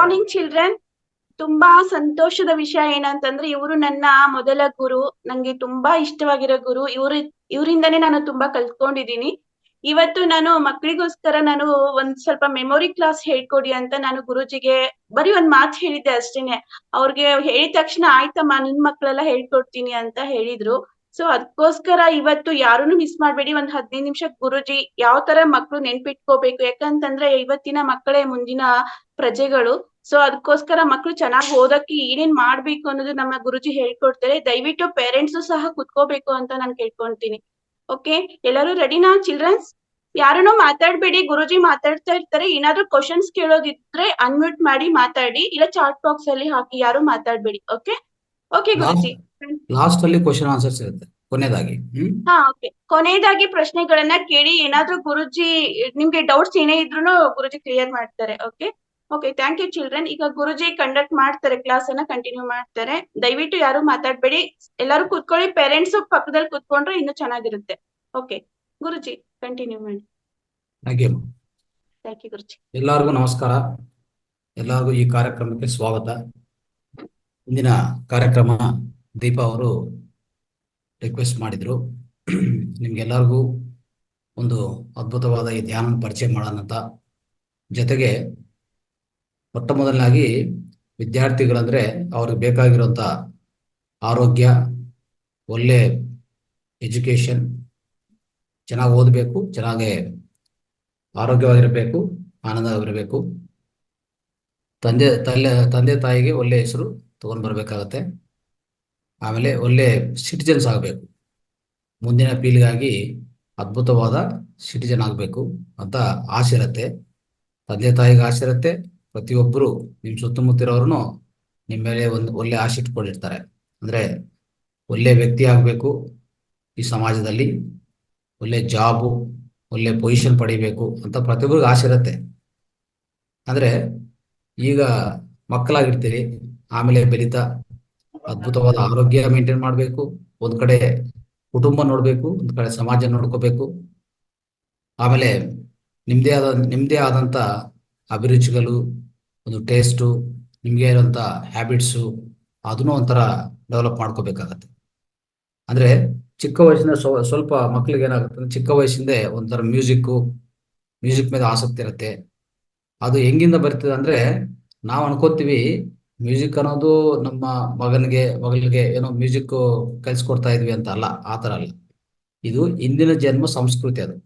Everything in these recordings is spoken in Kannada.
Morning children. ತುಂಬಾ ಸಂತೋಷದ ವಿಷಯ ಏನಂತಂದ್ರೆ ಇವರು ನನ್ನ ಮೊದಲ ಗುರು. ನಂಗೆ ತುಂಬಾ ಇಷ್ಟವಾಗಿರೋ ಗುರು ಇವರಿಂದಾನೇ ನಾನು ತುಂಬಾ ಕಲ್ತ್ಕೊಂಡಿದೀನಿ. ಇವತ್ತು ನಾನು ಮಕ್ಕಳಿಗೋಸ್ಕರ ನಾನು ಒಂದ್ ಸ್ವಲ್ಪ ಮೆಮೊರಿ ಕ್ಲಾಸ್ ಹೇಳ್ಕೊಡಿ ಅಂತ ನಾನು ಗುರುಜಿಗೆ ಬರೀ ಒಂದ್ ಮಾತು ಹೇಳಿದ್ದೆ ಅಷ್ಟೇನೆ. ಅವ್ರಿಗೆ ಹೇಳಿದ ತಕ್ಷಣ ಆಯ್ತಮ್ಮ ನಿನ್ ಮಕ್ಳೆಲ್ಲ ಹೇಳ್ಕೊಡ್ತೀನಿ ಅಂತ ಹೇಳಿದ್ರು. ಸೊ ಅದಕ್ಕೋಸ್ಕರ ಇವತ್ತು ಯಾರನ್ನು ಮಿಸ್ ಮಾಡ್ಬೇಡಿ. ಒಂದ್ 15 ನಿಮಿಷ ಗುರುಜಿ ಯಾವ ತರ ಮಕ್ಳು ನೆನ್ಪಿಟ್ಕೋಬೇಕು, ಯಾಕಂತಂದ್ರೆ ಇವತ್ತಿನ ಮಕ್ಕಳೇ ಮುಂದಿನ ಪ್ರಜೆಗಳು. ಸೊ ಅದಕ್ಕೋಸ್ಕರ ಮಕ್ಳು ಚೆನ್ನಾಗಿ ಓದಕ್ಕೆ ಏನೇನ್ ಮಾಡ್ಬೇಕು ಅನ್ನೋದು ನಮ್ಮ ಗುರುಜಿ ಹೇಳ್ಕೊಡ್ತಾರೆ. ದಯವಿಟ್ಟು ಪೇರೆಂಟ್ಸ್ ಸಹ ಕುತ್ಕೋಬೇಕು ಅಂತ ನಾನು ಕೇಳ್ಕೊಂತೀನಿ. ಓಕೆ, ಎಲ್ಲರೂ ರೆಡಿನಾ ಚಿಲ್ಡ್ರನ್ಸ್? ಯಾರನ್ನೂ ಮಾತಾಡ್ಬೇಡಿ, ಗುರುಜಿ ಮಾತಾಡ್ತಾ ಇರ್ತಾರೆ. ಏನಾದ್ರೂ ಕ್ವಶನ್ಸ್ ಕೇಳೋದಿದ್ರೆ ಅನ್ಮ್ಯೂಟ್ ಮಾಡಿ ಮಾತಾಡಿ, ಇಲ್ಲ ಚಾಟ್ ಬಾಕ್ಸ್ ಅಲ್ಲಿ ಹಾಕಿ. ಯಾರು ಮಾತಾಡ್ಬೇಡಿ. ಓಕೆ ಓಕೆ ಗುರುಜಿ. ಲಾಸ್ಟ್ ಅಲ್ಲಿ ಕ್ವಶನ್ ಆನ್ಸರ್ಸ್ ಇರುತ್ತೆ ಕೊನೆಯದಾಗಿ. ಹಾ ಓಕೆ, ಕೊನೆಯದಾಗಿ ಪ್ರಶ್ನೆಗಳನ್ನ ಕೇಳಿ. ಏನಾದ್ರೂ ಗುರುಜಿ ನಿಮ್ಗೆ ಡೌಟ್ಸ್ ಏನೇ ಇದ್ರು ಗುರುಜಿ ಕ್ಲಿಯರ್ ಮಾಡ್ತಾರೆ. Okay okay, thank you children. ಈಗ ಗುರುಜಿ ಕಂಡಕ್ಟ್ ಮಾಡ್ತಾರೆ, ಕ್ಲಾಸ್ ಅನ್ನ ಕಂಟಿನ್ಯೂ ಮಾಡ್ತಾರೆ. ದಯವಿಟ್ಟು ಯಾರು ಮಾತಾಡ್ಬೇಡಿ, ಎಲ್ಲರೂ ಕೂತ್ಕೊಳ್ಳಿ. ಪೇರೆಂಟ್ಸ್ ಪಕ್ಕದಲ್ಲಿ ಕೂತ್ಕೊಂಡ್ರೆ ಇನ್ನೂ ಚೆನ್ನಾಗಿರುತ್ತೆ. ಓಕೆ ಗುರುಜಿ ಕಂಟಿನ್ಯೂ ಮಾಡಿ. Thank you. Thank you Guruji. ಎಲ್ಲರಿಗೂ ನಮಸ್ಕಾರ. ಎಲ್ಲರಿಗೂ ಈ ಕಾರ್ಯಕ್ರಮಕ್ಕೆ ಸ್ವಾಗತ. ಇಂದಿನ ಕಾರ್ಯಕ್ರಮ ದೀಪಾ ಅವರು ರಿಕ್ವೆಸ್ಟ್ ಮಾಡಿದ್ರು. ನಿಮ್ಗೆಲ್ಲರಿಗೂ ಒಂದು ಅದ್ಭುತವಾದ ಈ ಧ್ಯಾನ ಪರಿಚಯ ಮಾಡೋಣ ಅಂತ. ಜೊತೆಗೆ ಮೊಟ್ಟ ಮೊದಲನಾಗಿ ವಿದ್ಯಾರ್ಥಿಗಳಂದ್ರೆ ಅವ್ರಿಗೆ ಬೇಕಾಗಿರುವಂಥ ಆರೋಗ್ಯ, ಒಳ್ಳೆ ಎಜುಕೇಶನ್, ಚೆನ್ನಾಗಿ ಓದಬೇಕು, ಚೆನ್ನಾಗಿ ಆರೋಗ್ಯವಾಗಿರಬೇಕು, ಆನಂದವಾಗಿರಬೇಕು. ತಂದೆ ತಾಯಿಗೆ ಒಳ್ಳೆ ಹೆಸರು ತಗೊಂಡು ಬರಬೇಕಾಗತ್ತೆ. ಆಮೇಲೆ ಒಳ್ಳೆ ಸಿಟಿಜನ್ಸ್ ಆಗಬೇಕು, ಮುಂದಿನ ಪೀಳಿಗಾಗಿ ಅದ್ಭುತವಾದ ಸಿಟಿಜನ್ ಆಗಬೇಕು ಅಂತ ಆಸೆ ಇರುತ್ತೆ. ತಂದೆ ತಾಯಿಗೆ ಆಸೆ ಇರುತ್ತೆ. ಪ್ರತಿಯೊಬ್ಬರು ನಿಮ್ಮ ಸುತ್ತಮುತ್ತಿರೋರು ನಿಮ್ಮ ಮೇಲೆ ಒಂದು ಒಳ್ಳೆ ಆಸೆ ಇಟ್ಕೊಂಡಿರ್ತಾರೆ. ಅಂದರೆ ಒಳ್ಳೆ ವ್ಯಕ್ತಿ ಆಗಬೇಕು, ಈ ಸಮಾಜದಲ್ಲಿ ಒಳ್ಳೆ ಜಾಬು, ಒಳ್ಳೆ ಪೊಸಿಷನ್ ಪಡಿಬೇಕು ಅಂತ ಪ್ರತಿಯೊಬ್ಬರಿಗೂ ಆಸೆ ಇರುತ್ತೆ. ಅಂದರೆ ಈಗ ಮಕ್ಕಳಾಗಿರ್ತೀರಿ, ಆಮೇಲೆ ಬೆಳೀತಾ ಅದ್ಭುತವಾದ ಆರೋಗ್ಯ ಮೇಂಟೈನ್ ಮಾಡಬೇಕು, ಒಂದು ಕಡೆ ಕುಟುಂಬ ನೋಡಬೇಕು, ಒಂದು ಕಡೆ ಸಮಾಜ ನೋಡ್ಕೋಬೇಕು. ಆಮೇಲೆ ನಿಮ್ಮದೇ ಆದಂಥ ಅಭಿರುಚಿಗಳು, ಒಂದು ಟೇಸ್ಟು, ನಿಮಗೆ ಇರೋಂಥ ಹ್ಯಾಬಿಟ್ಸು ಅದನ್ನೂ ಒಂಥರ ಡೆವಲಪ್ ಮಾಡ್ಕೋಬೇಕಾಗತ್ತೆ. ಅಂದರೆ ಚಿಕ್ಕ ವಯಸ್ಸಿನ ಸ್ವಲ್ಪ ಮಕ್ಳಿಗೆ ಏನಾಗುತ್ತೆ, ಚಿಕ್ಕ ವಯಸ್ಸಿಂದ ಒಂಥರ ಮ್ಯೂಸಿಕ್ ಮೇಲೆ ಆಸಕ್ತಿ ಇರುತ್ತೆ. ಅದು ಹೆಂಗಿಂದ ಬರ್ತದೆ ಅಂದರೆ, ನಾವು ಅನ್ಕೋತೀವಿ ಮ್ಯೂಸಿಕ್ ಅನ್ನೋದು ನಮ್ಮ ಮಗಳಿಗೆ ಏನೋ ಮ್ಯೂಸಿಕ್ ಕಲಿಸ್ಕೊಡ್ತಾ ಇದ್ವಿ ಅಂತ. ಅಲ್ಲ, ಆ ಥರ ಅಲ್ಲ. ಇದು ಇಂದಿನ ಜನ್ಮ ಸಂಸ್ಕೃತಿ. ಅದು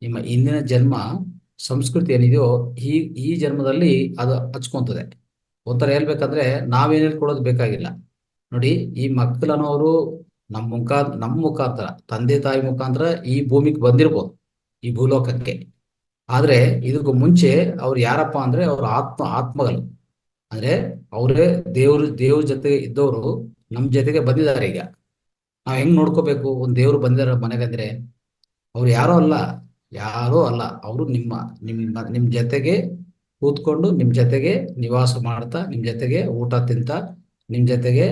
ನಿಮ್ಮ ಇಂದಿನ ಜನ್ಮ ಸಂಸ್ಕೃತಿ ಏನಿದೆಯೋ ಈ ಜನ್ಮದಲ್ಲಿ ಅದು ಹಚ್ಕೊಂತದೆ. ಒಂಥರ ಹೇಳ್ಬೇಕಂದ್ರೆ ನಾವೇನು ಹೇಳ್ಕೊಡೋದು ಬೇಕಾಗಿಲ್ಲ. ನೋಡಿ, ಈ ಮಕ್ಕಳನ್ನೋರು ನಮ್ಮ ಮುಖಾಂತರ, ತಂದೆ ತಾಯಿ ಮುಖಾಂತರ ಈ ಭೂಮಿಗೆ ಬಂದಿರ್ಬೋದು, ಈ ಭೂಲೋಕಕ್ಕೆ. ಆದ್ರೆ ಇದಕ್ಕೂ ಮುಂಚೆ ಅವ್ರು ಯಾರಪ್ಪ ಅಂದ್ರೆ ಅವ್ರ ಆತ್ಮಗಳು. ಅಂದ್ರೆ ಅವರೇ ದೇವ್ರ ಜೊತೆಗೆ ಇದ್ದವರು ನಮ್ಮ ಜೊತೆಗೆ ಬಂದಿದ್ದಾರೆ. ಈಗ ನಾವ್ ಹೆಂಗ್ ನೋಡ್ಕೋಬೇಕು? ಒಂದು ದೇವ್ರು ಬಂದಿದ್ದಾರೆ ಮನೆಗಂದ್ರೆ ಅವ್ರು ಯಾರೋ ಅಲ್ಲ, ಅವರು ನಿಮ್ ಜೊತೆಗೆ ಕೂತ್ಕೊಂಡು, ನಿಮ್ ಜೊತೆಗೆ ನಿವಾಸ ಮಾಡ್ತಾ, ನಿಮ್ ಜೊತೆಗೆ ಊಟ ತಿಂತ, ನಿಮ್ ಜೊತೆಗೆ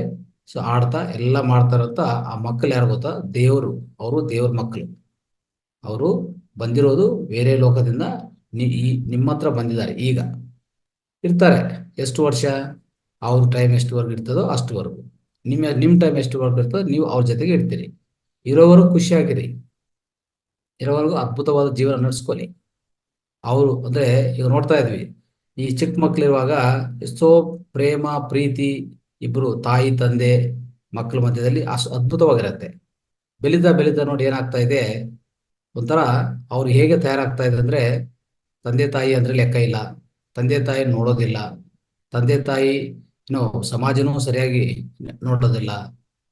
ಆಡ್ತಾ ಎಲ್ಲ ಮಾಡ್ತಾರಂತ. ಆ ಮಕ್ಕಳು ಯಾರು ಗೊತ್ತಾ? ದೇವರು. ಅವರು ದೇವ್ರ ಮಕ್ಕಳು. ಅವರು ಬಂದಿರೋದು ಬೇರೆ ಲೋಕದಿಂದ ನಿಮ್ಮ ಹತ್ರ ಬಂದಿದ್ದಾರೆ. ಈಗ ಇರ್ತಾರೆ ಎಷ್ಟು ವರ್ಷ, ಅವ್ರ ಟೈಮ್ ಎಷ್ಟುವರೆಗೂ ಇರ್ತದೋ ಅಷ್ಟುವರೆಗೂ. ನಿಮ್ಮ ಟೈಮ್ ಎಷ್ಟುವರೆಗೂ ಇರ್ತದೋ ನೀವು ಅವ್ರ ಜೊತೆಗೆ ಇರ್ತೀರಿ. ಇರೋವರೆಗೂ ಖುಷಿಯಾಗಿರಿ, ಇರೋವರೆಗೂ ಅದ್ಭುತವಾದ ಜೀವನ ನಡೆಸ್ಕೊಳ್ಳಿ. ಅವರು ಅಂದ್ರೆ ಈಗ ನೋಡ್ತಾ ಇದ್ವಿ, ಈ ಚಿಕ್ಕ ಮಕ್ಳಿರುವಾಗ ಎಷ್ಟೋ ಪ್ರೇಮ ಪ್ರೀತಿ, ಇಬ್ರು ತಾಯಿ ತಂದೆ ಮಕ್ಕಳ ಮಧ್ಯದಲ್ಲಿ ಅದ್ಭುತವಾಗಿರತ್ತೆ. ಬೆಳೀತಾ ನೋಡಿ ಏನಾಗ್ತಾ ಇದೆ, ಒಂಥರ ಅವ್ರು ಹೇಗೆ ತಯಾರಾಗ್ತಾ ಇದೆ ಅಂದ್ರೆ, ತಂದೆ ತಾಯಿ ಅಂದ್ರೆ ಲೆಕ್ಕ ಇಲ್ಲ, ತಂದೆ ತಾಯಿ ನೋಡೋದಿಲ್ಲ, ತಂದೆ ತಾಯಿ ಸಮಾಜನೂ ಸರಿಯಾಗಿ ನೋಡೋದಿಲ್ಲ.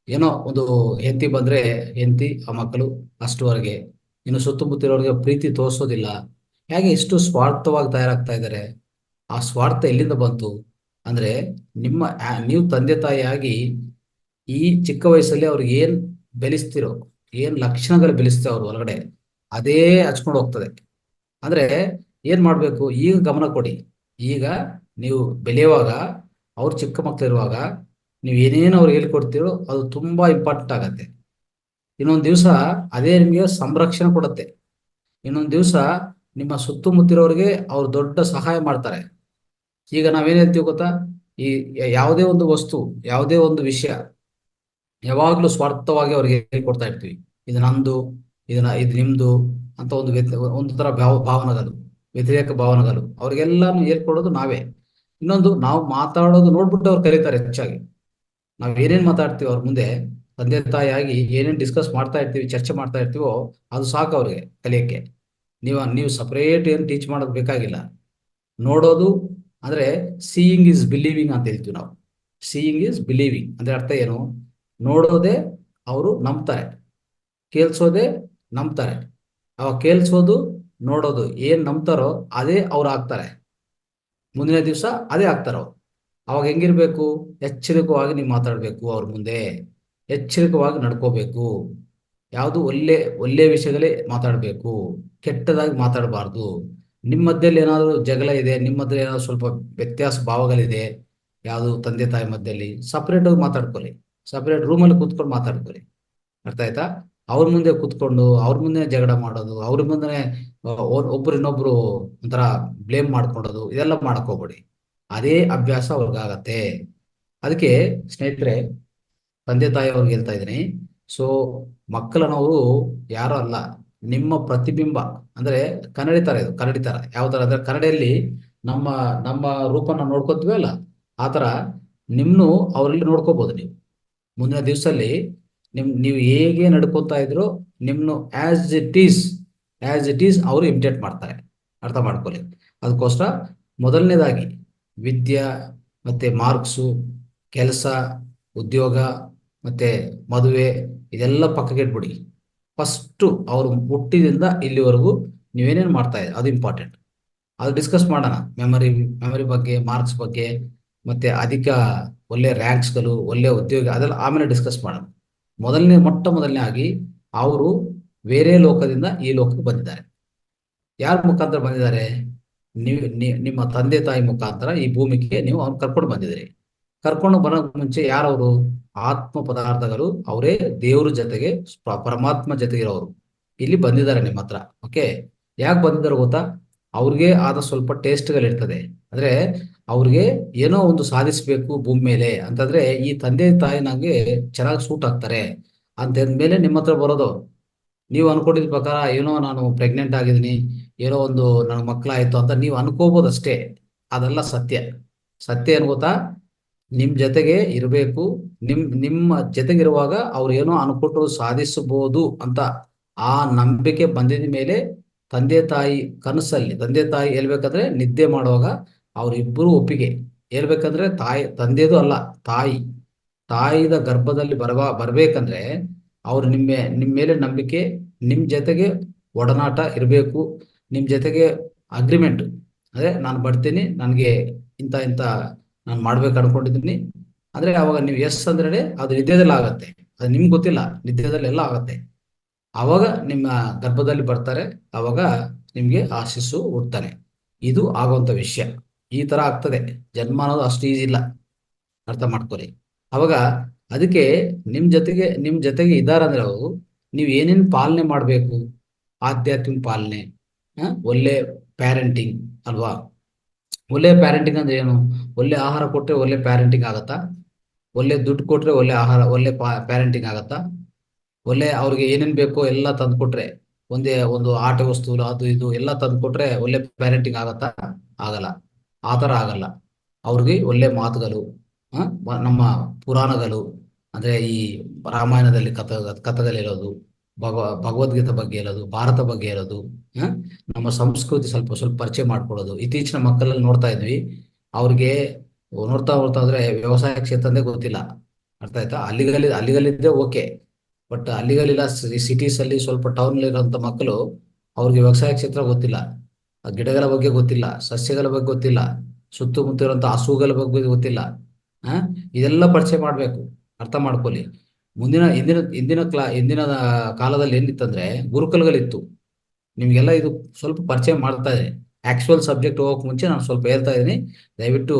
ಏನೋ ಒಂದು ಹೆಂಡತಿ ಬಂದ್ರೆ ಹೆಂಡತಿ ಆ ಮಕ್ಕಳು ಅಷ್ಟುವರೆಗೆ, ಇನ್ನು ಸುತ್ತಮುತ್ತಿರೋರಿಗೆ ಪ್ರೀತಿ ತೋರಿಸೋದಿಲ್ಲ. ಹೇಗೆ ಇಷ್ಟು ಸ್ವಾರ್ಥವಾಗಿ ತಯಾರಾಗ್ತಾ ಇದ್ದಾರೆ? ಆ ಸ್ವಾರ್ಥ ಎಲ್ಲಿಂದ ಬಂತು ಅಂದ್ರೆ, ನೀವು ತಂದೆ ತಾಯಿಯಾಗಿ ಈ ಚಿಕ್ಕ ವಯಸ್ಸಲ್ಲಿ ಅವ್ರಿಗೆ ಏನ್ ಬೆಳೆಸ್ತಿರೋ, ಏನ್ ಲಕ್ಷಣಗಳು ಬೆಳೆಸ್ತೇವೆ ಅವ್ರ ಒಳಗಡೆ, ಅದೇ ಹಚ್ಕೊಂಡು ಹೋಗ್ತದೆ. ಅಂದ್ರೆ ಏನ್ ಮಾಡ್ಬೇಕು? ಈಗ ಗಮನ ಕೊಡಿ. ಈಗ ನೀವು ಬೆಳೆಯುವಾಗ, ಅವ್ರು ಚಿಕ್ಕ ಮಕ್ಕಳಿರುವಾಗ ನೀವು ಏನೇನು ಅವ್ರಿಗೆ ಹೇಳ್ಕೊಡ್ತೀರೋ ಅದು ತುಂಬಾ ಇಂಪಾರ್ಟೆಂಟ್ ಆಗತ್ತೆ. ಇನ್ನೊಂದು ದಿವಸ ಅದೇ ನಿಮಗೆ ಸಂರಕ್ಷಣೆ ಕೊಡುತ್ತೆ. ಇನ್ನೊಂದು ದಿವಸ ನಿಮ್ಮ ಸುತ್ತಮುತ್ತಿರೋರಿಗೆ ಅವ್ರು ದೊಡ್ಡ ಸಹಾಯ ಮಾಡ್ತಾರೆ. ಈಗ ನಾವೇನ್ ಹೇಳ್ತೀವಿ ಗೊತ್ತಾ, ಈ ಯಾವುದೇ ಒಂದು ವಸ್ತು, ಯಾವುದೇ ಒಂದು ವಿಷಯ ಯಾವಾಗ್ಲೂ ಸ್ವಾರ್ಥವಾಗಿ ಅವ್ರಿಗೆ ಹೇಳ್ಕೊಡ್ತಾ ಇರ್ತೀವಿ. ಇದು ನಂದು, ಇದು ನಿಮ್ದು ಅಂತ ಒಂದು ತರ ಭಾವನೆಗಳು, ವ್ಯತಿರೇಕ ಭಾವನೆಗಳು ಅವ್ರಿಗೆಲ್ಲಾನು ಹೇಳ್ಕೊಡೋದು ನಾವೇ. ಇನ್ನೊಂದು, ನಾವು ಮಾತಾಡೋದು ನೋಡ್ಬಿಟ್ಟು ಅವ್ರು ಕರೀತಾರೆ ಹೆಚ್ಚಾಗಿ. ನಾವ್ ಏನೇನ್ ಮಾತಾಡ್ತೀವಿ ಅವ್ರ ಮುಂದೆ, ತಂದೆ ತಾಯಿಯಾಗಿ ಏನೇನ್ ಡಿಸ್ಕಸ್ ಮಾಡ್ತಾ ಇರ್ತೀವಿ, ಚರ್ಚೆ ಮಾಡ್ತಾ ಇರ್ತೀವೋ ಅದು ಸಾಕು ಅವ್ರಿಗೆ ಕಲಿಯಕ್ಕೆ. ನೀವು ಸಪರೇಟ್ ಏನು ಟೀಚ್ ಮಾಡೋದು ಬೇಕಾಗಿಲ್ಲ. ನೋಡೋದು ಅಂದ್ರೆ ಸೀಯಿಂಗ್ ಇಸ್ ಬಿಲೀವಿಂಗ್ ಅಂತ ಹೇಳ್ತೀವಿ ನಾವು. ಸೀಯಿಂಗ್ ಇಸ್ ಬಿಲೀವಿಂಗ್ ಅಂದ್ರೆ ಅರ್ಥ ಏನು? ನೋಡೋದೇ ಅವರು ನಂಬ್ತಾರೆ, ಕೇಳಿಸೋದೇ ನಂಬ್ತಾರೆ. ಅವಾಗ ಕೇಳಿಸೋದು ನೋಡೋದು ಏನ್ ನಂಬ್ತಾರೋ ಅದೇ ಅವ್ರು ಆಗ್ತಾರೆ, ಮುಂದಿನ ದಿವಸ ಅದೇ ಆಗ್ತಾರ ಅವ್ರು. ಅವಾಗ ಹೆಂಗಿರ್ಬೇಕು? ಎಚ್ಚರಿಕವಾಗಿ ನೀವು ಮಾತಾಡ್ಬೇಕು ಅವ್ರ ಮುಂದೆ, ಎಚ್ಚರಿಕವಾಗಿ ನಡ್ಕೋಬೇಕು. ಯಾವುದು ಒಳ್ಳೆ ಒಳ್ಳೆ ವಿಷಯಗಳೇ ಮಾತಾಡಬೇಕು, ಕೆಟ್ಟದಾಗಿ ಮಾತಾಡಬಾರ್ದು. ನಿಮ್ಮ ಮಧ್ಯದಲ್ಲಿ ಏನಾದರೂ ಜಗಳ ಇದೆ, ನಿಮ್ಮ ಮಧ್ಯದಲ್ಲಿ ಏನಾದ್ರು ಸ್ವಲ್ಪ ವ್ಯತ್ಯಾಸ ಭಾವಗಳಿದೆ, ಯಾವುದು ತಂದೆ ತಾಯಿ ಮಧ್ಯದಲ್ಲಿ, ಸಪರೇಟ್ ಆಗಿ ಮಾತಾಡ್ಕೊಳ್ಳಿ. ಸಪರೇಟ್ ರೂಮಲ್ಲಿ ಕೂತ್ಕೊಂಡು ಮಾತಾಡ್ಕೊಳ್ಳಿ. ಅರ್ಥ ಆಯ್ತಾ? ಅವ್ರ ಮುಂದೆ ಕೂತ್ಕೊಂಡು ಅವ್ರ ಮುಂದೆ ಜಗಳ ಮಾಡೋದು, ಅವ್ರ ಮುಂದೆ ಒಬ್ರು ಇನ್ನೊಬ್ರು ಒಂಥರ ಬ್ಲೇಮ್ ಮಾಡ್ಕೊಳ್ಳೋದು, ಇದೆಲ್ಲ ಮಾಡಕ್ ಹೋಗ್ಬೇಡಿ. ಅದೇ ಅಭ್ಯಾಸ ಅವ್ರಿಗಾಗತ್ತೆ. ಅದಕ್ಕೆ ಸ್ನೇಹಿತರೆ, ತಂದೆ ತಾಯಿ ಅವ್ರಿಗೆ ಹೇಳ್ತಾ ಇದ್ದೀನಿ, ಸೊ ಮಕ್ಕಳನ್ನವರು ಯಾರು ಅಲ್ಲ, ನಿಮ್ಮ ಪ್ರತಿಬಿಂಬ. ಅಂದ್ರೆ ಕನ್ನಡಿ ತರ, ಇದು ಕನ್ನಡಿ ತರ. ಯಾವ ತರ ಅಂದ್ರೆ ಕನ್ನಡಿಯಲ್ಲಿ ನಮ್ಮ ನಮ್ಮ ರೂಪನ ನೋಡ್ಕೋತೀವಿ ಅಲ್ಲ, ಆ ತರ ನಿಮ್ನು ಅವರಲ್ಲಿ ನೋಡ್ಕೋಬಹುದು ನೀವು. ಮುಂದಿನ ದಿವಸದಲ್ಲಿ ನೀವು ಹೇಗೆ ನಡ್ಕೋತಾ ಇದ್ರು ನಿಮ್ನು ಆಸ್ ಇಟ್ ಈಸ್ ಅವರು ಇಮಿಟೇಟ್ ಮಾಡ್ತಾರೆ. ಅರ್ಥ ಮಾಡ್ಕೊಳ್ಳಿ. ಅದಕ್ಕೋಸ್ಕರ ಮೊದಲನೇದಾಗಿ ವಿದ್ಯೆ, ಮತ್ತೆ ಮಾರ್ಕ್ಸು, ಕೆಲಸ, ಉದ್ಯೋಗ, ಮತ್ತೆ ಮದುವೆ, ಇದೆಲ್ಲ ಪಕ್ಕಕ್ಕೆ ಇಟ್ಬಿಡಿ. ಫಸ್ಟು ಅವರು ಹುಟ್ಟಿದಿಂದ ಇಲ್ಲಿವರೆಗೂ ನೀವೇನೇನು ಮಾಡ್ತಾ ಇದ್ದೀರಿ ಅದು ಇಂಪಾರ್ಟೆಂಟ್. ಅದು ಡಿಸ್ಕಸ್ ಮಾಡೋಣ. ಮೆಮರಿ ಬಗ್ಗೆ, ಮಾರ್ಕ್ಸ್ ಬಗ್ಗೆ, ಮತ್ತೆ ಅಧಿಕ ಒಳ್ಳೆ ರ್ಯಾಂಕ್ಸ್ಗಳು, ಒಳ್ಳೆ ಉದ್ಯೋಗ, ಅದೆಲ್ಲ ಆಮೇಲೆ ಡಿಸ್ಕಸ್ ಮಾಡೋಣ. ಮೊದಲನೇ ಆಗಿ ಅವರು ಬೇರೆ ಲೋಕದಿಂದ ಈ ಲೋಕಕ್ಕೆ ಬಂದಿದ್ದಾರೆ. ಯಾರ ಮುಖಾಂತರ ಬಂದಿದ್ದಾರೆ? ನಿಮ್ಮ ತಂದೆ ತಾಯಿ ಮುಖಾಂತರ ಈ ಭೂಮಿಗೆ ನೀವು ಅವ್ರು ಕರ್ಕೊಂಡು ಬಂದಿದ್ದೀರಿ. ಕರ್ಕೊಂಡು ಬರೋಕ್ ಮುಂಚೆ ಯಾರವರು? ಆತ್ಮ ಪದಾರ್ಥಗಳು, ಅವರೇ ದೇವ್ರ ಜೊತೆಗೆ, ಪರಮಾತ್ಮ ಜೊತೆಗಿರೋರು ಇಲ್ಲಿ ಬಂದಿದ್ದಾರೆ ನಿಮ್ಮ ಹತ್ರ. ಓಕೆ, ಯಾಕೆ ಬಂದಿದ್ದಾರೆ ಗೊತ್ತಾ? ಅವ್ರಿಗೆ ಆದ ಸ್ವಲ್ಪ ಟೇಸ್ಟ್ಗಳಿರ್ತದೆ. ಅಂದ್ರೆ ಅವ್ರಿಗೆ ಏನೋ ಒಂದು ಸಾಧಿಸ್ಬೇಕು ಭೂಮಿ ಮೇಲೆ ಅಂತಂದ್ರೆ ಈ ತಂದೆ ತಾಯಿ ನಂಗೆ ಚೆನ್ನಾಗಿ ಸೂಟ್ ಆಗ್ತಾರೆ ಅಂತಂದ್ಮೇಲೆ ನಿಮ್ಮ ಹತ್ರ ಬರೋದು. ನೀವು ಅನ್ಕೊಂಡಿದ ಪ್ರಕಾರ ಏನೋ ನಾನು ಪ್ರೆಗ್ನೆಂಟ್ ಆಗಿದ್ದೀನಿ, ಏನೋ ಒಂದು ನನ್ನ ಮಕ್ಕಳಾಯ್ತು ಅಂತ ನೀವು ಅನ್ಕೋಬಹುದು ಅಷ್ಟೇ. ಅದೆಲ್ಲ ಸತ್ಯ. ಸತ್ಯ ಏನ್ ಗೊತ್ತಾ? ನಿಮ್ ಜೊತೆಗೆ ಇರಬೇಕು, ನಿಮ್ಮ ಜೊತೆಗಿರುವಾಗ ಅವ್ರು ಏನೋ ಅನ್ಕೊಟ್ಟು ಸಾಧಿಸಬಹುದು ಅಂತ ಆ ನಂಬಿಕೆ ಬಂದಿದ ಮೇಲೆ ತಂದೆ ತಾಯಿ ಕನಸಲ್ಲಿ, ತಂದೆ ತಾಯಿ ಹೇಳ್ಬೇಕಂದ್ರೆ ನಿದ್ದೆ ಮಾಡುವಾಗ ಅವರಿಬ್ಬರು ಒಪ್ಪಿಗೆ. ಹೇಳ್ಬೇಕಂದ್ರೆ ತಂದೆದು ಅಲ್ಲ, ತಾಯಿದ ಗರ್ಭದಲ್ಲಿ ಬರ್ಬೇಕಂದ್ರೆ ಅವ್ರು ನಿಮ್ಮ ಮೇಲೆ ನಂಬಿಕೆ, ನಿಮ್ ಜೊತೆಗೆ ಒಡನಾಟ ಇರಬೇಕು, ನಿಮ್ ಜೊತೆಗೆ ಅಗ್ರಿಮೆಂಟ್. ಅದೇ ನಾನು ಬರ್ತೀನಿ, ನನಗೆ ಇಂಥ ನಾನು ಮಾಡ್ಬೇಕು ಅನ್ಕೊಂಡಿದ್ದೀನಿ ಅಂದ್ರೆ ಅವಾಗ ನೀವು ಎಸ್ ಅಂದ್ರೆ ಅದು ನಿದ್ಯದಲ್ಲಿ ಆಗತ್ತೆ. ಅದು ನಿಮ್ಗೆ ಗೊತ್ತಿಲ್ಲ, ನಿದ್ಯದಲ್ಲಿ ಎಲ್ಲ ಆಗತ್ತೆ. ಅವಾಗ ನಿಮ್ಮ ಗರ್ಭದಲ್ಲಿ ಬರ್ತಾರೆ, ಅವಾಗ ನಿಮ್ಗೆ ಆ ಶಿಶು ಹುಡ್ತಾನೆ. ಇದು ಆಗುವಂತ ವಿಷಯ. ಈ ತರ ಆಗ್ತದೆ. ಜನ್ಮ ಅನ್ನೋದು ಅಷ್ಟು ಈಸಿ ಇಲ್ಲ, ಅರ್ಥ ಮಾಡ್ಕೊಳ್ಳಿ. ಅವಾಗ ಅದಕ್ಕೆ ನಿಮ್ ಜೊತೆಗೆ ಇದ್ದಾರಂದ್ರೆ ಅವರು ನೀವು ಏನೇನು ಪಾಲನೆ ಮಾಡ್ಬೇಕು, ಆಧ್ಯಾತ್ಮಿಕ ಪಾಲನೆ, ಒಳ್ಳೆ ಪ್ಯಾರೆಂಟಿಂಗ್ ಅಲ್ವಾ? ಒಳ್ಳೆ ಪ್ಯಾರೆಂಟಿಂಗ್ ಅಂದ್ರೆ ಏನು? ಒಳ್ಳೆ ಆಹಾರ ಕೊಟ್ರೆ ಒಳ್ಳೆ ಪ್ಯಾರೆಂಟಿಂಗ್ ಆಗತ್ತಾ? ಒಳ್ಳೆ ದುಡ್ಡು ಕೊಟ್ರೆ ಒಳ್ಳೆ ಆಹಾರ, ಒಳ್ಳೆ ಪ್ಯಾರೆಂಟಿಂಗ್ ಆಗತ್ತಾ? ಒಳ್ಳೆ ಅವ್ರಿಗೆ ಏನೇನ್ ಬೇಕೋ ಎಲ್ಲ ತಂದ್ಕೊಟ್ರೆ, ಒಂದು ಆಟ ವಸ್ತು ಅದು ಇದು ಎಲ್ಲ ತಂದ್ಕೊಟ್ರೆ ಒಳ್ಳೆ ಪ್ಯಾರೆಂಟಿಂಗ್ ಆಗತ್ತಾ? ಆಗಲ್ಲ. ಆ ಥರ ಆಗಲ್ಲ. ಅವ್ರಿಗೆ ಒಳ್ಳೆ ಮಾತುಗಳು, ನಮ್ಮ ಪುರಾಣಗಳು ಅಂದ್ರೆ ಈ ರಾಮಾಯಣದಲ್ಲಿ ಕಥೆಗಳಿರೋದು, ಭಗವದ್ಗೀತೆ ಬಗ್ಗೆ ಹೇಳೋದು, ಭಾರತ ಬಗ್ಗೆ ಹೇಳೋದು, ನಮ್ಮ ಸಂಸ್ಕೃತಿ ಸ್ವಲ್ಪ ಸ್ವಲ್ಪ ಪರಿಚಯ ಮಾಡ್ಕೊಳ್ಳೋದು. ಇತ್ತೀಚಿನ ಮಕ್ಕಳಲ್ಲಿ ನೋಡ್ತಾ ಇದ್ವಿ, ಅವ್ರಿಗೆ ನೋಡ್ತಾ ಹೋದ್ರೆ ವ್ಯವಸಾಯ ಕ್ಷೇತ್ರನೇ ಗೊತ್ತಿಲ್ಲ. ಅರ್ಥ ಆಯ್ತಾ? ಅಲ್ಲಿಗಲ್ಲಿದ್ದೇ ಓಕೆ, ಬಟ್ ಅಲ್ಲಿಗಲ್ಲಿಲ್ಲ. ಸಿಟೀಸ್ ಅಲ್ಲಿ ಸ್ವಲ್ಪ ಟೌನ್ ಇರುವಂತ ಮಕ್ಕಳು, ಅವ್ರಿಗೆ ವ್ಯವಸಾಯ ಕ್ಷೇತ್ರ ಗೊತ್ತಿಲ್ಲ, ಗಿಡಗಳ ಬಗ್ಗೆ ಗೊತ್ತಿಲ್ಲ, ಸಸ್ಯಗಳ ಬಗ್ಗೆ ಗೊತ್ತಿಲ್ಲ, ಸುತ್ತಮುತ್ತ ಇರುವಂತ ಹಸುಗಳ ಬಗ್ಗೆ ಗೊತ್ತಿಲ್ಲ. ಇದೆಲ್ಲ ಪರಿಚಯ ಮಾಡ್ಬೇಕು. ಅರ್ಥ ಮಾಡ್ಕೊಳ್ಳಿ. ಹಿಂದಿನ ಕಾಲದಲ್ಲಿ ಏನಿತ್ತಂದ್ರೆ ಗುರುಕುಲಗಳಿತ್ತು. ನಿಮ್ಗೆಲ್ಲ ಇದು ಸ್ವಲ್ಪ ಪರಿಚಯ ಮಾಡ್ತಾ ಇದೆ. ಆಕ್ಚುಯಲ್ ಸಬ್ಜೆಕ್ಟ್ ಹೋಗಕ್ ಮುಂಚೆ ನಾನು ಸ್ವಲ್ಪ ಹೇಳ್ತಾ ಇದ್ದೀನಿ, ದಯವಿಟ್ಟು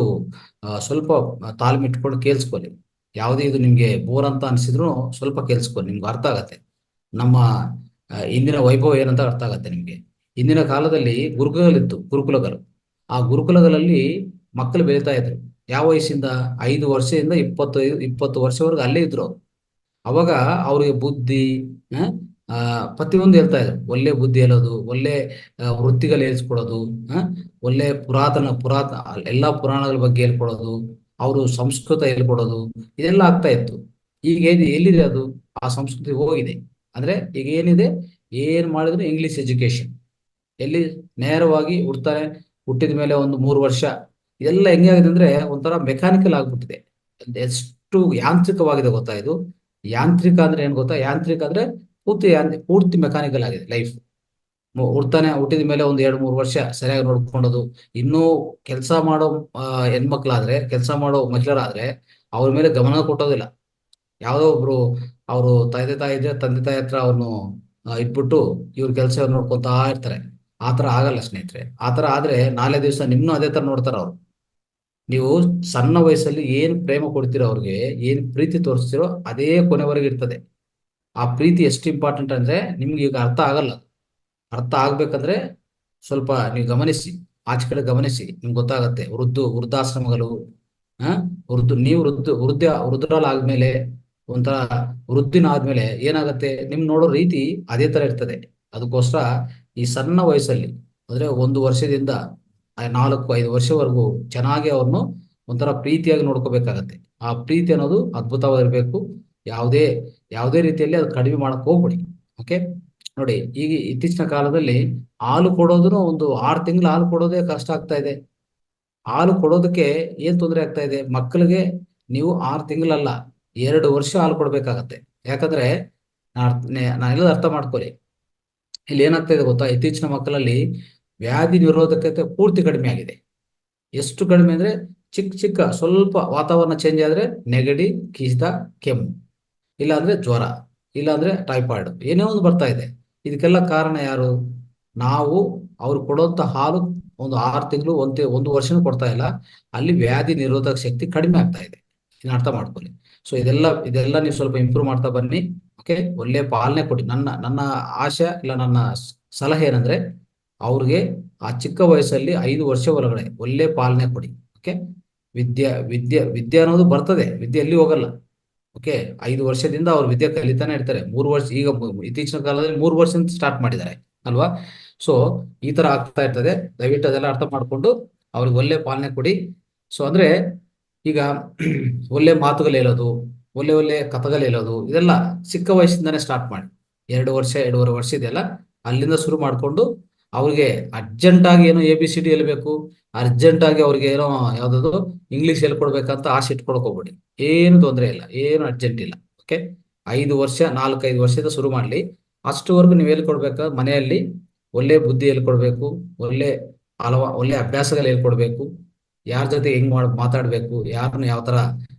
ಸ್ವಲ್ಪ ತಾಳ್ಮೆ ಇಟ್ಕೊಂಡು ಕೇಳಿಸ್ಕೊಳ್ಳಿ. ಯಾವುದೇ ಇದು ನಿಮ್ಗೆ ಬೋರ್ ಅಂತ ಅನ್ಸಿದ್ರು ಸ್ವಲ್ಪ ಕೇಳಿಸ್ಕೊಳ್ಳಿ, ನಿಮ್ಗೆ ಅರ್ಥ ಆಗತ್ತೆ. ನಮ್ಮ ಇಂದಿನ ವೈಭವ ಏನಂತ ಅರ್ಥ ಆಗತ್ತೆ ನಿಮ್ಗೆ. ಹಿಂದಿನ ಕಾಲದಲ್ಲಿ ಗುರುಕುಲಗಳಿತ್ತು, ಗುರುಕುಲಗಳು. ಆ ಗುರುಕುಲಗಳಲ್ಲಿ ಮಕ್ಕಳು ಬೆಳೀತಾ ಇದ್ರು. ಯಾವ ವಯಸ್ಸಿಂದ? 5 ವರ್ಷದಿಂದ 20 ವರ್ಷವರೆಗೂ ಅಲ್ಲೇ ಇದ್ರು ಅವ್ರು. ಅವಾಗ ಅವ್ರಿಗೆ ಬುದ್ಧಿ, ಆ, ಆ, ಪ್ರತಿಯೊಂದು ಹೇಳ್ತಾ ಇದ್ರು. ಒಳ್ಳೆ ಬುದ್ಧಿ ಹೇಳೋದು, ಒಳ್ಳೆ ವೃತ್ತಿಗಳು ಹೇಳ್ಸ್ಕೊಡೋದು, ಆ, ಒಳ್ಳೆ ಪುರಾತನ ಎಲ್ಲಾ ಪುರಾಣಗಳ ಬಗ್ಗೆ ಹೇಳ್ಕೊಡೋದು, ಅವರು ಸಂಸ್ಕೃತ ಹೇಳ್ಕೊಡೋದು, ಇದೆಲ್ಲ ಆಗ್ತಾ ಇತ್ತು. ಈಗ ಎಲ್ಲಿದೆ ಅದು? ಆ ಸಂಸ್ಕೃತಿ ಹೋಗಿದೆ. ಅಂದ್ರೆ ಈಗ ಏನಿದೆ, ಏನ್ ಮಾಡಿದ್ರು ಇಂಗ್ಲಿಷ್ ಎಜುಕೇಶನ್. ಎಲ್ಲಿ ನೇರವಾಗಿ ಹುಡ್ತಾರೆ, ಹುಟ್ಟಿದ ಮೇಲೆ ಒಂದು 3 ವರ್ಷ. ಇದೆಲ್ಲ ಹೆಂಗಾಗಿದೆ ಅಂದ್ರೆ ಒಂಥರ ಮೆಕ್ಯಾನಿಕಲ್ ಆಗ್ಬಿಟ್ಟಿದೆ. ಎಷ್ಟು ಯಾಂತ್ರಿಕವಾಗಿದೆ ಗೊತ್ತಾ ಇದು? ಯಾಂತ್ರಿಕ ಅಂದ್ರೆ ಏನ್ ಗೊತ್ತಾ? ಯಾಂತ್ರಿಕ ಅಂದ್ರೆ ಪೂರ್ತಿ ಮೆಕ್ಯಾನಿಕಲ್ ಆಗಿದೆ ಲೈಫ್. ಹುಟ್ಟಿದ ಮೇಲೆ ಒಂದು 2-3 ವರ್ಷ ಸರಿಯಾಗಿ ನೋಡ್ಕೊಳ್ಳೋದು. ಇನ್ನೂ ಕೆಲಸ ಮಾಡೋ ಹೆಣ್ಮಕ್ಳಾದ್ರೆ, ಕೆಲಸ ಮಾಡೋ ಮಹಿಳೆಯರಾದ್ರೆ ಅವ್ರ ಮೇಲೆ ಗಮನ ಕೊಟ್ಟೋದಿಲ್ಲ. ಯಾವುದೋ ಒಬ್ರು ಅವರು ತಂದೆ ತಾಯಿ ಇದ್ರೆ ತಂದೆ ತಾಯಿ ಹತ್ರ ಅವ್ರನ್ನು ಇಟ್ಬಿಟ್ಟು ಇವ್ರ ಕೆಲಸ ನೋಡ್ಕೊತಾ ಇರ್ತಾರೆ. ಆತರ ಆಗಲ್ಲ ಸ್ನೇಹಿತರೆ. ಆತರ ಆದ್ರೆ ನಾಳೆ ದಿವಸ ನಿಮ್ನು ಅದೇ ತರ ನೋಡ್ತಾರ ಅವ್ರು. ನೀವು ಸಣ್ಣ ವಯಸ್ಸಲ್ಲಿ ಏನ್ ಪ್ರೇಮ ಕೊಡ್ತೀರೋ ಅವ್ರಿಗೆ, ಏನ್ ಪ್ರೀತಿ ತೋರಿಸ್ತೀರೋ ಅದೇ ಕೊನೆವರೆಗೆ ಇರ್ತದೆ. ಆ ಪ್ರೀತಿ ಎಷ್ಟು ಇಂಪಾರ್ಟೆಂಟ್ ಅಂದ್ರೆ ನಿಮ್ಗೆ ಈಗ ಅರ್ಥ ಆಗಲ್ಲ. ಅರ್ಥ ಆಗ್ಬೇಕಂದ್ರೆ ಸ್ವಲ್ಪ ನೀವು ಗಮನಿಸಿ, ಆಚೆ ಕಡೆ ಗಮನಿಸಿ, ನಿಮ್ಗೆ ಗೊತ್ತಾಗತ್ತೆ. ವೃದ್ಧಾಶ್ರಮಗಳು, ವೃದ್ಧರಾಲ್ ಆದ್ಮೇಲೆ, ಒಂಥರ ವೃದ್ಧಿನ ಆದ್ಮೇಲೆ ಏನಾಗತ್ತೆ, ನಿಮ್ ನೋಡೋ ರೀತಿ ಅದೇ ತರ ಇರ್ತದೆ. ಅದಕ್ಕೋಸ್ಕರ ಈ ಸಣ್ಣ ವಯಸ್ಸಲ್ಲಿ ಅಂದ್ರೆ 1 ವರ್ಷದಿಂದ 4-5 ವರ್ಷವರೆಗೂ ಚೆನ್ನಾಗಿ ಅವ್ರನ್ನು ಒಂಥರ ಪ್ರೀತಿಯಾಗಿ ನೋಡ್ಕೋಬೇಕಾಗತ್ತೆ. ಆ ಪ್ರೀತಿ ಅನ್ನೋದು ಅದ್ಭುತವಾಗಿರ್ಬೇಕು. ಯಾವುದೇ ಯಾವುದೇ ರೀತಿಯಲ್ಲಿ ಅದು ಕಡಿಮೆ ಮಾಡಕ್ ಹೋಗ್ಬೇಡಿ. ಓಕೆ, ನೋಡಿ, ಈಗ ಇತ್ತೀಚಿನ ಕಾಲದಲ್ಲಿ ಹಾಲು ಕೊಡೋದನ್ನು ಒಂದು 6 ತಿಂಗಳು ಹಾಲು ಕೊಡೋದೇ ಕಷ್ಟ ಆಗ್ತಾ ಇದೆ. ಹಾಲು ಕೊಡೋದಕ್ಕೆ ಏನ್ ತೊಂದರೆ ಆಗ್ತಾ ಇದೆ ಮಕ್ಕಳಿಗೆ? ನೀವು 6 ತಿಂಗಳಲ್ಲ, 2 ವರ್ಷ ಹಾಲು ಕೊಡ್ಬೇಕಾಗತ್ತೆ. ಯಾಕಂದ್ರೆ ನಾನೆಲ್ಲ ಅರ್ಥ ಮಾಡ್ಕೊಳ್ಳಿ. ಇಲ್ಲಿ ಏನಾಗ್ತಾ ಇದೆ ಗೊತ್ತಾ? ಇತ್ತೀಚಿನ ಮಕ್ಕಳಲ್ಲಿ ವ್ಯಾಧಿ ನಿರೋಧಕತೆ ಪೂರ್ತಿ ಕಡಿಮೆ ಆಗಿದೆ. ಎಷ್ಟು ಕಡಿಮೆ ಅಂದ್ರೆ, ಚಿಕ್ಕ ಚಿಕ್ಕ ಸ್ವಲ್ಪ ವಾತಾವರಣ ಚೇಂಜ್ ಆದ್ರೆ ನೆಗಡಿ, ಕೀಟ, ಕೆಮ್ಮು, ಇಲ್ಲಾಂದ್ರೆ ಜ್ವರ, ಇಲ್ಲಾಂದ್ರೆ ಟೈಫಾಯ್ಡ್, ಏನೇ ಒಂದು ಬರ್ತಾ ಇದೆ. ಇದಕ್ಕೆಲ್ಲ ಕಾರಣ ಯಾರು? ನಾವು ಅವ್ರು ಕೊಡುವಂತ ಹಾಲು ಒಂದು 6 ತಿಂಗಳು, 1 ವರ್ಷನೂ ಕೊಡ್ತಾ ಇಲ್ಲ. ಅಲ್ಲಿ ವ್ಯಾಧಿ ನಿರೋಧಕ ಶಕ್ತಿ ಕಡಿಮೆ ಆಗ್ತಾ ಇದೆ. ಇದನ್ನ ಅರ್ಥ ಮಾಡ್ಕೊಳ್ಳಿ. ಸೊ ಇದೆಲ್ಲ ನೀವು ಸ್ವಲ್ಪ ಇಂಪ್ರೂವ್ ಮಾಡ್ತಾ ಬನ್ನಿ. ಓಕೆ, ಒಳ್ಳೆ ಪಾಲನೆ ಕೊಡಿ. ನನ್ನ ಆಶೆ ಇಲ್ಲ, ನನ್ನ ಸಲಹೆ ಏನಂದ್ರೆ, ಅವ್ರಿಗೆ ಆ ಚಿಕ್ಕ ವಯಸ್ಸಲ್ಲಿ 5 ವರ್ಷ ಒಳಗಡೆ ಒಳ್ಳೆ ಪಾಲನೆ ಕೊಡಿ. ಓಕೆ, ವಿದ್ಯೆ ಅನ್ನೋದು ಬರ್ತದೆ, ವಿದ್ಯೆ ಎಲ್ಲಿ ಹೋಗಲ್ಲ. ಓಕೆ, 5 ವರ್ಷದಿಂದ ಅವ್ರು ವಿದ್ಯೆ ಕಲಿತಾನೆ ಇರ್ತಾರೆ. 3 ವರ್ಷ, ಈಗ ಇತ್ತೀಚಿನ ಕಾಲದಲ್ಲಿ 3 ವರ್ಷದಿಂದ ಸ್ಟಾರ್ಟ್ ಮಾಡಿದ್ದಾರೆ ಅಲ್ವಾ? ಸೊ ಈ ತರ ಆಗ್ತಾ ಇರ್ತದೆ. ದಯವಿಟ್ಟು ಅದೆಲ್ಲ ಅರ್ಥ ಮಾಡ್ಕೊಂಡು ಅವ್ರಿಗೆ ಒಳ್ಳೆ ಪಾಲನೆ ಕೊಡಿ. ಸೊ ಅಂದ್ರೆ ಈಗ ಒಳ್ಳೆ ಮಾತುಗಳು ಹೇಳೋದು, ಒಳ್ಳೆ ಒಳ್ಳೆ ಕಥೆಗಳು ಹೇಳೋದು, ಇದೆಲ್ಲ ಚಿಕ್ಕ ವಯಸ್ಸಿಂದಾನೇ ಸ್ಟಾರ್ಟ್ ಮಾಡಿ. 2 ವರ್ಷ, 2.5 ವರ್ಷ ಇದೆಯಲ್ಲ, ಅಲ್ಲಿಂದ ಶುರು ಮಾಡ್ಕೊಂಡು ಅವ್ರಿಗೆ ಅರ್ಜೆಂಟ್ ಆಗಿ ಏನೋ ABCD ಹೇಳ್ಬೇಕು, ಅರ್ಜೆಂಟ್ ಆಗಿ ಅವ್ರಿಗೆ ಏನೋ ಯಾವ್ದಾದ್ರು ಇಂಗ್ಲಿಷ್ ಹೇಳ್ಕೊಡ್ಬೇಕಂತ ಆಸೆ ಇಟ್ಕೊಳಕ್ ಹೋಗ್ಬೇಡಿ. ಏನು ತೊಂದರೆ ಇಲ್ಲ, ಏನು ಅರ್ಜೆಂಟ್ ಇಲ್ಲ. ಓಕೆ, 5 ವರ್ಷ, 4-5 ವರ್ಷದ ಶುರು ಮಾಡ್ಲಿ. ಅಷ್ಟುವರೆಗೂ ನೀವು ಹೇಳ್ಕೊಡ್ಬೇಕಾ ಮನೆಯಲ್ಲಿ ಒಳ್ಳೆ ಬುದ್ಧಿ ಹೇಳ್ಕೊಡ್ಬೇಕು, ಒಳ್ಳೆ ಅಭ್ಯಾಸಗಳು ಹೇಳ್ಕೊಡ್ಬೇಕು, ಯಾರ ಜೊತೆ ಹೆಂಗ್ ಮಾತಾಡ್ಬೇಕು, ಯಾರನ್ನ ಯಾವ ತರ,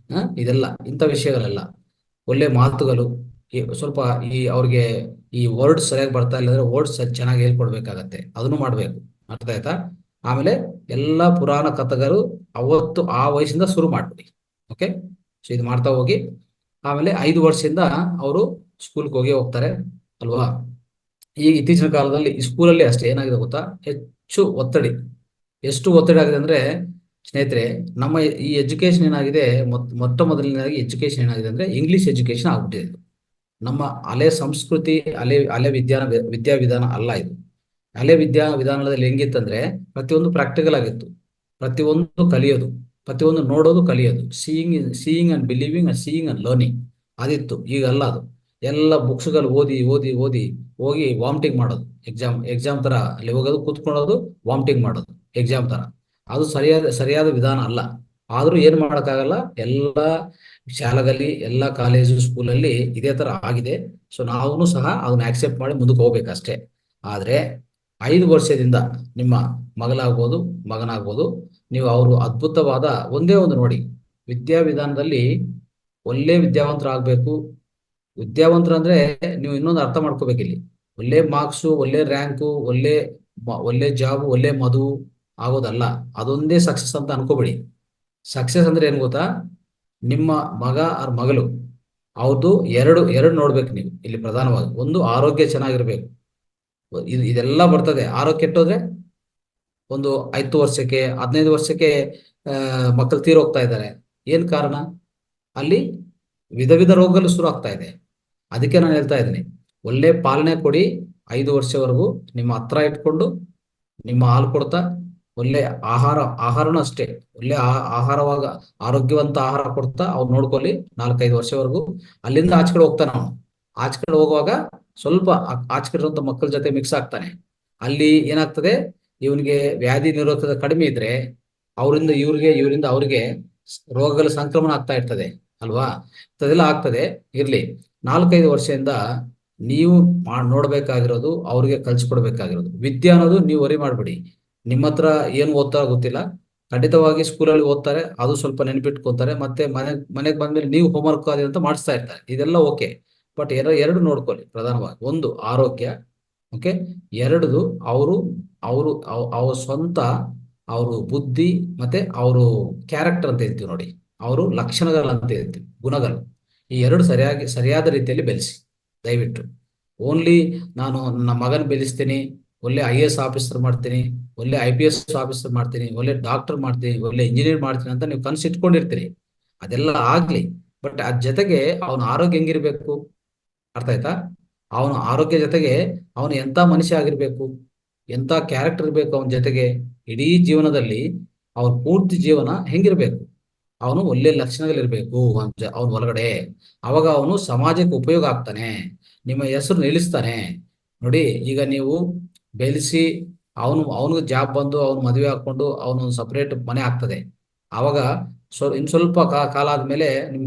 ಇದೆಲ್ಲ ಇಂಥ ವಿಷಯಗಳೆಲ್ಲ, ಒಳ್ಳೆ ಮಾತುಗಳು, ಸ್ವಲ್ಪ ಅವ್ರಿಗೆ ಈ ವರ್ಡ್ಸ್ ಸರಿಯಾಗಿ ಬರ್ತಾ ಇಲ್ಲ ಅಂದ್ರೆ ವರ್ಡ್ಸ್ ಚೆನ್ನಾಗಿ ಹೇಳ್ಕೊಡ್ಬೇಕಾಗತ್ತೆ. ಅದನ್ನು ಮಾಡ್ಬೇಕು. ಅರ್ಥ ಆಯ್ತಾ? ಆಮೇಲೆ ಎಲ್ಲಾ ಪುರಾಣ ಕಥೆಗಳು ಅವತ್ತು ಆ ವಯಸ್ಸಿಂದ ಶುರು ಮಾಡ್ಬಿಡಿ. ಓಕೆ, ಸೊ ಇದು ಮಾಡ್ತಾ ಹೋಗಿ. ಆಮೇಲೆ 5 ವರ್ಷದಿಂದ ಅವರು ಸ್ಕೂಲ್ಗೆ ಹೋಗ್ತಾರೆ ಅಲ್ವಾ? ಈಗ ಇತ್ತೀಚಿನ ಕಾಲದಲ್ಲಿ ಸ್ಕೂಲಲ್ಲಿ ಅಷ್ಟೇ ಏನಾಗಿದೆ ಗೊತ್ತಾ? ಹೆಚ್ಚು ಒತ್ತಡಿ. ಎಷ್ಟು ಒತ್ತಡ ಆಗಿದೆ ಅಂದ್ರೆ ಸ್ನೇಹಿತರೆ, ನಮ್ಮ ಈ ಎಜುಕೇಶನ್ ಏನಾಗಿದೆ, ಮೊಟ್ಟ ಮೊದಲನೇದಾಗಿ ಎಜುಕೇಶನ್ ಏನಾಗಿದೆ ಅಂದ್ರೆ ಇಂಗ್ಲಿಷ್ ಎಜುಕೇಶನ್ ಆಗ್ಬಿಟ್ಟಿದೆ. ನಮ್ಮ ಹಳೆ ಸಂಸ್ಕೃತಿ, ಹಳೆ ವಿದ್ಯಾವಿಧಾನ ಅಲ್ಲ ಇದು. ಹಳೆ ವಿಧಾನದಲ್ಲಿ ಹೆಂಗಿತ್ತಂದ್ರೆ ಪ್ರತಿಯೊಂದು ಪ್ರಾಕ್ಟಿಕಲ್ ಆಗಿತ್ತು. ಪ್ರತಿಯೊಂದು ಕಲಿಯೋದು, ಪ್ರತಿಯೊಂದು ನೋಡೋದು, ಕಲಿಯೋದು, seeing and believing and seeing and learning ಅದಿತ್ತು. ಈಗ ಅಲ್ಲ ಅದು. ಎಲ್ಲ ಬುಕ್ಸ್ಗಳು ಓದಿ ಓದಿ ಓದಿ ಹೋಗಿ ವಾಮಿಟಿಂಗ್ ಮಾಡೋದು. ಎಕ್ಸಾಮ್ ತರ ಅಲ್ಲಿ ಹೋಗೋದು, ಕೂತ್ಕೊಳ್ಳೋದು, ವಾಮಿಟಿಂಗ್ ಮಾಡೋದು ಎಕ್ಸಾಮ್ ತರ. ಅದು ಸರಿಯಾದ ವಿಧಾನ ಅಲ್ಲ. ಆದ್ರೂ ಏನ್ ಮಾಡಕ್ಕಾಗಲ್ಲ, ಎಲ್ಲ ಶಾಲೆಗಳಲ್ಲಿ, ಎಲ್ಲ ಕಾಲೇಜು, ಸ್ಕೂಲಲ್ಲಿ ಇದೇ ತರ ಆಗಿದೆ. ಸೊ ನಾವು ಸಹ ಅದನ್ನ ಆಕ್ಸೆಪ್ಟ್ ಮಾಡಿ ಮುಂದಕ್ಕೆ ಹೋಗ್ಬೇಕಷ್ಟೇ. ಆದ್ರೆ 5 ವರ್ಷದಿಂದ ನಿಮ್ಮ ಮಗಳಾಗ್ಬೋದು, ಮಗನಾಗ್ಬೋದು, ನೀವು ಅವರು ಅದ್ಭುತವಾದ ಒಂದೇ ಒಂದು ನೋಡಿ, ವಿದ್ಯಾವಿಧಾನದಲ್ಲಿ ಒಳ್ಳೆ ವಿದ್ಯಾವಂತರಾಗಬೇಕು. ವಿದ್ಯಾವಂತರಂದ್ರೆ ನೀವು ಇನ್ನೊಂದು ಅರ್ಥ ಮಾಡ್ಕೋಬೇಕಿಲ್ಲಿ. ಒಳ್ಳೆ ಮಾರ್ಕ್ಸು, ಒಳ್ಳೆ ರ್ಯಾಂಕು, ಒಳ್ಳೆ ಜಾಬ್, ಒಳ್ಳೆ ಮದುವು ಆಗೋದಲ್ಲ. ಅದೊಂದೇ ಸಕ್ಸಸ್ ಅಂತ ಅನ್ಕೋಬೇಡಿ. ಸಕ್ಸಸ್ ಅಂದ್ರೆ ಏನ್ ಗೊತ್ತಾ? ನಿಮ್ಮ ಮಗ ಅವ್ರ ಮಗಳು, ಅವ್ರದ್ದು ಎರಡು ನೋಡ್ಬೇಕು ನೀವು ಇಲ್ಲಿ ಪ್ರಧಾನವಾಗಿ. ಒಂದು, ಆರೋಗ್ಯ ಚೆನ್ನಾಗಿರ್ಬೇಕು. ಇದೆಲ್ಲ ಬರ್ತದೆ. ಆರೋಗ್ಯ ಕೆಟ್ಟೋದ್ರೆ ಒಂದು 10 ವರ್ಷಕ್ಕೆ, 15 ವರ್ಷಕ್ಕೆ ಮಕ್ಕಳು ತೀರೋಗ್ತಾ ಇದ್ದಾರೆ. ಏನ್ ಕಾರಣ? ಅಲ್ಲಿ ವಿಧ ವಿಧ ರೋಗಗಳು ಶುರು ಆಗ್ತಾ ಇದೆ. ಅದಕ್ಕೆ ನಾನು ಹೇಳ್ತಾ ಇದ್ದೀನಿ, ಒಳ್ಳೆ ಪಾಲನೆ ಕೊಡಿ. 5 ವರ್ಷವರೆಗೂ ನಿಮ್ಮ ಹತ್ರ ಇಟ್ಕೊಂಡು ನಿಮ್ಮ ಹಾಲು ಕೊಡ್ತಾ, ಒಳ್ಳೆ ಆಹಾರನೂ ಅಷ್ಟೇ, ಒಳ್ಳೆ ಆಹಾರವಾಗ ಆರೋಗ್ಯವಂತ ಆಹಾರ ಕೊಡ್ತಾ ಅವ್ರು ನೋಡ್ಕೊಳ್ಳಿ 4-5 ವರ್ಷವರೆಗೂ. ಅಲ್ಲಿಂದ ಆಚೆಕಡೆ ಹೋಗ್ತಾನೆ ಅವನು. ಆಚೆಕಡೆ ಹೋಗುವಾಗ ಸ್ವಲ್ಪ ಆಚೆಕಡೆ ಇರುವಂತ ಮಕ್ಕಳ ಜೊತೆ ಮಿಕ್ಸ್ ಆಗ್ತಾನೆ. ಅಲ್ಲಿ ಏನಾಗ್ತದೆ, ಇವನಿಗೆ ವ್ಯಾಧಿ ನಿರೋಧಕ ಕಡಿಮೆ ಇದ್ರೆ ಅವರಿಂದ ಇವರಿಂದ ಅವ್ರಿಗೆ ರೋಗಗಳ ಸಂಕ್ರಮಣ ಆಗ್ತಾ ಇರ್ತದೆ ಅಲ್ವಾ? ಅದೆಲ್ಲ ಆಗ್ತದೆ. ಇರ್ಲಿ, 4-5 ವರ್ಷದಿಂದ ನೀವು ನೋಡ್ಬೇಕಾಗಿರೋದು, ಅವ್ರಿಗೆ ಕಲ್ಸ್ಕೊಡ್ಬೇಕಾಗಿರೋದು ವಿದ್ಯೆ ಅನ್ನೋದು ನೀವು ವರಿ ಮಾಡ್ಬಿಡಿ. ನಿಮ್ಮ ಹತ್ರ ಏನು ಓದ್ತಾರೋ ಗೊತ್ತಿಲ್ಲ, ಖಂಡಿತವಾಗಿ ಸ್ಕೂಲಲ್ಲಿ ಓದ್ತಾರೆ, ಅದು ಸ್ವಲ್ಪ ನೆನ್ಪಿಟ್ಕೋತಾರೆ, ಮತ್ತೆ ಮನೆಗೆ ಬಂದ್ಮೇಲೆ ನೀವು ಹೋಮ್ವರ್ಕ್ ಅದು ಅಂತ ಮಾಡಿಸ್ತಾ ಇರ್ತಾರೆ. ಇದೆಲ್ಲ ಓಕೆ, ಬಟ್ ಎರಡು ನೋಡ್ಕೊಳ್ಳಿ ಪ್ರಧಾನವಾಗಿ. ಒಂದು ಆರೋಗ್ಯ, ಓಕೆ. ಎರಡದು ಅವರು ಅವರು ಅವ್ರ ಸ್ವಂತ ಅವರು ಬುದ್ಧಿ ಮತ್ತೆ ಅವರು ಕ್ಯಾರೆಕ್ಟರ್ ಅಂತ ಹೇಳ್ತೀವಿ ನೋಡಿ, ಅವರು ಲಕ್ಷಣಗಳು ಅಂತ ಹೇಳ್ತೀವಿ, ಗುಣಗಳು. ಈ ಎರಡು ಸರಿಯಾದ ರೀತಿಯಲ್ಲಿ ಬೆಳೆಸಿ ದಯವಿಟ್ಟು. ಓನ್ಲಿ ನಾನು ನನ್ನ ಮಗನ ಬೆಳೆಸ್ತೀನಿ, ಒಳ್ಳೆ IAS ಆಫೀಸರ್ ಮಾಡ್ತೀನಿ, ಒಳ್ಳೆ IPS ಆಫೀಸರ್ ಮಾಡ್ತೀನಿ, ಒಳ್ಳೆ ಡಾಕ್ಟರ್ ಮಾಡ್ತೀನಿ, ಒಳ್ಳೆ ಇಂಜಿನಿಯರ್ ಮಾಡ್ತೀನಿ ಅಂತ ನೀವು ಕನಸು ಇಟ್ಕೊಂಡಿರ್ತೀರಿ. ಅದೆಲ್ಲ ಆಗ್ಲಿ, ಬಟ್ ಅದ್ ಜೊತೆಗೆ ಅವನ ಆರೋಗ್ಯ ಹೆಂಗಿರ್ಬೇಕು, ಅರ್ಥ ಆಯ್ತಾ? ಅವನ ಆರೋಗ್ಯ ಜೊತೆಗೆ ಅವನು ಎಂತ ಮನುಷ್ಯ ಆಗಿರ್ಬೇಕು, ಎಂತ ಕ್ಯಾರೆಕ್ಟರ್ ಇರ್ಬೇಕು ಅವನ ಜೊತೆಗೆ. ಇಡೀ ಜೀವನದಲ್ಲಿ ಅವನ ಪೂರ್ತಿ ಜೀವನ ಹೆಂಗಿರ್ಬೇಕು, ಅವನು ಒಳ್ಳೆ ಲಕ್ಷಣಗಳಿರ್ಬೇಕು ಅವನ ಒಳಗಡೆ. ಅವಾಗ ಅವನು ಸಮಾಜಕ್ಕೆ ಉಪಯೋಗ ಆಗ್ತಾನೆ, ನಿಮ್ಮ ಹೆಸರು ನಿಲ್ಲಿಸ್ತಾನೆ. ನೋಡಿ, ಈಗ ನೀವು ಬೆಳೆಸಿ ಅವನಿಗೆ ಜಾಬ್ ಬಂದು ಅವನು ಮದುವೆ ಹಾಕೊಂಡು ಅವನು ಸಪರೇಟ್ ಮನೆ ಆಗ್ತದೆ. ಆವಾಗ ಇನ್ ಸ್ವಲ್ಪ ಕಾಲ ಆದ್ಮೇಲೆ ನಿಮ್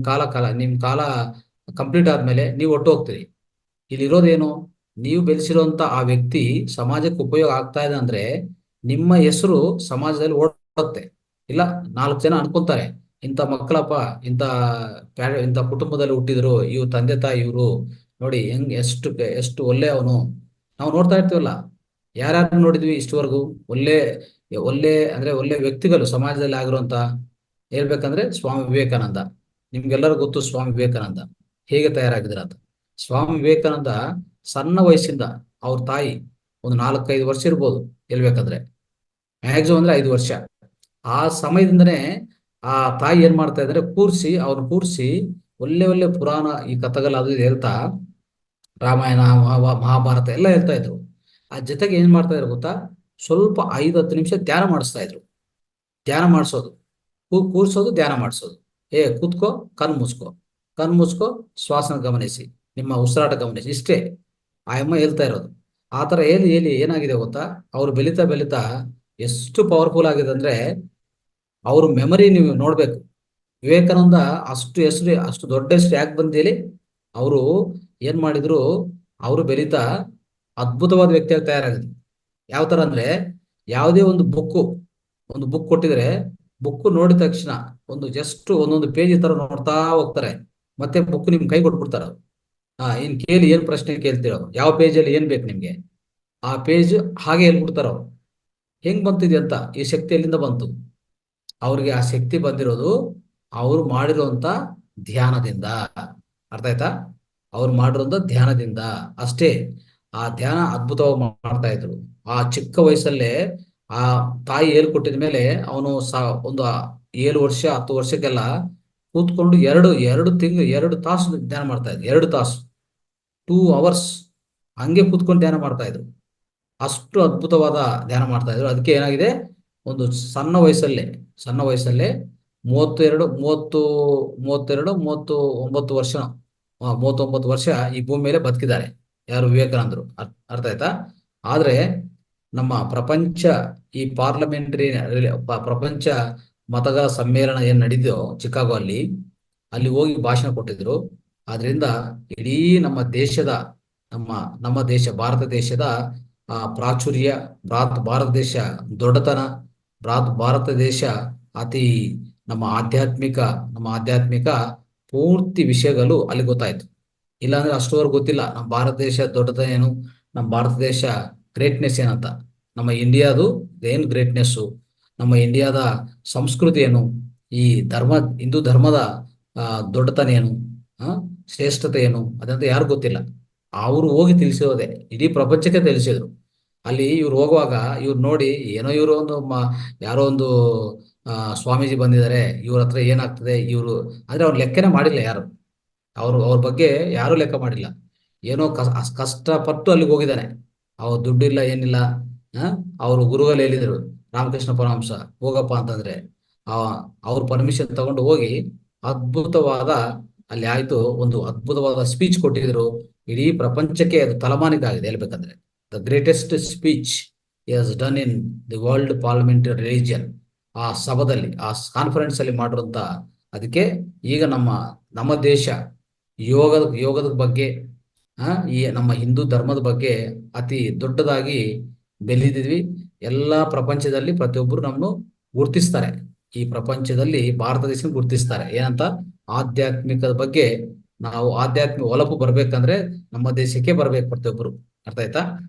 ಕಾಲ ಕಂಪ್ಲೀಟ್ ಆದ್ಮೇಲೆ ನೀವು ಒಟ್ಟು ಹೋಗ್ತೀರಿ. ಇಲ್ಲಿರೋದೇನು, ನೀವು ಬೆಳೆಸಿರುವಂತ ಆ ವ್ಯಕ್ತಿ ಸಮಾಜಕ್ಕೆ ಉಪಯೋಗ ಆಗ್ತಾ ಇದೆ ಅಂದ್ರೆ ನಿಮ್ಮ ಹೆಸರು ಸಮಾಜದಲ್ಲಿ ಓಡುತ್ತೆ. ಇಲ್ಲ, 4 ಜನ ಅನ್ಕೊಂತಾರೆ, ಇಂಥ ಮಕ್ಕಳಪ್ಪ, ಇಂಥ ಕುಟುಂಬದಲ್ಲಿ ಹುಟ್ಟಿದ್ರು, ಇವ್ರ ತಂದೆ ತಾಯಿ ಇವರು ನೋಡಿ ಎಷ್ಟು ಒಳ್ಳೆ ಅವನು. ನಾವು ನೋಡ್ತಾ ಇರ್ತೀವಲ್ಲ, ಯಾರ್ಯಾರು ನೋಡಿದ್ವಿ ಇಷ್ಟವರೆಗೂ ಒಳ್ಳೆ ಒಳ್ಳೆ ಅಂದ್ರೆ ಒಳ್ಳೆ ವ್ಯಕ್ತಿಗಳು ಸಮಾಜದಲ್ಲಿ ಆಗಿರುವಂತ. ಹೇಳ್ಬೇಕಂದ್ರೆ ಸ್ವಾಮಿ ವಿವೇಕಾನಂದ, ನಿಮ್ಗೆಲ್ಲರೂ ಗೊತ್ತು ಸ್ವಾಮಿ ವಿವೇಕಾನಂದ ಹೇಗೆ ತಯಾರಾಗಿದ್ರ ಅಂತ. ಸ್ವಾಮಿ ವಿವೇಕಾನಂದ ಸಣ್ಣ ವಯಸ್ಸಿಂದ ಅವ್ರ ತಾಯಿ ಒಂದು 4-5 ವರ್ಷ ಇರ್ಬೋದು ಹೇಳ್ಬೇಕಂದ್ರೆ, ಮ್ಯಾಕ್ಸಿಮಮ್ ಅಂದ್ರೆ 5 ವರ್ಷ. ಆ ಸಮಯದಿಂದನೇ ಆ ತಾಯಿ ಏನ್ ಮಾಡ್ತಾ ಇದ್ದಾರೆ, ಅವ್ರನ್ನ ಕೂರಿಸಿ ಒಳ್ಳೆ ಒಳ್ಳೆ ಪುರಾಣ ಈ ಕಥೆಗಳು ಅದು ಇದು ಹೇಳ್ತಾ, ರಾಮಾಯಣ ಮಹಾಭಾರತ ಎಲ್ಲ ಹೇಳ್ತಾ ಇದ್ರು. ಆ ಜೊತೆಗೆ ಏನ್ ಮಾಡ್ತಾ ಇದ್ರು ಗೊತ್ತಾ, ಸ್ವಲ್ಪ 5-10 ನಿಮಿಷ ಧ್ಯಾನ ಮಾಡಿಸ್ತಾ ಇದ್ರು. ಧ್ಯಾನ ಮಾಡಿಸೋದು, ಕೂರ್ಸೋದು, ಧ್ಯಾನ ಮಾಡಿಸೋದು. ಕೂತ್ಕೋ, ಕಣ್ ಮುಚ್ಕೋ, ಶ್ವಾಸನ ಗಮನಿಸಿ, ನಿಮ್ಮ ಉಸಿರಾಟ ಗಮನಿಸಿ, ಇಷ್ಟೇ ಆ ಅಮ್ಮ ಹೇಳ್ತಾ ಇರೋದು. ಆ ತರ ಹೇಳಿ ಏನಾಗಿದೆ ಗೊತ್ತಾ, ಅವ್ರು ಬೆಳೀತಾ ಬೆಳೀತಾ ಎಷ್ಟು ಪವರ್ಫುಲ್ ಆಗಿದೆ ಅಂದ್ರೆ, ಅವ್ರ ಮೆಮರಿ ನೀವು ನೋಡ್ಬೇಕು. ವಿವೇಕಾನಂದ ಅಷ್ಟು ದೊಡ್ಡ ಹೆಸರು ಯಾಕೆ ಬಂದೇಳಿ, ಅವರು ಏನ್ ಮಾಡಿದ್ರು, ಅವರು ಬೆಳೀತಾ ಅದ್ಭುತವಾದ ವ್ಯಕ್ತಿಯಾಗಿ ತಯಾರಾಗಿದ್ರು. ಯಾವ ತರ ಅಂದ್ರೆ, ಯಾವುದೇ ಒಂದು ಬುಕ್ ಕೊಟ್ಟಿದ್ರೆ, ಬುಕ್ ನೋಡಿದ ತಕ್ಷಣ ಒಂದೊಂದು ಪೇಜ್ ತರ ನೋಡ್ತಾ ಹೋಗ್ತಾರೆ, ಮತ್ತೆ ಬುಕ್ ನಿಮ್ ಕೈ ಕೊಟ್ಬಿಡ್ತಾರ. ಇನ್ ಕೇಳಿ, ಏನ್ ಪ್ರಶ್ನೆ ಕೇಳ್ತಿರೋ, ಯಾವ ಪೇಜಲ್ಲಿ ಏನ್ ಬೇಕು ನಿಮ್ಗೆ, ಆ ಪೇಜ್ ಹಾಗೆ ಹೇಳ್ಬಿಡ್ತಾರ ಅವ್ರು. ಹೆಂಗ್ ಬಂತಿದೆ ಅಂತ, ಈ ಶಕ್ತಿ ಎಲ್ಲಿಂದ ಬಂತು? ಅವ್ರಿಗೆ ಆ ಶಕ್ತಿ ಬಂದಿರೋದು ಅವ್ರು ಮಾಡಿರುವಂತ ಧ್ಯಾನದಿಂದ. ಅರ್ಥ ಆಯ್ತಾ? ಅವ್ರು ಮಾಡಿರುವಂತ ಧ್ಯಾನದಿಂದ ಅಷ್ಟೇ. ಆ ಧ್ಯಾನ ಅದ್ಭುತವಾಗಿ ಮಾಡ್ತಾ ಇದ್ರು. ಆ ಚಿಕ್ಕ ವಯಸ್ಸಲ್ಲೇ ಆ ತಾಯಿ ಹೇಳ್ಕೊಟ್ಟಿದ ಮೇಲೆ ಅವನು ಒಂದು 7 ವರ್ಷ 10 ವರ್ಷಕ್ಕೆಲ್ಲ ಕೂತ್ಕೊಂಡು 2 ತಾಸು ಧ್ಯಾನ ಮಾಡ್ತಾ ಇದ್ರು. 2 ತಾಸು, 2 ಅವರ್ಸ್ ಹಂಗೆ ಕೂತ್ಕೊಂಡು ಧ್ಯಾನ ಮಾಡ್ತಾ ಇದ್ರು. ಅಷ್ಟು ಅದ್ಭುತವಾದ ಧ್ಯಾನ ಮಾಡ್ತಾ ಇದ್ರು. ಅದಕ್ಕೆ ಏನಾಗಿದೆ, ಒಂದು ಸಣ್ಣ ವಯಸ್ಸಲ್ಲೇ 39 ವರ್ಷ 39 ವರ್ಷ ಈ ಭೂಮಿ ಮೇಲೆ ಬದುಕಿದ್ದಾರೆ ಯಾರು, ವಿವೇಕಾನಂದರು. ಅರ್ಥ ಆಯ್ತಾ? ಆದ್ರೆ ನಮ್ಮ ಈ ಪಾರ್ಲಿಮೆಂಟರಿ ಪ್ರಪಂಚ ಮತಗಳ ಸಮ್ಮೇಳನ ಏನ್ ನಡೀದೋ ಚಿಕಾಗೋ ಅಲ್ಲಿ ಹೋಗಿ ಭಾಷಣ ಕೊಟ್ಟಿದ್ರು. ಆದ್ರಿಂದ ಇಡೀ ನಮ್ಮ ದೇಶ ಭಾರತ ದೇಶದ ಪ್ರಾಚುರ್ಯ, ಭಾರತ ದೇಶ ದೊಡ್ಡತನ, ಭಾರತ ದೇಶ ಅತಿ ನಮ್ಮ ಆಧ್ಯಾತ್ಮಿಕ ಪೂರ್ತಿ ವಿಷಯಗಳು ಅಲ್ಲಿ ಗೊತ್ತಾಯ್ತು. ಇಲ್ಲಾಂದ್ರೆ ಅಷ್ಟುವರೆಗೂ ಗೊತ್ತಿಲ್ಲ ನಮ್ಮ ಭಾರತ ದೇಶ ದೊಡ್ಡತನ ಏನು, ನಮ್ಮ ಭಾರತ ದೇಶ ಗ್ರೇಟ್ನೆಸ್ ಏನಂತ. ನಮ್ಮ ಇಂಡಿಯಾದು ಏನ್ ಗ್ರೇಟ್ನೆಸ್ಸು, ನಮ್ಮ ಇಂಡಿಯಾದ ಸಂಸ್ಕೃತಿ ಏನು, ಈ ಹಿಂದೂ ಧರ್ಮದ ದೊಡ್ಡತನ ಏನು, ಶ್ರೇಷ್ಠತೆ ಏನು, ಅದಂತ ಯಾರು ಗೊತ್ತಿಲ್ಲ. ಅವರು ಹೋಗಿ ತಿಳಿಸಿರೋದೆ, ಇಡೀ ಪ್ರಪಂಚಕ್ಕೆ ತಿಳಿಸಿದ್ರು. ಅಲ್ಲಿ ಇವ್ರು ಹೋಗುವಾಗ ಇವ್ರು ನೋಡಿ, ಏನೋ ಇವರು ಯಾರೋ ಒಂದು ಸ್ವಾಮೀಜಿ ಬಂದಿದ್ದಾರೆ, ಇವ್ರ ಹತ್ರ ಏನಾಗ್ತದೆ, ಇವರು ಅಂದ್ರೆ ಅವ್ರು ಲೆಕ್ಕನೇ ಮಾಡಿಲ್ಲ ಯಾರು, ಅವ್ರ ಬಗ್ಗೆ ಯಾರೂ ಲೆಕ್ಕ ಮಾಡಿಲ್ಲ. ಏನೋ ಕಷ್ಟಪಟ್ಟು ಅಲ್ಲಿಗೆ ಹೋಗಿದ್ದಾನೆ. ಅವ್ರ ದುಡ್ಡಿಲ್ಲ ಏನಿಲ್ಲ. ಅವರು ಗುರುಗಳು ಹೇಳಿದರು, ರಾಮಕೃಷ್ಣ ಪರಮಹಂಸ ಹೋಗಪ್ಪ ಅಂತಂದ್ರೆ ಆ ಅವ್ರ ಪರ್ಮಿಷನ್ ತಗೊಂಡು ಹೋಗಿ ಅದ್ಭುತವಾದ ಅಲ್ಲಿ ಆಯ್ತು, ಒಂದು ಅದ್ಭುತವಾದ ಸ್ಪೀಚ್ ಕೊಟ್ಟಿದ್ರು. ಇಡೀ ಪ್ರಪಂಚಕ್ಕೆ ಅದು ತಲಮಾನಿಕ ಹೇಳ್ಬೇಕಂದ್ರೆ the greatest speech is done in the world parliamentary religion. ಆ ಸಭದಲ್ಲಿ ಆ ಕಾನ್ಫರೆನ್ಸ್ ಅಲ್ಲಿ ಮಾಡಿರುವಂತ, ಅದಕ್ಕೆ ಈಗ ನಮ್ಮ ದೇಶ ಯೋಗದ ಬಗ್ಗೆ ಈ ನಮ್ಮ ಹಿಂದೂ ಧರ್ಮದ ಬಗ್ಗೆ ಅತಿ ದೊಡ್ಡದಾಗಿ ಬೆಳೆದಿದ್ವಿ. ಎಲ್ಲಾ ಪ್ರಪಂಚದಲ್ಲಿ ಪ್ರತಿಯೊಬ್ಬರು ನಮ್ಮನ್ನು ಗುರ್ತಿಸ್ತಾರೆ. ಈ ಪ್ರಪಂಚದಲ್ಲಿ ಭಾರತ ದೇಶ ಗುರ್ತಿಸ್ತಾರೆ ಏನಂತ, ಆಧ್ಯಾತ್ಮಿಕದ ಬಗ್ಗೆ. ನಾವು ಆಧ್ಯಾತ್ಮಿಕ ಒಲಪು ಬರ್ಬೇಕಂದ್ರೆ ನಮ್ಮ ದೇಶಕ್ಕೆ ಬರ್ಬೇಕು ಪ್ರತಿಯೊಬ್ಬರು. ಅರ್ಥ ಆಯ್ತಾ?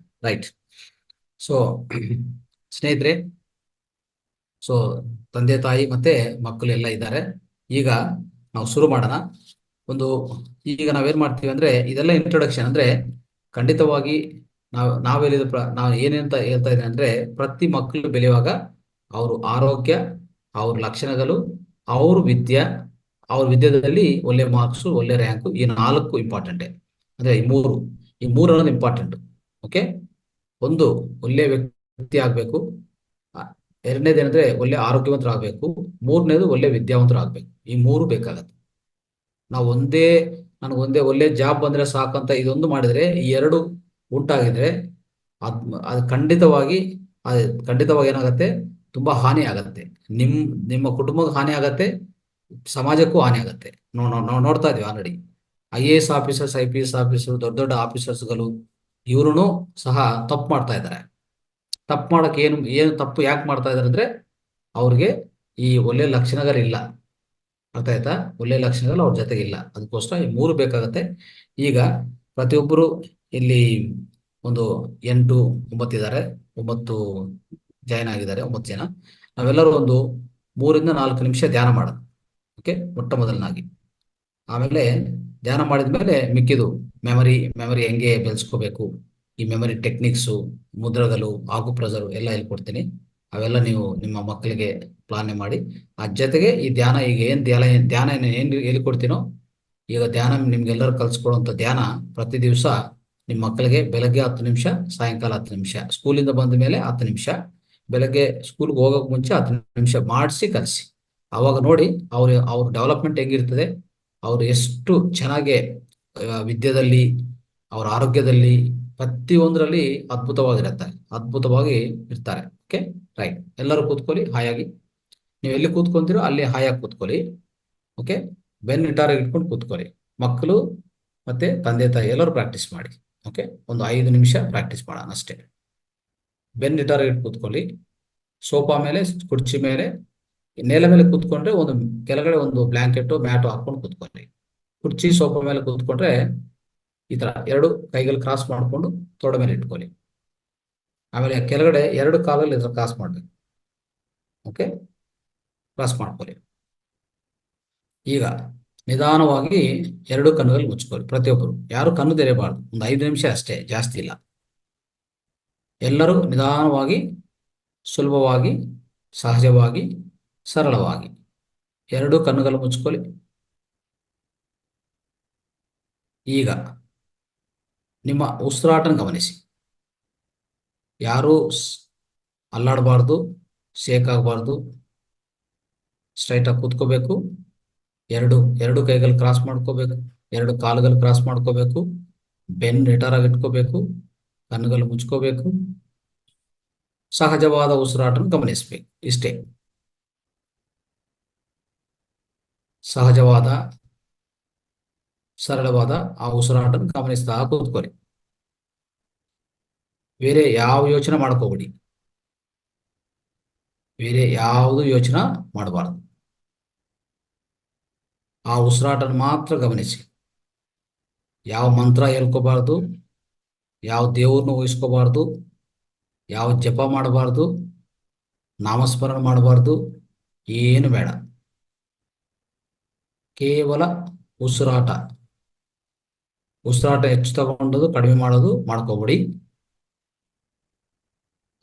ರೈಟ್. ಸೊ ಸ್ನೇಹಿತರೆ, ಸೊ ತಂದೆ ತಾಯಿ ಮತ್ತೆ ಮಕ್ಕಳು ಎಲ್ಲ ಇದ್ದಾರೆ. ಈಗ ನಾವು ಶುರು ಮಾಡೋಣ. ಈಗ ನಾವೇನ್ ಮಾಡ್ತೀವಿ ಅಂದ್ರೆ, ಇದೆಲ್ಲ ಇಂಟ್ರೊಡಕ್ಷನ್ ಅಂದ್ರೆ ಖಂಡಿತವಾಗಿ ನಾವು ನಾವು ಏನೇಂತ ಹೇಳ್ತಾ ಇದ್ದೇನೆ ಅಂದ್ರೆ, ಪ್ರತಿ ಮಕ್ಕಳು ಬೆಳೆಯುವಾಗ ಅವ್ರ ಆರೋಗ್ಯ, ಅವ್ರ ಲಕ್ಷಣಗಳು, ಅವ್ರ ವಿದ್ಯಾದಲ್ಲಿ ಒಳ್ಳೆ ಮಾರ್ಕ್ಸ್, ಒಳ್ಳೆ ರ್ಯಾಂಕು, ಈ 4 ಇಂಪಾರ್ಟೆಂಟ್. ಅಂದ್ರೆ ಈ ಮೂರು ಅನ್ನೋದು ಇಂಪಾರ್ಟೆಂಟ್. ಓಕೆ, ಒಂದು ಒಳ್ಳೆ ವ್ಯಕ್ತಿ ಆಗ್ಬೇಕು, ಎರಡನೇದೇನಂದ್ರೆ ಒಳ್ಳೆ ಆರೋಗ್ಯವಂತರಾಗಬೇಕು, ಮೂರನೇದು ಒಳ್ಳೆ ವಿದ್ಯಾವಂತರಾಗಬೇಕು. ಈ 3 ಬೇಕಾಗತ್ತೆ. ನಾವು ನನಗೊಂದೇ ಒಳ್ಳೆ ಜಾಬ್ ಬಂದ್ರೆ ಸಾಕಂತ ಇದೊಂದು ಮಾಡಿದ್ರೆ, ಈ 2 ಉಂಟಾಗಿದ್ರೆ ಅದು ಖಂಡಿತವಾಗಿ ಏನಾಗತ್ತೆ, ತುಂಬಾ ಹಾನಿ ಆಗತ್ತೆ. ನಿಮ್ಮ ಕುಟುಂಬಕ್ಕೆ ಹಾನಿ ಆಗತ್ತೆ, ಸಮಾಜಕ್ಕೂ ಹಾನಿ ಆಗತ್ತೆ. ನಾವು ನೋಡ್ತಾ ಇದೀವಿ already. IAS officers, IPS officer, ದೊಡ್ಡ ದೊಡ್ಡ ಆಫೀಸರ್ಸ್ಗಳು ಇವ್ರು ಸಹ ತಪ್ಪು ಮಾಡ್ತಾ ಇದ್ದಾರೆ. ತಪ್ಪು ಮಾಡಕ್ಕೆ ಏನು ತಪ್ಪು ಯಾಕೆ ಮಾಡ್ತಾ ಇದಾರೆ ಅಂದ್ರೆ, ಅವ್ರಿಗೆ ಈ ಒಳ್ಳೆ ಲಕ್ಷಣಗಳಿಲ್ಲ. ಅರ್ಥ ಆಯ್ತಾ? ಒಳ್ಳೆ ಲಕ್ಷಣಗಳು ಅವ್ರ ಜೊತೆಗಿಲ್ಲ. ಅದಕ್ಕೋಸ್ಕರ ಈ 3 ಬೇಕಾಗತ್ತೆ. ಈಗ ಪ್ರತಿಯೊಬ್ಬರು ಇಲ್ಲಿ ಒಂದು 8, 9 ಇದ್ದಾರೆ, 9 ಜಾಯ್ನ್ ಆಗಿದ್ದಾರೆ, 9 ಜನ. ನಾವೆಲ್ಲರೂ ಒಂದು 3 ಇಂದ 4 ನಿಮಿಷ ಧ್ಯಾನ ಮಾಡೋಣ. ಓಕೆ, ಮೊಟ್ಟ ಮೊದಲನಾಗಿ. ಆಮೇಲೆ ಧ್ಯಾನ ಮಾಡಿದ್ಮೇಲೆ ಮಿಕ್ಕಿದು ಮೆಮರಿ ಹೆಂಗೆ ಬೆಳೆಸ್ಕೋಬೇಕು, ಈ ಮೆಮರಿ ಟೆಕ್ನಿಕ್ಸು, ಮುದ್ರಗಳು, ಆಗುಪ್ರೆಷರ್ ಎಲ್ಲ ಹೇಳ್ಕೊಡ್ತೀನಿ. ಅವೆಲ್ಲ ನೀವು ನಿಮ್ಮ ಮಕ್ಕಳಿಗೆ ಪ್ಲಾನ್ ಮಾಡಿ. ಆ ಜೊತೆಗೆ ಈ ಧ್ಯಾನ, ಈಗ ಧ್ಯಾನ ಏನು ಹೇಳ್ಕೊಡ್ತೀನೋ, ಈಗ ಧ್ಯಾನ ನಿಮ್ಗೆಲ್ಲರೂ ಕಲ್ಸ್ಕೊಡುವಂಥ ಧ್ಯಾನ ಪ್ರತಿ ದಿವಸ ನಿಮ್ಮ ಮಕ್ಕಳಿಗೆ ಬೆಳಗ್ಗೆ 10 ನಿಮಿಷ, ಸಾಯಂಕಾಲ 10 ನಿಮಿಷ, ಸ್ಕೂಲಿಂದ ಬಂದ ಮೇಲೆ 10 ನಿಮಿಷ, ಬೆಳಗ್ಗೆ ಸ್ಕೂಲ್ಗೆ ಹೋಗೋಕೆ ಮುಂಚೆ 10 ನಿಮಿಷ ಮಾಡಿಸಿ ಕಲಿಸಿ. ಅವಾಗ ನೋಡಿ ಅವ್ರ ಡೆವಲಪ್ಮೆಂಟ್ ಹೆಂಗಿರ್ತದೆ, ಅವ್ರು ಎಷ್ಟು ಚೆನ್ನಾಗಿ ವಿದ್ಯೆದಲ್ಲಿ, ಅವ್ರ ಆರೋಗ್ಯದಲ್ಲಿ, ಪ್ರತಿಯೊಂದರಲ್ಲಿ ಅದ್ಭುತವಾಗಿ ಇರ್ತಾರೆ. Okay, right. ಎಲ್ಲರೂ ಕೂತ್ಕೊಳ್ಳಿ ಹಾಯಾಗಿ. ನೀವು ಎಲ್ಲಿ ಕೂತ್ಕೊಂತೀರೋ ಅಲ್ಲಿ ಹಾಯಾಗಿ ಕೂತ್ಕೊಳ್ಳಿ. ಓಕೆ, ಬೆನ್ ನಿಟಾರಾಗಿ ಇಟ್ಕೊಂಡು ಕೂತ್ಕೊಳ್ಳಿ. ಮಕ್ಕಳು ಮತ್ತೆ ತಂದೆ ತಾಯಿ ಎಲ್ಲರೂ ಪ್ರಾಕ್ಟೀಸ್ ಮಾಡಿ. ಓಕೆ, ಒಂದು 5 ನಿಮಿಷ ಪ್ರಾಕ್ಟೀಸ್ ಮಾಡೋಣ ಅಷ್ಟೇ. ಬೆನ್ ನಿಟಾರಾಗಿ ಇಟ್ಟು ಕೂತ್ಕೊಳ್ಳಿ. ಸೋಫಾ ಮೇಲೆ, ಕುರ್ಚಿ ಮೇಲೆ, ನೇಲ ಮೇಲೆ ಕೂತ್ಕೊಂಡ್ರೆ ಕೆಳಗಡೆ ಒಂದು ಬ್ಲಾಂಕೆಟ್, ಮ್ಯಾಟು ಹಾಕೊಂಡು ಕೂತ್ಕೊಳ್ಳಿ. ಕುರ್ಚಿ, ಸೋಫಾ ಮೇಲೆ ಕೂತ್ಕೊಂಡ್ರೆ ಈ ತರ 2 ಕೈಗಳು ಕ್ರಾಸ್ ಮಾಡ್ಕೊಂಡು ತೊಡೆ ಮೇಲೆ ಇಟ್ಕೊಳ್ಳಿ. ಆಮೇಲೆ ಕೆಳಗಡೆ 2 ಕಾಲಲ್ಲಿ ಇದರ ಕ್ರಾಸ್ ಮಾಡ್ಬೇಕು. ಓಕೆ, ಕ್ರಾಸ್ ಮಾಡ್ಕೊಳ್ಳಿ. ಈಗ ನಿಧಾನವಾಗಿ 2 ಕಣ್ಣುಗಳು ಮುಚ್ಕೊಳ್ಳಿ. ಪ್ರತಿಯೊಬ್ಬರು ಯಾರು ಕಣ್ಣು ತೆರೆಯಬಾರ್ದು. ಒಂದು 5 ನಿಮಿಷ ಅಷ್ಟೇ, ಜಾಸ್ತಿ ಇಲ್ಲ. ಎಲ್ಲರೂ ನಿಧಾನವಾಗಿ, ಸುಲಭವಾಗಿ, ಸಹಜವಾಗಿ, ಸರಳವಾಗಿ 2 ಕಣ್ಣುಗಳು ಮುಚ್ಕೊಳ್ಳಿ. ಈಗ ನಿಮ್ಮ ಉಸಿರಾಟನ ಗಮನಿಸಿ. ಯಾರೂ ಅಲ್ಲಾಡಬಾರ್ದು, ಶೇಕ್ ಆಗಬಾರ್ದು, ಸ್ಟ್ರೈಟಾಗಿ ಕೂತ್ಕೋಬೇಕು. ಎರಡು ಕೈಗಳು ಕ್ರಾಸ್ ಮಾಡ್ಕೋಬೇಕು, 2 ಕಾಲುಗಳು ಕ್ರಾಸ್ ಮಾಡ್ಕೋಬೇಕು, ಬೆನ್ನು ನಿಟಾರಾಗಿ ಇಟ್ಕೋಬೇಕು, ಕಣ್ಣುಗಳು ಮುಚ್ಕೋಬೇಕು, ಸಹಜವಾದ ಉಸಿರಾಟನ ಗಮನಿಸ್ಬೇಕು. ಇಷ್ಟೇ, ಸಹಜವಾದ, ಸರಳವಾದ ಆ ಉಸಿರಾಟನ ಗಮನಿಸ್ತಾ ಕೂತ್ಕೊಳ್ಳಿ. ಬೇರೆ ಯಾವ ಯೋಚನೆ ಮಾಡ್ಕೋಬೇಡಿ, ಬೇರೆ ಯಾವುದು ಯೋಚನೆ ಮಾಡಬಾರ್ದು. ಆ ಉಸಿರಾಟನ ಮಾತ್ರ ಗಮನಿಸಿ. ಯಾವ ಮಂತ್ರ ಹೇಳ್ಕೋಬಾರ್ದು, ಯಾವ ದೇವ್ರನ್ನ ಊಹಿಸ್ಕೋಬಾರ್ದು, ಯಾವ ಜಪ ಮಾಡಬಾರ್ದು, ನಾಮಸ್ಮರಣ ಮಾಡಬಾರ್ದು, ಏನು ಬೇಡ. ಕೇವಲ ಉಸಿರಾಟ ಹೆಚ್ಚು ತಗೊಂಡದು ಕಡಿಮೆ ಮಾಡೋದು ಮಾಡ್ಕೋಬೇಡಿ.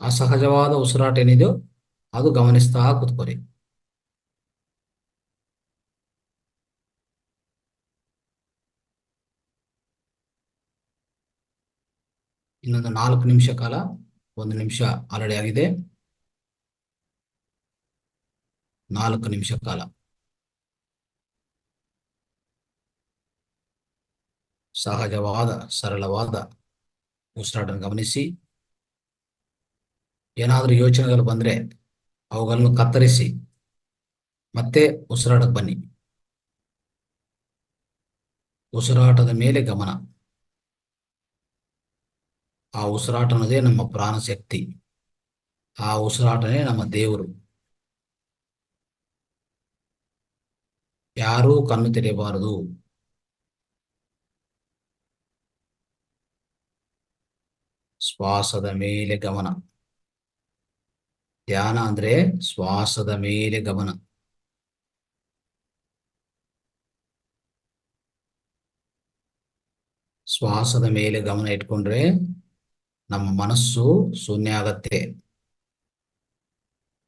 ಆ ಸಹಜವಾದ ಉಸಿರಾಟ ಏನಿದೆಯೋ ಅದು ಗಮನಿಸ್ತಾ ಕೂತ್ಕೊಳ್ಳಿ. ಇನ್ನೊಂದು 4 ನಿಮಿಷ ಕಾಲ. 1 ನಿಮಿಷ ಆಲ್ರೆಡಿ ಆಗಿದೆ. 4 ನಿಮಿಷ ಕಾಲ ಸಹಜವಾದ ಸರಳವಾದ ಉಸಿರಾಟ ಗಮನಿಸಿ. ಏನಾದರೂ ಯೋಚನೆಗಳು ಬಂದರೆ ಅವುಗಳನ್ನು ಕತ್ತರಿಸಿ ಮತ್ತೆ ಉಸಿರಾಟಕ್ಕೆ ಬನ್ನಿ. ಉಸಿರಾಟದ ಮೇಲೆ ಗಮನ. ಆ ಉಸಿರಾಟ ಅನ್ನೋದೇ ನಮ್ಮ ಪ್ರಾಣ ಶಕ್ತಿ. ಆ ಉಸಿರಾಟನೇ ನಮ್ಮ ದೇವರು. ಯಾರೂ ಕಣ್ಣು ತೆರೆಯಬಾರದು. ಶ್ವಾಸದ ಮೇಲೆ ಗಮನ. ಧ್ಯಾನ ಅಂದ್ರೆ ಶ್ವಾಸದ ಮೇಲೆ ಗಮನ. ಶ್ವಾಸದ ಮೇಲೆ ಗಮನ ಇಟ್ಕೊಂಡ್ರೆ ನಮ್ಮ ಮನಸ್ಸು ಶೂನ್ಯ ಆಗತ್ತೆ.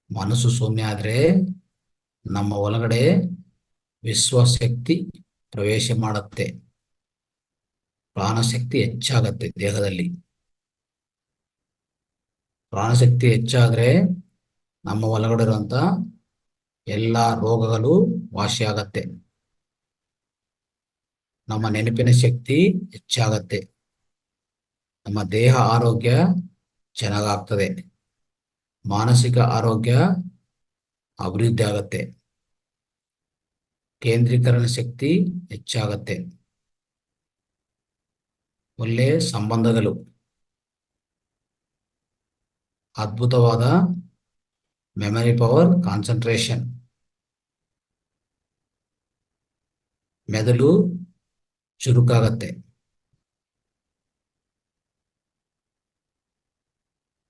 ಮನಸ್ಸು ಶೂನ್ಯ ಆದ್ರೆ ನಮ್ಮ ಒಳಗಡೆ ವಿಶ್ವಶಕ್ತಿ ಪ್ರವೇಶ ಮಾಡುತ್ತೆ. ಪ್ರಾಣಶಕ್ತಿ ಹೆಚ್ಚಾಗತ್ತೆ ದೇಹದಲ್ಲಿ. ಪ್ರಾಣಶಕ್ತಿ ಹೆಚ್ಚಾದ್ರೆ ನಮ್ಮ ಒಳಗಡೆ ಇರುವಂತ ಎಲ್ಲ ರೋಗಗಳು ವಾಸಿಯಾಗತ್ತೆ. ನಮ್ಮ ನೆನಪಿನ ಶಕ್ತಿ ಹೆಚ್ಚಾಗತ್ತೆ. ನಮ್ಮ ದೇಹ ಆರೋಗ್ಯ ಚೆನ್ನಾಗಾಗ್ತದೆ. ಮಾನಸಿಕ ಆರೋಗ್ಯ ಅಭಿವೃದ್ಧಿ ಆಗತ್ತೆ. ಕೇಂದ್ರೀಕರಣ ಶಕ್ತಿ ಹೆಚ್ಚಾಗತ್ತೆ. ಒಳ್ಳೆಯ ಸಂಬಂಧಗಳು, ಅದ್ಭುತವಾದ ಮೆಮರಿ ಪವರ್, ಕಾನ್ಸಂಟ್ರೇಷನ್, ಮೆದುಳು ಚುರುಕಾಗತ್ತೆ.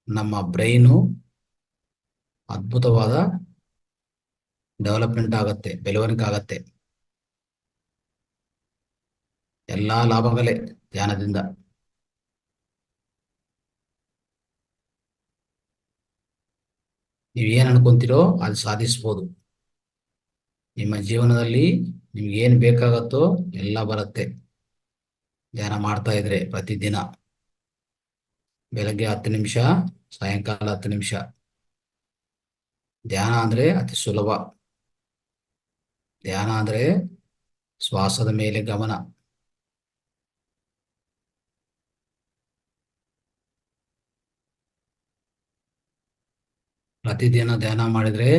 ನಮ್ಮ ಬ್ರೈನು ಅದ್ಭುತವಾದ ಡೆವಲಪ್ಮೆಂಟ್ ಆಗತ್ತೆ, ಬೆಳವಣಿಗೆ ಆಗತ್ತೆ. ಎಲ್ಲಾ ಲಾಭಗಳೇ ಧ್ಯಾನದಿಂದ. ನೀವು ಏನ್ ಅನ್ಕೊಂತೀರೋ ಅದು ಸಾಧಿಸ್ಬೋದು. ನಿಮ್ಮ ಜೀವನದಲ್ಲಿ ನಿಮ್ಗೆ ಏನ್ ಬೇಕಾಗತ್ತೋ ಎಲ್ಲ ಬರುತ್ತೆ ಧ್ಯಾನ ಮಾಡ್ತಾ ಇದ್ರೆ. ಪ್ರತಿದಿನ ಬೆಳಗ್ಗೆ 10 ನಿಮಿಷ, ಸಾಯಂಕಾಲ 10 ನಿಮಿಷ. ಧ್ಯಾನ ಅಂದ್ರೆ ಅತಿ ಸುಲಭ. ಧ್ಯಾನ ಅಂದ್ರೆ ಶ್ವಾಸದ ಮೇಲೆ ಗಮನ. ಪ್ರತಿದಿನ ಧ್ಯಾನ ಮಾಡಿದ್ರೆ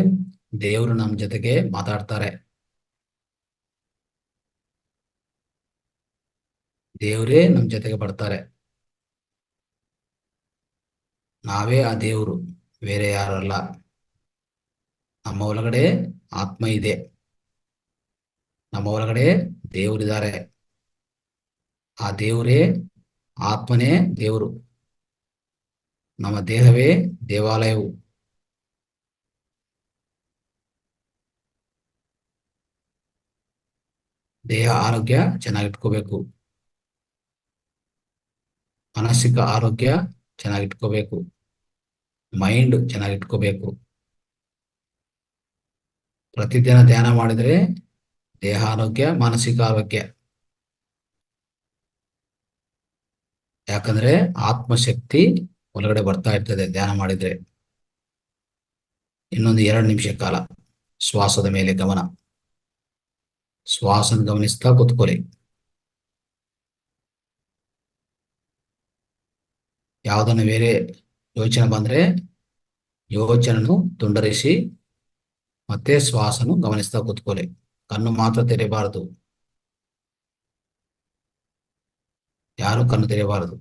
ದೇವರು ನಮ್ಮ ಜೊತೆಗೆ ಮಾತಾಡ್ತಾರೆ. ದೇವರೇ ನಮ್ಮ ಜೊತೆಗೆ ಬರ್ತಾರೆ. ನಾವೇ ಆ ದೇವರು, ಬೇರೆ ಯಾರಲ್ಲ. ನಮ್ಮ ಒಳಗಡೆ ಆತ್ಮ ಇದೆ. ನಮ್ಮ ಒಳಗಡೆ ದೇವರಿದ್ದಾರೆ. ಆ ದೇವರೇ, ಆತ್ಮನೇ ದೇವರು. ನಮ್ಮ ದೇಹವೇ ದೇವಾಲಯವು. ದೇಹ ಆರೋಗ್ಯ ಚೆನ್ನಾಗಿಟ್ಕೋಬೇಕು. ಮಾನಸಿಕ ಆರೋಗ್ಯ ಚೆನ್ನಾಗಿಟ್ಕೋಬೇಕು. ಮೈಂಡ್ ಚೆನ್ನಾಗಿಟ್ಕೋಬೇಕು. ಪ್ರತಿದಿನ ಧ್ಯಾನ ಮಾಡಿದ್ರೆ ದೇಹ ಆರೋಗ್ಯ, ಮಾನಸಿಕ ಆರೋಗ್ಯ. ಯಾಕಂದ್ರೆ ಆತ್ಮಶಕ್ತಿ ಒಳಗಡೆ ಬರ್ತಾ ಇರ್ತದೆ ಧ್ಯಾನ ಮಾಡಿದ್ರೆ. ಇನ್ನೊಂದು 2 ನಿಮಿಷ ಕಾಲ ಶ್ವಾಸದ ಮೇಲೆ ಗಮನ. ಶ್ವಾಸನ ಗಮನಿಸ್ತಾ ಕೂತ್ಕೊಳ್ಳಿ. ಯಾವ್ದನ್ನ ಬೇರೆ ಯೋಚನೆ ಬಂದ್ರೆ ಯೋಚನೆನು ತುಂಡರಿಸಿ ಮತ್ತೆ ಶ್ವಾಸನು ಗಮನಿಸ್ತಾ ಕೂತ್ಕೊಳ್ಳಿ. ಕಣ್ಣು ಮಾತ್ರ ತೆರೆಯಬಾರದು. ಯಾರು ಕಣ್ಣು ತೆರೆಯಬಾರದು.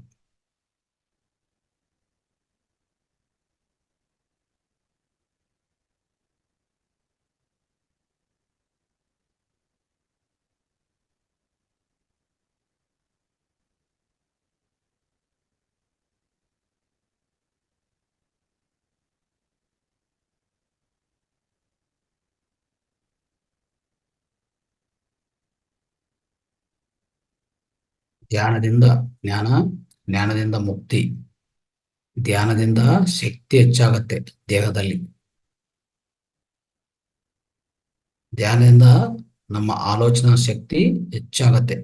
ಧ್ಯಾನದಿಂದ ಜ್ಞಾನ, ಜ್ಞಾನದಿಂದ ಮುಕ್ತಿ. ಧ್ಯಾನದಿಂದ ಶಕ್ತಿ ಹೆಚ್ಚಾಗತ್ತೆ ದೇಹದಲ್ಲಿ. ಧ್ಯಾನದಿಂದ ನಮ್ಮ ಆಲೋಚನಾ ಶಕ್ತಿ ಹೆಚ್ಚಾಗತ್ತೆ.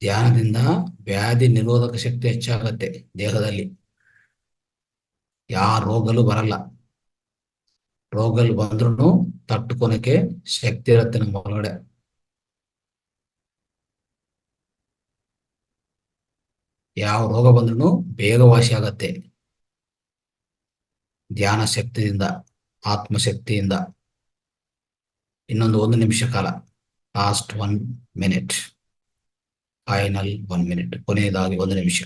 ಧ್ಯಾನದಿಂದ ವ್ಯಾಧಿ ನಿರೋಧಕ ಶಕ್ತಿ ಹೆಚ್ಚಾಗತ್ತೆ ದೇಹದಲ್ಲಿ. ಯಾವ ರೋಗಗಳು ಬರಲ್ಲ. ರೋಗಗಳು ಬಂದ್ರೂ ತಟ್ಟುಕೊನಕ್ಕೆ ಶಕ್ತಿ ಇರುತ್ತೆ ನಮ್ಮ ಒಳಗಡೆ. ಯಾವ ರೋಗ ಬಂದ್ರೂ ಬೇಗ ವಾಸಿ ಆಗತ್ತೆ ಧ್ಯಾನ ಶಕ್ತಿಯಿಂದ, ಆತ್ಮಶಕ್ತಿಯಿಂದ. ಇನ್ನೊಂದು 1 ನಿಮಿಷ ಕಾಲ, ಲಾಸ್ಟ್ 1 ಮಿನಿಟ್, ಫೈನಲ್ 1 ಮಿನಿಟ್, ಕೊನೆಯದಾಗಿ 1 ನಿಮಿಷ.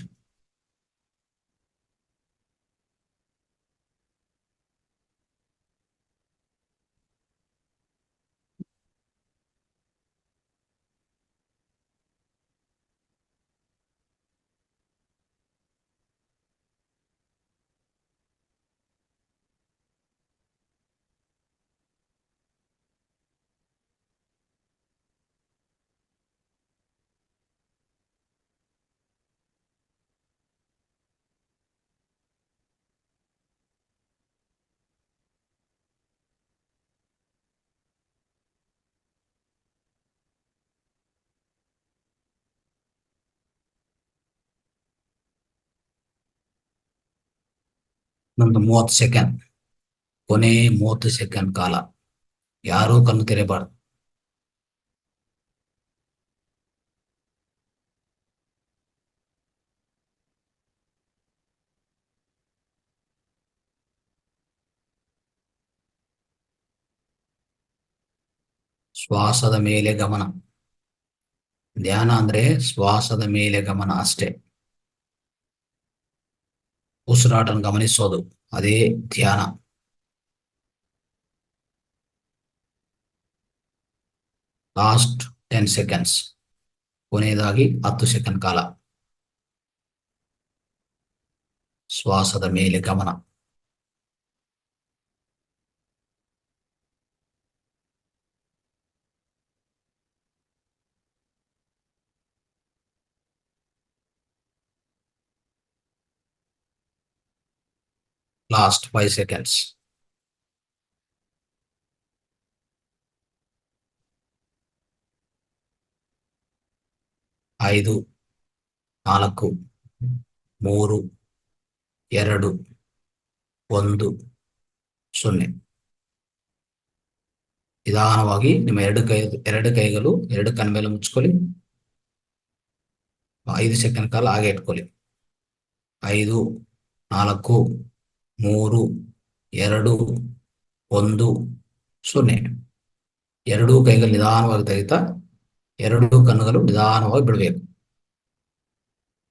ನಮ್ದು 30 ಸೆಕೆಂಡ್, ಕೊನೆ 30 ಸೆಕೆಂಡ್ ಕಾಲ. ಯಾರೂ ಕಣ್ಣು ತೆರೆಯಬಾರ್ದು. ಶ್ವಾಸದ ಮೇಲೆ ಗಮನ. ಧ್ಯಾನ ಅಂದ್ರೆ ಶ್ವಾಸದ ಮೇಲೆ ಗಮನ ಅಷ್ಟೇ. ಉಸಿರಾಟನ ಗಮನಿಸೋದು, ಅದೇ ಧ್ಯಾನ. ಲಾಸ್ಟ್ 10 ಸೆಕೆಂಡ್ಸ್, ಕೊನೆಯದಾಗಿ 10 ಸೆಕೆಂಡ್ ಕಾಲ. ಶ್ವಾಸದ ಮೇಲೆ ಗಮನ. Last 5 seconds. 5, 4, 3, 2, 1, 0. ನಿಧಾನವಾಗಿ ನಿಮ್ಮ ಎರಡು ಕೈಗಳು ಎರಡು ಕಣ್ಣ ಮೇಲೆ ಮುಚ್ಕೊಳ್ಳಿ. 5 ಸೆಕೆಂಡ್ ಕಾಲ ಹಾಗೆ ಇಟ್ಕೊಳ್ಳಿ. 5, 4, 3, 2, 1, 0. ಎರಡೂ ಕೈಗಳು ನಿಧಾನವಾಗಿ ತೆಗಿತಾ ಎರಡೂ ಕಣ್ಣುಗಳು ನಿಧಾನವಾಗಿ ಬಿಡಬೇಕು.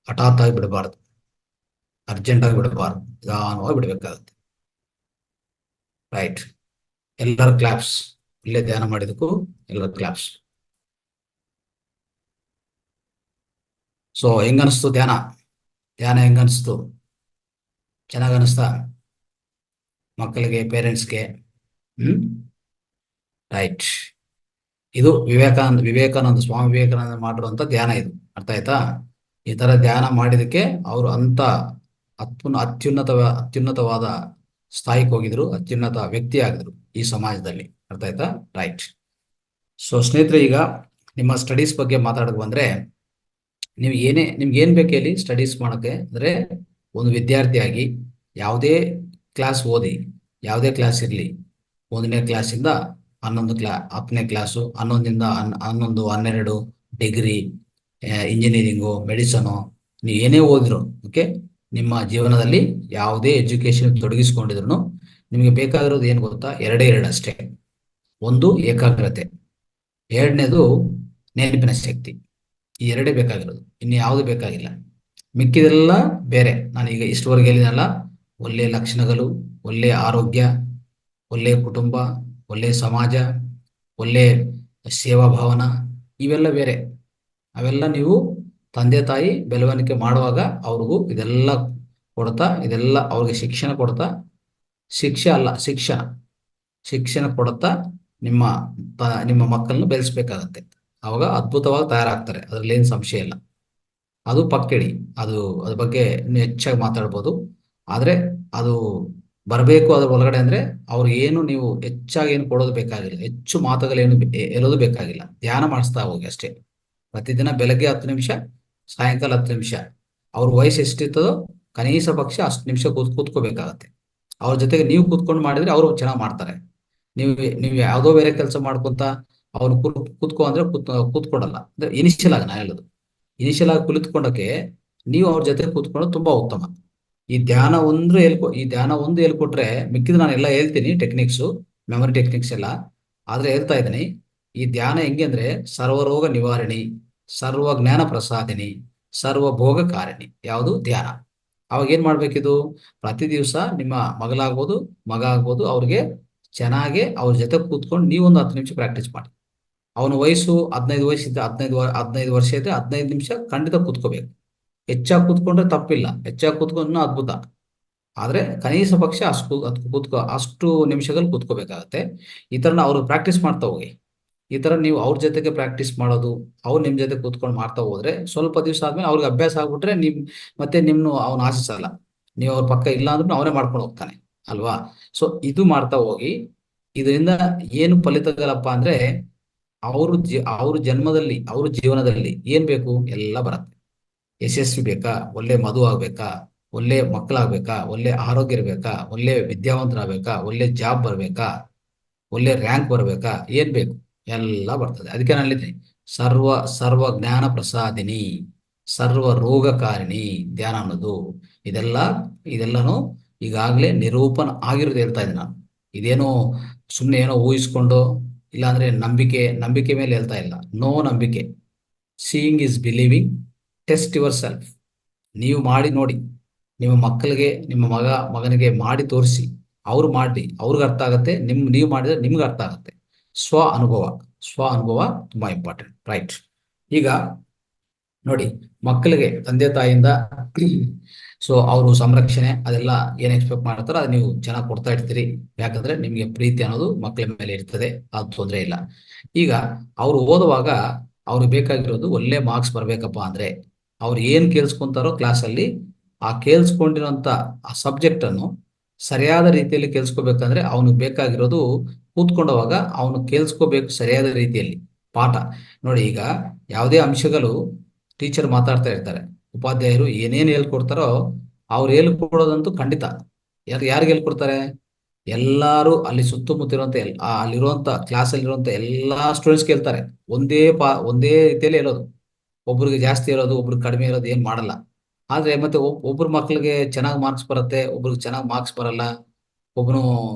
ಹಠಾತ್ ಆಗಿ ಬಿಡಬಾರ್ದು, ಅರ್ಜೆಂಟ್ ಆಗಿ ಬಿಡಬಾರ್ದು, ನಿಧಾನವಾಗಿ ಬಿಡಬೇಕಾಗುತ್ತೆ. ರೈಟ್. ಎಲ್ಲರ ಕ್ಲಾಪ್ಸ್. ಇಲ್ಲೇ ಧ್ಯಾನ ಮಾಡಿದಕ್ಕೂ ಎಲ್ಲರ ಕ್ಲಾಪ್ಸ್. ಸೊ ಹೆಂಗನಿಸ್ತು ಧ್ಯಾನ? ಧ್ಯಾನ ಹೆಂಗನಿಸ್ತು? ಚೆನ್ನಾಗಿ ಅನಿಸ್ತಾ ಮಕ್ಕಳಿಗೆ, ಪೇರೆಂಟ್ಸ್ಗೆ? ರೈಟ್. ಇದು ವಿವೇಕಾನಂದ ಸ್ವಾಮಿ ವಿವೇಕಾನಂದ ಮಾಡಿರುವಂತ ಧ್ಯಾನ. ಇದು ಅರ್ಥ ಆಯ್ತಾ? ಈ ತರ ಧ್ಯಾನ ಮಾಡಿದಕ್ಕೆ ಅವರು ಅಂತ ಅತ್ಯುನ್ನತವಾದ ಸ್ಥಾಯಿಗೆ ಹೋಗಿದ್ರು, ಅತ್ಯುನ್ನತ ವ್ಯಕ್ತಿ ಆಗಿದ್ರು ಈ ಸಮಾಜದಲ್ಲಿ. ಅರ್ಥ ಆಯ್ತಾ? ರೈಟ್. ಸೊ ಸ್ನೇಹಿತರೆ, ಈಗ ನಿಮ್ಮ ಸ್ಟಡೀಸ್ ಬಗ್ಗೆ ಮಾತಾಡಕ್ ಬಂದ್ರೆ, ನಿಮ್ಗೆ ಏನ್ ಬೇಕು ಹೇಳಿ ಸ್ಟಡೀಸ್ ಮಾಡಕ್ಕೆ ಅಂದ್ರೆ, ಒಂದು ವಿದ್ಯಾರ್ಥಿಯಾಗಿ ಯಾವುದೇ ಕ್ಲಾಸ್ ಓದಿ, ಯಾವುದೇ ಕ್ಲಾಸ್ ಇರಲಿ, 1ನೇ ಕ್ಲಾಸಿಂದ 10ನೇ ಕ್ಲಾಸು, 11ರಿಂದ 11, 12 ಡಿಗ್ರಿ, ಇಂಜಿನಿಯರಿಂಗು, ಮೆಡಿಸನು, ನೀವು ಏನೇ ಓದಿದ್ರು, ಓಕೆ, ನಿಮ್ಮ ಜೀವನದಲ್ಲಿ ಯಾವುದೇ ಎಜುಕೇಶನ್ ತೊಡಗಿಸ್ಕೊಂಡಿದ್ರು ನಿಮಗೆ ಬೇಕಾಗಿರೋದು ಏನು ಗೊತ್ತಾ? 2 ಅಷ್ಟೇ. ಒಂದು ಏಕಾಗ್ರತೆ, 2ನೇದು ನೆನಪಿನ ಶಕ್ತಿ. ಈ 2 ಬೇಕಾಗಿರೋದು, ಇನ್ನು ಯಾವುದು ಬೇಕಾಗಿಲ್ಲ. ಮಿಕ್ಕಿದೆಲ್ಲ ಬೇರೆ. ನಾನೀಗ ಇಷ್ಟವರೆಗೆ ಹೇಳಿದೆನಲ್ಲ, ಒಳ್ಳೆಯ ಲಕ್ಷಣಗಳು, ಒಳ್ಳೆಯ ಆರೋಗ್ಯ, ಒಳ್ಳೆಯ ಕುಟುಂಬ, ಒಳ್ಳೆಯ ಸಮಾಜ, ಒಳ್ಳೆಯ ಸೇವಾ ಭಾವನ, ಇವೆಲ್ಲ ಬೇರೆ. ಅವೆಲ್ಲ ನೀವು ತಂದೆ ತಾಯಿ ಬೆಳವಣಿಗೆ ಮಾಡುವಾಗ ಅವ್ರಿಗೂ ಇದೆಲ್ಲ ಕೊಡ್ತಾ, ಇದೆಲ್ಲ ಅವ್ರಿಗೆ ಶಿಕ್ಷಣ ಕೊಡ್ತಾ, ಶಿಕ್ಷೆ ಅಲ್ಲ ಶಿಕ್ಷಣ ಕೊಡ್ತಾ ನಿಮ್ಮ ಮಕ್ಕಳನ್ನು ಬೆಳೆಸ್ಬೇಕಾಗತ್ತೆ. ಅವಾಗ ಅದ್ಭುತವಾಗಿ ತಯಾರಾಗ್ತಾರೆ, ಅದ್ರಲ್ಲಿ ಏನು ಸಂಶಯ ಇಲ್ಲ. ಅದು ಪಕ್ಕಿಡಿ. ಅದ್ರ ಬಗ್ಗೆ ಇನ್ನು ಹೆಚ್ಚಾಗಿ ಮಾತಾಡ್ಬೋದು. ಆದ್ರೆ ಅದು ಬರಬೇಕು ಅದ್ರ ಒಳಗಡೆ ಅಂದ್ರೆ ಅವ್ರಿಗೆ ನೀವು ಹೆಚ್ಚಾಗಿ ಏನು ಕೊಡೋದು ಬೇಕಾಗಿಲ್ಲ, ಹೆಚ್ಚು ಮಾತುಗಳೇನು ಹೇಳೋದು ಬೇಕಾಗಿಲ್ಲ. ಧ್ಯಾನ ಮಾಡಿಸ್ತಾ ಹೋಗಿ ಅಷ್ಟೇ. ಪ್ರತಿದಿನ ಬೆಳಗ್ಗೆ 10 ನಿಮಿಷ, ಸಾಯಂಕಾಲ 10 ನಿಮಿಷ. ಅವ್ರ ವಯಸ್ಸು ಎಷ್ಟಿರ್ತದೋ ಕನಿಷ್ಠ ಪಕ್ಷ ಅಷ್ಟು ನಿಮಿಷ ಕೂತ್ಕೋಬೇಕಾಗತ್ತೆ. ಅವ್ರ ಜೊತೆಗೆ ನೀವು ಕೂತ್ಕೊಂಡು ಮಾಡಿದ್ರೆ ಅವರು ಚೆನ್ನಾಗಿ ಮಾಡ್ತಾರೆ. ನೀವು ನೀವು ಯಾವುದೋ ಬೇರೆ ಕೆಲಸ ಮಾಡ್ಕೊಂತ ಅವ್ನು ಕೂತ್ಕೊ ಅಂದ್ರೆ ಕೂತ್ಕೊಡಲ್ಲ. ಅಂದ್ರೆ ಇನಿಷಿಯಲ್ ಆಗಿ ನಾ ಹೇಳೋದು, ಇನಿಷಿಯಲ್ ಆಗಿ ಕುಳಿತುಕೊಂಡಕ್ಕೆ ನೀವು ಅವ್ರ ಜೊತೆ ಕೂತ್ಕೊಳ್ಳೋದು ತುಂಬಾ ಉತ್ತಮ. ಈ ಧ್ಯಾನ ಒಂದು ಹೇಳ್ಕೊಟ್ರೆ ಮಿಕ್ಕಿದ ನಾನು ಎಲ್ಲ ಹೇಳ್ತೀನಿ, ಟೆಕ್ನಿಕ್ಸು, ಮೆಮೊರಿ ಟೆಕ್ನಿಕ್ಸ್ ಎಲ್ಲ. ಆದ್ರೆ ಹೇಳ್ತಾ ಇದ್ದೀನಿ, ಈ ಧ್ಯಾನ ಹೆಂಗೆ ಅಂದ್ರೆ ಸರ್ವರೋಗ ನಿವಾರಣಿ, ಸರ್ವ ಜ್ಞಾನ ಪ್ರಸಾದಿನಿ, ಸರ್ವ ಭೋಗ ಕಾರಿಣಿ. ಯಾವುದು ಧ್ಯಾನ. ಅವಾಗ ಏನ್ ಮಾಡ್ಬೇಕಿದು? ಪ್ರತಿ ದಿವಸ ನಿಮ್ಮ ಮಗಳಾಗ್ಬೋದು, ಮಗ ಆಗ್ಬೋದು, ಅವ್ರಿಗೆ ಚೆನ್ನಾಗಿ ಅವ್ರ ಜೊತೆ ಕೂತ್ಕೊಂಡು ನೀವೊಂದು 10 ನಿಮಿಷ ಪ್ರಾಕ್ಟೀಸ್ ಮಾಡಿ. ಅವನ ವಯಸ್ಸು 15 ವಯಸ್ಸಿದ್ದ 15 ವರ್ಷ ಇದ್ರೆ 15 ನಿಮಿಷ ಖಂಡಿತ ಕೂತ್ಕೋಬೇಕು. ಹೆಚ್ಚಾಗಿ ಕೂತ್ಕೊಂಡ್ರೆ ತಪ್ಪಿಲ್ಲ, ಹೆಚ್ಚಾಗಿ ಕೂತ್ಕೊಂಡು ಇನ್ನೂ ಅದ್ಭುತ. ಆದ್ರೆ ಕನಿಷ್ಠ ಪಕ್ಷ ಅಷ್ಟು ನಿಮಿಷಗಳು ಕೂತ್ಕೋಬೇಕಾಗತ್ತೆ. ಈ ತರ ಅವ್ರು ಪ್ರಾಕ್ಟೀಸ್ ಮಾಡ್ತಾ ಹೋಗಿ. ಈ ತರ ನೀವು ಅವ್ರ ಜೊತೆಗೆ ಪ್ರಾಕ್ಟೀಸ್ ಮಾಡೋದು, ಅವ್ರು ನಿಮ್ ಜೊತೆ ಕೂತ್ಕೊಂಡು ಮಾಡ್ತಾ ಹೋದ್ರೆ ಸ್ವಲ್ಪ ದಿವಸ ಆದ್ಮೇಲೆ ಅವ್ರಿಗೆ ಅಭ್ಯಾಸ ಆಗ್ಬಿಟ್ರೆ ಮತ್ತೆ ನಿಮ್ನು ಅವ್ನು ಆಶಿಸಲ್ಲ. ನೀವು ಅವ್ರ ಪಕ್ಕ ಇಲ್ಲ ಅಂದ್ರೂ ಅವನೇ ಮಾಡ್ಕೊಂಡು ಹೋಗ್ತಾನೆ ಅಲ್ವಾ? ಸೊ ಇದು ಮಾಡ್ತಾ ಹೋಗಿ. ಇದರಿಂದ ಏನು ಫಲಿತಗಳಪ್ಪ ಅಂದ್ರೆ ಅವ್ರ ಜನ್ಮದಲ್ಲಿ, ಅವ್ರ ಜೀವನದಲ್ಲಿ ಏನ್ ಬೇಕು ಎಲ್ಲ ಬರುತ್ತೆ. ಯಶಸ್ವಿ ಬೇಕಾ, ಒಳ್ಳೆ ಮದುವೆ ಆಗ್ಬೇಕಾ, ಒಳ್ಳೆ ಮಕ್ಕಳಾಗ್ಬೇಕಾ, ಒಳ್ಳೆ ಆರೋಗ್ಯ ಇರ್ಬೇಕಾ, ಒಳ್ಳೆ ವಿದ್ಯಾವಂತರಾಗಬೇಕಾ, ಒಳ್ಳೆ ಜಾಬ್ ಬರ್ಬೇಕಾ, ಒಳ್ಳೆ ರ್ಯಾಂಕ್ ಬರ್ಬೇಕಾ, ಏನ್ ಬೇಕು ಎಲ್ಲ ಬರ್ತದೆ. ಅದಕ್ಕೆ ನಾನು ಹೇಳಿದ್ದೀನಿ, ಸರ್ವ ಸರ್ವ ಜ್ಞಾನ ಪ್ರಸಾದಿನಿ, ಸರ್ವ ರೋಗಕಾರಿಣಿ ಧ್ಯಾನ ಅನ್ನೋದು. ಇದೆಲ್ಲ ಇದೆಲ್ಲನೂ ಈಗಾಗಲೇ ನಿರೂಪಣ ಆಗಿರೋದು ಹೇಳ್ತಾ ಇದ್ದೀನಿ ನಾನು. ಇದೇನೋ ಸುಮ್ಮನೆ ಏನೋ ಊಹಿಸ್ಕೊಂಡು, ಇಲ್ಲಾಂದ್ರೆ ನಂಬಿಕೆ ಮೇಲೆ ಹೇಳ್ತಾ ಇಲ್ಲ. ನೋ ನಂಬಿಕೆ. Seeing is believing. Test your self. ನೀವು ಮಾಡಿ ನೋಡಿ, ನಿಮ್ಮ ಮಕ್ಕಳಿಗೆ, ನಿಮ್ಮ ಮಗನಿಗೆ ಮಾಡಿ ತೋರಿಸಿ. ಅವ್ರು ಮಾಡಿ, ಅವ್ರಿಗೆ ಅರ್ಥ ಆಗುತ್ತೆ. ನೀವು ಮಾಡಿದ್ರೆ ನಿಮ್ಗೆ ಅರ್ಥ ಆಗುತ್ತೆ. ಸ್ವ ಅನುಭವ ತುಂಬಾ ಇಂಪಾರ್ಟೆಂಟ್, ರೈಟ್? ಈಗ ನೋಡಿ, ಮಕ್ಕಳಿಗೆ ತಂದೆ ತಾಯಿಯಿಂದ ಸೊ ಅವರು ಸಂರಕ್ಷಣೆ ಅದೆಲ್ಲ ಏನ್ ಎಕ್ಸ್ಪೆಕ್ಟ್ ಮಾಡ್ತಾರೋ ಅದು ನೀವು ಚೆನ್ನಾಗಿ ಕೊಡ್ತಾ ಇರ್ತೀರಿ. ಯಾಕಂದ್ರೆ ನಿಮ್ಗೆ ಪ್ರೀತಿ ಅನ್ನೋದು ಮಕ್ಕಳ ಮೇಲೆ ಇರ್ತದೆ, ಅದು ತೊಂದರೆ ಇಲ್ಲ. ಈಗ ಅವ್ರು ಓದುವಾಗ ಅವ್ರಿಗೆ ಬೇಕಾಗಿರೋದು ಒಳ್ಳೆ ಮಾರ್ಕ್ಸ್ ಬರ್ಬೇಕಪ್ಪ ಅಂದ್ರೆ ಅವ್ರು ಏನ್ ಕೇಳಿಸ್ಕೊಂತಾರೋ ಕ್ಲಾಸಲ್ಲಿ, ಆ ಕೇಳಿಸ್ಕೊಂಡಿರೋಂಥ ಆ ಸಬ್ಜೆಕ್ಟ್ ಅನ್ನು ಸರಿಯಾದ ರೀತಿಯಲ್ಲಿ ಕೇಳಿಸ್ಕೋಬೇಕಂದ್ರೆ ಅವನಿಗೆ ಬೇಕಾಗಿರೋದು ಕೂತ್ಕೊಂಡವಾಗ ಅವನು ಕೇಳಿಸ್ಕೋಬೇಕು ಸರಿಯಾದ ರೀತಿಯಲ್ಲಿ ಪಾಠ. ನೋಡಿ, ಈಗ ಯಾವುದೇ ಅಂಶಗಳು ಟೀಚರ್ ಮಾತಾಡ್ತಾ ಇರ್ತಾರೆ, ಉಪಾಧ್ಯಾಯರು ಏನೇನು ಹೇಳ್ಕೊಡ್ತಾರೋ ಅವ್ರು ಹೇಳ್ಕೊಡೋದಂತೂ ಖಂಡಿತ. ಯಾರಿಗೆ ಹೇಳ್ಕೊಡ್ತಾರೆ? ಎಲ್ಲಾರು ಅಲ್ಲಿ ಸುತ್ತಮುತ್ತ ಇರುವಂತ ಅಲ್ಲಿರುವಂತ ಕ್ಲಾಸಲ್ಲಿರುವಂತ ಎಲ್ಲಾ ಸ್ಟೂಡೆಂಟ್ಸ್ ಕೇಳ್ತಾರೆ. ಒಂದೇ ರೀತಿಯಲ್ಲಿ ಹೇಳೋದು. ಒಬ್ರಿಗೆ ಜಾಸ್ತಿ ಇರೋದು, ಒಬ್ರಿಗೆ ಕಡಿಮೆ ಇರೋದು ಏನ್ ಮಾಡಲ್ಲ. ಆದ್ರೆ ಮತ್ತೆ ಒಬ್ರು ಮಕ್ಳಿಗೆ ಚೆನ್ನಾಗಿ ಮಾರ್ಕ್ಸ್ ಬರುತ್ತೆ, ಒಬ್ರಿಗೆ ಚೆನ್ನಾಗಿ ಮಾರ್ಕ್ಸ್ ಬರಲ್ಲ. ಒಬ್ಬನು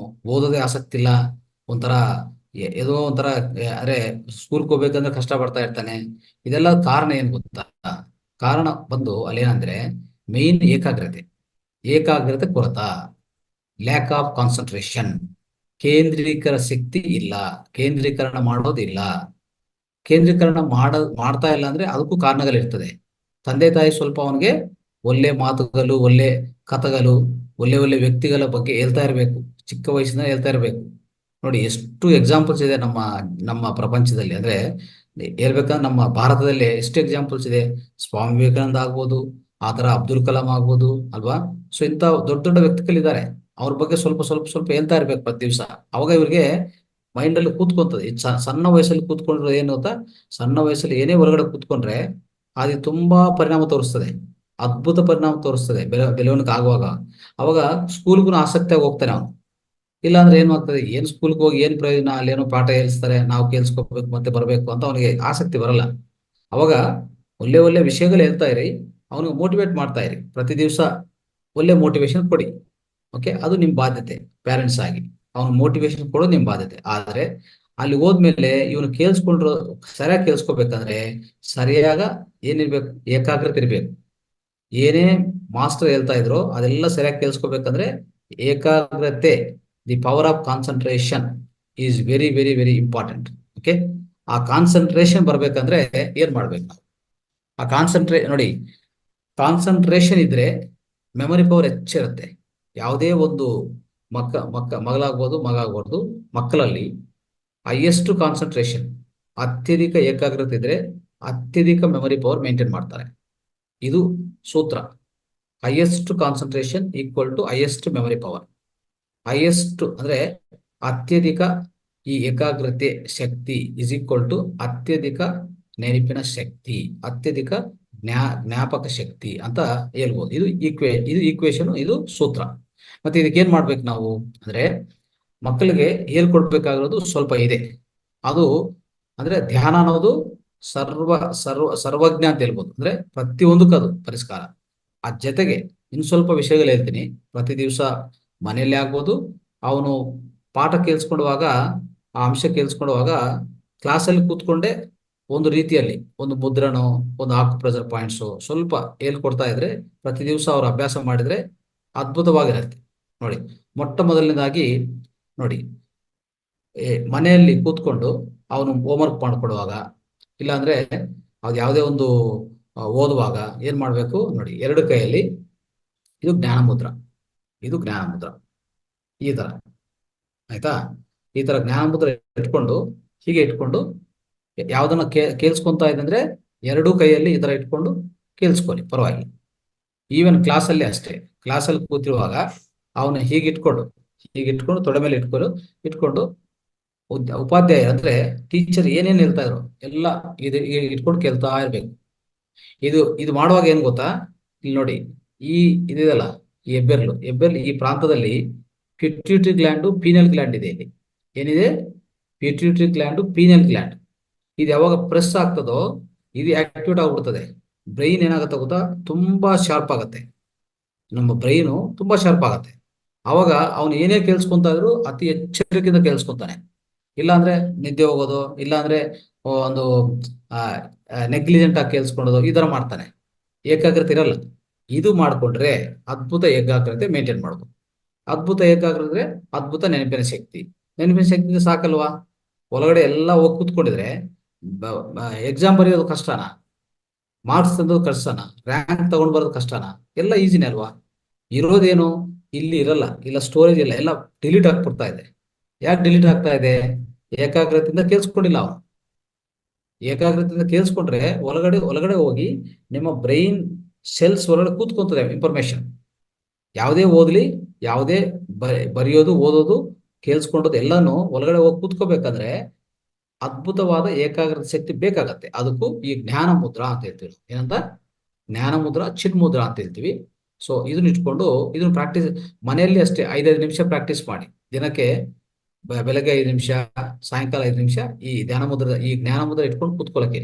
ಓದೋದೇ ಆಸಕ್ತಿ ಇಲ್ಲ, ಒಂಥರ ಏನೋ ಒಂಥರ ಅರೆ ಸ್ಕೂಲ್ಗೆ ಹೋಗ್ಬೇಕಂದ್ರೆ ಕಷ್ಟ ಪಡ್ತಾ ಇರ್ತಾನೆ. ಇದೆಲ್ಲ ಕಾರಣ ಏನ್ ಗೊತ್ತಾ? ಕಾರಣ ಬಂದು ಅಲ್ಲೇನಂದ್ರೆ ಮೇನ್ ಏಕಾಗ್ರತೆ ಕೊರತ, ಲ್ಯಾಕ್ ಆಫ್ ಕಾನ್ಸಂಟ್ರೇಷನ್. ಶಕ್ತಿ ಇಲ್ಲ, ಕೇಂದ್ರೀಕರಣ ಮಾಡೋದಿಲ್ಲ. ಕೇಂದ್ರೀಕರಣ ಮಾಡ್ತಾ ಇಲ್ಲ ಅಂದ್ರೆ ಅದಕ್ಕೂ ಕಾರಣಗಳಿರ್ತದೆ. ತಂದೆ ತಾಯಿ ಸ್ವಲ್ಪ ಅವನಿಗೆ ಒಳ್ಳೆ ಮಾತುಗಳು, ಒಳ್ಳೆ ಕಥೆಗಳು, ಒಳ್ಳೆ ವ್ಯಕ್ತಿಗಳ ಬಗ್ಗೆ ಹೇಳ್ತಾ ಇರಬೇಕು. ಚಿಕ್ಕ ವಯಸ್ಸಿನ ಹೇಳ್ತಾ ಇರಬೇಕು. ನೋಡಿ, ಎಷ್ಟು ಎಕ್ಸಾಂಪಲ್ಸ್ ಇದೆ ನಮ್ಮ ಪ್ರಪಂಚದಲ್ಲಿ. ಅಂದ್ರೆ ಹೇಳ್ಬೇಕಂದ್ರೆ ನಮ್ಮ ಭಾರತದಲ್ಲಿ ಎಷ್ಟು ಎಕ್ಸಾಂಪಲ್ಸ್ ಇದೆ. ಸ್ವಾಮಿ ವಿವೇಕಾನಂದ ಆಗ್ಬೋದು, ಆ ತರ ಅಬ್ದುಲ್ ಕಲಾಂ ಆಗ್ಬೋದು ಅಲ್ವಾ? ಸೊ ಇಂಥ ದೊಡ್ಡ ವ್ಯಕ್ತಿಗಳಿದ್ದಾರೆ. ಅವ್ರ ಬಗ್ಗೆ ಸ್ವಲ್ಪ ಹೇಳ್ತಾ ಇರ್ಬೇಕು ಪ್ರತಿ ದಿವಸ. ಅವಾಗ ಇವ್ರಿಗೆ ಮೈಂಡ್ ಅಲ್ಲಿ ಕೂತ್ಕೊಂತದೆ. ಸಣ್ಣ ವಯಸ್ಸಲ್ಲಿ ಕೂತ್ಕೊಂಡ್ರೆ ಏನು ಗೊತ್ತಾ? ಸಣ್ಣ ವಯಸ್ಸಲ್ಲಿ ಏನೇ ಹೊರಗಡೆ ಕೂತ್ಕೊಂಡ್ರೆ ಅದು ತುಂಬಾ ಪರಿಣಾಮ ತೋರಿಸ್ತದೆ, ಅದ್ಭುತ ಪರಿಣಾಮ ತೋರಿಸ್ತದೆ ಬೆಳವಣಿಗೆ ಆಗುವಾಗ. ಅವಾಗ ಸ್ಕೂಲ್ಗೂ ಆಸಕ್ತಿಯಾಗಿ ಹೋಗ್ತಾನೆ ಅವನು. ಇಲ್ಲಾಂದ್ರೆ ಏನ್ ಮಾಡ್ತದೆ, ಏನ್ ಸ್ಕೂಲ್ಗೆ ಹೋಗಿ ಏನ್ ಪ್ರಯೋಜನ, ಅಲ್ಲೇನೋ ಪಾಠ ಹೇಳ್ತಾರೆ, ನಾವು ಕೇಳಿಸ್ಕೋಬೇಕು ಮತ್ತೆ ಬರ್ಬೇಕು ಅಂತ ಅವನಿಗೆ ಆಸಕ್ತಿ ಬರಲ್ಲ. ಅವಾಗ ಒಳ್ಳೆ ವಿಷಯಗಳು ಹೇಳ್ತಾ ಇರಿ, ಅವನಿಗೆ ಮೋಟಿವೇಟ್ ಮಾಡ್ತಾ ಇರಿ. ಪ್ರತಿ ದಿವಸ ಒಳ್ಳೆ ಮೋಟಿವೇಶನ್ ಕೊಡಿ. ಓಕೆ, ಅದು ನಿಮ್ ಬಾಧ್ಯತೆ. ಪೇರೆಂಟ್ಸ್ ಆಗಿ ಅವನು ಮೋಟಿವೇಶನ್ ಕೊಡೋದು ನಿಮ್ ಬಾಧ್ಯತೆ. ಆದ್ರೆ ಅಲ್ಲಿ ಹೋದ್ಮೇಲೆ ಇವನು ಸರಿಯಾಗಿ ಕೇಳಿಸ್ಕೋಬೇಕಂದ್ರೆ ಸರಿಯಾಗ ಏನಿರ್ಬೇಕು? ಏಕಾಗ್ರತೆ ಇರ್ಬೇಕು. ಏನೇ ಮಾಸ್ಟರ್ ಹೇಳ್ತಾ ಇದ್ರು ಅದೆಲ್ಲ ಸರಿಯಾಗಿ ಕೇಳಿಸ್ಕೋಬೇಕಂದ್ರೆ ಏಕಾಗ್ರತೆ, the power of concentration is very very very important. Okay, ಆ ಕಾನ್ಸಂಟ್ರೇಷನ್ ಬರ್ಬೇಕಂದ್ರೆ ಏನ್ ಮಾಡ್ಬೇಕು ನಾವು? ನೋಡಿ, ಕಾನ್ಸಂಟ್ರೇಷನ್ ಇದ್ರೆ ಮೆಮೊರಿ ಪವರ್ ಹೆಚ್ಚಿರುತ್ತೆ. ಯಾವುದೇ ಒಂದು ಮಗಳಾಗ್ಬೋದು, ಮಗ ಆಗ್ಬೋದು, ಮಕ್ಕಳಲ್ಲಿ ಹೈಯೆಸ್ಟ್ ಕಾನ್ಸಂಟ್ರೇಷನ್, ಅತ್ಯಧಿಕ ಏಕಾಗ್ರತೆ ಇದ್ರೆ ಅತ್ಯಧಿಕ ಮೆಮೊರಿ ಪವರ್ ಮೇಂಟೈನ್ ಮಾಡ್ತಾರೆ. ಇದು ಸೂತ್ರ. Highest concentration equal to highest memory power. Highest ಅಂದ್ರೆ ಅತ್ಯಧಿಕ ಈ ಏಕಾಗ್ರತೆ ಶಕ್ತಿ ಇಸ್ ಈಕ್ವಲ್ ಟು ಅತ್ಯಧಿಕ ನೆನಪಿನ ಶಕ್ತಿ, ಅತ್ಯಧಿಕ ಜ್ಞಾಪಕ ಶಕ್ತಿ ಅಂತ ಹೇಳ್ಬೋದು. ಇದು ಈಕ್ವೇಶನ್, ಇದು ಸೂತ್ರ. ಮತ್ತೆ ಇದಕ್ಕೆ ಏನ್ ಮಾಡ್ಬೇಕು ನಾವು ಅಂದ್ರೆ, ಮಕ್ಕಳಿಗೆ ಹೇಳ್ಕೊಡ್ಬೇಕಾಗಿರೋದು ಸ್ವಲ್ಪ ಇದೆ. ಅದು ಅಂದ್ರೆ ಧ್ಯಾನ ಅನ್ನೋದು ಸರ್ವಜ್ಞ ಅಂತ ಹೇಳ್ಬೋದು. ಅಂದ್ರೆ ಪ್ರತಿಯೊಂದಕ್ಕೂ ಅದು ಪರಿಷ್ಕಾರ. ಅದ್ ಜೊತೆಗೆ ಇನ್ ಸ್ವಲ್ಪ ವಿಷಯಗಳು ಹೇಳ್ತೀನಿ. ಪ್ರತಿ ದಿವಸ ಮನೆಯಲ್ಲೇ ಆಗ್ಬೋದು, ಅವನು ಪಾಠ ಕೇಳಿಸ್ಕೊಳ್ಳುವಾಗ, ಆ ಅಂಶ ಕೇಳಿಸ್ಕೊಳ್ಳುವಾಗ ಕ್ಲಾಸಲ್ಲಿ ಕೂತ್ಕೊಂಡೆ ಒಂದು ರೀತಿಯಲ್ಲಿ ಒಂದು ಮುದ್ರಣೋ, ಒಂದು ಆಕ್ಯುಪ್ರೆಷರ್ ಪಾಯಿಂಟ್ಸು ಸ್ವಲ್ಪ ಹೇಳ್ಕೊಡ್ತಾ ಇದ್ರೆ, ಪ್ರತಿ ದಿವಸ ಅವ್ರು ಅಭ್ಯಾಸ ಮಾಡಿದ್ರೆ ಅದ್ಭುತವಾಗಿರುತ್ತೆ. ನೋಡಿ, ಮೊಟ್ಟ ಮೊದಲನೇದಾಗಿ ನೋಡಿ, ಮನೆಯಲ್ಲಿ ಕೂತ್ಕೊಂಡು ಅವನು ಹೋಮ್ವರ್ಕ್ ಮಾಡ್ಕೊಡುವಾಗ, ಇಲ್ಲಾಂದ್ರೆ ಅದು ಯಾವುದೇ ಒಂದು ಓದುವಾಗ ಏನ್ ಮಾಡ್ಬೇಕು ನೋಡಿ, ಎರಡು ಕೈಯಲ್ಲಿ ಇದು ಜ್ಞಾನ ಮುದ್ರ, ಇದು ಜ್ಞಾನ ಮುದ್ರ, ಈ ತರ ಆಯ್ತಾ. ಈ ತರ ಜ್ಞಾನ ಮುದ್ರ ಇಟ್ಕೊಂಡು, ಹೀಗೆ ಇಟ್ಕೊಂಡು ಯಾವ್ದನ್ನ ಕೇಳಿಸ್ಕೊಂತ ಇದ್ದಂದ್ರೆ ಎರಡೂ ಕೈಯಲ್ಲಿ ಈ ತರ ಇಟ್ಕೊಂಡು ಕೇಳಿಸ್ಕೊಳ್ಳಿ, ಪರವಾಗಿ. ಈವನ್ ಕ್ಲಾಸಲ್ಲಿ ಅಷ್ಟೇ, ಕ್ಲಾಸಲ್ಲಿ ಕೂತಿರುವಾಗ ಅವನು ಹೀಗಿಟ್ಕೊಂಡು ತೊಡೆ ಮೇಲೆ ಇಟ್ಕೊಂಡು ಉಪಾಧ್ಯಾಯ ಅಂದ್ರೆ ಟೀಚರ್ ಏನೇನು ಹೇಳ್ತಾ ಇದ್ರು ಎಲ್ಲ ಇಟ್ಕೊಂಡು ಕೇಳ್ತಾ ಇರ್ಬೇಕು. ಇದು ಮಾಡುವಾಗ ಏನ್ ಗೊತ್ತಾ, ಇಲ್ಲಿ ನೋಡಿ, ಇದೆಯಲ್ಲ ಈ ಹೆಬ್ಬೆರಳು ಈ ಪ್ರಾಂತದಲ್ಲಿ ಪಿಟ್ಯೂಟರಿ ಗ್ಲ್ಯಾಂಡ್, ಪೀನಲ್ ಗ್ಲ್ಯಾಂಡ್ ಇದೆ. ಇಲ್ಲಿ ಏನಿದೆ? Pituitary gland, penal gland. ಇದು ಯಾವಾಗ ಪ್ರೆಸ್ ಆಗ್ತದೋ ಇದು ಆಕ್ಟಿವೇಟ್ ಆಗ್ಬಿಡ್ತದೆ. ಬ್ರೈನ್ ಏನಾಗುತ್ತೆ ಗೊತ್ತಾ, ತುಂಬಾ ಶಾರ್ಪ್ ಆಗತ್ತೆ. ನಮ್ಮ ಬ್ರೈನು ತುಂಬಾ ಶಾರ್ಪ್ ಆಗತ್ತೆ. ಅವಾಗ ಅವನು ಏನೇ ಕೇಳಿಸ್ಕೊಂತ ಇದ್ರು ಅತಿ ಎಚ್ಚರಿಕೆಯಿಂದ ಕೇಳಿಸ್ಕೊಂತಾನೆ. ಇಲ್ಲಾಂದ್ರೆ ನಿದ್ದೆ ಹೋಗೋದು, ಇಲ್ಲಾಂದ್ರೆ ಒಂದು ನೆಗ್ಲಿಜೆಂಟ್ ಆಗಿ ಕೇಳಿಸ್ಕೊಳ್ಳೋದು, ಈ ತರ ಮಾಡ್ತಾನೆ. ಏಕಾಗ್ರತೆ ಇರಲ್ಲ. ಇದು ಮಾಡ್ಕೊಂಡ್ರೆ ಅದ್ಭುತ ಏಕಾಗ್ರತೆ ಮೇಂಟೈನ್ ಮಾಡ್ಬೋದು. ಅದ್ಭುತ ಏಕಾಗ್ರತೆ, ಅದ್ಭುತ ನೆನಪಿನ ಶಕ್ತಿ. ನೆನಪಿನ ಶಕ್ತಿ ಸಾಕಲ್ವಾ? ಒಳಗಡೆ ಎಲ್ಲ ಹೋಗಿ ಕೂತ್ಕೊಂಡಿದ್ರೆ ಎಕ್ಸಾಮ್ ಬರೆಯೋದು ಕಷ್ಟನಾ? ಮಾರ್ಕ್ಸ್ ತಂದೋದು ಕಷ್ಟನಾ? ರ್ಯಾಂಕ್ ತಗೊಂಡ್ ಬರೋದು ಕಷ್ಟನಾ? ಎಲ್ಲ ಈಸಿನೇ ಅಲ್ವಾ? ಇರೋದೇನು ಇಲ್ಲಿ ಇರಲ್ಲ, ಇಲ್ಲ ಸ್ಟೋರೇಜ್ ಇಲ್ಲ, ಎಲ್ಲ ಡಿಲೀಟ್ ಆಗ್ಬಿಡ್ತಾ ಇದೆ. ಯಾಕೆ ಡಿಲೀಟ್ ಆಗ್ತಾ ಇದೆ? ಏಕಾಗ್ರತೆಯಿಂದ ಕೇಳಿಸ್ಕೊಂಡಿಲ್ಲ ಅವನು. ಏಕಾಗ್ರತೆಯಿಂದ ಕೇಳಿಸ್ಕೊಂಡ್ರೆ ಒಳಗಡೆ ಹೋಗಿ ನಿಮ್ಮ ಬ್ರೈನ್ ಸೆಲ್ಸ್ ಒಳಗಡೆ ಕೂತ್ಕೊಂತದೆ ಇನ್ಫಾರ್ಮೇಶನ್. ಯಾವುದೇ ಓದ್ಲಿ, ಯಾವುದೇ ಬರೆಯೋದು, ಓದೋದು, ಕೇಳಿಸ್ಕೊಂಡೋದು ಎಲ್ಲಾನು ಒಳಗಡೆ ಹೋಗಿ ಕೂತ್ಕೋಬೇಕಾದ್ರೆ ಅದ್ಭುತವಾದ ಏಕಾಗ್ರತೆ ಶಕ್ತಿ ಬೇಕಾಗತ್ತೆ. ಅದಕ್ಕೂ ಈ ಜ್ಞಾನ ಮುದ್ರಾ ಅಂತ ಹೇಳ್ತೀವಿ. ಏನಂತ? ಜ್ಞಾನ ಮುದ್ರಾ, ಚಿನ್ಮುದ್ರಾ ಅಂತ ಹೇಳ್ತೀವಿ. ಸೊ ಇದನ್ನ ಇಟ್ಕೊಂಡು ಇದನ್ನ ಪ್ರಾಕ್ಟೀಸ್ ಮನೆಯಲ್ಲಿ ಅಷ್ಟೇ 5-5 ನಿಮಿಷ ಪ್ರಾಕ್ಟೀಸ್ ಮಾಡಿ. ದಿನಕ್ಕೆ ಬೆಳಗ್ಗೆ 5 ನಿಮಿಷ, ಸಾಯಂಕಾಲ 5 ನಿಮಿಷ ಈ ಈ ಜ್ಞಾನ ಮುದ್ರ ಇಟ್ಕೊಂಡು ಕೂತ್ಕೊಳ್ಳೋಕೆ.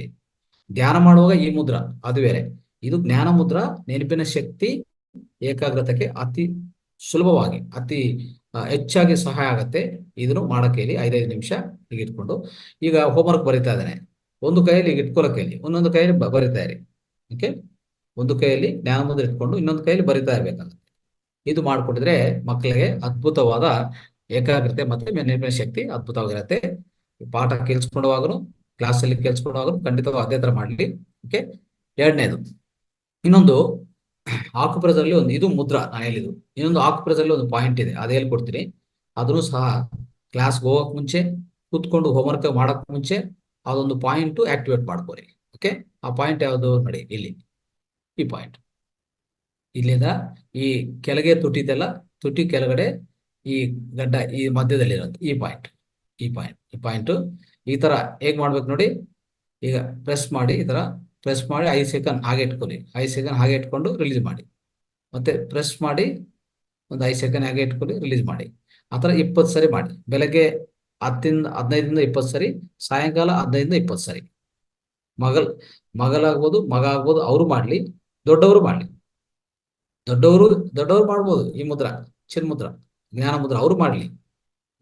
ಧ್ಯಾನ ಮಾಡುವಾಗ ಈ ಮುದ್ರ ಅದು ಬೇರೆ. ಇದು ಜ್ಞಾನ ಮುದ್ರ ನೆನಪಿನ ಶಕ್ತಿ, ಏಕಾಗ್ರತೆಗೆ ಅತಿ ಸುಲಭವಾಗಿ, ಅತಿ ಹೆಚ್ಚಾಗಿ ಸಹಾಯ ಆಗತ್ತೆ. ಇದನ್ನು ಮಾಡಕ್ಕೆ 5-5 ನಿಮಿಷ ಈಗ ಇಟ್ಕೊಂಡು, ಈಗ ಹೋಮ್ವರ್ಕ್ ಬರಿತಾ ಇದ್ದಾನೆ, ಒಂದು ಕೈಯಲ್ಲಿ ಈಗ ಇಟ್ಕೊಳ್ಳೋಕೆ, ಒಂದೊಂದು ಕೈಯಲ್ಲಿ ಬರಿತಾ ಇರಿ. ಓಕೆ, ಒಂದು ಕೈಯಲ್ಲಿ ಜ್ಞಾನ ಮುದ್ರ ಇಟ್ಕೊಂಡು ಇನ್ನೊಂದು ಕೈಯಲ್ಲಿ ಬರಿತಾ ಇರ್ಬೇಕಾಗುತ್ತೆ. ಇದು ಮಾಡ್ಕೊಂಡಿದ್ರೆ ಮಕ್ಕಳಿಗೆ ಅದ್ಭುತವಾದ ಏಕಾಗ್ರತೆ ಮತ್ತೆ ನೆನಪಿನ ಶಕ್ತಿ ಅದ್ಭುತವಾಗಿರುತ್ತೆ. ಪಾಠ ಕೇಳಿಸ್ಕೊಳ್ಳುವಾಗನು, ಕ್ಲಾಸಲ್ಲಿ ಕೇಳಿಸ್ಕೊಳ್ಳುವಾಗನು ಖಂಡಿತವಾಗಿ ಅದೇ ತರ ಮಾಡಲಿ. ಓಕೆ, ಎರಡನೇದು, ಇನ್ನೊಂದು ಆಕುಪ್ರೆಸರ್ ಅಲ್ಲಿ ಇದು ಮುದ್ರಾ ನಾನು ಹೇಳಿದ್ದು. ಇನ್ನೊಂದು ಆಕುಪ್ರೆಸರ್ ಅಲ್ಲಿ ಒಂದು ಪಾಯಿಂಟ್ ಇದೆ, ಅದು ಹೇಳ್ಕೊಡ್ತೀನಿ. ಅದನ್ನು ಸಹ ಕ್ಲಾಸ್ಗೆ ಹೋಗಕ್ ಮುಂಚೆ, ಕೂತ್ಕೊಂಡು ಹೋಮ್ವರ್ಕ್ ಮಾಡಕ್ ಮುಂಚೆ ಅದೊಂದು ಪಾಯಿಂಟ್ ಆಕ್ಟಿವೇಟ್ ಮಾಡ್ಕೋರಿ. ಓಕೆ, ಆ ಪಾಯಿಂಟ್ ಯಾವುದು ನೋಡಿ, ಇಲ್ಲಿ ಈ ಪಾಯಿಂಟ್. ಇಲ್ಲಿಂದ ಈ ಕೆಳಗೆ ತುಟಿದೆಲ್ಲ, ತುಟಿ ಕೆಳಗಡೆ ಈ ಗಡ್ಡ ಈ ಮಧ್ಯದಲ್ಲಿ ಇರುತ್ತೆ ಈ ಪಾಯಿಂಟ್. ಈ ತರ ಹೇಗ್ ಮಾಡ್ಬೇಕು ನೋಡಿ. ಈಗ ಪ್ರೆಸ್ ಮಾಡಿ, ಈ ತರ ಪ್ರೆಸ್ ಮಾಡಿ 5 ಸೆಕೆಂಡ್ ಹಾಗೆ ಇಟ್ಕೊಳ್ಳಿ. 5 ಸೆಕೆಂಡ್ ಹಾಗೆ ಇಟ್ಕೊಂಡು ರಿಲೀಸ್ ಮಾಡಿ. ಮತ್ತೆ ಪ್ರೆಸ್ ಮಾಡಿ ಒಂದು 5 ಸೆಕೆಂಡ್ ಹಾಗೆ ಇಟ್ಕೊಳ್ಳಿ, ರಿಲೀಸ್ ಮಾಡಿ. ಆ ಥರ 20 ಸರಿ ಮಾಡಿ. ಬೆಳಗ್ಗೆ 15ರಿಂದ 20 ಸರಿ, ಸಾಯಂಕಾಲ 15ರಿಂದ 20 ಸರಿ. ಮಗಳಾಗ್ಬೋದು, ಮಗ ಆಗ್ಬೋದು, ಅವರು ಮಾಡ್ಲಿ, ದೊಡ್ಡವರು ಮಾಡ್ಲಿ. ದೊಡ್ಡವರು ಮಾಡ್ಬೋದು ಈ ಮುದ್ರ, ಚಿನ್ಮುದ್ರ, ಜ್ಞಾನ ಮುದ್ರ ಅವರು ಮಾಡ್ಲಿ.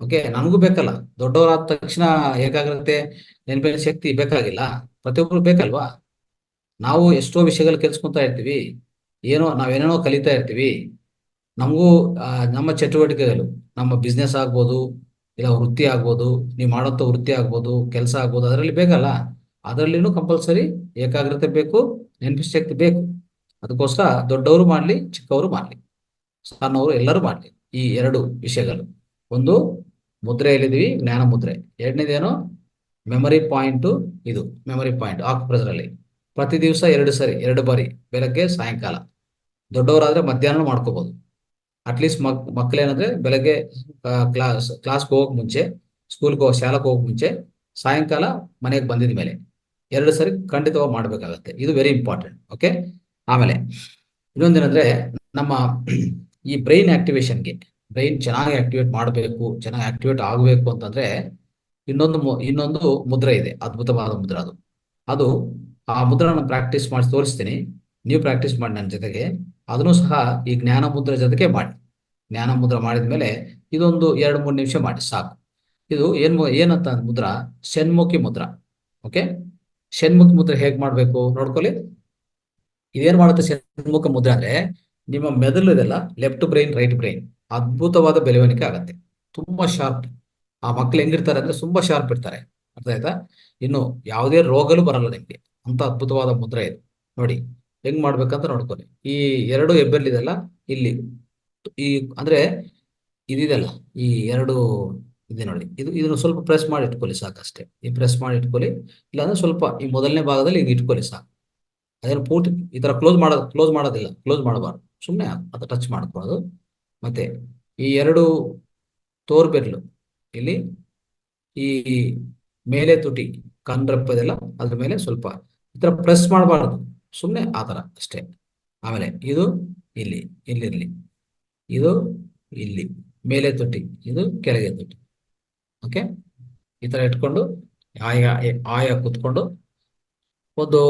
ಓಕೆ, ನನಗೂ ಬೇಕಲ್ಲ, ದೊಡ್ಡವರಾದ ತಕ್ಷಣ ಏಕಾಗ್ರತೆ, ನೆನಪಿನ ಶಕ್ತಿ ಬೇಕಾಗಿಲ್ಲ, ಪ್ರತಿಯೊಬ್ಬರು ಬೇಕಲ್ವಾ? ನಾವು ಎಷ್ಟೋ ವಿಷಯಗಳು ಕೆಲ್ಸ್ಕೊಂತಾ ಇರ್ತೀವಿ, ನಾವೇನೇನೋ ಕಲಿತಾ ಇರ್ತೀವಿ. ನಮಗೂ ನಮ್ಮ ಚಟುವಟಿಕೆಗಳು, ನಮ್ಮ ಬಿಸ್ನೆಸ್ ಆಗ್ಬೋದು, ಇಲ್ಲ ವೃತ್ತಿ ಆಗ್ಬೋದು, ನೀವು ಮಾಡೋಂಥ ವೃತ್ತಿ ಆಗ್ಬೋದು, ಕೆಲಸ ಆಗ್ಬೋದು, ಅದರಲ್ಲಿ ಬೇಕಲ್ಲ. ಅದರಲ್ಲಿನೂ ಕಂಪಲ್ಸರಿ ಏಕಾಗ್ರತೆ ಬೇಕು, ನೆನಪಿನ ಶಕ್ತಿ ಬೇಕು. ಅದಕ್ಕೋಸ್ಕರ ದೊಡ್ಡವರು ಮಾಡ್ಲಿ, ಚಿಕ್ಕವರು ಮಾಡ್ಲಿ, ಸಣ್ಣವರು ಎಲ್ಲರೂ ಮಾಡ್ಲಿ. ಈ 2 ವಿಷಯಗಳು, ಒಂದು ಮುದ್ರೆ ಹೇಳಿದ್ವಿ, ಜ್ಞಾನ ಮುದ್ರೆ. ಎರಡನೇದೇನು? Memory point. ಇದು ಮೆಮರಿ ಪಾಯಿಂಟ್ ಆಕುಪ್ರೆಸರ್ ಅಲ್ಲಿ ಪ್ರತಿ ದಿವಸ 2 ಬಾರಿ, ಬೆಳಗ್ಗೆ ಸಾಯಂಕಾಲ. ದೊಡ್ಡವರಾದ್ರೆ ಮಧ್ಯಾಹ್ನ ಮಾಡ್ಕೋಬಹುದು. ಅಟ್ಲೀಸ್ಟ್ ಮಕ್ಕಳೇನಂದ್ರೆ ಬೆಳಗ್ಗೆ ಕ್ಲಾಸ್ಗೆ ಹೋಗಕ್ ಮುಂಚೆ, ಶಾಲೆಗೆ ಹೋಗಕ್ ಮುಂಚೆ, ಸಾಯಂಕಾಲ ಮನೆಗೆ ಬಂದಿದ ಮೇಲೆ 2 ಸರಿ ಖಂಡಿತವಾಗಿ ಮಾಡಬೇಕಾಗತ್ತೆ. ಇದು ವೆರಿ ಇಂಪಾರ್ಟೆಂಟ್. ಓಕೆ. ಆಮೇಲೆ ಇನ್ನೊಂದೇನಂದ್ರೆ ನಮ್ಮ ಈ ಬ್ರೈನ್ ಆಕ್ಟಿವೇಶನ್ಗೆ, ಬ್ರೈನ್ ಚೆನ್ನಾಗಿ ಆಕ್ಟಿವೇಟ್ ಮಾಡಬೇಕು, ಚೆನ್ನಾಗಿ ಆಕ್ಟಿವೇಟ್ ಆಗಬೇಕು ಅಂತಂದ್ರೆ ಇನ್ನೊಂದು ಮುದ್ರೆ ಇದೆ, ಅದ್ಭುತವಾದ ಮುದ್ರೆ. ಅದು ಆ ಮುದ್ರ ನಾನು ಪ್ರಾಕ್ಟೀಸ್ ಮಾಡಿ ತೋರಿಸ್ತೀನಿ. ನೀವು ಪ್ರಾಕ್ಟೀಸ್ ಮಾಡಿ ನನ್ನ ಜೊತೆಗೆ. ಅದನ್ನು ಸಹ ಈ ಜ್ಞಾನ ಮುದ್ರೆ ಜೊತೆಗೆ ಮಾಡಿ. ಜ್ಞಾನ ಮುದ್ರ ಮಾಡಿದ್ಮೇಲೆ ಇದೊಂದು 2-3 ನಿಮಿಷ ಮಾಡಿ ಸಾಕು. ಇದು ಏನಂತ ಮುದ್ರ? ಷಣ್ಮುಖಿ ಮುದ್ರ. ಓಕೆ. ಷಣ್ಮುಖಿ ಮುದ್ರೆ ಹೇಗೆ ಮಾಡಬೇಕು ನೋಡ್ಕೊಳ್ಳಿ. ಇದೇನ್ ಮಾಡುತ್ತೆ ಷಣ್ಮುಖ ಮುದ್ರೆ ಅಂದ್ರೆ, ನಿಮ್ಮ ಮೆದುಳು ಇದೆಲ್ಲ, ಲೆಫ್ಟ್ ಬ್ರೈನ್ ರೈಟ್ ಬ್ರೈನ್ ಅದ್ಭುತವಾದ ಬೆಳವಣಿಗೆ ಆಗತ್ತೆ. ತುಂಬಾ ಶಾರ್ಪ್. ಆ ಮಕ್ಳು ಹೆಂಗಿರ್ತಾರೆ ಅಂದ್ರೆ ತುಂಬಾ ಶಾರ್ಪ್ ಇರ್ತಾರೆ. ಅರ್ಥ ಆಯ್ತಾ? ಇನ್ನು ಯಾವುದೇ ರೋಗಗಳು ಬರಲ್ಲ ನಿಮ್ಗೆ. ಅಂತ ಅದ್ಭುತವಾದ ಮುದ್ರೆ ಇದು. ನೋಡಿ ಹೆಂಗ್ ಮಾಡ್ಬೇಕಂತ ನೋಡ್ಕೊಳ್ಳಿ. ಈ 2 ಹೆಬ್ಬೆರಳಿದೆಲ್ಲ ಇಲ್ಲಿ, ಈ ಅಂದ್ರೆ ಇದಿದೆಲ್ಲ, ಈ 2 ಇದೆ ನೋಡಿ, ಇದನ್ನು ಸ್ವಲ್ಪ ಪ್ರೆಸ್ ಮಾಡಿ ಇಟ್ಕೊಳ್ಳಿ ಸಾಕಷ್ಟೇ. ಈ ಪ್ರೆಸ್ ಮಾಡಿ ಇಟ್ಕೊಳ್ಳಿ. ಇಲ್ಲಾಂದ್ರೆ ಸ್ವಲ್ಪ ಈ ಮೊದಲನೇ ಭಾಗದಲ್ಲಿ ಹಿಂಗೆ ಇಟ್ಕೊಳ್ಳಿ ಸಾಕು. ಅದೇನು ಪೂರ್ತಿ ಈ ತರ ಕ್ಲೋಸ್ ಮಾಡೋದಿಲ್ಲ, ಕ್ಲೋಸ್ ಮಾಡಬಾರ್ದು. ಸುಮ್ಮನೆ ಅದು ಟಚ್ ಮಾಡ್ಕೊಳ್ಳೋದು. ಮತ್ತೆ ಈ 2 ತೋರ್ ಬೆರಳು ಇಲ್ಲಿ, ಈ ಮೇಲೆ ತುಟಿ ಕಣ್ರೆಪ್ಪದೆಲ್ಲ ಅದ್ರ ಮೇಲೆ ಸ್ವಲ್ಪ ಈ ತರ ಪ್ರೆಸ್ ಮಾಡಬಾರ್ದು, ಸುಮ್ಮನೆ ಆ ತರ ಅಷ್ಟೇ. ಆಮೇಲೆ ಇದು ಇಲ್ಲಿ, ಇಲ್ಲಿರ್ಲಿ. ಇದು ಇಲ್ಲಿ ಮೇಲೆ ತುಟಿ, ಇದು ಕೆಳಗೆ ತುಟಿ. ಓಕೆ. ಈ ತರ ಇಟ್ಕೊಂಡು ಆಯ ಕೂತ್ಕೊಂಡು ಒಂದು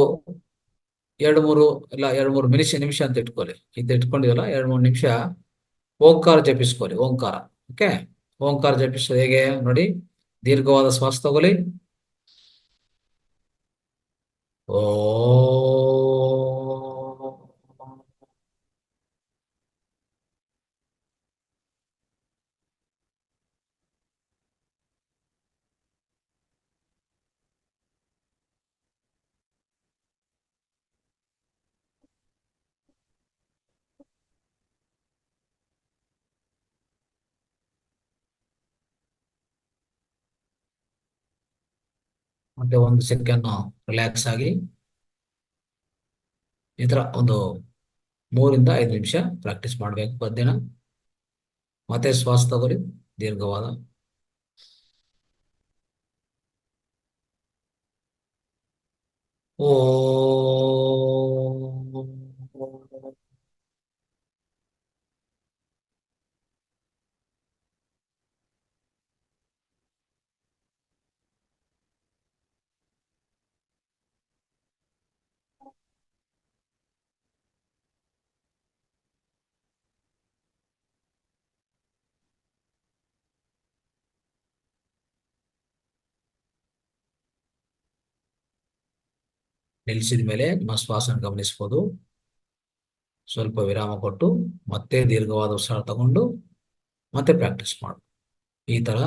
2-3 ಇಲ್ಲ 2-3 ನಿಮಿಷ ಅಂತ ಇಟ್ಕೊಳ್ಳಿ. ಇದು ಇಟ್ಕೊಂಡಿವಲ್ಲ 2-3 ನಿಮಿಷ ಓಂಕಾರ ಜಪಿಸ್ಕೊಳ್ಳಿ. ಓಂಕಾರ. ಓಕೆ. ಓಂಕಾರ ಜಪಿಸೋದು ಹೇಗೆ ನೋಡಿ. ದೀರ್ಘವಾದ ಶ್ವಾಸ ತಗೊಳ್ಳಿ. ಓ. ಮತ್ತೆ 1 ಸೆಕೆಂಡ್ ರಿಲ್ಯಾಕ್ಸ್ ಆಗಿ ಈ ತರ ಒಂದು 3-5 ನಿಮಿಷ ಪ್ರಾಕ್ಟೀಸ್ ಮಾಡ್ಬೇಕು ಪ್ರತಿದಿನ. ಮತ್ತೆ ಶ್ವಾಸ ತಗೊಳ್ಳಿ ದೀರ್ಘವಾದ. ಓ. ನಿಲ್ಲಿಸಿದ ಮೇಲೆ ನಿಮ್ಮ ಶ್ವಾಸನ ಗಮನಿಸಬಹುದು. ಸ್ವಲ್ಪ ವಿರಾಮ ಕೊಟ್ಟು ಮತ್ತೆ ದೀರ್ಘವಾದ ಉಸಿರಾಟ ತಗೊಂಡು ಮತ್ತೆ ಪ್ರಾಕ್ಟೀಸ್ ಮಾಡು. ಈ ತರ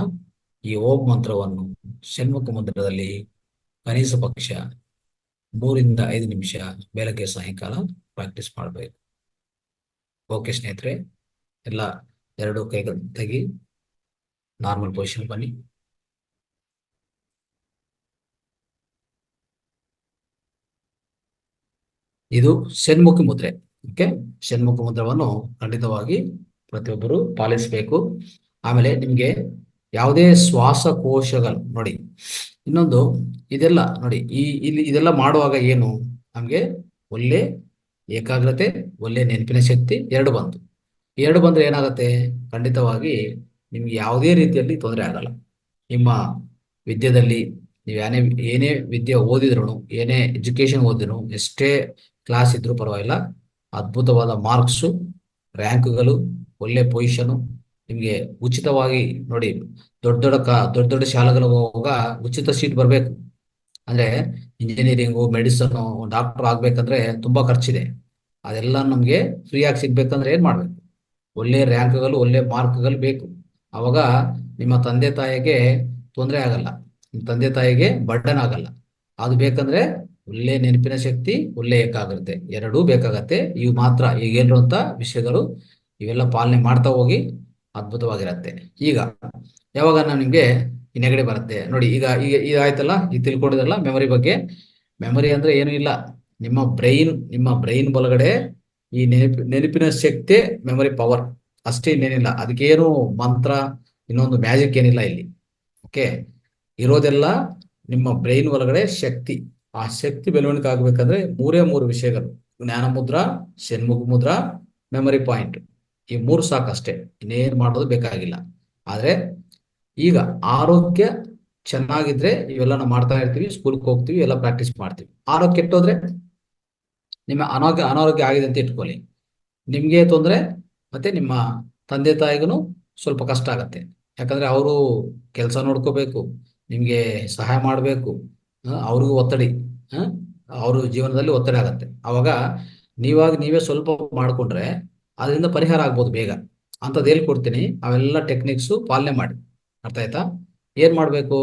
ಈ ಓಂ ಮಂತ್ರವನ್ನು ಷಣ್ಮುಖ ಮಂತ್ರದಲ್ಲಿ ಕನಿಷ್ಠ ಪಕ್ಷ 3-5 ನಿಮಿಷ ಬೆಳಗ್ಗೆ ಸಾಯಂಕಾಲ ಪ್ರಾಕ್ಟೀಸ್ ಮಾಡಬೇಕು. ಓಕೆ ಸ್ನೇಹಿತರೆ, ಎಲ್ಲ 2 ಕೈಗಳು ತೆಗಿ, ನಾರ್ಮಲ್ ಪೊಸಿಷನ್ ಬನ್ನಿ. ಇದು ಷಣ್ಮುಖಿ ಮುದ್ರೆ. ಓಕೆ. ಷಣ್ಮುಖ ಮುದ್ರವನ್ನು ಖಂಡಿತವಾಗಿ ಪ್ರತಿಯೊಬ್ಬರು ಪಾಲಿಸಬೇಕು. ಆಮೇಲೆ ನಿಮ್ಗೆ ಯಾವುದೇ ಶ್ವಾಸಕೋಶಗಳು ನೋಡಿ, ಇನ್ನೊಂದು ಇದೆಲ್ಲ ನೋಡಿ, ಇಲ್ಲಿ ಇದೆಲ್ಲ ಮಾಡುವಾಗ ಏನು ನಮ್ಗೆ ಒಳ್ಳೆ ಏಕಾಗ್ರತೆ, ಒಳ್ಳೆ ನೆನಪಿನ ಶಕ್ತಿ 2 ಬಂತು. 2 ಬಂದ್ರೆ ಏನಾಗುತ್ತೆ, ಖಂಡಿತವಾಗಿ ನಿಮ್ಗೆ ಯಾವುದೇ ರೀತಿಯಲ್ಲಿ ತೊಂದರೆ ಆಗಲ್ಲ. ನಿಮ್ಮ ವಿದ್ಯೆದಲ್ಲಿ ನೀವು ಏನೇ ವಿದ್ಯೆ ಓದಿದ್ರು, ಏನೇ ಎಜುಕೇಶನ್ ಓದಿದ್ರು, ಎಷ್ಟೇ ಕ್ಲಾಸ್ ಇದ್ರೂ ಪರವಾಗಿಲ್ಲ, ಅದ್ಭುತವಾದ ಮಾರ್ಕ್ಸು, ರ್ಯಾಂಕ್ಗಳು, ಒಳ್ಳೆ ಪೊಸಿಷನು ನಿಮಗೆ ಉಚಿತವಾಗಿ ನೋಡಿ. ದೊಡ್ಡ ಶಾಲೆಗಳಿಗೆ ಹೋಗುವಾಗ ಉಚಿತ ಸೀಟ್ ಬರಬೇಕು ಅಂದ್ರೆ, ಇಂಜಿನಿಯರಿಂಗು, ಮೆಡಿಸನ್, ಡಾಕ್ಟರ್ ಆಗ್ಬೇಕಂದ್ರೆ ತುಂಬಾ ಖರ್ಚಿದೆ. ಅದೆಲ್ಲ ನಮ್ಗೆ ಫ್ರೀಯಾಗಿ ಸಿಗ್ಬೇಕಂದ್ರೆ ಏನ್ ಮಾಡ್ಬೇಕು? ಒಳ್ಳೆ ರ್ಯಾಂಕ್ಗಳು, ಒಳ್ಳೆ ಮಾರ್ಕ್ಗಳು ಬೇಕು. ಅವಾಗ ನಿಮ್ಮ ತಂದೆ ತಾಯಿಗೆ ತೊಂದರೆ ಆಗಲ್ಲ, ನಿಮ್ಮ ತಂದೆ ತಾಯಿಗೆ ಬರ್ಡನ್ ಆಗಲ್ಲ. ಅದು ಬೇಕಂದ್ರೆ ಒಳ್ಳೆ ನೆನಪಿನ ಶಕ್ತಿ, ಒಳ್ಳೆ ಏಕಾಗ್ರತೆ 2 ಬೇಕಾಗತ್ತೆ. ಇವು ಮಾತ್ರ ಈಗ ಹೇಳಿರುವಂತ ವಿಷಯಗಳು, ಇವೆಲ್ಲ ಪಾಲನೆ ಮಾಡ್ತಾ ಹೋಗಿ ಅದ್ಭುತವಾಗಿರತ್ತೆ. ಈಗ ಯಾವಾಗ ನಿಮ್ಗೆ ಈ ನೆಗಡಿ ಬರುತ್ತೆ ನೋಡಿ, ಈಗ ಇದಾಯ್ತಲ್ಲ, ಈಗ ತಿಳ್ಕೊಂಡಿದಲ್ಲ ಮೆಮೊರಿ ಬಗ್ಗೆ. ಮೆಮೊರಿ ಅಂದ್ರೆ ಏನು ಇಲ್ಲ, ನಿಮ್ಮ ಬ್ರೈನ್ ಒಳಗಡೆ ಈ ನೆನಪಿನ ಶಕ್ತಿ, ಮೆಮೊರಿ ಪವರ್ ಅಷ್ಟೇ, ಇನ್ನೇನಿಲ್ಲ. ಅದಕ್ಕೇನು ಮಂತ್ರ, ಇನ್ನೊಂದು ಮ್ಯಾಜಿಕ್ ಏನಿಲ್ಲ ಇಲ್ಲಿ. ಓಕೆ. ಇರೋದೆಲ್ಲ ನಿಮ್ಮ ಬ್ರೈನ್ ಒಳಗಡೆ ಶಕ್ತಿ, ಆ ಶಕ್ತಿ ಬೆಳವಣಿಗೆ ಆಗ್ಬೇಕಂದ್ರೆ ಮೂರೇ ಮೂರು ವಿಷಯಗಳು: ಜ್ಞಾನ ಮುದ್ರಾ, ಷಣ್ಮುಖ ಮುದ್ರಾ, ಮೆಮರಿ ಪಾಯಿಂಟ್. ಈ ಮೂರು ಸಾಕಷ್ಟೇ, ಇನ್ನೇನು ಮಾಡೋದು ಬೇಕಾಗಿಲ್ಲ. ಆದ್ರೆ ಈಗ ಆರೋಗ್ಯ ಚೆನ್ನಾಗಿದ್ರೆ ಇವೆಲ್ಲ ನಾವು ಮಾಡ್ತಾ ಇರ್ತೀವಿ, ಸ್ಕೂಲ್ಗೆ ಹೋಗ್ತೀವಿ, ಎಲ್ಲ ಪ್ರಾಕ್ಟೀಸ್ ಮಾಡ್ತೀವಿ. ಆರೋಗ್ಯ ಕೆಟ್ಟೋದ್ರೆ, ನಿಮ್ಮ ಅನಾರೋಗ್ಯ ಆಗಿದೆ ಅಂತ ಇಟ್ಕೊಳ್ಳಿ, ನಿಮ್ಗೆ ತೊಂದರೆ, ಮತ್ತೆ ನಿಮ್ಮ ತಂದೆ ತಾಯಿಗೂ ಸ್ವಲ್ಪ ಕಷ್ಟ ಆಗತ್ತೆ. ಯಾಕಂದ್ರೆ ಅವರು ಕೆಲಸ ನೋಡ್ಕೋಬೇಕು, ನಿಮ್ಗೆ ಸಹಾಯ ಮಾಡಬೇಕು, ಅವ್ರಿಗೂ ಒತ್ತಡಿ, ಅವ್ರ ಜೀವನದಲ್ಲಿ ಒತ್ತಡ ಆಗತ್ತೆ. ಅವಾಗ ನೀವೇ ಸ್ವಲ್ಪ ಮಾಡ್ಕೊಂಡ್ರೆ ಅದರಿಂದ ಪರಿಹಾರ ಆಗ್ಬೋದು ಬೇಗ. ಅಂಥದ್ದು ಹೇಳ್ಕೊಡ್ತೀನಿ, ಅವೆಲ್ಲ ಟೆಕ್ನಿಕ್ಸು ಪಾಲನೆ ಮಾಡಿ. ಅರ್ಥ ಆಯ್ತಾ? ಏನ್ ಮಾಡ್ಬೇಕು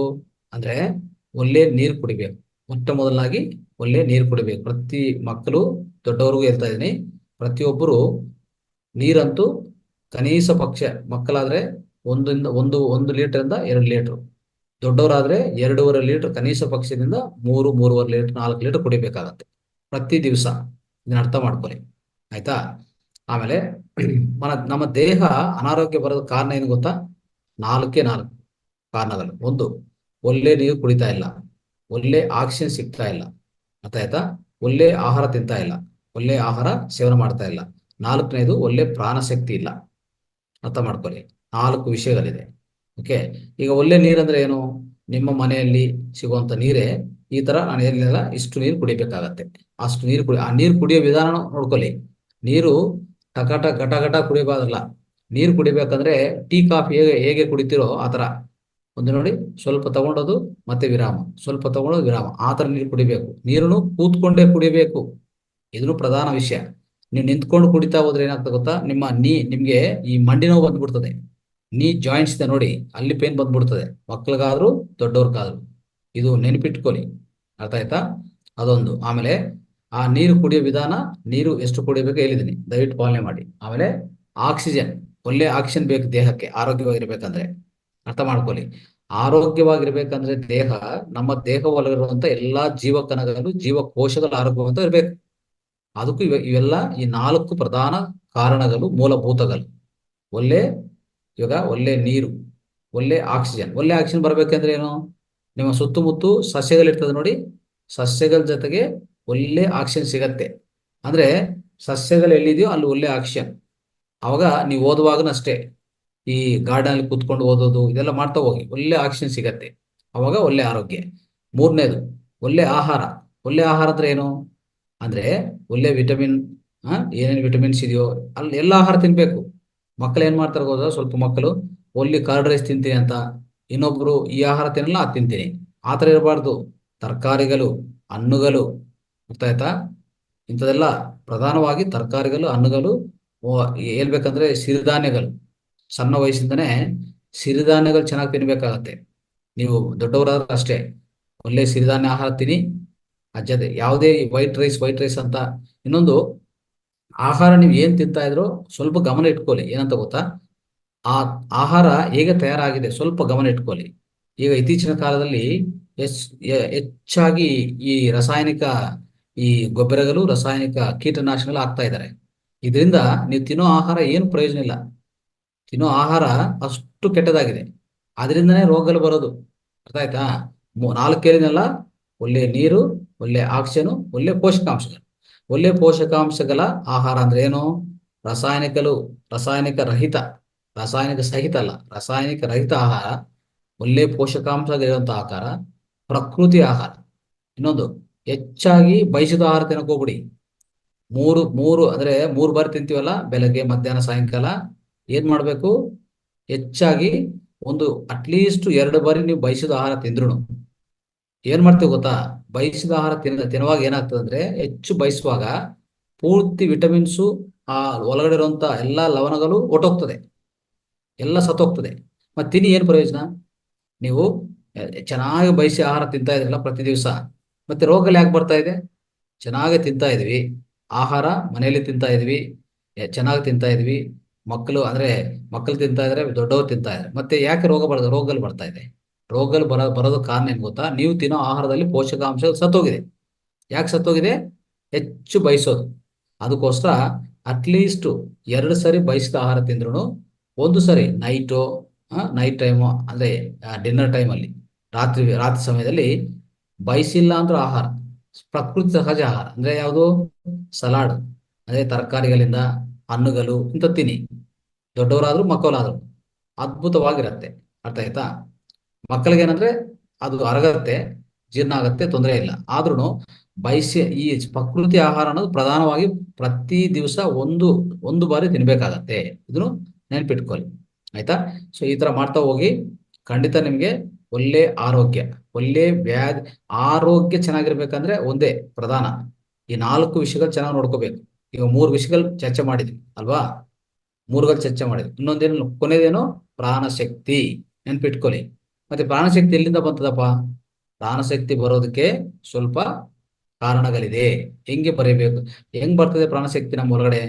ಅಂದ್ರೆ, ಒಳ್ಳೆ ನೀರು ಕುಡಿಬೇಕು. ಮೊಟ್ಟ ಮೊದಲಾಗಿ ಒಳ್ಳೆ ನೀರು ಕುಡಿಬೇಕು. ಪ್ರತಿ ಮಕ್ಕಳು, ದೊಡ್ಡವ್ರಿಗೂ ಹೇಳ್ತಾ ಇದೀನಿ, ಪ್ರತಿಯೊಬ್ಬರು ನೀರಂತೂ ಕನಿಷ್ಠ ಪಕ್ಷ, ಮಕ್ಕಳಾದ್ರೆ ಒಂದು ಲೀಟರಿಂದ 2 ಲೀಟರ್, ದೊಡ್ಡವರಾದ್ರೆ 2.5 ಲೀಟರ್, ಕನಿಷ್ಠ ಪಕ್ಷದಿಂದ 3-3.5 ಲೀಟರ್, 4 ಲೀಟರ್ ಕುಡಿಬೇಕಾಗತ್ತೆ ಪ್ರತಿ ದಿವಸ. ಇದನ್ನ ಅರ್ಥ ಮಾಡ್ಕೊಳ್ಳಿ, ಆಯ್ತಾ? ಆಮೇಲೆ ನಮ್ಮ ದೇಹ ಅನಾರೋಗ್ಯ ಬರೋದ ಕಾರಣ ಏನು ಗೊತ್ತಾ? 4 ಕಾರಣಗಳು. ಒಂದು, ಒಳ್ಳೆ ನೀರು ಕುಡಿತಾ ಇಲ್ಲ, ಒಳ್ಳೆ ಆಕ್ಸಿಜನ್ ಸಿಗ್ತಾ ಇಲ್ಲ, ಅರ್ಥ ಆಯ್ತಾ? ಒಳ್ಳೆ ಆಹಾರ ತಿಂತಾ ಇಲ್ಲ, ಒಳ್ಳೆ ಆಹಾರ ಸೇವನೆ ಮಾಡ್ತಾ ಇಲ್ಲ. 4ನೇದು, ಒಳ್ಳೆ ಪ್ರಾಣಶಕ್ತಿ ಇಲ್ಲ. ಅರ್ಥ ಮಾಡ್ಕೊಳ್ಳಿ, 4 ವಿಷಯಗಳಿದೆ. ಓಕೆ. ಈಗ ಒಳ್ಳೆ ನೀರಂದ್ರೆ ಏನು? ನಿಮ್ಮ ಮನೆಯಲ್ಲಿ ಸಿಗುವಂತ ನೀರೇ. ಈ ತರ ನಾನು ಹೇಳಿಲ್ಲ, ಇಷ್ಟು ನೀರು ಕುಡಿಬೇಕಾಗತ್ತೆ, ಅಷ್ಟು ನೀರು ಆ ನೀರು ಕುಡಿಯೋ ವಿಧಾನ ನೋಡ್ಕೊಳ್ಳಿ. ನೀರು ಘಟ ಘಟ ಕುಡಿಯಬಾರಲ್ಲ. ನೀರು ಕುಡಿಬೇಕಂದ್ರೆ ಟೀ ಕಾಫಿ ಹೇಗೆ ಹೇಗೆ ಕುಡಿತೀರೋ ಆ ತರ ಒಂದು ನೋಡಿ, ಸ್ವಲ್ಪ ತಗೊಂಡೋದು ಮತ್ತೆ ವಿರಾಮ, ಸ್ವಲ್ಪ ತಗೊಳ್ಳೋದು ವಿರಾಮ, ಆ ತರ ನೀರು ಕುಡಿಬೇಕು. ನೀರನ್ನು ಕೂತ್ಕೊಂಡೇ ಕುಡಿಬೇಕು, ಇದನ್ನು ಪ್ರಧಾನ ವಿಷಯ. ನೀವು ನಿಂತ್ಕೊಂಡು ಕುಡಿತಾ ಹೋದ್ರೆ ಏನಾಗ್ತದೆ ಗೊತ್ತಾ? ನಿಮ್ಗೆ ಈ ಮಂಡಿ ನೋವು ಬಂದ್ಬಿಡ್ತದೆ. ನೀ ಜಾಯಿಂಟ್ಸ್ ಇದೆ ನೋಡಿ, ಅಲ್ಲಿ ಪೇನ್ ಬಂದ್ಬಿಡ್ತದೆ, ಮಕ್ಳಿಗಾದ್ರೂ ದೊಡ್ಡವ್ರಿಗಾದ್ರೂ. ಇದು ನೆನಪಿಟ್ಕೊಳ್ಳಿ, ಅರ್ಥ ಆಯ್ತಾ? ಅದೊಂದು. ಆಮೇಲೆ ಆ ನೀರು ಕುಡಿಯೋ ವಿಧಾನ, ನೀರು ಎಷ್ಟು ಕುಡಿಬೇಕು ಹೇಳಿದ್ದೀನಿ, ದಯವಿಟ್ಟು ಪಾಲನೆ ಮಾಡಿ. ಆಮೇಲೆ ಆಕ್ಸಿಜನ್, ಒಳ್ಳೆ ಆಕ್ಸಿಜನ್ ಬೇಕು ದೇಹಕ್ಕೆ ಆರೋಗ್ಯವಾಗಿರ್ಬೇಕಂದ್ರೆ. ಅರ್ಥ ಮಾಡ್ಕೊಳ್ಳಿ, ಆರೋಗ್ಯವಾಗಿರ್ಬೇಕಂದ್ರೆ ನಮ್ಮ ದೇಹ ಒಳಗಿರುವಂತ ಎಲ್ಲಾ ಜೀವಕಣಗಳು, ಜೀವಕೋಶಗಳು ಆರೋಗ್ಯವಂತ ಇರ್ಬೇಕು. ಅದಕ್ಕೂ ಇವೆಲ್ಲ ಈ 4 ಪ್ರಧಾನ ಕಾರಣಗಳು, ಮೂಲಭೂತಗಳು. ಇವಾಗ ಒಳ್ಳೆ ನೀರು, ಒಳ್ಳೆ ಆಕ್ಸಿಜನ್. ಒಳ್ಳೆ ಆಕ್ಸಿಜನ್ ಬರ್ಬೇಕಂದ್ರೆ ಏನು? ನಿಮ್ಮ ಸುತ್ತಮುತ್ತ ಸಸ್ಯಗಳಿರ್ತದೆ ನೋಡಿ, ಸಸ್ಯಗಳ ಜೊತೆಗೆ ಒಳ್ಳೆ ಆಕ್ಸಿಜನ್ ಸಿಗತ್ತೆ. ಅಂದ್ರೆ ಸಸ್ಯಗಳು ಎಲ್ಲಿದೆಯೋ ಅಲ್ಲಿ ಒಳ್ಳೆ ಆಕ್ಸಿಜನ್. ಅವಾಗ ನೀವು ಓದುವಾಗನೂ ಅಷ್ಟೇ, ಈ ಗಾರ್ಡನ್ ಅಲ್ಲಿ ಕುತ್ಕೊಂಡು ಓದೋದು ಇದೆಲ್ಲ ಮಾಡ್ತಾ ಹೋಗಿ, ಒಳ್ಳೆ ಆಕ್ಸಿಜನ್ ಸಿಗತ್ತೆ. ಅವಾಗ ಒಳ್ಳೆ ಆರೋಗ್ಯ. 3ನೇದು, ಒಳ್ಳೆ ಆಹಾರ. ಒಳ್ಳೆ ಆಹಾರ ಅಂದ್ರೆ ಏನು ಅಂದ್ರೆ, ಒಳ್ಳೆ ವಿಟಮಿನ್, ಏನೇನು ವಿಟಮಿನ್ಸ್ ಇದೆಯೋ ಅಲ್ಲಿ ಎಲ್ಲ ಆಹಾರ ತಿನ್ಬೇಕು. ಮಕ್ಕಳು ಏನ್ ಮಾಡ್ತಾರೆ ಗೊತ್ತಾ? ಸ್ವಲ್ಪ ಮಕ್ಕಳು ಒಳ್ಳೆ ಕರ್ಡ್ ರೈಸ್ ತಿಂತೀನಿ ಅಂತ, ಇನ್ನೊಬ್ರು ಈ ಆಹಾರ ತಿನ್ನಲ್ಲ ಅದು ತಿಂತೀನಿ, ಆ ಥರ ಇರಬಾರ್ದು. ತರಕಾರಿಗಳು, ಹಣ್ಣುಗಳು, ಅರ್ಥ ಆಯ್ತಾ? ಇಂಥದೆಲ್ಲ ಪ್ರಧಾನವಾಗಿ ತರಕಾರಿಗಳು, ಹಣ್ಣುಗಳು. ಹೇಳ್ಬೇಕಂದ್ರೆ ಸಿರಿಧಾನ್ಯಗಳು, ಸಣ್ಣ ವಯಸ್ಸಿಂದನೇ ಸಿರಿಧಾನ್ಯಗಳು ಚೆನ್ನಾಗಿ ತಿನ್ಬೇಕಾಗತ್ತೆ. ನೀವು ದೊಡ್ಡವರಾದ್ರೆ ಅಷ್ಟೇ, ಒಳ್ಳೆ ಸಿರಿಧಾನ್ಯ ಆಹಾರ ತಿನ್ನಿ. ಅಜ್ಜದೆ ಯಾವುದೇ ವೈಟ್ ರೈಸ್ ಅಂತ. ಇನ್ನೊಂದು, ಆಹಾರ ನೀವು ಏನ್ ತಿಂತಾ ಇದ್ರೋ ಸ್ವಲ್ಪ ಗಮನ ಇಟ್ಕೊಳ್ಳಿ. ಏನಂತ ಗೊತ್ತಾ? ಆ ಆಹಾರ ಹೇಗೆ ತಯಾರಾಗಿದೆ ಸ್ವಲ್ಪ ಗಮನ ಇಟ್ಕೊಳ್ಳಿ. ಈಗ ಇತ್ತೀಚಿನ ಕಾಲದಲ್ಲಿ ಹೆಚ್ಚಾಗಿ ಈ ಈ ಗೊಬ್ಬರಗಳು, ರಾಸಾಯನಿಕ ಕೀಟನಾಶಕಗಳು ಆಗ್ತಾ ಇದ್ದಾರೆ. ಇದರಿಂದ ನೀವು ತಿನ್ನೋ ಆಹಾರ ಏನು ಪ್ರಯೋಜನ ಇಲ್ಲ. ತಿನ್ನೋ ಆಹಾರ ಅಷ್ಟು ಕೆಟ್ಟದಾಗಿದೆ, ಅದರಿಂದನೇ ರೋಗಗಳು ಬರೋದು. ಅರ್ಥ ಆಯ್ತಾ? 4 ಹೇಳಿದ್ನಲ್ಲ, ಒಳ್ಳೆ ನೀರು, ಒಳ್ಳೆ ಆಕ್ಸಿಜನ್, ಒಳ್ಳೆ ಪೋಷಕಾಂಶಗಳು. ಒಳ್ಳೆ ಪೋಷಕಾಂಶಗಳ ಆಹಾರ ಅಂದ್ರೆ ಏನು? ರಾಸಾಯನಿಕ ರಹಿತ, ರಾಸಾಯನಿಕ ಸಹಿತ ಅಲ್ಲ, ರಾಸಾಯನಿಕ ರಹಿತ ಆಹಾರ, ಒಳ್ಳೆ ಪೋಷಕಾಂಶಗಳಿರುವಂತ ಆಹಾರ, ಪ್ರಕೃತಿ ಆಹಾರ. ಇನ್ನೊಂದು, ಹೆಚ್ಚಾಗಿ ಬಯಸಿದ ಆಹಾರ ತಿನ್ನಕೋಗ್ಬಿಡಿ. ಮೂರು ಅಂದ್ರೆ 3 ಬಾರಿ ತಿಂತೀವಲ್ಲ, ಬೆಳಗ್ಗೆ, ಮಧ್ಯಾಹ್ನ, ಸಾಯಂಕಾಲ. ಏನ್ ಮಾಡ್ಬೇಕು? ಹೆಚ್ಚಾಗಿ ಅಟ್ಲೀಸ್ಟ್ 2 ಬಾರಿ ನೀವು ಬಯಸಿದ ಆಹಾರ ತಿಂದ್ರು ಏನ್ ಮಾಡ್ತೀವಿ ಗೊತ್ತಾ? ಬಯಸಿದ ಆಹಾರ ತಿನ್ನುವಾಗ ಏನಾಗ್ತದೆ ಅಂದ್ರೆ, ಹೆಚ್ಚು ಬಯಸುವಾಗ ಪೂರ್ತಿ ವಿಟಮಿನ್ಸು, ಆ ಒಳಗಡೆ ಇರುವಂತ ಎಲ್ಲಾ ಲವಣಗಳು ಒಟ್ಟೋಗ್ತದೆ, ಎಲ್ಲ ಸತ್ತೋಗ್ತದೆ. ಮತ್ತೆ ತಿನ್ನಿ ಏನ್ ಪ್ರಯೋಜನ? ನೀವು ಚೆನ್ನಾಗಿ ಬಯಸಿ ಆಹಾರ ತಿಂತಾ ಇದ್ರಲ್ಲ ಪ್ರತಿ ದಿವಸ, ಮತ್ತೆ ರೋಗಗಳು ಯಾಕೆ ಬರ್ತಾ ಇದೆ? ಚೆನ್ನಾಗಿ ತಿಂತಾ ಇದ್ವಿ, ಆಹಾರ ಮನೆಯಲ್ಲಿ ತಿಂತಾ ಇದ್ವಿ, ಚೆನ್ನಾಗಿ ತಿಂತಾ ಇದ್ವಿ, ಮಕ್ಕಳು ತಿಂತಾ ಇದ್ರೆ, ದೊಡ್ಡವರು ತಿಂತಾ ಇದ್ರೆ, ಮತ್ತೆ ಯಾಕೆ ರೋಗಗಳು ಬರ್ತಾ ಇದೆ? ರೋಗಗಳು ಬರೋದು ಕಾರಣ ಏನ್ ಗೊತ್ತಾ? ನೀವು ತಿನ್ನೋ ಆಹಾರದಲ್ಲಿ ಪೋಷಕಾಂಶ ಸತ್ತೋಗಿದೆ. ಯಾಕೆ ಸತ್ತೋಗಿದೆ? ಹೆಚ್ಚು ಬಯಸೋದು. ಅದಕ್ಕೋಸ್ಕರ ಅಟ್ಲೀಸ್ಟ್ 2 ಸರಿ ಬಯಸಿದ ಆಹಾರ ತಿಂದ್ರು, ಒಂದು ಸರಿ ನೈಟ್ ಟೈಮು ಅಂದ್ರೆ ಡಿನ್ನರ್ ಟೈಮಲ್ಲಿ, ರಾತ್ರಿ ಸಮಯದಲ್ಲಿ ಬಯಸಿಲ್ಲ ಅಂದ್ರೆ ಆಹಾರ ಪ್ರಕೃತಿ ಸಹಜ ಆಹಾರ ಅಂದ್ರೆ ಯಾವುದು? ಸಲಾಡ್, ಅದೇ ತರಕಾರಿಗಳಿಂದ, ಹಣ್ಣುಗಳು ಇಂಥ ತಿನ್ನಿ. ದೊಡ್ಡವರಾದ್ರೂ ಮಕ್ಕಳಾದ್ರು ಅದ್ಭುತವಾಗಿರತ್ತೆ. ಅರ್ಥ ಆಯ್ತಾ? ಮಕ್ಕಳಿಗೆ ಏನಂದ್ರೆ ಅದು ಅರಗತ್ತೆ, ಜೀರ್ಣ ಆಗತ್ತೆ, ತೊಂದರೆ ಇಲ್ಲ. ಆದ್ರೂ ಬಯಸಿ ಈ ಪ್ರಕೃತಿ ಆಹಾರ ಅನ್ನೋದು ಪ್ರಧಾನವಾಗಿ ಪ್ರತಿ ದಿವಸ ಒಂದು ಒಂದು ಬಾರಿ ತಿನ್ಬೇಕಾಗತ್ತೆ. ಇದನ್ನು ನೆನ್ಪಿಟ್ಕೊಳ್ಳಿ. ಆಯ್ತಾ? ಸೊ ಈ ತರ ಮಾಡ್ತಾ ಹೋಗಿ ಖಂಡಿತ ನಿಮ್ಗೆ ಒಳ್ಳೆ ಆರೋಗ್ಯ, ಒಳ್ಳೆ ಆರೋಗ್ಯ ಚೆನ್ನಾಗಿರ್ಬೇಕಂದ್ರೆ ಒಂದೇ ಪ್ರಧಾನ. ಈ 4 ವಿಷಯಗಳು ಚೆನ್ನಾಗಿ ನೋಡ್ಕೋಬೇಕು. ಈಗ 3 ವಿಷಯಗಳು ಚರ್ಚೆ ಮಾಡಿದ್ವಿ ಅಲ್ವಾ? 3ಗಳು ಚರ್ಚೆ ಮಾಡಿದ್ವಿ. ಇನ್ನೊಂದೇನು ಕೊನೆಯದೇನು? ಪ್ರಾಣಶಕ್ತಿ. ನೆನ್ಪಿಟ್ಕೊಳ್ಳಿ. ಮತ್ತೆ ಪ್ರಾಣಶಕ್ತಿ ಎಲ್ಲಿಂದ ಬಂತದಪ್ಪ? ಪ್ರಾಣಶಕ್ತಿ ಬರೋದಕ್ಕೆ ಸ್ವಲ್ಪ ಕಾರಣಗಳಿದೆ. ಹೆಂಗೆ ಬರೀಬೇಕು? ಹೆಂಗ್ ಬರ್ತದೆ ಪ್ರಾಣಶಕ್ತಿ ನಮ್ಮ ಒಳಗಡೆ?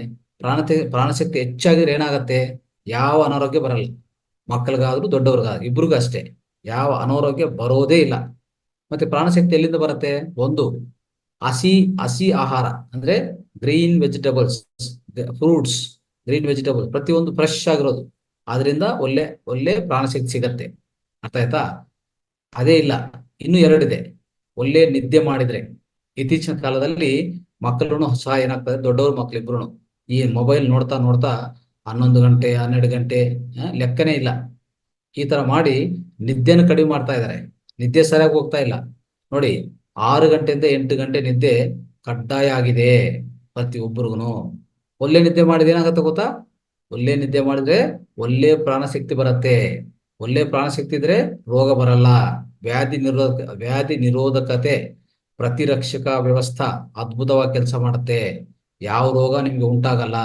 ಪ್ರಾಣಶಕ್ತಿ ಹೆಚ್ಚಾಗಿದ್ರೆ ಏನಾಗತ್ತೆ? ಯಾವ ಅನಾರೋಗ್ಯ ಬರಲ್ಲ. ಮಕ್ಕಳಿಗಾದ್ರೂ ದೊಡ್ಡವ್ರಿಗಾದ್ರೂ ಇಬ್ರಿಗೂ ಅಷ್ಟೇ. ಯಾವ ಅನಾರೋಗ್ಯ ಬರೋದೇ ಇಲ್ಲ. ಮತ್ತೆ ಪ್ರಾಣಶಕ್ತಿ ಎಲ್ಲಿಂದ ಬರುತ್ತೆ? ಒಂದು, ಹಸಿ ಹಸಿ ಆಹಾರ ಅಂದ್ರೆ green vegetables, fruits, green vegetable ಪ್ರತಿಯೊಂದು ಫ್ರೆಶ್ ಆಗಿರೋದು. ಅದರಿಂದ ಒಳ್ಳೆ ಒಳ್ಳೆ ಪ್ರಾಣಶಕ್ತಿ ಸಿಗತ್ತೆ. ಅರ್ಥ ಆಯ್ತಾ? ಅದೇ ಇಲ್ಲ, ಇನ್ನೂ ಎರಡಿದೆ. ಒಳ್ಳೆ ನಿದ್ದೆ ಮಾಡಿದ್ರೆ. ಇತ್ತೀಚಿನ ಕಾಲದಲ್ಲಿ ಮಕ್ಕಳು ಸಹ ಏನಾಗ್ತದೆ, ದೊಡ್ಡವ್ರ ಮಕ್ಳಿಬ್ರು ಈ ಮೊಬೈಲ್ ನೋಡ್ತಾ ನೋಡ್ತಾ 11 ಗಂಟೆ 12 ಗಂಟೆ ಲೆಕ್ಕನೇ ಇಲ್ಲ. ಈ ತರ ಮಾಡಿ ನಿದ್ದೆನ ಕಡಿಮೆ ಮಾಡ್ತಾ ಇದ್ದಾರೆ. ನಿದ್ದೆ ಸರಿಯಾಗಿ ಹೋಗ್ತಾ ಇಲ್ಲ. ನೋಡಿ, 6 ಗಂಟೆಯಿಂದ 8 ಗಂಟೆ ನಿದ್ದೆ ಕಡ್ಡಾಯ ಆಗಿದೆ ಪ್ರತಿಯೊಬ್ಬರಿಗೂ. ಒಳ್ಳೆ ನಿದ್ದೆ ಮಾಡಿದ್ರೆ ಏನಾಗತ್ತೆ ಗೊತ್ತಾ? ಒಳ್ಳೆ ನಿದ್ದೆ ಮಾಡಿದ್ರೆ ಒಳ್ಳೆ ಪ್ರಾಣಶಕ್ತಿ ಬರುತ್ತೆ. ಒಳ್ಳೆ ಪ್ರಾಣಶಕ್ತಿ ಇದ್ರೆ ರೋಗ ಬರಲ್ಲ. ವ್ಯಾಧಿ ನಿರೋಧಕತೆ, ಪ್ರತಿರಕ್ಷಕ ವ್ಯವಸ್ಥೆ ಅದ್ಭುತವಾಗಿ ಕೆಲಸ ಮಾಡುತ್ತೆ. ಯಾವ ರೋಗ ನಿಮ್ಗೆ ಉಂಟಾಗಲ್ಲ.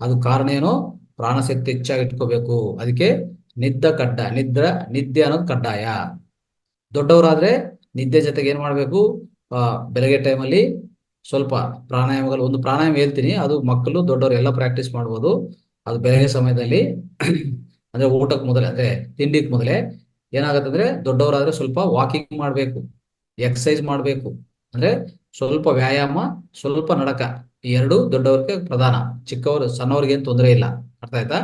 ಅದು ಕಾರಣ ಏನು? ಪ್ರಾಣಶಕ್ತಿ ಹೆಚ್ಚಾಗಿ ಇಟ್ಕೋಬೇಕು. ಅದಕ್ಕೆ ನಿದ್ದೆ ಅನ್ನೋದು ಕಡ್ಡಾಯ. ದೊಡ್ಡವರಾದ್ರೆ ನಿದ್ದೆ ಜೊತೆಗೆ ಏನ್ ಮಾಡ್ಬೇಕು? ಬೆಳಗ್ಗೆ ಟೈಮಲ್ಲಿ ಸ್ವಲ್ಪ ಪ್ರಾಣಾಯಾಮಗಳು, ಒಂದು ಪ್ರಾಣಾಯಾಮ ಹೇಳ್ತೀನಿ, ಅದು ಮಕ್ಕಳು ದೊಡ್ಡವರು ಎಲ್ಲ ಪ್ರಾಕ್ಟೀಸ್ ಮಾಡ್ಬೋದು. ಅದು ಬೆಳಗ್ಗೆ ಸಮಯದಲ್ಲಿ ಅಂದ್ರೆ ಊಟಕ್ಕೆ ಮೊದಲೇ, ಅಂದ್ರೆ ತಿಂಡಿಗೆ ಮೊದಲೇ ಏನಾಗತ್ತಂದ್ರೆ, ದೊಡ್ಡವರಾದ್ರೆ ಸ್ವಲ್ಪ ವಾಕಿಂಗ್ ಮಾಡ್ಬೇಕು, ಎಕ್ಸಸೈಸ್ ಮಾಡ್ಬೇಕು. ಅಂದ್ರೆ ಸ್ವಲ್ಪ ವ್ಯಾಯಾಮ, ಸ್ವಲ್ಪ ನಡಕ. ಈ ಎರಡು ದೊಡ್ಡವ್ರಿಗೆ ಪ್ರಧಾನ. ಚಿಕ್ಕವರು ಸಣ್ಣವ್ರಿಗೆ ಏನ್ ತೊಂದರೆ ಇಲ್ಲ. ಅರ್ಥ ಆಯ್ತಾ?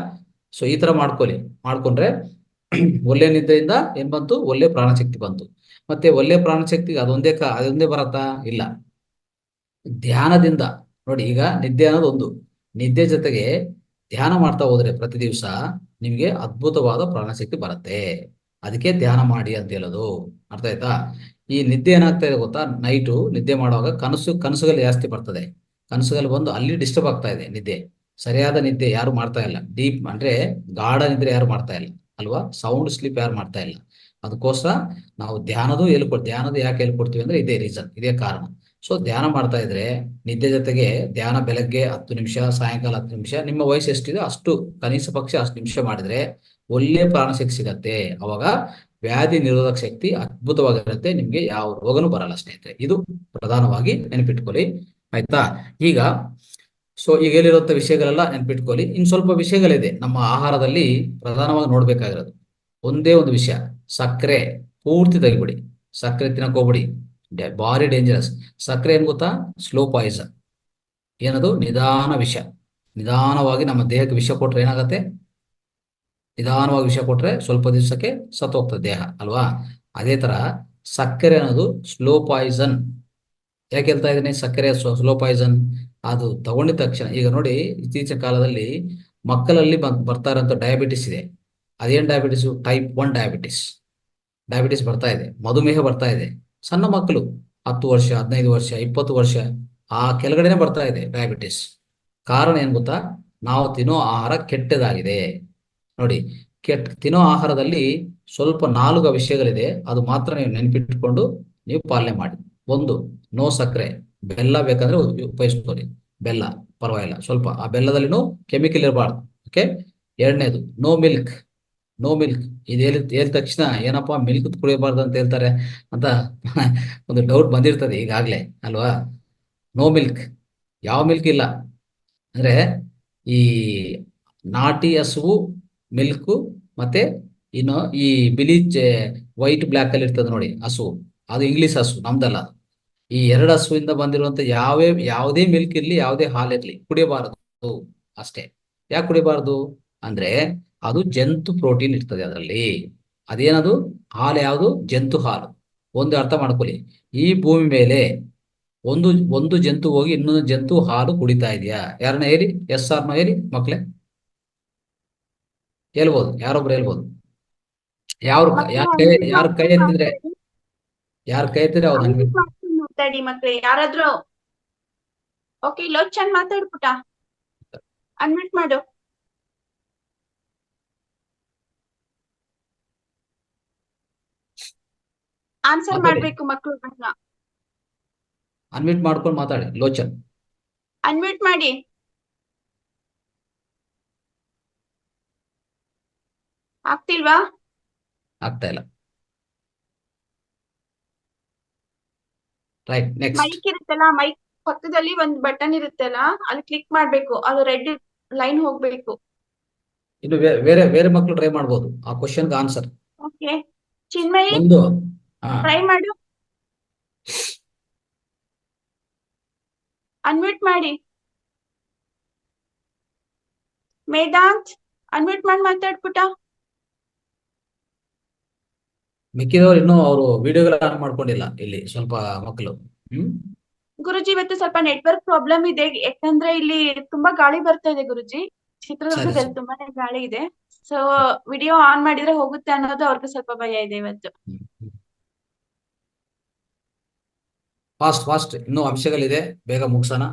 ಸೊ ಈ ತರ ಮಾಡ್ಕೊಂಡ್ರೆ ಒಳ್ಳೆ ನಿದ್ದೆಯಿಂದ ಏನ್ ಬಂತು? ಒಳ್ಳೆ ಪ್ರಾಣಶಕ್ತಿ ಬಂತು. ಮತ್ತೆ ಒಳ್ಳೆ ಪ್ರಾಣಶಕ್ತಿಗೆ ಅದೊಂದೇ ಬರತ್ತಾ? ಇಲ್ಲ, ಧ್ಯಾನದಿಂದ. ನೋಡಿ, ಈಗ ನಿದ್ದೆ ಅನ್ನೋದು ಒಂದು, ನಿದ್ದೆ ಜೊತೆಗೆ ಧ್ಯಾನ ಮಾಡ್ತಾ ಹೋದ್ರೆ ಪ್ರತಿ ದಿವಸ ನಿಮ್ಗೆ ಅದ್ಭುತವಾದ ಪ್ರಾಣಶಕ್ತಿ ಬರುತ್ತೆ. ಅದಕ್ಕೆ ಧ್ಯಾನ ಮಾಡಿ ಅಂತ ಹೇಳೋದು. ಅರ್ಥ ಆಯ್ತಾ? ಈ ನಿದ್ದೆ ಏನಾಗ್ತಾ ಇದೆ ಗೊತ್ತಾ? ನೈಟು ನಿದ್ದೆ ಮಾಡುವಾಗ ಕನಸುಗಳು ಜಾಸ್ತಿ ಬರ್ತದೆ. ಕನಸುಗಳು ಬಂದು ಅಲ್ಲಿ ಡಿಸ್ಟರ್ಬ್ ಆಗ್ತಾ ಇದೆ ನಿದ್ದೆ. ಸರಿಯಾದ ನಿದ್ದೆ ಯಾರು ಮಾಡ್ತಾ ಇಲ್ಲ. ಡೀಪ್ ಅಂದ್ರೆ ಗಾಢ ನಿದ್ರೆ ಯಾರು ಮಾಡ್ತಾ ಇಲ್ಲ ಅಲ್ವಾ? ಸೌಂಡ್ ಸ್ಲೀಪ್ ಯಾರು ಮಾಡ್ತಾ ಇಲ್ಲ. ಅದಕ್ಕೋಸ್ಕರ ನಾವು ಧ್ಯಾನದ ಯಾಕೆ ಹೇಳ್ಕೊಡ್ತೀವಿ ಅಂದ್ರೆ ಇದೇ ರೀಸನ್, ಇದೇ ಕಾರಣ. ಸೊ ಧ್ಯಾನ ಮಾಡ್ತಾ ಇದ್ರೆ ನಿದ್ದೆ ಜೊತೆಗೆ ಧ್ಯಾನ ಬೆಳಗ್ಗೆ 10 ನಿಮಿಷ, ಸಾಯಂಕಾಲ 10 ನಿಮಿಷ, ನಿಮ್ಮ ವಯಸ್ಸು ಎಷ್ಟಿದೆ ಅಷ್ಟು, ಕನಿಷ್ಠ ಪಕ್ಷ 10 ನಿಮಿಷ ಮಾಡಿದ್ರೆ ಒಳ್ಳೆ ಪ್ರಾಣಶಕ್ತಿ ಸಿಗತ್ತೆ. ಅವಾಗ ವ್ಯಾಧಿ ನಿರೋಧಕ ಶಕ್ತಿ ಅದ್ಭುತವಾಗಿರುತ್ತೆ. ನಿಮ್ಗೆ ಯಾವ ರೋಗನೂ ಬರಲ್ಲ ಸ್ನೇಹಿತರೆ. ಇದು ಪ್ರಧಾನವಾಗಿ ನೆನಪಿಟ್ಕೊಳ್ಳಿ. ಆಯ್ತಾ? ಈಗ ಈಗ ಹೇಳಿರುವಂತ ವಿಷಯಗಳೆಲ್ಲ ನೆನ್ಪಿಟ್ಕೊಳ್ಳಿ. ಇನ್ ಸ್ವಲ್ಪ ವಿಷಯಗಳಿದೆ ನಮ್ಮ ಆಹಾರದಲ್ಲಿ ಪ್ರಧಾನವಾಗಿ ನೋಡ್ಬೇಕಾಗಿರೋದು. ಒಂದೇ ಒಂದು ವಿಷಯ, ಸಕ್ಕರೆ ಪೂರ್ತಿ ತೆಗಿಬಿಡಿ. ಸಕ್ಕರೆ ತಿನ್ನಕ್ ಹೋಗ್ಬಿಡಿ, ಭಾರಿ ಡೇಂಜರಸ್. ಸಕ್ಕರೆ ಏನ್ ಗೊತ್ತಾ? Slow Poisson. ಏನದು? ನಿಧಾನ ವಿಷ. ನಿಧಾನವಾಗಿ ನಮ್ಮ ದೇಹಕ್ಕೆ ವಿಷ ಕೊಟ್ರೆ ಏನಾಗತ್ತೆ? ನಿಧಾನವಾಗಿ ವಿಷ ಕೊಟ್ರೆ ಸ್ವಲ್ಪ ದಿವಸಕ್ಕೆ ಸತ್ತು ಹೋಗ್ತದೆ ದೇಹ ಅಲ್ವಾ? ಅದೇ ತರ ಸಕ್ಕರೆ ಅನ್ನೋದು ಸ್ಲೋ ಪಾಯ್ಸನ್. ಯಾಕೆ ಹೇಳ್ತಾ ಇದ್ದೀನಿ ಸಕ್ಕರೆ ಸ್ಲೋ ಪಾಯ್ಸನ್? ಅದು ತಗೊಂಡಿದ ತಕ್ಷಣ, ಈಗ ನೋಡಿ, ಇತ್ತೀಚಿನ ಕಾಲದಲ್ಲಿ ಮಕ್ಕಳಲ್ಲಿ ಬರ್ತಾ ಇರೋಂಥ ಡಯಾಬಿಟಿಸ್ ಇದೆ. ಅದೇನ್ ಡಯಾಬಿಟಿಸ್? ಟೈಪ್ 1 ಡಯಾಬಿಟಿಸ್ ಬರ್ತಾ ಇದೆ. ಮಧುಮೇಹ ಬರ್ತಾ ಇದೆ. ಸಣ್ಣ ಮಕ್ಕಳು 10 ವರ್ಷ, 15 ವರ್ಷ, 20 ವರ್ಷ ಆ ಕೆಳಗಡೆನೆ ಬರ್ತಾ ಇದೆ ಡಯಾಬಿಟಿಸ್. ಕಾರಣ ಏನ್ ಗೊತ್ತಾ? ನಾವು ತಿನ್ನೋ ಆಹಾರ ಕೆಟ್ಟದಾಗಿದೆ. ನೋಡಿ, ತಿನ್ನೋ ಆಹಾರದಲ್ಲಿ ಸ್ವಲ್ಪ 4 ವಿಷಯಗಳಿದೆ. ಅದು ಮಾತ್ರ ನೀವು ನೆನಪಿಟ್ಕೊಂಡು ನೀವು ಪಾಲನೆ ಮಾಡಿ. ಒಂದು, ನೋ ಸಕ್ಕರೆ. ಬೆಲ್ಲ ಬೇಕಂದ್ರೆ ಉಪಯೋಗಿಸ್ಕೊಳ್ಳಿ. ಬೆಲ್ಲ ಪರವಾಗಿಲ್ಲ, ಸ್ವಲ್ಪ ಆ ಬೆಲ್ಲದಲ್ಲಿನೂ ಕೆಮಿಕಲ್ ಇರಬಾರ್ದು. ಓಕೆ. ಎರಡನೇದು, ನೋ ಮಿಲ್ಕ್. ಇದು ಹೇಳಿದ ತಕ್ಷಣ ಏನಪ್ಪಾ ಮಿಲ್ಕ್ ಕುಡಿಯಬಾರ್ದು ಅಂತ ಹೇಳ್ತಾರೆ ಅಂತ ಒಂದು ಡೌಟ್ ಬಂದಿರ್ತದೆ ಈಗಾಗ್ಲೇ ಅಲ್ವಾ? No milk. ಯಾವ ಮಿಲ್ಕ್ ಇಲ್ಲ. ಅಂದ್ರೆ ಈ ನಾಟಿ ಹಸುವು ಮಿಲ್ಕ್, ಮತ್ತೆ ಇನ್ನು ಈ ಬಿಳಿ ವೈಟ್ ಬ್ಲ್ಯಾಕ್ ಅಲ್ಲಿ ಇರ್ತದೆ ನೋಡಿ ಹಸು, ಅದು ಇಂಗ್ಲಿಷ್ ಹಸು, ನಮ್ದಲ್ಲ. ಈ 2 ಹಸುವಿಂದ ಬಂದಿರುವಂತ ಯಾವುದೇ ಮಿಲ್ಕ್ ಇರ್ಲಿ, ಯಾವುದೇ ಹಾಲಿರ್ಲಿ ಕುಡಿಯಬಾರದು ಅಷ್ಟೇ. ಯಾಕೆ ಕುಡಿಬಾರ್ದು ಅಂದ್ರೆ ಅದು ಜಂತು ಪ್ರೋಟೀನ್ ಇರ್ತದೆ ಅದರಲ್ಲಿ. ಅದೇನದು? ಹಾಲು ಯಾವುದು? ಜಂತು ಹಾಲು. ಒಂದು ಅರ್ಥ ಮಾಡ್ಕೊಳ್ಳಿ, ಈ ಭೂಮಿ ಮೇಲೆ ಒಂದು ಒಂದು ಜಂತು ಹೋಗಿ ಇನ್ನೊಂದು ಜಂತು ಹಾಲು ಕುಡಿತಾ ಇದೆಯಾ? ಯಾರನ್ನ ಹೇಳಿ, ಎಸ್ ಆರ್ ನೋ ಹೇಳಿ ಮಕ್ಳೇ. ಹೇಳ್ಬೋದು, ಯಾರೊಬ್ರು ಹೇಳ್ಬೋದು. ಮಕ್ಳೇ ಯಾರ ಕೈ unmute ಯಾರ ಕೈ ಮಾಡ್ಕೊಂಡು ಎತ್ತಿದ್ರೆ, ಮಾತಾಡಿ. ಯಾರ ಕೈ ಎತ್ತಿದ್ರೆ ಅವ್ರು unmute ಅನ್ಮಿಟ್. ಮಾಡ್ಕೊಂಡು ಮಾತಾಡಿ ಮಕ್ಳೇ, ಯಾರಾದ್ರೂ. ಓಕೆ, ಲೋಚನ್ ಮಾತಾಡು ಪುಟ. ಅನ್ಮ್ಯೂಟ್ ಮಾಡು. ಆನ್ಸರ್ ಮಾತಾಡಿ, ಮಾಡ್ಬೇಕು ಮಕ್ಳು. ಅನ್ಮಿಟ್ ಮಾಡ್ಕೊಂಡು ಮಾತಾಡಿ ಲೋಚನ್. ಅನ್ಮ್ಯೂಟ್ ಮಾಡಿ. ಆಗ್ತಿಲ್ವಾ? ಆಗ್ತಾ ಇಲ್ಲ. Right, next. ಮೈಕ್ ಇರುತ್ತಲ್ಲ, ಮೈಕ್ ಪಕ್ಕದಲ್ಲಿ ಒಂದ್ ಬಟನ್ ಇರುತ್ತಲ್ಲ, ಅಲ್ಲಿ ಕ್ಲಿಕ್ ಮಾಡ್ಬೇಕು, ಅದು ರೆಡ್ ಲೈನ್ ಹೋಗ್ಬೇಕು. ಇನ್ನು ಬೇರೆ ಬೇರೆ ಮಕ್ಕಳು ಟ್ರೈ ಮಾಡ್ಬೋದು ಆ ಕ್ವಶನ್ಗೆ ಆನ್ಸರ್. ಓಕೆ, ಚಿನ್ಮಯಿ ಒಂದು ಹಾ ಟ್ರೈ ಮಾಡು. ಅನ್ಮ್ಯೂಟ್ ಮಾಡಿ. ಮೇದಾಂತ್ ಅನ್ಮ್ಯೂಟ್ ಮಾಡಿ ಮಾತಾಡ್ಬಿಟ್ಟ. ಮಿಕ್ಕಿದವ್ರು ಇನ್ನೂ ಅವರು ವಿಡಿಯೋಗಳ ಆನ್ ಮಾಡ್ಕೊಂಡಿಲ್ಲ ಇಲ್ಲಿ ಸ್ವಲ್ಪ ಮಕ್ಕಳು. ಗುರುಜಿ, ಇವತ್ತು ಸ್ವಲ್ಪ ನೆಟ್ವರ್ಕ್ ಪ್ರಾಬ್ಲಮ್ ಇದೆ, ಯಾಕಂದ್ರೆ ಇಲ್ಲಿ ತುಂಬಾ ಗಾಳಿ ಬರ್ತಾ ಇದೆ ಗುರುಜಿ. ಸರಿ ಚಿತ್ರದುರ್ಗದಲ್ಲಿ ಸರಿ. ತುಂಬಾನೇ ಗಾಳಿ ಇದೆ. ಸೊ ವಿಡಿಯೋ ಆನ್ ಮಾಡಿದ್ರೆ ಹೋಗುತ್ತೆ ಅನ್ನೋದು ಅವ್ರಿಗೆ ಸ್ವಲ್ಪ ಭಯ ಇದೆ ಇವತ್ತು. ಫಾಸ್ಟ್ ಫಾಸ್ಟ್, ಇನ್ನೂ ಅಂಶಗಳಿದೆ, ಬೇಗ ಮುಗಿಸೋಣ.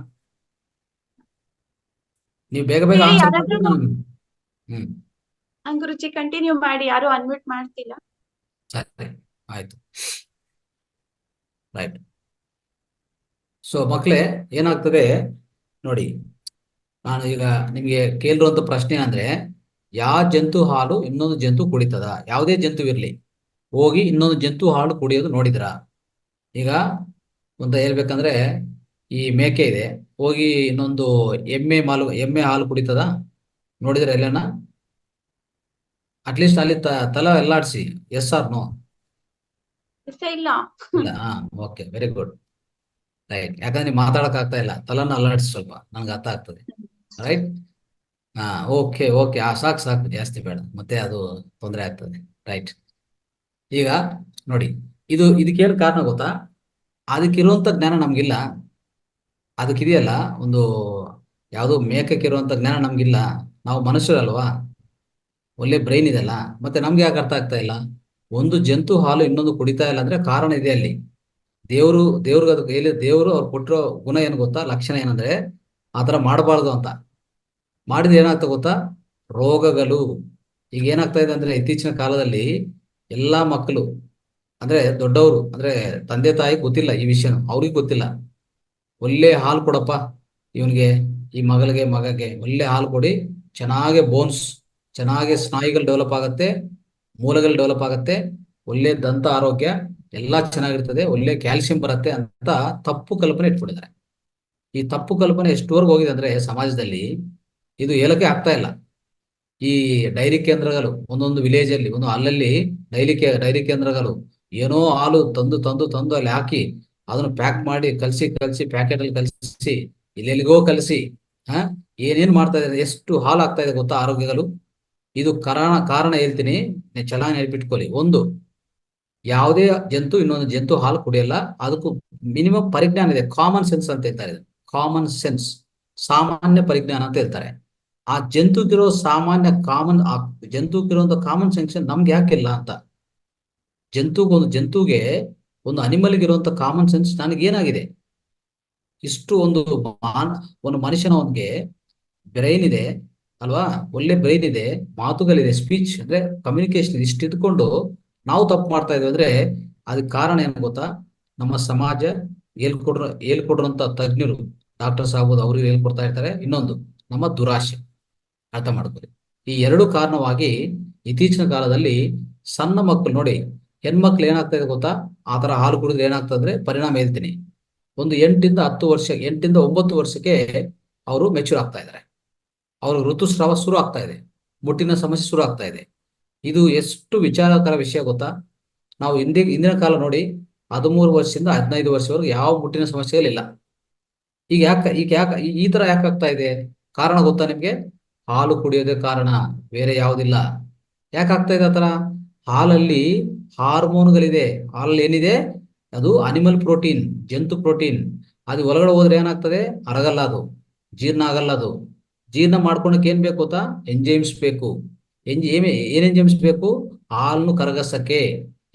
ನೀವು ಬೇಗ ಬೇಗ ಹೇಳಿ ಆನ್ಸರ್ ಯಾರಾದ್ರೂ. ಮಾಡ್ತೀವಿ ನಾನು. ಗುರುಜಿ ಕಂಟಿನ್ಯೂ ಮಾಡಿ, ಯಾರು ಅನ್ಮ್ಯೂಟ್ ಮಾಡ್ತಿಲ್ಲ. ಸರಿ, ಆಯ್ತು. ರೈಟ್. ಸೊ ಮಕ್ಕಳೇ, ಏನಾಗ್ತದೆ ನೋಡಿ, ನಾನು ಈಗ ನಿಮಗೆ ಕೇಳಿರುವಂತ ಪ್ರಶ್ನೆ ಅಂದ್ರೆ, ಯಾವ ಜಂತು ಹಾಲು ಇನ್ನೊಂದು ಜಂತು ಕುಡಿತದ? ಯಾವುದೇ ಜಂತು ಇರ್ಲಿ, ಹೋಗಿ ಇನ್ನೊಂದು ಜಂತು ಹಾಲು ಕುಡಿಯೋದು ನೋಡಿದ್ರಾ? ಈಗ ಒಂದು ಹೇಳ್ಬೇಕಂದ್ರೆ, ಈ ಮೇಕೆ ಇದೆ, ಹೋಗಿ ಇನ್ನೊಂದು ಎಮ್ಮೆ ಹಾಲು ಕುಡಿತದ? ನೋಡಿದ್ರೆ ಎಲ್ಲನ? ಅಟ್ಲೀಸ್ಟ್ ಅಲ್ಲಿ ತಲ ಎಲ್ಲಾಡ್ಸಿ, ಎಸ್ ಆರ್ ನೋ? ಇಲ್ಲ. ಇಲ್ಲ. Okay, very good. ರೈಟ್. ಯಾಕಂದ್ರೆ ನೀವು ಮಾತಾಡಕ್ ಆಗ್ತಾ ಇಲ್ಲ, ತಲನ ಅಲ್ಲಾಡ್ಸಿ ಸ್ವಲ್ಪ, ನನ್ಗೆ ಅರ್ಥ ಆಗ್ತದೆ. ರೈಟ್. ಓಕೆ ಓಕೆ, ಸಾಕು ಸಾಕು, ಜಾಸ್ತಿ ಬೇಡ, ಮತ್ತೆ ಅದು ತೊಂದರೆ ಆಗ್ತದೆ. ರೈಟ್. ಈಗ ನೋಡಿ, ಇದಕ್ಕೇನು ಕಾರಣ ಗೊತ್ತಾ? ಅದಕ್ಕಿರುವಂತ ಜ್ಞಾನ ನಮ್ಗಿಲ್ಲ. ಅದಕ್ಕಿದೆಯಲ್ಲ ಒಂದು ಯಾವುದು ಮೇಕಕ್ಕಿರುವಂತ ಜ್ಞಾನ ನಮ್ಗಿಲ್ಲ. ನಾವು ಮನುಷ್ಯರಲ್ವಾ, ಒಳ್ಳೆ ಬ್ರೈನ್ ಇದೆಲ್ಲ, ಮತ್ತೆ ನಮ್ಗೆ ಯಾಕೆ ಅರ್ಥ ಆಗ್ತಾ ಇಲ್ಲ? ಒಂದು ಜಂತು ಹಾಲು ಇನ್ನೊಂದು ಕುಡಿತಾ ಇಲ್ಲ ಅಂದ್ರೆ ಕಾರಣ ಇದೆ ಅಲ್ಲಿ. ದೇವರು ಅವ್ರು ಕೊಟ್ಟಿರೋ ಗುಣ ಏನು ಗೊತ್ತಾ, ಲಕ್ಷಣ ಏನಂದ್ರೆ, ಆತರ ಮಾಡಬಾರ್ದು ಅಂತ. ಮಾಡಿದ್ರೆ ಏನಾಗ್ತಾ ಗೊತ್ತಾ? ರೋಗಗಳು. ಈಗ ಏನಾಗ್ತಾ ಇದೆ ಅಂದ್ರೆ, ಇತ್ತೀಚಿನ ಕಾಲದಲ್ಲಿ ಎಲ್ಲಾ ಮಕ್ಕಳು ಅಂದ್ರೆ ದೊಡ್ಡವರು ಅಂದ್ರೆ ತಂದೆ ತಾಯಿ ಗೊತ್ತಿಲ್ಲ ಈ ವಿಷಯ, ಅವ್ರಿಗೆ ಗೊತ್ತಿಲ್ಲ. ಒಳ್ಳೆ ಹಾಲು ಕೊಡಪ್ಪ ಇವನಿಗೆ, ಈ ಮಗಗೆ ಒಳ್ಳೆ ಹಾಲು ಕೊಡಿ, ಚೆನ್ನಾಗಿ ಬೋನ್ಸ್, ಚೆನ್ನಾಗಿ ಸ್ನಾಯುಗಳು ಡೆವಲಪ್ ಆಗುತ್ತೆ, ಮೂಲಗಳು ಡೆವಲಪ್ ಆಗುತ್ತೆ, ಒಳ್ಳೆ ದಂತ ಆರೋಗ್ಯ ಎಲ್ಲಾ ಚೆನ್ನಾಗಿರ್ತದೆ, ಒಳ್ಳೆ ಕ್ಯಾಲ್ಸಿಯಂ ಬರುತ್ತೆ ಅಂತ ತಪ್ಪು ಕಲ್ಪನೆ ಇಟ್ಕೊಂಡಿದ್ದಾರೆ. ಈ ತಪ್ಪು ಕಲ್ಪನೆ ಎಷ್ಟುವರೆಗೂ ಹೋಗಿದೆ ಅಂದ್ರೆ ಸಮಾಜದಲ್ಲಿ, ಇದು ಹೇಳಕ್ಕೆ ಆಗ್ತಾ ಇಲ್ಲ. ಈ ಡೈರಿ ಕೇಂದ್ರಗಳು ಒಂದೊಂದು ವಿಲೇಜ್ ಅಲ್ಲಿ, ಒಂದು ಅಲ್ಲಲ್ಲಿ ಡೈರಿ ಕೇಂದ್ರಗಳು ಏನೋ ಹಾಲು ತಂದು ಅಲ್ಲಿ ಹಾಕಿ, ಅದನ್ನು ಪ್ಯಾಕ್ ಮಾಡಿ ಕಲಸಿ ಪ್ಯಾಕೆಟ್ ಅಲ್ಲಿ ಕಲಸಿ, ಎಲ್ಲೆಲ್ಲಿಗೋ ಕಲಸಿ, ಏನೇನ್ ಮಾಡ್ತಾ ಇದ್ದಾರೆ, ಎಷ್ಟು ಹಾಲು ಆಗ್ತಾ ಇದೆ ಗೊತ್ತಾ ಆರೋಗ್ಯಗಳು. ಇದು ಕಾರಣ ಹೇಳ್ತೀನಿ, ಚೆನ್ನಾಗಿ ನೆನಪಿಟ್ಕೊಳ್ಳಿ. ಒಂದು, ಯಾವುದೇ ಜಂತು ಇನ್ನೊಂದು ಜಂತು ಹಾಲು ಕುಡಿಯಲ್ಲ, ಅದಕ್ಕೂ ಮಿನಿಮಮ್ ಪರಿಜ್ಞಾನ ಇದೆ, ಕಾಮನ್ ಸೆನ್ಸ್ ಅಂತ ಹೇಳ್ತಾರೆ. ಕಾಮನ್ ಸೆನ್ಸ್, ಸಾಮಾನ್ಯ ಪರಿಜ್ಞಾನ ಅಂತ ಹೇಳ್ತಾರೆ. ಆ ಜಂತುಗಿರೋ ಜಂತುಗಿರುವಂತ ಕಾಮನ್ ಸೆನ್ಸ್ ನಮ್ಗೆ ಯಾಕಿಲ್ಲ ಅಂತ. ಜಂತುಗೆ ಒಂದು ಅನಿಮಲ್ಗಿರುವಂತ ಕಾಮನ್ ಸೆನ್ಸ್ ನನಗೇನಾಗಿದೆ? ಇಷ್ಟು ಒಂದು ಮನುಷ್ಯನವನ್ಗೆ ಬ್ರೈನ್ ಇದೆ ಅಲ್ವಾ, ಒಳ್ಳೆ ಬ್ರೈನ್ ಇದೆ, ಮಾತುಗಳಿದೆ, ಸ್ಪೀಚ್ ಅಂದ್ರೆ ಕಮ್ಯುನಿಕೇಶನ್, ಇಷ್ಟು ಇಟ್ಕೊಂಡು ನಾವು ತಪ್ಪು ಮಾಡ್ತಾ ಇದ್ದೇವೆ ಅಂದ್ರೆ ಅದಕ್ಕೆ ಕಾರಣ ಏನು ಗೊತ್ತಾ? ನಮ್ಮ ಸಮಾಜ ಹೇಳ್ಕೊಡ್ರಂತ ತಜ್ಞರು, ಡಾಕ್ಟರ್ಸ್ ಆಗ್ಬೋದು, ಅವ್ರಿಗೆ ಹೇಳ್ಕೊಡ್ತಾ ಇರ್ತಾರೆ. ಇನ್ನೊಂದು, ನಮ್ಮ ದುರಾಶೆ. ಅರ್ಥ ಮಾಡ್ಕೊಳ್ಳಿ. ಈ ಎರಡು ಕಾರಣವಾಗಿ ಇತ್ತೀಚಿನ ಕಾಲದಲ್ಲಿ ಸಣ್ಣ ಮಕ್ಕಳು ನೋಡಿ, ಹೆಣ್ಮಕ್ಳು ಏನಾಗ್ತಾ ಇದೆ ಗೊತ್ತಾ? ಆ ತರ ಹಾಲು ಕುಡಿದ್ರೆ ಏನಾಗ್ತದೆ ಅಂದ್ರೆ, ಪರಿಣಾಮ ಹೇಳ್ತೀನಿ, ಒಂದು 8 ರಿಂದ 9 ವರ್ಷಕ್ಕೆ ಅವರು ಮೆಚೂರ್ ಆಗ್ತಾ ಇದ್ದಾರೆ. ಅವರು ಋತುಸ್ರಾವ ಶುರು ಆಗ್ತಾ ಇದೆ, ಮುಟ್ಟಿನ ಸಮಸ್ಯೆ ಶುರು ಆಗ್ತಾ ಇದೆ. ಇದು ಎಷ್ಟು ವಿಚಾರಕರ ವಿಷಯ ಗೊತ್ತಾ? ನಾವು ಹಿಂದಿನ ಕಾಲ ನೋಡಿ, 13 ವರ್ಷದಿಂದ 15 ವರ್ಷವರೆಗೂ ಯಾವ ಮುಟ್ಟಿನ ಸಮಸ್ಯೆಗಳಿಲ್ಲ. ಈಗ ಯಾಕೆ ಈ ತರ ಯಾಕೆ ಆಗ್ತಾ ಇದೆ? ಕಾರಣ ಗೊತ್ತಾ ನಿಮ್ಗೆ? ಹಾಲು ಕುಡಿಯೋದೇ ಕಾರಣ, ಬೇರೆ ಯಾವುದಿಲ್ಲ. ಯಾಕಾಗ್ತಾ ಇದೆ ಆತರ? ಹಾಲಲ್ಲಿ ಹಾರ್ಮೋನ್ಗಳಿದೆ. ಹಾಲಲ್ಲಿ ಏನಿದೆ? ಅದು ಅನಿಮಲ್ ಪ್ರೋಟೀನ್, ಜಂತು ಪ್ರೋಟೀನ್. ಅದು ಒಳಗಡೆ ಹೋದ್ರೆ ಏನಾಗ್ತದೆ, ಅರಗಲ್ಲ, ಅದು ಜೀರ್ಣ ಆಗಲ್ಲ. ಅದು ಜೀರ್ಣ ಮಾಡ್ಕೊಳಕ್ಕೆ ಏನ್ ಬೇಕು ಗೊತ್ತಾ, ಎಂಜೈಮ್ಸ್ ಬೇಕು. ಏನ್ ಎಂಜೈಮ್ಸ್ ಬೇಕು, ಹಾಲನ್ನು ಕರಗಸಕ್ಕೆ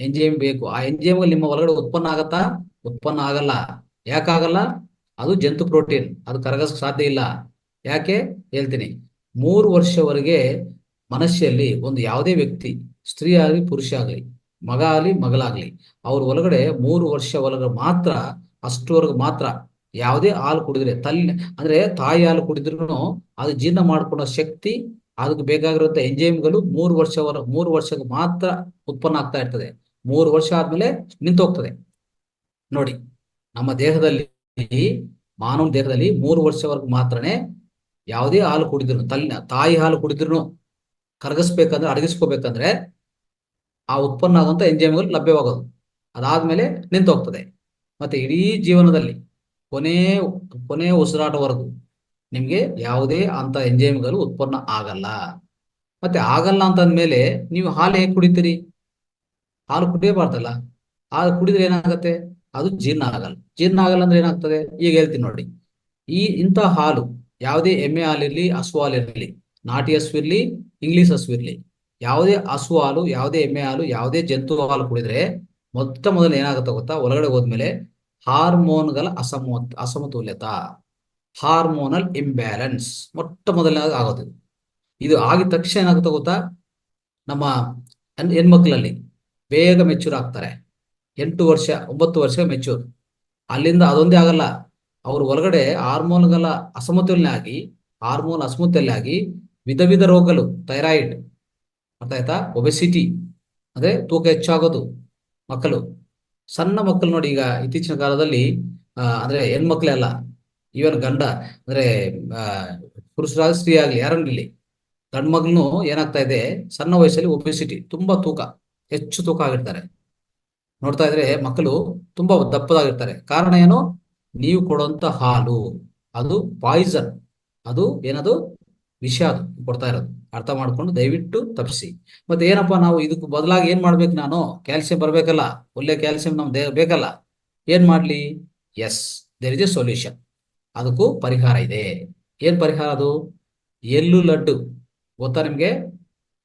ಎಂಜೈಮ್ ಬೇಕು. ಆ ಎಂಜೈಮ್ ನಿಮ್ಮ ಒಳಗಡೆ ಉತ್ಪನ್ನ ಆಗತ್ತಾ, ಉತ್ಪನ್ನ ಆಗಲ್ಲ. ಯಾಕಾಗಲ್ಲ, ಅದು ಜಂತು ಪ್ರೋಟೀನ್, ಅದು ಕರಗಸಕ್ಕೆ ಸಾಧ್ಯ ಇಲ್ಲ. ಯಾಕೆ ಹೇಳ್ತೀನಿ. 3 ವರ್ಷವರೆಗೆ ಮನಸ್ಸಿನಲ್ಲಿ ಒಂದು ಯಾವುದೇ ವ್ಯಕ್ತಿ, ಸ್ತ್ರೀ ಆಗಲಿ ಪುರುಷ ಆಗಲಿ, ಮಗ ಆಗಲಿ ಮಗಳಾಗ್ಲಿ, ಅವ್ರ ಒಳಗಡೆ 3 ವರ್ಷ ಒಳಗಡೆ ಮಾತ್ರ, ಅಷ್ಟುವರೆಗೂ ಮಾತ್ರ ಯಾವುದೇ ಹಾಲು ಕುಡಿದ್ರೆ, ಅಂದ್ರೆ ತಾಯಿ ಹಾಲು ಕುಡಿದ್ರು ಅದು ಜೀರ್ಣ ಮಾಡ್ಕೊಳ್ಳೋ ಶಕ್ತಿ, ಅದಕ್ಕೆ ಬೇಕಾಗಿರುವಂತ ಎಂಜೈಮ್ಗಳು 3 ವರ್ಷಕ್ಕೆ ಮಾತ್ರ ಉತ್ಪನ್ನ ಆಗ್ತಾ ಇರ್ತದೆ. 3 ವರ್ಷ ಆದ್ಮೇಲೆ ನಿಂತೋಗ್ತದೆ. ನೋಡಿ, ನಮ್ಮ ದೇಹದಲ್ಲಿ, ಮಾನವ ದೇಹದಲ್ಲಿ 3 ವರ್ಷವರೆಗೂ ಮಾತ್ರನೇ ಯಾವುದೇ ಹಾಲು ಕುಡಿದ್ರು, ತಾಯಿ ಹಾಲು ಕುಡಿದ್ರು ಕರಗಿಸ್ಬೇಕಂದ್ರೆ, ಅಡಗಿಸ್ಕೋಬೇಕಂದ್ರೆ ಆ ಉತ್ಪನ್ನ ಆಗುವಂತ ಎಂಜೈಮ್ಗಳು ಲಭ್ಯವಾಗೋದು. ಅದಾದ್ಮೇಲೆ ನಿಂತೋಗ್ತದೆ. ಮತ್ತೆ ಇಡೀ ಜೀವನದಲ್ಲಿ ಕೊನೆ ಕೊನೆ ಉಸಿರಾಟವರೆಗೂ ನಿಮ್ಗೆ ಯಾವುದೇ ಅಂತ ಎಂಜೈಮ್ಗಳು ಉತ್ಪನ್ನ ಆಗಲ್ಲ. ಮತ್ತೆ ಆಗಲ್ಲ ಅಂತ ಅಂದ್ಮೇಲೆ ನೀವು ಹಾಲು ಹೇಗೆ ಕುಡಿತೀರಿ? ಹಾಲು ಕುಡಿಯಬಾರ್ದಲ್ಲ. ಹಾಲು ಕುಡಿದ್ರೆ ಏನಾಗುತ್ತೆ, ಅದು ಜೀರ್ಣ ಆಗಲ್ಲ. ಜೀರ್ಣ ಆಗಲ್ಲ ಅಂದ್ರೆ ಏನಾಗ್ತದೆ, ಈಗ ಹೇಳ್ತೀನಿ ನೋಡಿ. ಇಂಥ ಹಾಲು, ಯಾವುದೇ ಎಮ್ಮೆ ಹಾಲಿರ್ಲಿ, ಹಸು ಹಾಲಿರ್ಲಿ, ನಾಟಿ ಹಸು ಇರ್ಲಿ, ಇಂಗ್ಲಿಷ್ ಹಸು ಇರ್ಲಿ, ಯಾವುದೇ ಹಸು ಹಾಲು, ಯಾವುದೇ ಎಮ್ಮೆ ಹಾಲು, ಯಾವುದೇ ಜಂತು ಹಾಲು ಕುಡಿದ್ರೆ ಮೊದಲು ಏನಾಗುತ್ತೆ ಗೊತ್ತಾ, ಒಳಗಡೆ ಹೋದ್ಮೇಲೆ ಹಾರ್ಮೋನ್ಗಳ ಅಸಮತೋಲ್ಯತ, ಹಾರ್ಮೋನಲ್ ಇಂಬ್ಯಾಲೆನ್ಸ್ ಮೊದಲನೇದಾಗಿ ಆಗೋದು. ಇದು ಆಗಿದ ತಕ್ಷಣ ಏನಾಗುತ್ತೆ ಗೊತ್ತಾ, ನಮ್ಮ ಹೆಣ್ಮಕ್ಳಲ್ಲಿ ಬೇಗ ಮೆಚೂರ್ ಆಗ್ತಾರೆ. 8 ವರ್ಷ 9 ವರ್ಷ ಮೆಚೂರ್. ಅಲ್ಲಿಂದ ಅದೊಂದೇ ಆಗಲ್ಲ, ಅವ್ರ ಒಳಗಡೆ ಹಾರ್ಮೋನ್ಗಳ ಅಸಮತೋಲ್ಯ ಆಗಿ ವಿಧ ವಿಧ ರೋಗಗಳು, ಥೈರಾಯ್ಡ್, ಅರ್ಥ ಆಯ್ತಾ, ಒಬೆಸಿಟಿ ಅಂದ್ರೆ ತೂಕ ಹೆಚ್ಚಾಗೋದು. ಮಕ್ಕಳು, ಸಣ್ಣ ಮಕ್ಕಳು ನೋಡಿ, ಈಗ ಇತ್ತೀಚಿನ ಕಾಲದಲ್ಲಿ ಅಂದ್ರೆ ಹೆಣ್ಮಕ್ಳೇ ಅಲ್ಲ, ಈವನ್ ಗಂಡ ಅಂದ್ರೆ ಪುರುಷರಾಗ ಸ್ತ್ರೀ ಆಗ್ಲಿ ಯಾರನ್ನಿಲ್ಲಿ, ಗಂಡು ಮಗ್ನು ಏನಾಗ್ತಾ ಇದೆ, ಸಣ್ಣ ವಯಸ್ಸಲ್ಲಿ ಒಬೆಸಿಟಿ, ತುಂಬಾ ಹೆಚ್ಚು ತೂಕ ಆಗಿರ್ತಾರೆ. ನೋಡ್ತಾ ಇದ್ರೆ ಮಕ್ಕಳು ತುಂಬಾ ದಪ್ಪದಾಗಿರ್ತಾರೆ. ಕಾರಣ ಏನು, ನೀವು ಕೊಡುವಂತ ಹಾಲು ಅದು ಪಾಯ್ಸನ್, ಅದು ಏನದು ವಿಷ, ಅದು ಕೊಡ್ತಾ ಇರೋದು. ಅರ್ಥ ಮಾಡ್ಕೊಂಡು ದಯವಿಟ್ಟು ತಪ್ಪಿಸಿ. ಮತ್ತೆ ಏನಪ್ಪಾ, ನಾವು ಇದಕ್ಕೆ ಬದಲಾಗಿ ಏನ್ ಮಾಡ್ಬೇಕು, ನಾನು ಕ್ಯಾಲ್ಸಿಯಂ ಬರ್ಬೇಕಲ್ಲ, ಒಳ್ಳೆ ಕ್ಯಾಲ್ಸಿಯಂ ನಮ್ ದೇಹ ಬೇಕಲ್ಲ, ಏನ್ ಮಾಡ್ಲಿ? Yes, there is a solution. ಅದಕ್ಕೂ ಪರಿಹಾರ ಇದೆ. ಏನ್ ಪರಿಹಾರ ಅದು? ಎಳ್ಳು ಲಡ್ಡು ಗೊತ್ತಾ ನಿಮ್ಗೆ?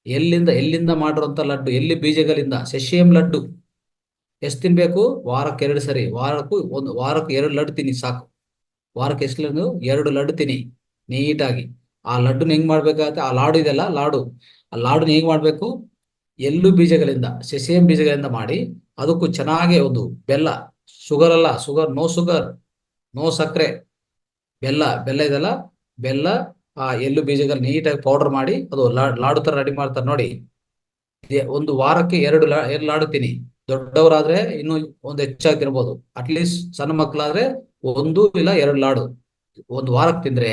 ಎಲ್ಲಿಂದ ಮಾಡಿರುವಂತ ಲಡ್ಡು, ಎಲ್ಲಿ ಬೀಜಗಳಿಂದ, ಸೆಷಿಯಂ ಲಡ್ಡು. ಎಷ್ಟು ತಿನ್ಬೇಕು? ವಾರಕ್ಕೆ 2 ಸರಿ, ವಾರಕ್ಕೆ 2 ಲಡ್ಡು ತಿನ್ನಿ ಸಾಕು. ವಾರಕ್ಕೆ ಎಷ್ಟು ಲಡ್ಡು? 2 ಲಡ್ಡು ತಿನ್ನಿ ನೀಟಾಗಿ. ಆ ಲಡ್ಡುನ ಹೆಂಗ್ ಮಾಡ್ಬೇಕಾಗತ್ತೆ, ಆ ಲಾಡು ಇದೆಲ್ಲ ಲಾಡು, ಆ ಲಾಡುನ ಹೆಂಗ್ ಮಾಡ್ಬೇಕು, ಎಳ್ಳು ಬೀಜಗಳಿಂದ, ಸೆಸೇಮ್ ಬೀಜಗಳಿಂದ ಮಾಡಿ, ಅದಕ್ಕೂ ಚೆನ್ನಾಗಿ ಒಂದು ಬೆಲ್ಲ, ಶುಗರ್ ಅಲ್ಲ, ನೋ ಶುಗರ್, ನೋ ಸಕ್ಕರೆ, ಬೆಲ್ಲ ಇದೆಲ್ಲ, ಬೆಲ್ಲ, ಆ ಎಳ್ಳು ಬೀಜಗಳು ನೀಟಾಗಿ ಪೌಡರ್ ಮಾಡಿ ಅದು ಲಾಡು ತರ ರೆಡಿ ಮಾಡ್ತಾರೆ ನೋಡಿ. ಒಂದು ವಾರಕ್ಕೆ 2 ಲಾಡು ತಿನ್ನಿ. ದೊಡ್ಡವರಾದ್ರೆ ಇನ್ನು ಒಂದು ಹೆಚ್ಚಾಗಿ ತಿನ್ಬೋದು. ಅಟ್ಲೀಸ್ಟ್ ಸಣ್ಣ ಮಕ್ಕಳಾದ್ರೆ 1 ಇಲ್ಲ 2 ಲಾಡು ಒಂದು ವಾರಕ್ಕೆ ತಿಂದ್ರೆ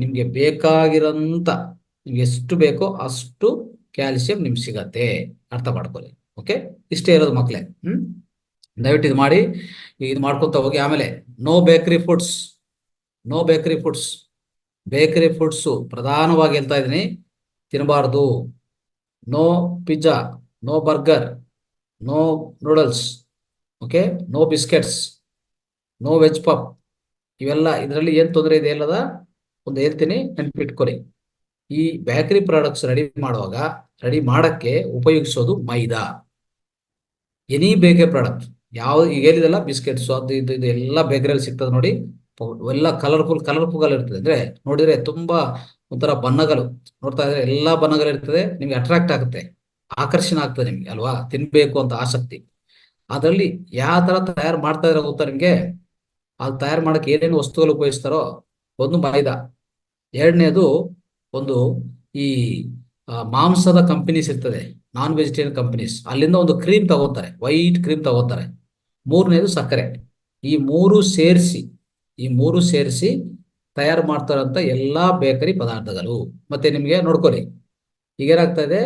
ನಿಮ್ಗೆ ಬೇಕಾಗಿರೋಂತ, ನಿಮ್ಗೆ ಎಷ್ಟು ಬೇಕೋ ಅಷ್ಟು ಕ್ಯಾಲ್ಸಿಯಂ ನಿಮ್ಗೆ ಸಿಗತ್ತೆ. ಅರ್ಥ ಮಾಡ್ಕೊಳ್ಳಿ. ಓಕೆ, ಇಷ್ಟೇ ಇರೋದು ಮಕ್ಕಳೇ. ದಯವಿಟ್ಟು ಇದು ಮಾಡಿ, ಇದು ಮಾಡ್ಕೊತ ಹೋಗಿ. ಆಮೇಲೆ no bakery foods, bakery foods ಪ್ರಧಾನವಾಗಿ ಹೇಳ್ತಾ ಇದೀನಿ, ತಿನ್ನಬಾರ್ದು. No pizza, no burger, no noodles, okay, no biscuits, no veg puff. ಇವೆಲ್ಲ ಇದರಲ್ಲಿ ಏನ್ ತೊಂದರೆ ಇದೆ ಅಲ್ಲದ ಒಂದು ಹೇಳ್ತೀನಿ, ನೆನ್ಪಿಟ್ಕೊಳ್ಳಿ. ಈ ಬೇಕರಿ ಪ್ರಾಡಕ್ಟ್ಸ್ ರೆಡಿ ಮಾಡಕ್ಕೆ ಉಪಯೋಗಿಸೋದು ಮೈದಾ. ಎನಿ ಬೇಕರಿ ಪ್ರಾಡಕ್ಟ್, ಈಗ ಹೇಳಿದಲ್ಲ, ಬಿಸ್ಕೆಟ್ಸ್ ಅದು ಇದು ಎಲ್ಲ ಬೇಕರಿಯಲ್ಲಿ ಸಿಗ್ತದೆ ನೋಡಿ. ಎಲ್ಲ ಕಲರ್ಫುಲ್ ಇರ್ತದೆ. ಅಂದ್ರೆ ನೋಡಿದ್ರೆ ತುಂಬಾ ಒಂಥರ ಬಣ್ಣಗಳು, ನೋಡ್ತಾ ಇದ್ರೆ ಎಲ್ಲಾ ಬಣ್ಣಗಳು ಇರ್ತದೆ. ನಿಮ್ಗೆ ಅಟ್ರಾಕ್ಟ್ ಆಗುತ್ತೆ, ಆಕರ್ಷಣೆ ಆಗ್ತದೆ ನಿಮ್ಗೆ ಅಲ್ವಾ, ತಿನ್ಬೇಕು ಅಂತ ಆಸಕ್ತಿ. ಅದರಲ್ಲಿ ಯಾವ ತರ ತಯಾರು ಮಾಡ್ತಾ ಇದ್ರೆ ಗೊತ್ತಾ ನಿಮ್ಗೆ? ಅದು ತಯಾರು ಮಾಡಕ್ಕೆ ಏನೇನು ವಸ್ತುಗಳು ಉಪಯೋಗಿಸ್ತಾರೋ, ಒಂದು ಮೈದಾ, ಎರಡನೇದು ಒಂದು ಈ ಮಾಂಸದ ಕಂಪನೀಸ್ ಇರ್ತದೆ, ನಾನ್ ವೆಜಿಟೇರಿಯನ್ ಕಂಪನೀಸ್, ಅಲ್ಲಿಂದ ಒಂದು ಕ್ರೀಮ್ ತಗೋತಾರೆ, ವೈಟ್ ಕ್ರೀಮ್ ತಗೋತಾರೆ. ಮೂರನೇದು ಸಕ್ಕರೆ. ಈ ಮೂರು ಸೇರಿಸಿ ತಯಾರು ಮಾಡ್ತಾರಂತ ಎಲ್ಲಾ ಬೇಕರಿ ಪದಾರ್ಥಗಳು. ಮತ್ತೆ ನಿಮ್ಗೆ ನೋಡ್ಕೊಳ್ಳಿ, ಈಗ ಏನಾಗ್ತಾ ಇದೆ,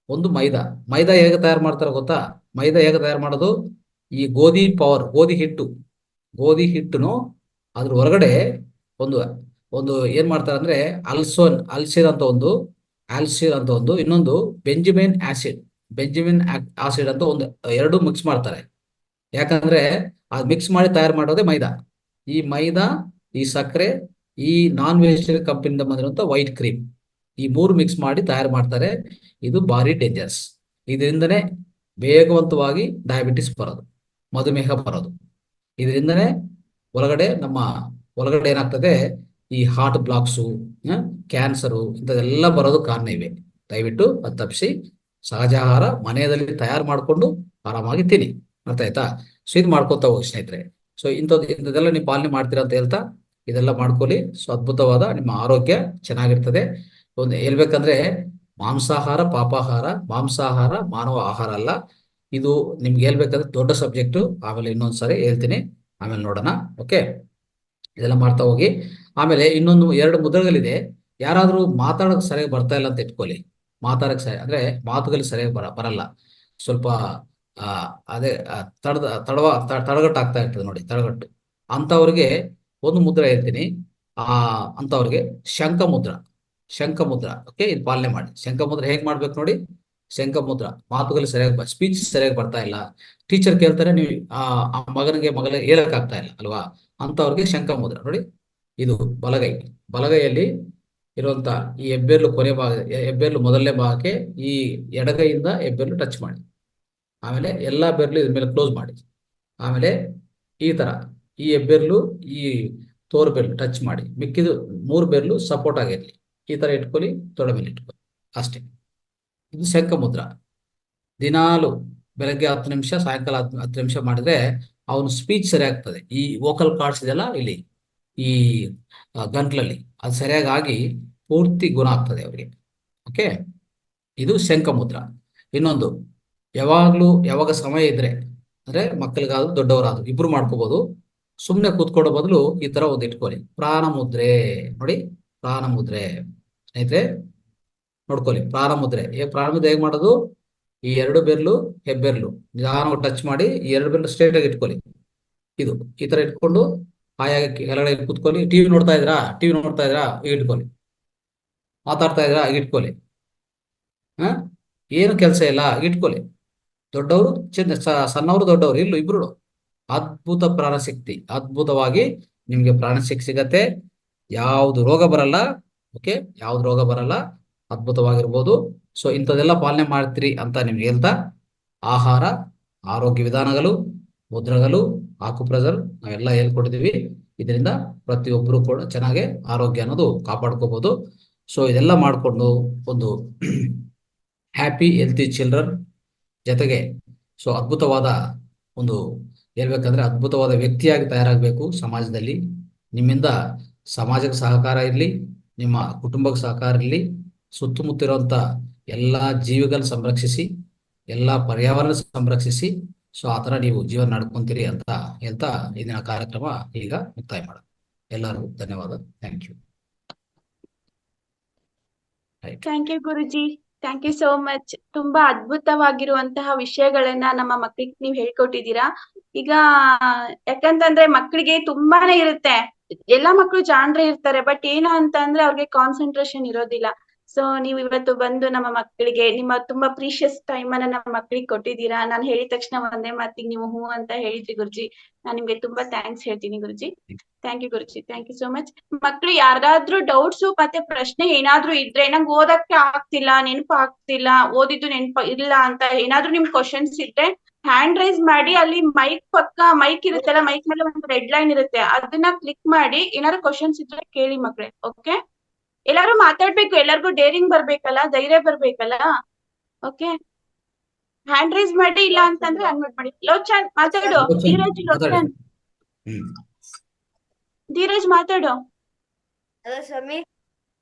ಒಂದು ಮೈದಾ ಹೇಗೆ ತಯಾರು ಮಾಡ್ತಾರೆ ಗೊತ್ತಾ? ಮೈದಾ ಹೇಗೆ ತಯಾರು ಮಾಡೋದು? ಈ ಗೋಧಿ ಹಿಟ್ಟನು ಅದ್ರ ಹೊರಗಡೆ ಒಂದು ಏನ್ ಮಾಡ್ತಾರೆ ಅಂದ್ರೆ, ಆಲ್ಸಿರ್ ಅಂತ ಒಂದು ಇನ್ನೊಂದು ಬೆಂಜಮಿನ್ ಆಸಿಡ್ ಅಂತ ಒಂದು 2 ಮಿಕ್ಸ್ ಮಾಡ್ತಾರೆ. ಯಾಕಂದ್ರೆ ಅದು ಮಿಕ್ಸ್ ಮಾಡಿ ತಯಾರು ಮಾಡೋದೇ ಮೈದಾ. ಈ ಮೈದಾ, ಈ ಸಕ್ಕರೆ, ಈ ನಾನ್ ವೆಜಿಟೇರಿಯನ್ ಕಂಪನಿಯಿಂದ ಬಂದಿರುವಂತ ವೈಟ್ ಕ್ರೀಮ್, ಈ ಮೂರು ಮಿಕ್ಸ್ ಮಾಡಿ ತಯಾರು ಮಾಡ್ತಾರೆ. ಇದು ಭಾರಿ ಡೇಂಜರಸ್. ಇದರಿಂದನೇ ವೇಗವಂತವಾಗಿ ಡಯಾಬಿಟಿಸ್ ಬರೋದು, ಮಧುಮೇಹ ಬರೋದು. ಇದರಿಂದನೇ ನಮ್ಮ ಒಳಗಡೆ ಏನಾಗ್ತದೆ, ಈ ಹಾರ್ಟ್ ಬ್ಲಾಕ್ಸು, ಕ್ಯಾನ್ಸರು, ಇಂಥದೆಲ್ಲ ಬರೋದು ಕಾರಣ ಇವೆ. ದಯವಿಟ್ಟು ಅದು ತಪ್ಪಿಸಿ ಸಹಜ ಆಹಾರ ಮನೆಯಲ್ಲಿ ತಯಾರು ಮಾಡಿಕೊಂಡು ಆರಾಮಾಗಿ ತಿನ್ನಿ. ಅರ್ಥ ಆಯ್ತಾ? ಸೊ ಇದು ಮಾಡ್ಕೊತಾ ಹೋಗಿ ಸ್ನೇಹಿತರೆ. ಸೊ ಇಂಥದ್ದೆಲ್ಲ ನೀವು ಪಾಲನೆ ಮಾಡ್ತೀರಾ ಅಂತ ಹೇಳ್ತಾ ಇದೆಲ್ಲ ಮಾಡ್ಕೊಳ್ಳಿ. ಸೊ ಅದ್ಭುತವಾದ ನಿಮ್ಮ ಆರೋಗ್ಯ ಚೆನ್ನಾಗಿರ್ತದೆ. ಒಂದು ಹೇಳ್ಬೇಕಂದ್ರೆ ಮಾಂಸಾಹಾರ ಪಾಪಾಹಾರ, ಮಾಂಸಾಹಾರ ಮಾನವ ಆಹಾರ ಅಲ್ಲ. ಇದು ನಿಮ್ಗೆ ಹೇಳ್ಬೇಕಂದ್ರೆ ದೊಡ್ಡ ಸಬ್ಜೆಕ್ಟು. ಆಮೇಲೆ ಇನ್ನೊಂದ್ಸರಿ ಹೇಳ್ತೀನಿ, ಆಮೇಲೆ ನೋಡೋಣ. ಓಕೆ, ಇದೆಲ್ಲ ಮಾಡ್ತಾ ಹೋಗಿ. ಆಮೇಲೆ ಇನ್ನೊಂದು 2 ಮುದ್ರೆಗಳಿದೆ. ಯಾರಾದ್ರೂ ಮಾತಾಡೋಕೆ ಸರಿಯಾಗಿ ಬರ್ತಾ ಇಲ್ಲ ಅಂತ ಇಟ್ಕೊಳ್ಳಿ. ಮಾತಾಡಕ್ಕೆ ಸರಿ ಅಂದ್ರೆ ಮಾತುಗಳು ಸರಿಯಾಗಿ ಬರಲ್ಲ, ಸ್ವಲ್ಪ ಅದೇ ತಡಗಟ್ಟಾಗ್ತಾ ಇರ್ತದೆ ನೋಡಿ, ತಡಗಟ್ಟು. ಅಂಥವ್ರಿಗೆ ಒಂದು ಮುದ್ರೆ ಹೇಳ್ತೀನಿ. ಅಂಥವ್ರಿಗೆ ಶಂಖ ಮುದ್ರ. ಓಕೆ, ಇದು ಪಾಲನೆ ಮಾಡಿ. ಶಂಖ ಮುದ್ರ ಹೇಗೆ ಮಾಡ್ಬೇಕು ನೋಡಿ. ಶಂಖ ಮುದ್ರ ಮಾತುಗಳು ಸರಿಯಾಗಿ ಸ್ಪೀಚ್ ಸರಿಯಾಗಿ ಬರ್ತಾ ಇಲ್ಲ, ಟೀಚರ್ ಕೇಳ್ತಾರೆ, ನೀವು ಆ ಮಗನಿಗೆ ಹೇಳಕ್ ಆಗ್ತಾ ಇಲ್ಲ ಅಲ್ವಾ, ಅಂಥವ್ರಿಗೆ ಶಂಖ ಮುದ್ರ ನೋಡಿ. ಇದು ಬಲಗೈಯಲ್ಲಿ ಇರುವಂತ ಈ ಹೆಬ್ಬೆರಳು ಕೊನೆ ಭಾಗ, ಹೆಬ್ಬೆರಳು ಮೊದಲನೇ ಭಾಗಕ್ಕೆ ಈ ಎಡಗೈಯಿಂದ ಹೆಬ್ಬೆರಳು ಟಚ್ ಮಾಡಿ. ಆಮೇಲೆ ಎಲ್ಲಾ ಬೆರಳು ಇದ್ರ ಮೇಲೆ ಕ್ಲೋಸ್ ಮಾಡಿ. ಆಮೇಲೆ ಈ ತರ ಈ ಹೆಬ್ಬೆರಳು ಈ ತೋರು ಬೆರಳು ಟಚ್ ಮಾಡಿ. ಮಿಕ್ಕಿದು 3 ಬೆರಳು ಸಪೋರ್ಟ್ ಆಗಿರ್ಲಿ. ಈ ತರ ಇಟ್ಕೊಳ್ಳಿ, ತೊಡೆ ಮೇಲೆ ಇಟ್ಕೊಳ್ಳಿ, ಅಷ್ಟೇ. ಇದು ಶಂಖ ಮುದ್ರ. ದಿನಾಲು ಬೆಳಗ್ಗೆ 10 ನಿಮಿಷ, ಸಾಯಂಕಾಲ 10 ನಿಮಿಷ ಮಾಡಿದ್ರೆ ಅವನು ಸ್ಪೀಚ್ ಸರಿ ಆಗ್ತದೆ. ಈ ವೋಕಲ್ ಕಾರ್ಡ್ಸ್ ಇದೆಲ್ಲ ಇಲ್ಲಿ ಈ ಗಂಟ್ಲಲ್ಲಿ ಅದು ಸರಿಯಾಗಿ ಪೂರ್ತಿ ಗುಣ ಆಗ್ತದೆ ಅವರಿಗೆ. ಓಕೆ, ಇದು ಶಂಖ ಮುದ್ರ. ಇನ್ನೊಂದು, ಯಾವಾಗ ಸಮಯ ಇದ್ರೆ, ಅಂದ್ರೆ ಮಕ್ಕಳಿಗಾದ್ರು ದೊಡ್ಡವರಾದ್ರು ಇಬ್ರು ಮಾಡ್ಕೋಬಹುದು. ಸುಮ್ಮನೆ ಕೂತ್ಕೊಳ್ಳೋ ಬದಲು ಈ ತರ ಒಂದು ಇಟ್ಕೊಳ್ಳಿ, ಪ್ರಾಣ ಮುದ್ರೆ ನೋಡಿ. ಪ್ರಾಣ ಮುದ್ರೆ ಸ್ನೇಹಿತರೆ ನೋಡ್ಕೊಳ್ಳಿ. ಪ್ರಾಣ ಮುದ್ರೆ ಹೇಗೆ ಮಾಡೋದು? ಈ 2 ಬೆರಳು ಹೆಬ್ಬೆರಳು ನಿಧಾನವಾಗಿ ಟಚ್ ಮಾಡಿ, ಈ 2 ಬೆರಳು ಸ್ಟ್ರೇಟ್ ಆಗಿ ಇಟ್ಕೊಳ್ಳಿ. ಇದು ಈ ತರ ಇಟ್ಕೊಂಡು ಹಾಯಾಗಿ ಕೆಳಗಡೆ ಕೂತ್ಕೊಳ್ಳಿ. ಟಿವಿ ನೋಡ್ತಾ ಇದ್ರಾ ಈಗ ಇಟ್ಕೊಳ್ಳಿ. ಮಾತಾಡ್ತಾ ಇದ್ರಾ ಈಗ ಇಟ್ಕೊಳ್ಳಿ. ಏನು ಕೆಲಸ ಇಲ್ಲ, ಇಟ್ಕೊಳ್ಳಿ. ದೊಡ್ಡವರು ಸಣ್ಣವರು ದೊಡ್ಡವರು ಇಲ್ಲೂ ಇಬ್ರು. ಅದ್ಭುತ ಪ್ರಾಣಶಕ್ತಿ, ಅದ್ಭುತವಾಗಿ ನಿಮ್ಗೆ ಪ್ರಾಣಶಕ್ತಿ ಸಿಗತ್ತೆ. ಯಾವ್ದು ರೋಗ ಬರಲ್ಲ. ಓಕೆ, ಯಾವ್ದು ರೋಗ ಬರಲ್ಲ, ಅದ್ಭುತವಾಗಿರ್ಬೋದು. ಸೊ ಇಂಥದೆಲ್ಲ ಪಾಲನೆ ಮಾಡ್ತೀರಿ ಅಂತ ನಿಮ್ಗೆ ಹೇಳ್ತಾ, ಆಹಾರ, ಆರೋಗ್ಯ ವಿಧಾನಗಳು, ಮುದ್ರೆಗಳು, ಆಕುಪ್ರೆಷರ್ ನಾವೆಲ್ಲ ಹೇಳ್ಕೊಟ್ಟಿದೀವಿ. ಇದರಿಂದ ಪ್ರತಿಯೊಬ್ಬರು ಕೂಡ ಚೆನ್ನಾಗಿ ಆರೋಗ್ಯ ಅನ್ನೋದು ಕಾಪಾಡ್ಕೋಬಹುದು. ಸೊ ಇದೆಲ್ಲ ಮಾಡಿಕೊಂಡು ಒಂದು ಹ್ಯಾಪಿ ಹೆಲ್ತಿ ಚಿಲ್ಡ್ರನ್ ಜೊತೆಗೆ ಸೊ ಅದ್ಭುತವಾದ ಒಂದು ಹೇಳ್ಬೇಕಂದ್ರೆ ಅದ್ಭುತವಾದ ವ್ಯಕ್ತಿಯಾಗಿ ತಯಾರಾಗಬೇಕು ಸಮಾಜದಲ್ಲಿ. ನಿಮ್ಮಿಂದ ಸಮಾಜಕ್ಕೆ ಸಹಕಾರ ಇರಲಿ, ನಿಮ್ಮ ಕುಟುಂಬಕ್ಕೆ ಸಹಕಾರ ಇರಲಿ, ಸುತ್ತಮುತ್ತಿರುವಂತ ಎಲ್ಲಾ ಜೀವಿಗಳನ್ನ ಸಂರಕ್ಷಿಸಿ, ಎಲ್ಲಾ ಪರ್ಯಾವರಣ ಸಂರಕ್ಷಿಸಿ. ಸೊ ಆ ಥರ ನೀವು ಜೀವನ ನಡ್ಕೊಂತೀರಿ ಅಂತ ಹೇಳ್ತಾ ಇಂದಿನ ಕಾರ್ಯಕ್ರಮ ಈಗ ಮುಕ್ತಾಯ ಮಾಡೋಣ. ಎಲ್ಲರಿಗೂ ಧನ್ಯವಾದ. Thank you. Thank you Guruji, thank you so much. ತುಂಬಾ ಅದ್ಭುತವಾಗಿರುವಂತಹ ವಿಷಯಗಳನ್ನ ನಮ್ಮ ಮಕ್ಕಳಿಗೆ ನೀವು ಹೇಳ್ಕೊಟ್ಟಿದ್ದೀರಾ. ಈಗ ಯಾಕಂತಂದ್ರೆ ಮಕ್ಕಳಿಗೆ ತುಂಬಾನೇ ಇರುತ್ತೆ, ಎಲ್ಲಾ ಮಕ್ಕಳು ಜಾಣರೇ ಇರ್ತಾರೆ, ಬಟ್ ಏನು ಅಂತ ಅಂದ್ರೆ ಅವ್ರಿಗೆ ಕಾನ್ಸಂಟ್ರೇಷನ್ ಇರೋದಿಲ್ಲ. ಸೊ ನೀವು ಇವತ್ತು ಬಂದು ನಮ್ಮ ಮಕ್ಕಳಿಗೆ ನಿಮ್ಮ ತುಂಬಾ ಪ್ರೀಶಿಯಸ್ ಟೈಮ್ ಅನ್ನ ನಮ್ಮ ಮಕ್ಕಳಿಗೆ ಕೊಟ್ಟಿದ್ದೀರಾ. ನಾನು ಹೇಳಿದ ತಕ್ಷಣ ಒಂದೇ ಮಾತಿಗೆ ನೀವು ಹೂ ಅಂತ ಹೇಳಿದ್ರಿ ಗುರುಜಿ. ನಾನು ನಿಮ್ಗೆ ತುಂಬಾ ಥ್ಯಾಂಕ್ಸ್ ಹೇಳ್ತೀನಿ Guruji. Thank you Guruji, thank you so much. ಮಕ್ಳು ಯಾರಾದ್ರೂ ಡೌಟ್ಸ್ ಮತ್ತೆ ಪ್ರಶ್ನೆ ಏನಾದ್ರೂ ಇದ್ರೆ, ನಂಗೆ ಓದಕ್ಕೆ ಆಗ್ತಿಲ್ಲ, ನೆನಪು ಆಗ್ತಿಲ್ಲ, ಓದಿದ್ದು ನೆನಪು ಇಲ್ಲ ಅಂತ ಏನಾದ್ರೂ ನಿಮ್ ಕ್ವಶನ್ಸ್ ಇದ್ರೆ ಹ್ಯಾಂಡ್ ರೈಸ್ ಮಾಡಿ. ಅಲ್ಲಿ ಮೈಕ್ ಇರುತ್ತಲ್ಲ, ಮೈಕ್ ಮೇಲೆ ಒಂದು ರೆಡ್ ಲೈನ್ ಇರುತ್ತೆ, ಅದನ್ನ ಕ್ಲಿಕ್ ಮಾಡಿ ಏನಾದ್ರು ಕ್ವಶನ್ಸ್ ಇದ್ರೆ ಕೇಳಿ ಮಕ್ಳೆ. ಓಕೆ, ಎಲ್ಲಾರು ಮಾತಾಡ್ಬೇಕು, ಎಲ್ಲರಿಗೂ ಡೇರಿಂಗ್ ಬರ್ಬೇಕಲ್ಲ, ಧೈರ್ಯ ಬರ್ಬೇಕಲ್ಲ. ಓಕೆ, ಹ್ಯಾಂಡ್ ರೈಸ್ ಮಾಡಿ, ಇಲ್ಲ ಅಂತಂದ್ರೆ ಅನ್ಮ್ಯೂಟ್ ಮಾಡಿ. ಲೋಚನ್ ಮಾತಾಡು. ಧೀರಜ್ ಮಾತಾಡು. ಹಲೋ ಸ್ವಾಮಿ.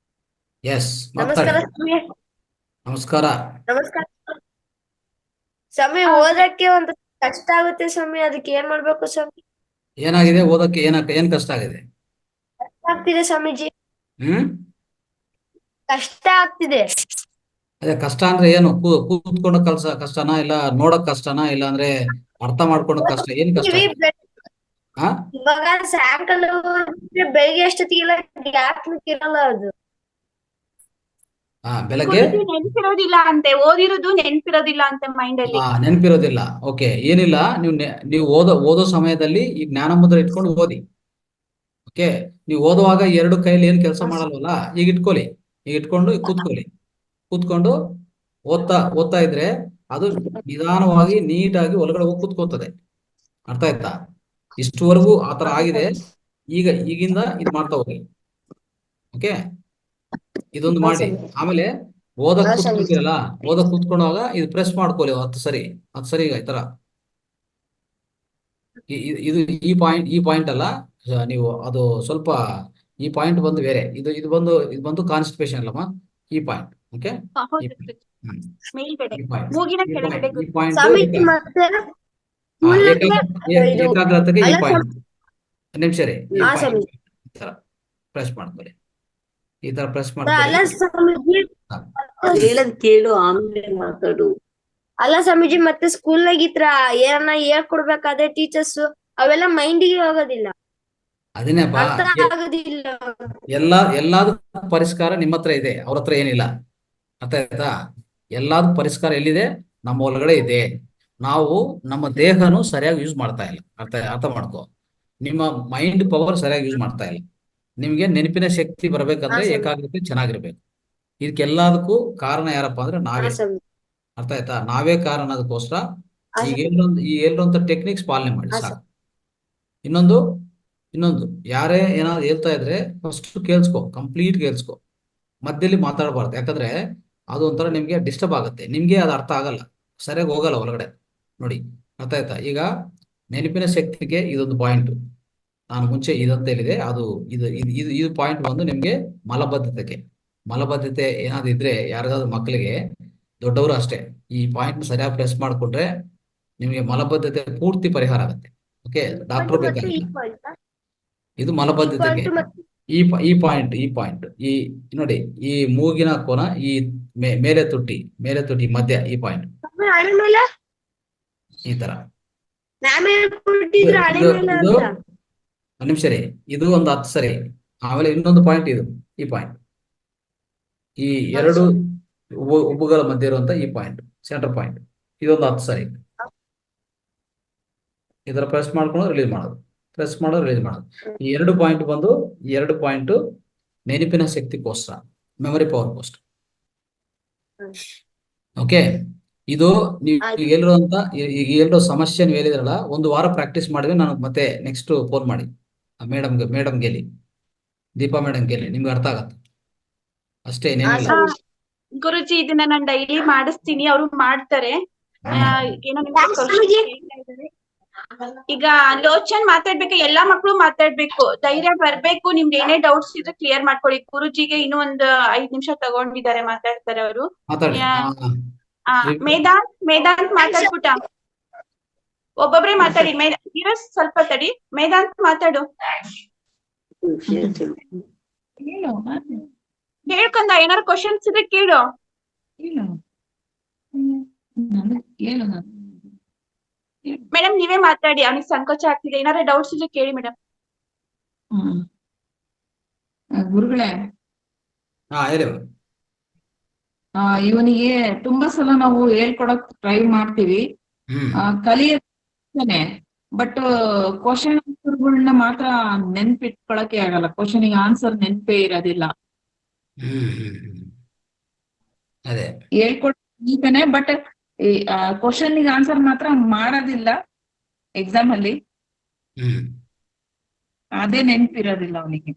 ಎಸ್, ನಮಸ್ಕಾರ ಸ್ವಾಮಿ. ನಮಸ್ಕಾರ. ನಮಸ್ಕಾರ ಸ್ವಾಮಿ. ಓದಕ್ಕೆ ಒಂದು ಕಷ್ಟ ಆಗುತ್ತೆ ಸ್ವಾಮಿ, ಅದಕ್ಕೆ ಏನ್ ಮಾಡ್ಬೇಕು ಸ್ವಾಮಿ? ಏನಾಗಿದೆ ಓದಕ್ಕೆ? ಏನ್ ಕಷ್ಟ ಆಗಿದೆ? ಕಷ್ಟ ಆಗ್ತಿದೆ ಸ್ವಾಮೀಜಿ, ಕಷ್ಟ ಆಗ್ತಿದೆ. ಅದೇ ಕಷ್ಟ ಅಂದ್ರೆ ಏನು? ಕೂತ್ಕೊಂಡು ಕಷ್ಟನಾ, ಇಲ್ಲ ನೋಡಕ್ ಕಷ್ಟನಾ, ಇಲ್ಲ ಅಂದ್ರೆ ಅರ್ಥ ಮಾಡ್ಕೊಂಡು ಕಷ್ಟ? ಏನ್ ಕಷ್ಟ? ಇವಾಗ ಸಾಯಂಕಾಲ ಬೆಳಿಗ್ಗೆ ಅಷ್ಟೊತ್ತಿಗೆಲ್ಲ ಗ್ಯಾಪ್ ಇರಲ್ಲ, ಅದು ಬೆಳಗ್ಗೆ ನೆನ್ಪಿರೋದಿಲ್ಲ ಅಂತೆ, ಓದಿರೋದು ನೆನ್ಪಿರೋದಿಲ್ಲ ಅಂತೆ ಮೈಂಡ್ ಅಲ್ಲಿ. ನೆನಪಿರೋದಿಲ್ಲ. ಓಕೆ, ಏನಿಲ್ಲ, ನೀವು ಓದೋ ಸಮಯದಲ್ಲಿ ಈ ಜ್ಞಾನ ಮುದ್ರೆ ಇಟ್ಕೊಂಡು ಓದಿ. ಓಕೆ, ನೀವು ಓದುವಾಗ ಎರಡು ಕೈಲಿ ಏನು ಕೆಲಸ ಮಾಡಲ್ವಲ್ಲ, ಈಗ ಇಟ್ಕೊಳ್ಳಿ, ಈಗ ಇಟ್ಕೊಂಡು ಕೂತ್ಕೊಂಡು ಓದ್ತಾ ಇದ್ರೆ ಅದು ನಿಧಾನವಾಗಿ ನೀಟಾಗಿ ಒಳಗಡೆ ಹೋಗಿ ಕೂತ್ಕೋತದೆ. ಅರ್ಥ ಆಯ್ತಾ? ಇಷ್ಟುವರೆಗೂ ಆತರ ಆಗಿದೆ. ಈಗಿಂದ ಇದು ಮಾಡ್ತಾ ಹೋಗಿ. ಓಕೆ, ಇದೊಂದು ಮಾಡಿ. ಆಮೇಲೆ ಓದಕ್ ಕೂತ್ಕೊಳ್ತೀರಲ್ಲ, ಓದಕ್ ಕೂತ್ಕೊಂಡಾಗ ಇದು ಪ್ರೆಸ್ ಮಾಡ್ಕೊಳ್ಳಿ 10 ಸರಿ ಈ ತರ. ಇದು ಈ ಪಾಯಿಂಟ್ ಅಲ್ಲ, ನೀವು ಅದು ಸ್ವಲ್ಪ ಈ ಪಾಯಿಂಟ್ ಬಂದು ಬೇರೆ, ಇದು ಬಂದು ಕಾನ್ಸ್ಟಿಪೇಷನ್ ಅಲ್ಲಮ್ಮ, ಈ ಪಾಯಿಂಟ್. ಓಕೆ, ಹೌದು ಗುರುಜಿ. ಮೇಲ್ಗಡೆ ಈ ಪಾಯಿಂಟ್ ಮೂಗಿನ ಕೆಳಗಡೆ ಈ ಪಾಯಿಂಟ್ ಸ್ವಾಮೀಜಿ ಮತ್ತೆ ಇದು ಏಕಾಗ್ರತೆಗೆ ಈ ಅಲ್ಲ ಪಾಯಿಂಟ್. ನಿಮಿಷ ರೀ, ಈ ಹಾ ಪಾಯಿಂಟ್ ಸ್ವಾಮೀಜಿ. ಈ ತರ ಪ್ರೆಸ್ ಮಾಡ್ಕೊಳ್ಳಿ, ಈ ತರ ಪ್ರೆಸ್ ಅಲ್ಲ ಮಾಡ್ಕೊಳ್ಳಿ. ಸ್ವಾಮೀಜಿ, ಹೇಳದ್ ಕೇಳು ಆಮೇಲೆ ಮಾತಾಡು. ಅಲ್ಲ ಸ್ವಾಮೀಜಿ, ಮತ್ತೆ ಸ್ಕೂಲ್ನಾಗ ಇತ್ರ ಏನನ್ನ ಹೇಳ್ಕೊಡ್ಬೇಕಾದ್ರೆ ಟೀಚರ್ಸ್ ಅವೆಲ್ಲ ಮೈಂಡಿಗೆ ಹೋಗೋದಿಲ್ಲ, ಅದನ್ನೇಪ್ಪ, ಅರ್ಥ ಆಗೋದಿಲ್ಲ. ಎಲ್ಲಾದು ಪರಿಷ್ಕಾರ ನಿಮ್ಮ ಹತ್ರ ಇದೆ, ಅವ್ರ ಹತ್ರ ಏನಿಲ್ಲ. ಅರ್ಥ ಆಯ್ತಾ? ಎಲ್ಲಾದು ಪರಿಷ್ಕಾರ ಎಲ್ಲಿದೆ? ನಮ್ಮ ಒಳಗಡೆ ಇದೆ. ನಾವು ನಮ್ಮ ದೇಹನು ಸರಿಯಾಗಿ ಯೂಸ್ ಮಾಡ್ತಾ ಇಲ್ಲ. ಅರ್ಥ ಮಾಡ್ಕೋ. ನಿಮ್ಮ ಮೈಂಡ್ ಪವರ್ ಸರಿಯಾಗಿ ಯೂಸ್ ಮಾಡ್ತಾ ಇಲ್ಲ. ನಿಮ್ಗೆ ನೆನಪಿನ ಶಕ್ತಿ ಬರ್ಬೇಕಂದ್ರೆ ಹಾ, ಸರ್. ಏಕಾಗ್ರತೆ ಚೆನ್ನಾಗಿರ್ಬೇಕು. ಇದಕ್ಕೆಲ್ಲದಕ್ಕೂ ಕಾರಣ ಯಾರಪ್ಪ ಅಂದ್ರೆ ನಾವೇ. ಹಾ ಸ್ವಾಮಿ. ಅರ್ಥ ಆಯ್ತಾ? ನಾವೇ ಕಾರಣ. ಅದಕ್ಕೋಸ್ಕರ ಹಾ ಈಗ ಸ್ವಾಮಿ. ಹೇಳುವಂತ ಟೆಕ್ನಿಕ್ಸ್ ಪಾಲನೆ ಮಾಡಿ ಹಾ ಸಾಕು. ಇನ್ನೊಂದು ಯಾರೇ ಏನಾದ್ರು ಹೇಳ್ತಾ ಇದ್ರೆ ಫಸ್ಟ್ ಕೇಳಿಸ್ಕೊ, ಕಂಪ್ಲೀಟ್ ಕೇಳಿಸ್ಕೊ. ಮಧ್ಯದಲ್ಲಿ ಮಾತಾಡಬಾರ್ದು, ಯಾಕಂದ್ರೆ ಅದು ಒಂಥರ ನಿಮ್ಗೆ ಡಿಸ್ಟರ್ಬ್ ಆಗುತ್ತೆ, ನಿಮ್ಗೆ ಅದು ಅರ್ಥ ಆಗಲ್ಲ, ಸರಿಯಾಗಿ ಹೋಗಲ್ಲ ಒಳಗಡೆ. ನೋಡಿ, ಅರ್ಥ ಆಯ್ತಾ? ಈಗ ನೆನಪಿನ ಶಕ್ತಿಗೆ ಇದೊಂದು ಪಾಯಿಂಟ್. ನಾನು ಮುಂಚೆ ಇದಂತ ಹೇಳಿದೆ, ಅದು ಇದು ಪಾಯಿಂಟ್ ಬಂದು ನಿಮ್ಗೆ ಮಲಬದ್ಧತೆ ಏನಾದ್ರು ಇದ್ರೆ ಯಾರಿಗಾದ್ರು ಮಕ್ಕಳಿಗೆ, ದೊಡ್ಡವರು ಅಷ್ಟೇ, ಈ ಪಾಯಿಂಟ್ ಸರಿಯಾಗಿ ಪ್ರೆಸ್ ಮಾಡಿಕೊಂಡ್ರೆ ನಿಮಗೆ ಮಲಬದ್ಧತೆ ಪೂರ್ತಿ ಪರಿಹಾರ ಆಗುತ್ತೆ. ಓಕೆ, ಡಾಕ್ಟರ್ ಮತ್ತೆ ಈ ಬೇಕಾಗಿಲ್ಲ. point ಆ? ಇದು ಮಲಬದ್ಧತೆಗೆ ಈ point ಮತ್ತೆ ಈ ಪಾಯಿಂಟ್ ಈ ನೋಡಿ, ಈ ಮೂಗಿನ ಕೋನ, ಈ ಮೇಲೆ ತುಟಿ ಮಧ್ಯ ಈ ಪಾಯಿಂಟ್ ಸ್ವಾಮಿ, ಹಣೆ ಮೇಲೆ ಈ ತರ. ನಾವೇ ಹೇಳ್ಕೊಟ್ಟಿದ್ರು ಹಣೆ ಇದು ಮೇಲೆ ಇದು ಅಂತ. ಒಂದ್ ನಿಮಿಷ ರೀ, ಇದು ಒಂದು 10 ಸರಿ. ಆಮೇಲೆ ಇನ್ನೊಂದು ಪಾಯಿಂಟ್, ಈ ಪಾಯಿಂಟ್, ಈ ಎರಡು ಉಬ್ಬುಗಳ ಮಧ್ಯೆ ಇರುವಂತ ಈ ಪಾಯಿಂಟ್, ಸೆಂಟರ್ ಪಾಯಿಂಟ್, ಇದೊಂದು 10 ಸರಿ. ಈ ತರ ಪ್ರೆಸ್ ಮಾಡ್ಕೊಂಡು ರಿಲೀಸ್ ಮಾಡೋದು, ಪ್ರೆಸ್ ಮಾಡೋದು, ರಿಲೀಸ್ ಮಾಡೋದು. ಈ ಎರಡು ಪಾಯಿಂಟ್ ನೆನಪಿನ ಶಕ್ತಿಗೋಸ್ಕರ, ಮೆಮೊರಿ ಪವರ್ಗೋಸ್ಕರ. ಓಕೆ, ಇದು ನೀವು ಹೇಳಿರೋ ಸಮಸ್ಯೆ ನೀವು ಹೇಳಿದ್ರಲ್ಲ, 1 ವಾರ ಪ್ರಾಕ್ಟೀಸ್ ಮಾಡಿದ್ರೆ ನಾನು ಮತ್ತೆ ನೆಕ್ಸ್ಟ್ ಫೋನ್ ಮಾಡಿ ಮೇಡಮ್ ಗೆಲ್ಲಿ, ದೀಪಾ ಮೇಡಮ್ ಗೆಲ್ಲಿ, ನಿಮ್ಗೆ ಅರ್ಥ ಆಗತ್ತೆ ಅಷ್ಟೇ, ಏನೇನಿಲ್ಲ. ಗುರುಜಿ, ಇದನ್ನ ನಾನು ಡೈಲಿ ಮಾಡಿಸ್ತೀನಿ, ಅವರು ಮಾಡ್ತಾರೆ. ಏನೋ ನಿಮ್ಗೆ Thanks, ಸ್ವಲ್ಪ ಗುರೂಜಿ. ಹೇಳ್ತಾ ಇದ್ದಾರೆ. ಈಗ ಲೋಚನ್ ಮಾತಾಡ್ಬೇಕು, ಎಲ್ಲಾ ಮಕ್ಳು ಮಾತಾಡ್ಬೇಕು, ಧೈರ್ಯ ಬರ್ಬೇಕು. ನಿಮ್ಗೆ ಏನೇ ಡೌಟ್ಸ್ ಇದ್ರೆ ಕ್ಲಿಯರ್ ಮಾಡ್ಕೊಳ್ಳಿ. ಗುರುಜಿಗೆ ಇನ್ನೂ ಒಂದು 5 ನಿಮಿಷ ತಗೊಂಡಿದ್ದಾರೆ, ಮಾತಾಡ್ತಾರೆ ಅವರು. ಮಾತಾಡಿ. ಮೇದಾಂತ್ ಮಾತಾಡ್ಬಿಟ್ಟ, ಒಬ್ಬೊಬ್ರೆ ಮಾತಾಡಿ. ನೀರಜ್ ಸ್ವಲ್ಪ ತಡಿ, ಮೇದಾಂತ್ ಮಾತಾಡು. ಕೇಳ್ಕೊಂಡ, ಏನಾರು ಕ್ವಶನ್ಸ್ ಇದ್ರೆ ಕೇಳು. ಮೇಡಮ್ ನೀವೇ ಮಾತಾಡಿ, ಅವನಿಗೆ ಸಂಕೋಚ ಆಗ್ತಿದೆ. ಏನಾರ ಡೌಟ್ಸ್ ಇದ್ರೆ ಕೇಳಿ ಮೇಡಮ್. ಗುರುಗಳೇ, ಹೇಳಿ. ಇವನಿಗೆ ತುಂಬಾ ಸಲ ನಾವು ಹೇಳ್ಕೊಡಕ್ ಟ್ರೈ ಮಾಡ್ತೀವಿ, ಕಲಿಯೇ, ಬಟ್ ಕ್ವಶನ್ ಆನ್ಸರ್ಗಳನ್ನ ಮಾತ್ರ ನೆನ್ಪಿಟ್ಕೊಳಕ್ಕೆ ಆಗಲ್ಲ. ಕ್ವಶನ್ಗೆ ಆನ್ಸರ್ ನೆನ್ಪೇ ಇರೋದಿಲ್ಲ. ಅದೇ ಹೇಳ್ಕೊಡ್ತಾನೆ, ಬಟ್ ಕ್ವಶನ್ಗೆ ಆನ್ಸರ್ ಮಾತ್ರ ಮಾಡೋದಿಲ್ಲ ಎಕ್ಸಾಮ್ ಅಲ್ಲಿ. ಅದೇ ನೆನ್ಪಿರೋದಿಲ್ಲ ಅವನಿಗೆ.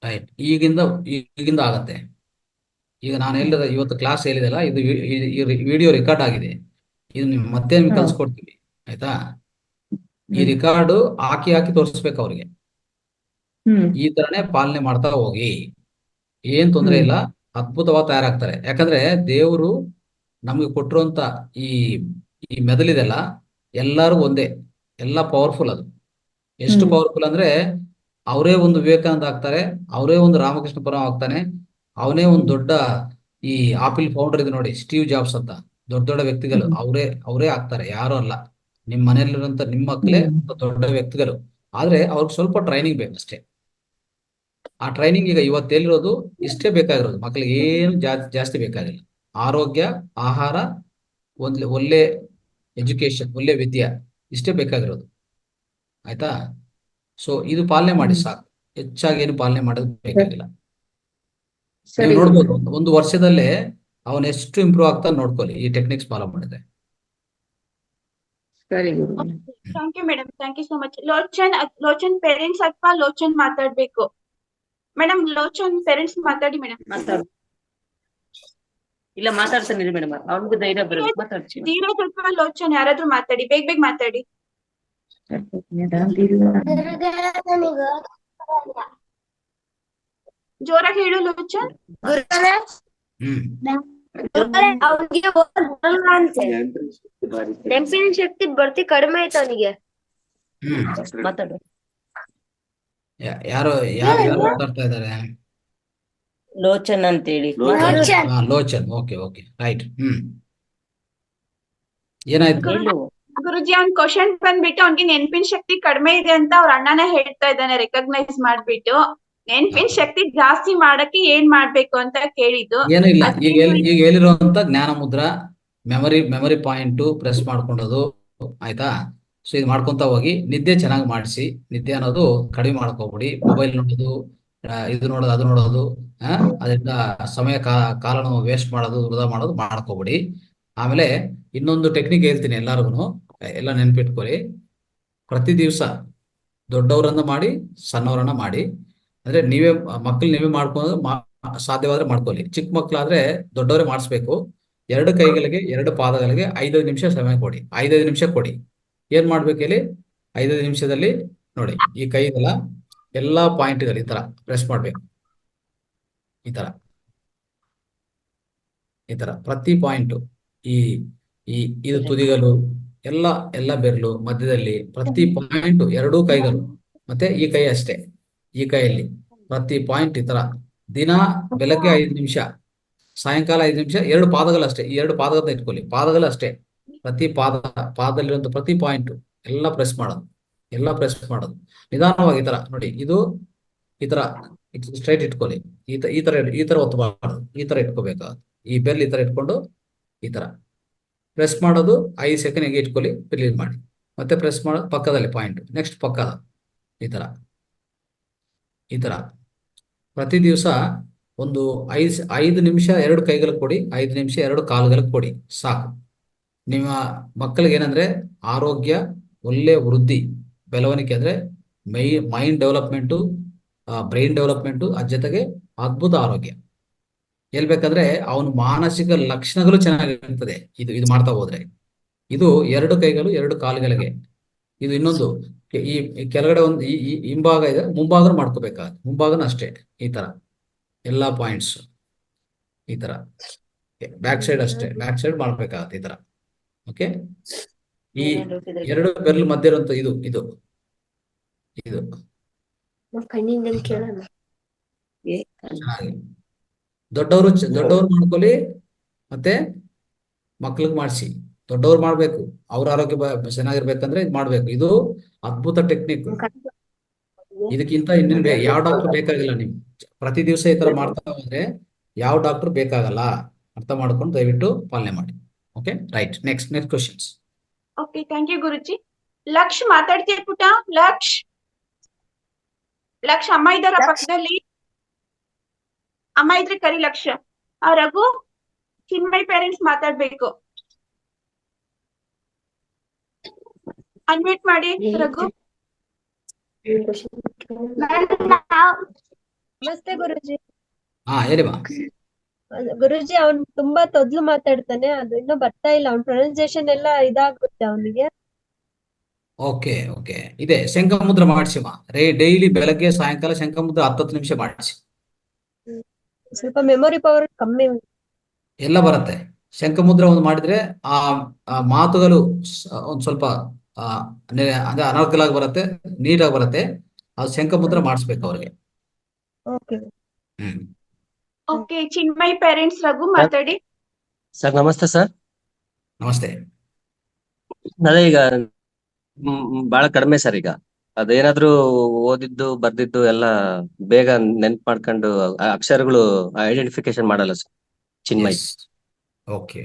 ರೈಟ್, ಈಗಿಂದ ಆಗತ್ತೆ. ಈಗ ನಾನು ಇವತ್ತು ಕ್ಲಾಸ್ ಹೇಳಿದೆಲ್ಲ, ಇದು ವಿಡಿಯೋ ರೆಕಾರ್ಡ್ ಆಗಿದೆ. ಇದು ಮತ್ತೆ ನಿಮ್ಗೆ ಕಲ್ಸ್ಕೊಡ್ತೀವಿ, ಆಯ್ತಾ? ಈ ರೆಕಾರ್ಡ್ ಹಾಕಿ ತೋರಿಸ್ಬೇಕು ಅವ್ರಿಗೆ. ಈ ತರನೇ ಪಾಲನೆ ಮಾಡ್ತಾ ಹೋಗಿ, ಏನ್ ತೊಂದರೆ ಇಲ್ಲ, ಅದ್ಭುತವಾಗಿ ತಯಾರಾಗ್ತಾರೆ. ಯಾಕಂದ್ರೆ ದೇವರು ನಮ್ಗೆ ಕೊಟ್ಟಿರುವಂತ ಈ ಮೆದುಳಿದೆಲ್ಲ ಎಲ್ಲಾರು ಒಂದೇ, ಎಲ್ಲ ಪವರ್ಫುಲ್. ಅದು ಎಷ್ಟು ಪವರ್ಫುಲ್ ಅಂದ್ರೆ, ಅವರೇ ಒಂದು ವಿವೇಕಾನಂದ ಆಗ್ತಾರೆ, ಅವರೇ ಒಂದು ರಾಮಕೃಷ್ಣ ಪರಮ ಆಗ್ತಾನೆ, ಅವನೇ ಒಂದು ದೊಡ್ಡ ಈ ಆಪಿಲ್ ಫೌಂಡರ್ ಇದೆ ನೋಡಿ, ಸ್ಟೀವ್ ಜಾಬ್ಸ್ ಅಂತ, ದೊಡ್ಡ ವ್ಯಕ್ತಿಗಳು ಅವರೇ ಆಗ್ತಾರೆ, ಯಾರು ಅಲ್ಲ. ನಿಮ್ ಮನೆಯಲ್ಲಿರುವಂತ ನಿಮ್ಮ ಮಕ್ಕಳೇ ದೊಡ್ಡ ವ್ಯಕ್ತಿಗಳು. ಆದ್ರೆ ಅವ್ರಿಗೆ ಸ್ವಲ್ಪ ಟ್ರೈನಿಂಗ್ ಬೇಕಷ್ಟೇ. ಆ ಟ್ರೈನಿಂಗ್ ಈಗ ಇವತ್ತು ಹೇಳಿರೋದು ಇಷ್ಟೇ ಬೇಕಾಗಿರೋದು. ಮಕ್ಕಳಿಗೆ ಏನು ಜಾಸ್ತಿ ಬೇಕಾಗಿಲ್ಲ. ಆರೋಗ್ಯ, ಆಹಾರ, ಒಳ್ಳೆ ಎಜುಕೇಶನ್, ಒಳ್ಳೆ ವಿದ್ಯೆ, ಇಷ್ಟೇ ಬೇಕಾಗಿರೋದು. ಆಯ್ತಾ? ಸೊ ಇದು ಪಾಲನೆ ಮಾಡಿ ಸಾಕು. ಹೆಚ್ಚಾಗಿ ಏನು ಪಾಲನೆ ಮಾಡೋದು ಬೇಕಾಗಿಲ್ಲ. ನೀವು ಸರಿ ನೋಡ್ಬೋದು ಒಂದು ವರ್ಷದಲ್ಲೇ ಅವನು ಎಷ್ಟು ಇಂಪ್ರೂವ್ ಆಗ್ತಾನೆ ನೋಡ್ಕೊಳ್ಳಿ ಈ ಟೆಕ್ನಿಕ್ಸ್ ಫಾಲೋ ಮಾಡಿದ್ರೆ. ಸರಿ ಗುರುಗಳೇ. Thank you madam, thank you so much. Lochan parents ಅಥವಾ ಲೋಚನ್ ಮಾತಾಡ್ಬೇಕು? ಮೇಡಮ್ ಲೋಚನ್ ಪೇರೆಂಟ್ಸ್ ಮಾತಾಡಿ ಮೇಡಮ್. ಇಲ್ಲ ಮಾತಾಡ್ತಾನೆ ಮೇಡಮ್, ಅವ್ನಿಗೂ ಧೈರ್ಯ ಬರುತ್ತೆ, ಮಾತಾಡ್ತೀನಿ. ಧೀರಜ್ ಅಥವಾ ಲೋಚನ್ ಯಾರಾದ್ರೂ ಮಾತಾಡಿ, ಬೇಗ ಮಾತಾಡಿ. ಜೋರಾಗಿ ಹೇಳು ಲೋಚನ್. ಅವನಿಗೆ ಬರಲ್ಲ ಅಂತೆ, ನೆನಪಿನ ಶಕ್ತಿ ಬರ್ತಿ ಕಡಿಮೆ ಆಯ್ತು ಅವನಿಗೆ. ಮಾತಾಡು. ಯಾರು ಯಾರು ಯಾರು ಮಾತಾಡ್ತಾ ಇದ್ದಾರೆ? ಲೋಚನ್ ಅಂತೇಳಿ. ಲೋಚನ್. Okay okay right. ಏನಾಯ್ತು? ಹೇಳು. ಗುರುಜಿ ಅವ್ನ್ ಕ್ವಶನ್ ಬಂದ್ಬಿಟ್ಟು ಅವ್ನಿಗೆ ನೆನ್ಪಿನ ಶಕ್ತಿ ಕಡಿಮೆ ಇದೆ ಅಂತ ಅವ್ರ ಅಣ್ಣನೇ ಹೇಳ್ತಾ ಇದ್ದಾನೆ, ರೆಕಗ್ನೈಸ್ ಮಾಡ್ಬಿಟ್ಟು. ನೆನ್ಪಿನ ಶಕ್ತಿ ಜಾಸ್ತಿ ಮಾಡಕ್ಕೆ ಏನ್ ಮಾಡ್ಬೇಕು ಅಂತ ಕೇಳಿದ್ದು. ಏನೂ ಇಲ್ಲ, ಈಗ ಹೇಳಿರುವಂತ ಜ್ಞಾನ ಮುದ್ರಾ, ಮೆಮರಿ ಪಾಯಿಂಟ್ ಪ್ರೆಸ್ ಮಾಡ್ಕೊಂಡದು ಆಯ್ತಾ. ಸೊ ಇದು ಮಾಡ್ಕೊಂತ ಹೋಗಿ ನಿದ್ದೆ ಚೆನ್ನಾಗಿ ಮಾಡಿಸಿ. ನಿದ್ದೆ ಅನ್ನೋದು ಕಡಿಮೆ ಮಾಡ್ಕೋಬಿಡಿ. ಮೊಬೈಲ್ ನೋಡೋದು, ಇದು ನೋಡೋದು, ಅದು ನೋಡೋದು, ಅದರಿಂದ ಸಮಯ ಕಾಲನ ವೇಸ್ಟ್ ಮಾಡೋದು, ವೃಧಾ ಮಾಡೋದು ಮಾಡ್ಕೋಬಿಡಿ. ಆಮೇಲೆ ಇನ್ನೊಂದು ಟೆಕ್ನಿಕ್ ಹೇಳ್ತೀನಿ ಎಲ್ಲಾರ್ಗು, ಎಲ್ಲ ನೆನ್ಪಿಟ್ಕೊಳ್ಳಿ. ಪ್ರತಿ ದಿವಸ ದೊಡ್ಡವರನ್ನ ಮಾಡಿ, ಸಣ್ಣವರನ್ನ ಮಾಡಿ. ಅಂದ್ರೆ ನೀವೇ ಮಾಡ್ಕೊಂಡು ಸಾಧ್ಯವಾದ್ರೆ ಮಾಡ್ಕೊಳ್ಳಿ. ಚಿಕ್ಕ ಮಕ್ಕಳಾದ್ರೆ ದೊಡ್ಡವರೇ ಮಾಡಿಸ್ಬೇಕು. 2 ಕೈಗಳಿಗೆ 2 ಪಾದಗಳಿಗೆ 5 ನಿಮಿಷ ಸಮಯ ಕೊಡಿ. 5 ನಿಮಿಷ ಕೊಡಿ. ಏನ್ ಮಾಡ್ಬೇಕು ಹೇಳಿ? 5 ನಿಮಿಷದಲ್ಲಿ ನೋಡಿ, ಈ ಕೈಗೆಲ್ಲ ಎಲ್ಲಾ ಪಾಯಿಂಟ್ಗಳು ಈ ತರ ಪ್ರೆಸ್ ಮಾಡ್ಬೇಕು. ಈ ತರ ಪ್ರತಿ ಪಾಯಿಂಟ್, ಈ ಇದು ತುದಿಗಳು, ಎಲ್ಲ ಬೆರಳು ಮಧ್ಯದಲ್ಲಿ ಪ್ರತಿ ಪಾಯಿಂಟ್ 2 ಕೈಗಳು, ಮತ್ತೆ ಈ ಕೈ ಅಷ್ಟೇ. ಈ ಕೈಯಲ್ಲಿ ಪ್ರತಿ ಪಾಯಿಂಟ್ ಈ ತರ ದಿನ ಬೆಳಗ್ಗೆ 5 ನಿಮಿಷ, ಸಾಯಂಕಾಲ 5 ನಿಮಿಷ. 2 ಪಾದಗಳು ಅಷ್ಟೇ. ಈ 2 ಪಾದಗಳನ್ನ ಇಟ್ಕೊಳ್ಳಿ. ಪಾದಗಳು ಅಷ್ಟೇ. ಪ್ರತಿ ಪಾದದಲ್ಲಿರುವಂತ ಪ್ರತಿ ಪಾಯಿಂಟ್ ಎಲ್ಲ ಪ್ರೆಸ್ ಮಾಡೋದು ನಿಧಾನವಾಗಿ. ಈ ತರ ನೋಡಿ, ಇದು ಈ ತರ ಸ್ಟ್ರೈಟ್ ಇಟ್ಕೊಳ್ಳಿ. ಈ ತರ ಒತ್ತಬಾರ್ದು, ಈ ತರ ಇಟ್ಕೋಬೇಕಾಗುತ್ತೆ. ಈ ಬೆಲ್ ಈ ತರ ಇಟ್ಕೊಂಡು ಈ ತರ ಪ್ರೆಸ್ ಮಾಡೋದು. 5 ಸೆಕೆಂಡ್ ಹೇಗೆ ಇಟ್ಕೊಳ್ಳಿ, ರಿಲೀಸ್ ಮಾಡಿ. ಮತ್ತೆ ಪ್ರೆಸ್ ಮಾಡೋದು ಪಕ್ಕದಲ್ಲಿ ಪಾಯಿಂಟ್, ನೆಕ್ಸ್ಟ್ ಪಕ್ಕದ ಈ ತರ ಪ್ರತಿ ದಿವಸ ಒಂದು 5 ನಿಮಿಷ 2 ಕೈಗಳಿಗೆ ಕೊಡಿ, 5 ನಿಮಿಷ 2 ಕಾಲುಗಳಿಗೆ ಕೊಡಿ, ಸಾಕು. ನಿಮ್ಮ ಮಕ್ಕಳಿಗೆ ಏನಂದ್ರೆ ಆರೋಗ್ಯ, ಒಳ್ಳೆ ವೃದ್ಧಿ, ಬೆಳವಣಿಗೆ, ಅಂದ್ರೆ ಮೈಂಡ್ ಡೆವಲಪ್ಮೆಂಟು, ಬ್ರೈನ್ ಡೆವಲಪ್ಮೆಂಟು, ಅದ್ರ ಜೊತೆಗೆ ಅದ್ಭುತ ಆರೋಗ್ಯ. ಹೇಳ್ಬೇಕಂದ್ರೆ ಅವನ ಮಾನಸಿಕ ಲಕ್ಷಣಗಳು ಚೆನ್ನಾಗಿರ್ತದೆ ಇದು ಮಾಡ್ತಾ ಹೋದ್ರೆ. ಇದು 2 ಕೈಗಳು 2 ಕಾಲುಗಳಿಗೆ. ಇದು ಇನ್ನೊಂದು, ಈ ಕೆಳಗಡೆ ಒಂದು ಈ ಹಿಂಭಾಗ ಇದೆ, ಮುಂಭಾಗ ಮಾಡ್ಕೋಬೇಕಾಗುತ್ತೆ. ಮುಂಭಾಗನ ಅಷ್ಟೇ ಈ ತರ ಎಲ್ಲಾ ಪಾಯಿಂಟ್ಸ್ ಈ ತರ. ಬ್ಯಾಕ್ ಸೈಡ್ ಅಷ್ಟೇ, ಬ್ಯಾಕ್ ಸೈಡ್ ಮಾಡ್ಬೇಕಾಗತ್ತೆ ಈ ತರ. ಓಕೆ. ಈ 2 ಬೆರಳು ಮಧ್ಯೆ ಇರುವಂತ ಇದು ಕಣ್ಣಿಂದ ಕೇಳೋಣ. ಚೆನ್ನಾಗಿ ದೊಡ್ಡವರು ಮಾಡ್ಕೊಳ್ಳಿ, ಮತ್ತೆ ಮಕ್ಳಿಗೆ ಮಾಡಿಸಿ. ದೊಡ್ಡವ್ರು ಮಾಡ್ಬೇಕು, ಅವ್ರ ಆರೋಗ್ಯ ಚೆನ್ನಾಗಿರ್ಬೇಕಂದ್ರೆ ಇದು ಮಾಡ್ಬೇಕು. ಇದು ಅದ್ಭುತ ಟೆಕ್ನಿಕ್. ಇದಕ್ಕಿಂತ ಇನ್ನೇನು ಯಾವ ಡಾಕ್ಟರ್ ಬೇಕಾಗಿಲ್ಲ. ನೀವು ಪ್ರತಿ ದಿವಸ ಈ ತರ ಮಾಡ್ತಾ ಹೋದ್ರೆ ಯಾವ ಡಾಕ್ಟರ್ ಬೇಕಾಗಲ್ಲ. ಅರ್ಥ ಮಾಡ್ಕೊಂಡು ದಯವಿಟ್ಟು ಪಾಲನೆ ಮಾಡಿ. Okay right. Next questions. Okay, thank you Guruji. Laksh ಮಾತಾಡ್ತೀಯ ಪುಟ? ಲಕ್ಷ್ ಅಮ್ಮ ಇದ್ದಾರ ಪಕ್ಕದಲ್ಲಿ? ಅಮ್ಮ ಇದ್ರೆ ಕರಿ ಲಕ್ಷ. ರಘು, ಚಿನ್ಮಯ್ ಪೇರೆಂಟ್ಸ್ ಮಾತಾಡ್ಬೇಕು. ಅನ್ಮ್ಯೂಟ್ ಮಾಡಿ ರಘು. ನಮಸ್ತೆ ಗುರುಜಿ. ಹೇಳಿಮ್ಮ. ಗುರುಜಿ ಅವ್ನ್ ತುಂಬಾ ತೊದ್ಲು ಮಾತಾಡ್ತಾನೆ, ಅದು ಇನ್ನೂ ಬರ್ತಾ ಇಲ್ಲ. ಅವ್ನ್ ಪ್ರೊನೌನ್ಸಿಯೇಷನ್ ಎಲ್ಲ ಇದಾಗುತ್ತೆ ಅವನಿಗೆ. ಓಕೆ ಇದೆ ಶಂಖಮುದ್ರ ಮಾಡಿಸಿಮ್ಮ. ಡೈಲಿ ಬೆಳಗ್ಗೆ ಸಾಯಂಕಾಲ ಶಂಖಮುದ್ರ 10 ನಿಮಿಷ ಮಾಡಿಸಿ. ಸ್ವಲ್ಪ ಮೆಮೊರಿ ಪವರ್ ಕಮ್ಮಿ ಎಲ್ಲ ಬರುತ್ತೆ. ಶಂಖಮುದ್ರ ಒಂದು ಮಾಡಿದ್ರೆ ಆ ಮಾತುಗಳು ಒಂದ್ ಸ್ವಲ್ಪ ಅಂದ್ರೆ ಅನರ್ಕಲಾಗಿ ಬರುತ್ತೆ, ನೀಟಾಗಿ ಬರುತ್ತೆ. ಅದು ಶಂಖಮುದ್ರ ಮಾಡಿಸ್ಬೇಕು ಅವ್ರಿಗೆ. Okay. Okay, Chinmay parents Raghu ಮಾತಾಡಿ. ಸರ್ ನಮಸ್ತೆ ಸರ್. ನಮಸ್ತೆ. ಅದೇ ಈಗ ಬಹಳ ಕಡಿಮೆ ಸರ್. ಈಗ ಅದೇನಾದ್ರೂ ಓದಿದ್ದು ಬರ್ದಿದ್ದು ಎಲ್ಲ ಬೇಗ ನೆನ್ಪು ಮಾಡ್ಕೊಂಡು ಅಕ್ಷರಗಳು ಐಡೆಂಟಿಫಿಕೇಶನ್ ಮಾಡಲ್ಲ ಸರ್ ಚಿನ್ಮಯ್. Okay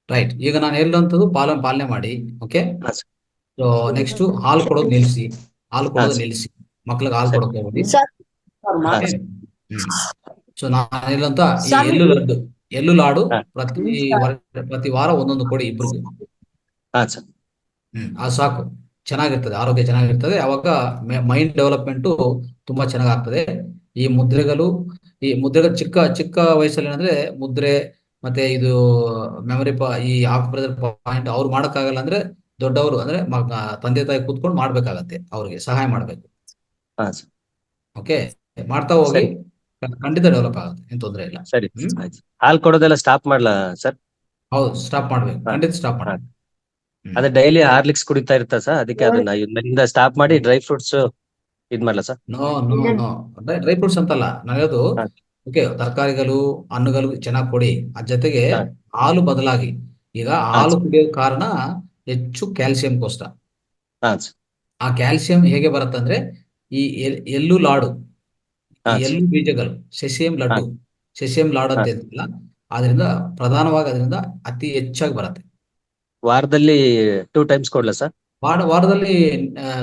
right. ಈಗ ನಾನು ಹೇಳುವಂಥದ್ದು ಪಾಲನೆ ಮಾಡಿ. ಓಕೆ. ಹಾ ಸರ್. ನೆಕ್ಸ್ಟ್ ಹಾಲು ಕೊಡೋದು ನಿಲ್ಲಿಸಿ. ಮಕ್ಳಿಗೆ ಹಾಲು ಸರಿ. ಕೊಡಕ್ಕೆ ಹೋಗ್ಬೇಡಿ. ಸರ್ ಹಾ ಓಕೆ. ಸೊ ನಾನಿಲ್ಲಂತ ಈ ಸ್ವಾಮೀಜಿ ಎಳ್ಳು ಲಾಡು ಹಾ ಪ್ರತಿ ವಾರ ಒಂದೊಂದು ಕೊಡಿ ಇಬ್ರಿಗೂ. ಹಾ ಸರ್. ಅದು ಸಾಕು. ಚೆನ್ನಾಗಿರ್ತದೆ, ಆರೋಗ್ಯ ಚೆನ್ನಾಗಿರ್ತದೆ. ಅವಾಗ ಮೈಂಡ್ ಡೆವಲಪ್ಮೆಂಟು ತುಂಬಾ ಚೆನ್ನಾಗಾಗ್ತದೆ. ಈ ಮುದ್ರೆಗಳು ಚಿಕ್ಕ ಚಿಕ್ಕ ವಯಸ್ಸಲ್ಲಿ ಏನಂದ್ರೆ ಮುದ್ರೆ ಮತ್ತೆ ಇದು ಮೆಮೊರಿ ಈ ಆಫ್ ಬ್ರದರ್ ಪಾಯಿಂಟ್ ಅವ್ರು ಮಾಡಕ್ಕಾಗಲ್ಲ ಅಂದ್ರೆ ದೊಡ್ಡವರು ಅಂದ್ರೆ ತಂದೆ ತಾಯಿ ಕೂತ್ಕೊಂಡು ಮಾಡ್ಬೇಕಾಗತ್ತೆ, ಅವ್ರಿಗೆ ಸಹಾಯ ಮಾಡ್ಬೇಕು. ಹಾ ಸರ್. ಓಕೆ, ಮಾಡ್ತಾ ಹೋಗಿ ಸರಿ ಖಂಡಿತ ಡೆವಲಪ್ ಆಗುತ್ತೆ, ಏನ್ ತೊಂದರೆ ಇಲ್ಲ. ಸರಿ ಆಯ್ತು. ಹಾಲು ಕೊಡೋದೆಲ್ಲ ಸ್ಟಾಪ್ ಮಾಡ್ಲಾ ಸರ್? ಹೌದು, ಸ್ಟಾಪ್ ಮಾಡ್ಬೇಕು, ಹಾ ಖಂಡಿತ ಸ್ಟಾಪ್ ಹಾ ಮಾಡ್ಬೇಕು. ಅದೇ ಡೈಲಿ ಹಾರ್ಲಿಕ್ಸ್ ಕುಡಿತಾ ಇರ್ತಾ ಸರ್, ಅದಕ್ಕೆ ಅದನ್ನ ಇಲ್ಲಿಂದ ಸ್ಟಾಪ್ ಮಾಡಿ ಡ್ರೈ ಫ್ರೂಟ್ಸ್ ಇದ್ ಮಾಡ್ಲಾ sir? No no no dry fruits ಅಂತಲ್ಲ ನಾನು ಹೇಳೋದು. ಹಾ ಓಕೆ, ತರಕಾರಿಗಳು ಹಣ್ಣುಗಳು ಚೆನ್ನಾಗಿ ಕೊಡಿ. ಅದ್ರ ಜೊತೆಗೆ ಹಾ ಹಾಲು ಬದಲಾಗಿ ಈಗ ಹಾ ಹಾಲು ಸರ್. ಕುಡಿಯೋ ಕಾರಣ ಹೆಚ್ಚು ಕ್ಯಾಲ್ಸಿಯಂಗೋಸ್ಕರ. ಹಾ ಸರ್. ಆ ಕ್ಯಾಲ್ಸಿಯಂ ಹೇಗೆ ಬರುತ್ತಂದ್ರೆ ಈ ಎಳ್ಳು ಲಾಡು, ಹಾ ಈ ಸರ್. ಎಳ್ಳು ಬೀಜಗಳು, ಸೆಸಿಯಂ ಹಾ ಲಡ್ಡು, ಸೆಸಿಯಂ ಲಾಡು ಹಾ ಅಂತ ಹೇಳ್ತಿಲ್ಲ, ಅದರಿಂದ ಪ್ರಧಾನವಾಗಿ ಅದರಿಂದ ಅತಿ ಹೆಚ್ಚಾಗಿ ಬರುತ್ತೆ. ವಾರದಲ್ಲಿ 2 ಟೈಮ್ಸ್ ಕೊಡ್ಲಾ ಸರ್? ವಾರದಲ್ಲಿ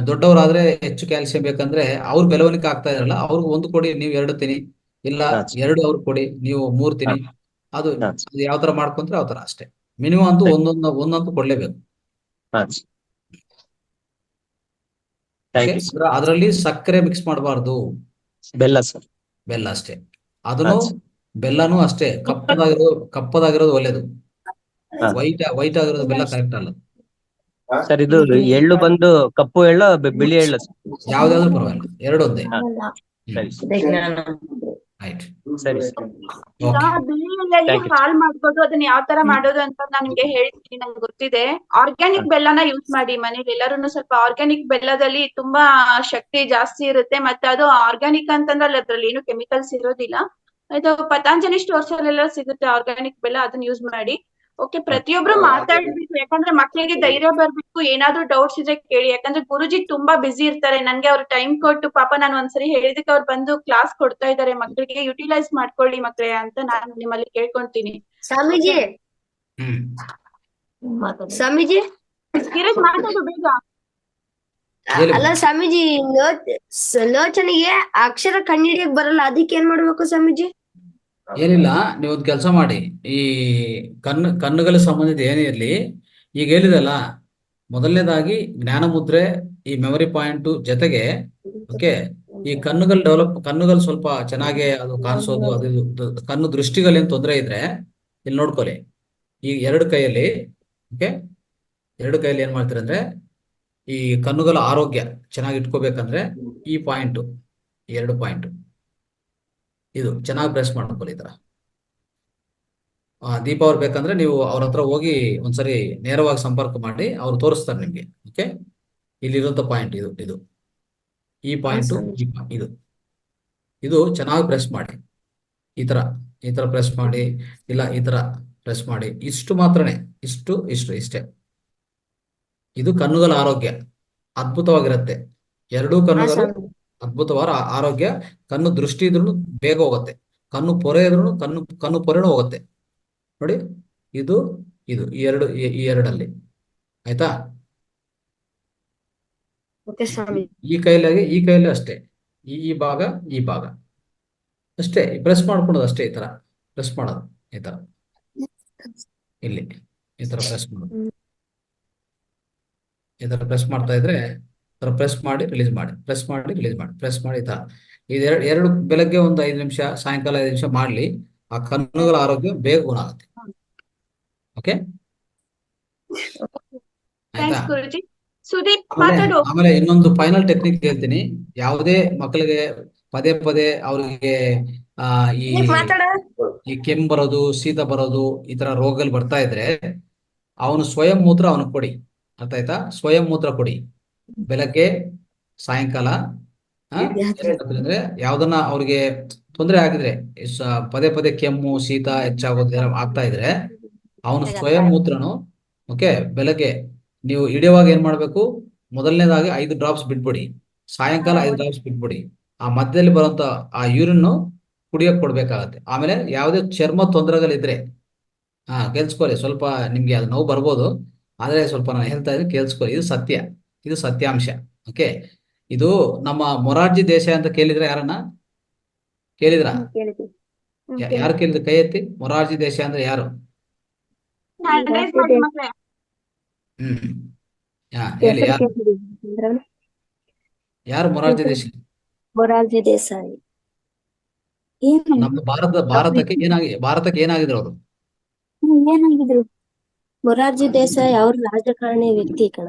ದೊಡ್ಡವರಾದ್ರೆ ಹೆಚ್ಚು ಕ್ಯಾಲ್ಸಿಯಂ ಬೇಕಂದ್ರೆ ಅವ್ರು ಬೆಳವಣಿಗೆ ಆಗ್ತಾ ಇರಲ್ಲ, ಅವ್ರಿಗೆ ಒಂದು ಕೊಡಿ, ನೀವು 2 ತಿನ್ನಿ. ಇಲ್ಲ ಹಾ ಸರ್. 2 ಅವ್ರು ಕೊಡಿ, ನೀವು 3 ಹಾ ತಿನ್ನಿ. ಅದು ಹಾ ಸರ್. ಅದು ಯಾವ ತರ ಮಾಡ್ಕೊಂಡ್ರೆ ಯಾವ ತರ ಅಷ್ಟೇ. ಮಿನಿಮಮ್ ಅಂತೂ ಸರಿ. ಒಂದೊಂದು ಕೊಡ್ಲೇಬೇಕು. ಹಾ sir. Thank okay, you sir. ಅದರಲ್ಲಿ ಸಕ್ಕರೆ ಮಿಕ್ಸ್ ಮಾಡಬಾರ್ದು, ಬೆಲ್ಲ ಸರ್. ಬೆಲ್ಲ ಅಷ್ಟೇ. ಹಾ ಅದನ್ನು ಸರ್. ಬೆಲ್ಲನೂ ಅಷ್ಟೇ ಕಪ್ಪದಾಗಿರೋದು ಒಳ್ಳೇದು. ಹಾ ವೈಟ್ ಆಗಿರೋದು ಬೆಲ್ಲ ಕರೆಕ್ಟ್ ಅಲ್ಲ. ಸರ್, ಇದು ಎಳ್ಳು ಬಂದು ಕಪ್ಪು ಎಳ್ಳು ಬಿಳಿ ಎಳ್ಳು ಸರ್? ಯಾವ್ದಾದ್ರು ಪರವಾಗಿಲ್ಲ, 2 ಒಂದೇ. ಹಾ ಸರಿ ಸರ್. ರೈಟ್. ಸರಿ ಸರ್. ಈಗ ಓಕೆ. ಬಿಳಿ ಎಲೆಯಲ್ಲಿ ಥ್ಯಾಂಕ್ ಯು. ಹಾಲ್ ಮಾಡ್ಬೋದು, ಅದನ್ನ ಯಾವ ತರ ಮಾಡೋದು ಅಂತ ನಾನು ನಿಮ್ಗೆ ಹೇಳ್ತೀನಿ, ನಂಗೆ ಗೊತ್ತಿದೆ. ಆರ್ಗ್ಯಾನಿಕ್ ಬೆಲ್ಲನ ಯೂಸ್ ಮಾಡಿ ಮನೇಲಿ ಎಲ್ಲರೂ. ಸ್ವಲ್ಪ ಆರ್ಗ್ಯಾನಿಕ್ ಬೆಲ್ಲದಲ್ಲಿ ತುಂಬಾ ಶಕ್ತಿ ಜಾಸ್ತಿ ಇರುತ್ತೆ, ಮತ್ತೆ ಅದು ಆರ್ಗ್ಯಾನಿಕ್ ಅಂತಂದ್ರೆ ಅದ್ರಲ್ಲಿ ಏನು ಕೆಮಿಕಲ್ಸ್ ಇರೋದಿಲ್ಲ. ಇದು ಪತಾಂಜಲಿ ಸ್ಟೋರ್ಸ್ ಅಲ್ಲೆಲ್ಲ ಸಿಗುತ್ತೆ ಆರ್ಗ್ಯಾನಿಕ್ ಬೆಲ್ಲ, ಅದನ್ನ ಯೂಸ್ ಮಾಡಿ. ಓಕೆ, ಪ್ರತಿಯೊಬ್ರು ಮಾತಾಡ್ಬೇಕು, ಯಾಕಂದ್ರೆ ಮಕ್ಳಿಗೆ ಧೈರ್ಯ ಬರ್ಬೇಕು. ಏನಾದ್ರು ಡೌಟ್ಸ್ ಇದ್ರೆ ಕೇಳಿ, ಯಾಕಂದ್ರೆ ಗುರುಜಿ ತುಂಬಾ ಬಿಸಿ ಇರ್ತಾರೆ. ನನ್ಗೆ ಅವ್ರು ಟೈಮ್ ಕೊಟ್ಟು, ಪಾಪ ನಾನು ಒಂದ್ಸರಿ ಹೇಳಿದಕ್ಕೆ ಅವ್ರು ಬಂದು ಕ್ಲಾಸ್ ಕೊಡ್ತಾ ಇದಾರೆ. ಮಕ್ಳಿಗೆ ಯುಟಿಲೈಸ್ ಮಾಡ್ಕೊಳ್ಳಿ ಮಕ್ಳೇ ಅಂತ ನಾನು ನಿಮ್ಮಲ್ಲಿ ಕೇಳ್ಕೊಂತೀನಿ. ಸ್ವಾಮೀಜಿ ಹ್ಮ್ ಸ್ವಾಮೀಜಿ ಧೀರಜ್ ಮಾತಾಡು ಬೇಗ. ಹೇಳಿ ಅಲ್ಲ ಸ್ವಾಮೀಜಿ, ಲೋಚನೆಗೆ ಅಕ್ಷರ ಕಂಡಿಡಿಯಕ್ ಬರಲ್ಲ, ಅದಕ್ಕೆ ಏನ್ ಮಾಡ್ಬೇಕು ಸ್ವಾಮೀಜಿ? ಏನಿಲ್ಲ, ನೀವು ಒಂದು ಕೆಲಸ ಮಾಡಿ. ಈ ಕಣ್ಣುಗಳ ಸಂಬಂಧಿತ ಏನೇ ಇರಲಿ, ಈಗ ಹೇಳಿದಲ್ಲ, ಮೊದಲನೇದಾಗಿ ಜ್ಞಾನ ಮುದ್ರೆ, ಈ ಮೆಮೊರಿ ಪಾಯಿಂಟ್ ಜೊತೆಗೆ ಓಕೆ, ಈ ಕಣ್ಣುಗಳು ಸ್ವಲ್ಪ ಚೆನ್ನಾಗಿ ಅದು ಕಾಣಿಸೋದು, ಅದು ಕಣ್ಣು ದೃಷ್ಟಿಗಳೇನು ತೊಂದರೆ ಇದ್ರೆ ಇಲ್ಲಿ ನೋಡ್ಕೊಳ್ಳಿ. ಈ 2 ಕೈಯಲ್ಲಿ ಓಕೆ, 2 ಕೈಯಲ್ಲಿ ಏನ್ ಮಾಡ್ತಾರೆ ಅಂದ್ರೆ, ಈ ಕಣ್ಣುಗಳ ಆರೋಗ್ಯ ಚೆನ್ನಾಗಿ ಇಟ್ಕೋಬೇಕಂದ್ರೆ ಈ ಪಾಯಿಂಟ್, 2 ಪಾಯಿಂಟ್ ಇದು ಚೆನ್ನಾಗಿ ಪ್ರೆಸ್ ಮಾಡ್ಕೊಳ್ಳಿ ಈ ತರ. ದೀಪ ಅವ್ರು ಬೇಕಂದ್ರೆ ನೀವು ಅವ್ರ ಹತ್ರ ಹೋಗಿ ಒಂದ್ಸರಿ ನೇರವಾಗಿ ಸಂಪರ್ಕ ಮಾಡಿ, ಅವ್ರು ತೋರಿಸ್ತಾರೆ ನಿಮ್ಗೆ. ಓಕೆ, ಇಲ್ಲಿರುವಂತ ಪಾಯಿಂಟ್ ಇದು ಈ ಪಾಯಿಂಟು, ಇದು ಚೆನ್ನಾಗಿ ಪ್ರೆಸ್ ಮಾಡಿ. ಈ ತರ ಪ್ರೆಸ್ ಮಾಡಿ, ಇಲ್ಲ ಈ ತರ ಪ್ರೆಸ್ ಮಾಡಿ. ಇಷ್ಟು ಮಾತ್ರನೇ, ಇಷ್ಟೇ. ಇದು ಕಣ್ಣುಗಳ ಆರೋಗ್ಯ ಅದ್ಭುತವಾಗಿರುತ್ತೆ. 2 ಕಣ್ಣುಗಳು ಅದ್ಭುತವಾದ ಆರೋಗ್ಯ. ಕಣ್ಣು ದೃಷ್ಟಿ ಇದ್ರೂ ಬೇಗ ಹೋಗುತ್ತೆ, ಕಣ್ಣು ಪೊರೆ ಇದ್ರೂ ಕಣ್ಣು ಪೊರೆನೂ ಹೋಗುತ್ತೆ. ನೋಡಿ, ಇದು ಈ ಎರಡಲ್ಲಿ ಆಯ್ತಾ. ಈ ಕೈಯಲ್ಲಿ ಅಷ್ಟೇ, ಈ ಭಾಗ ಅಷ್ಟೇ ಪ್ರೆಸ್ ಮಾಡ್ಕೊಳೋದು ಅಷ್ಟೇ. ಈ ತರ ಪ್ರೆಸ್ ಮಾಡೋದು, ಈ ತರ ಇಲ್ಲಿ ಈ ತರ ಪ್ರೆಸ್ ಮಾಡೋದು. ಈ ತರ ಪ್ರೆಸ್ ಮಾಡ್ತಾ ಇದ್ರೆ ಪ್ರೆಸ್ ಮಾಡಿ ರಿಲೀಸ್ ಮಾಡಿ, ಪ್ರೆಸ್ ಮಾಡಿ ರಿಲೀಸ್ ಮಾಡಿ, ಪ್ರೆಸ್ ಮಾಡಿ. ಈ ತರ ಎರಡು ಬೆಳಗ್ಗೆ ಒಂದು 5 ನಿಮಿಷ, ಸಾಯಂಕಾಲ 5 ನಿಮಿಷ ಮಾಡ್ಲಿ. ಆ ಕಣ್ಣುಗಳ ಆರೋಗ್ಯ ಬೇಗ ಗುಣ ಆಗುತ್ತೆ. ಓಕೆ, ಆಯ್ತಾ. ಥ್ಯಾಂಕ್ಸ್ ಗುರುಜಿ. ಸುದೀಪ್ ಮಾತಾಡು. ಆಮೇಲೆ ಇನ್ನೊಂದು ಫೈನಲ್ ಟೆಕ್ನಿಕ್ ಹೇಳ್ತೀನಿ. ಯಾವುದೇ ಮಕ್ಕಳಿಗೆ ಪದೇ ಅವ್ರಿಗೆ ಈ ಕೆಮ್ಮು ಬರೋದು, ಶೀತ ಬರೋದು, ಈ ತರ ರೋಗಗಳು ಬರ್ತಾ ಇದ್ರೆ ಅವನು ಸ್ವಯಂ ಮೂತ್ರ ಅವನಿಗೆ ಕೊಡಿ. ಅರ್ಥ ಆಯ್ತಾ? ಸ್ವಯಂ ಮೂತ್ರ ಕೊಡಿ ಬೆಳಗ್ಗೆ ಸಾಯಂಕಾಲ. ಅಂದ್ರೆ ಯಾವ್ದನ್ನ ಅವ್ರಿಗೆ ತೊಂದರೆ ಆಗಿದ್ರೆ, ಪದೇ ಕೆಮ್ಮು ಶೀತ ಹೆಚ್ಚಾಗೋದು ಆಗ್ತಾ ಇದ್ರೆ ಅವನು ಸ್ವಯಂ ಮೂತ್ರನು ಓಕೆ ಬೆಳಗ್ಗೆ ನೀವು ಹಿಡಿಯುವಾಗ ಏನ್ ಮಾಡ್ಬೇಕು, ಮೊದಲನೇದಾಗಿ 5 ಡ್ರಾಪ್ಸ್ ಬಿಟ್ಬಿಡಿ, ಸಾಯಂಕಾಲ 5 ಡ್ರಾಪ್ಸ್ ಬಿಟ್ಬಿಡಿ. ಆ ಮಧ್ಯದಲ್ಲಿ ಬರುವಂತ ಆ ಯೂರಿನ್ ಕುಡಿಯೋಕ್ ಕೊಡ್ಬೇಕಾಗತ್ತೆ. ಆಮೇಲೆ ಯಾವುದೇ ಚರ್ಮ ತೊಂದರೆಗಳಿದ್ರೆ ಕೇಳಿಸ್ಕೊಳ್ಳಿ. ಸ್ವಲ್ಪ ನಿಮ್ಗೆ ಅದು ನೋವು ಬರ್ಬೋದು, ಆದ್ರೆ ಸ್ವಲ್ಪ ನಾನು ಹೇಳ್ತಾ ಇದ್ರೆ ಕೇಳಿಸ್ಕೊಳ್ಳಿ. ಇದು ಸತ್ಯಾಂಶ. ಓಕೆ, ಇದು ನಮ್ಮ ಮೊರಾರ್ಜಿ ದೇಸಾಯಿ ಅಂತ ಕೇಳಿದ್ರ ಯಾರನ್ನ ಕೇಳಿದ್ರ? ಕೇಳಿದ್ವಿ. ಯಾರು ಕೇಳಿದ್ರು? ಕೈ ಎತ್ತಿ. ಮೊರಾರ್ಜಿ ದೇಸಾಯಿ ಅಂದ್ರೆ ಯಾರು? ಹ್ಯಾಂಡ್ ರೈಸ್ ಮಾಡಿ ಮಕ್ಳೇ. ಹ್ಮ್ ಹೇಳಿ, ಯಾರು ಯಾರು ಮೊರಾರ್ಜಿ ದೇಸಾಯಿ? ಮೊರಾರ್ಜಿ ದೇಸಾಯಿ ನಮ್ಮ ಭಾರತಕ್ಕೆ ಏನಾಗಿದ್ರು ಅವರು? ಏನಾಗಿದ್ರು? ಮೊರಾರ್ಜಿ ದೇಸಾಯಿ ಅವ್ರ ರಾಜಕಾರಣಿ ವ್ಯಕ್ತಿ ಕಣ,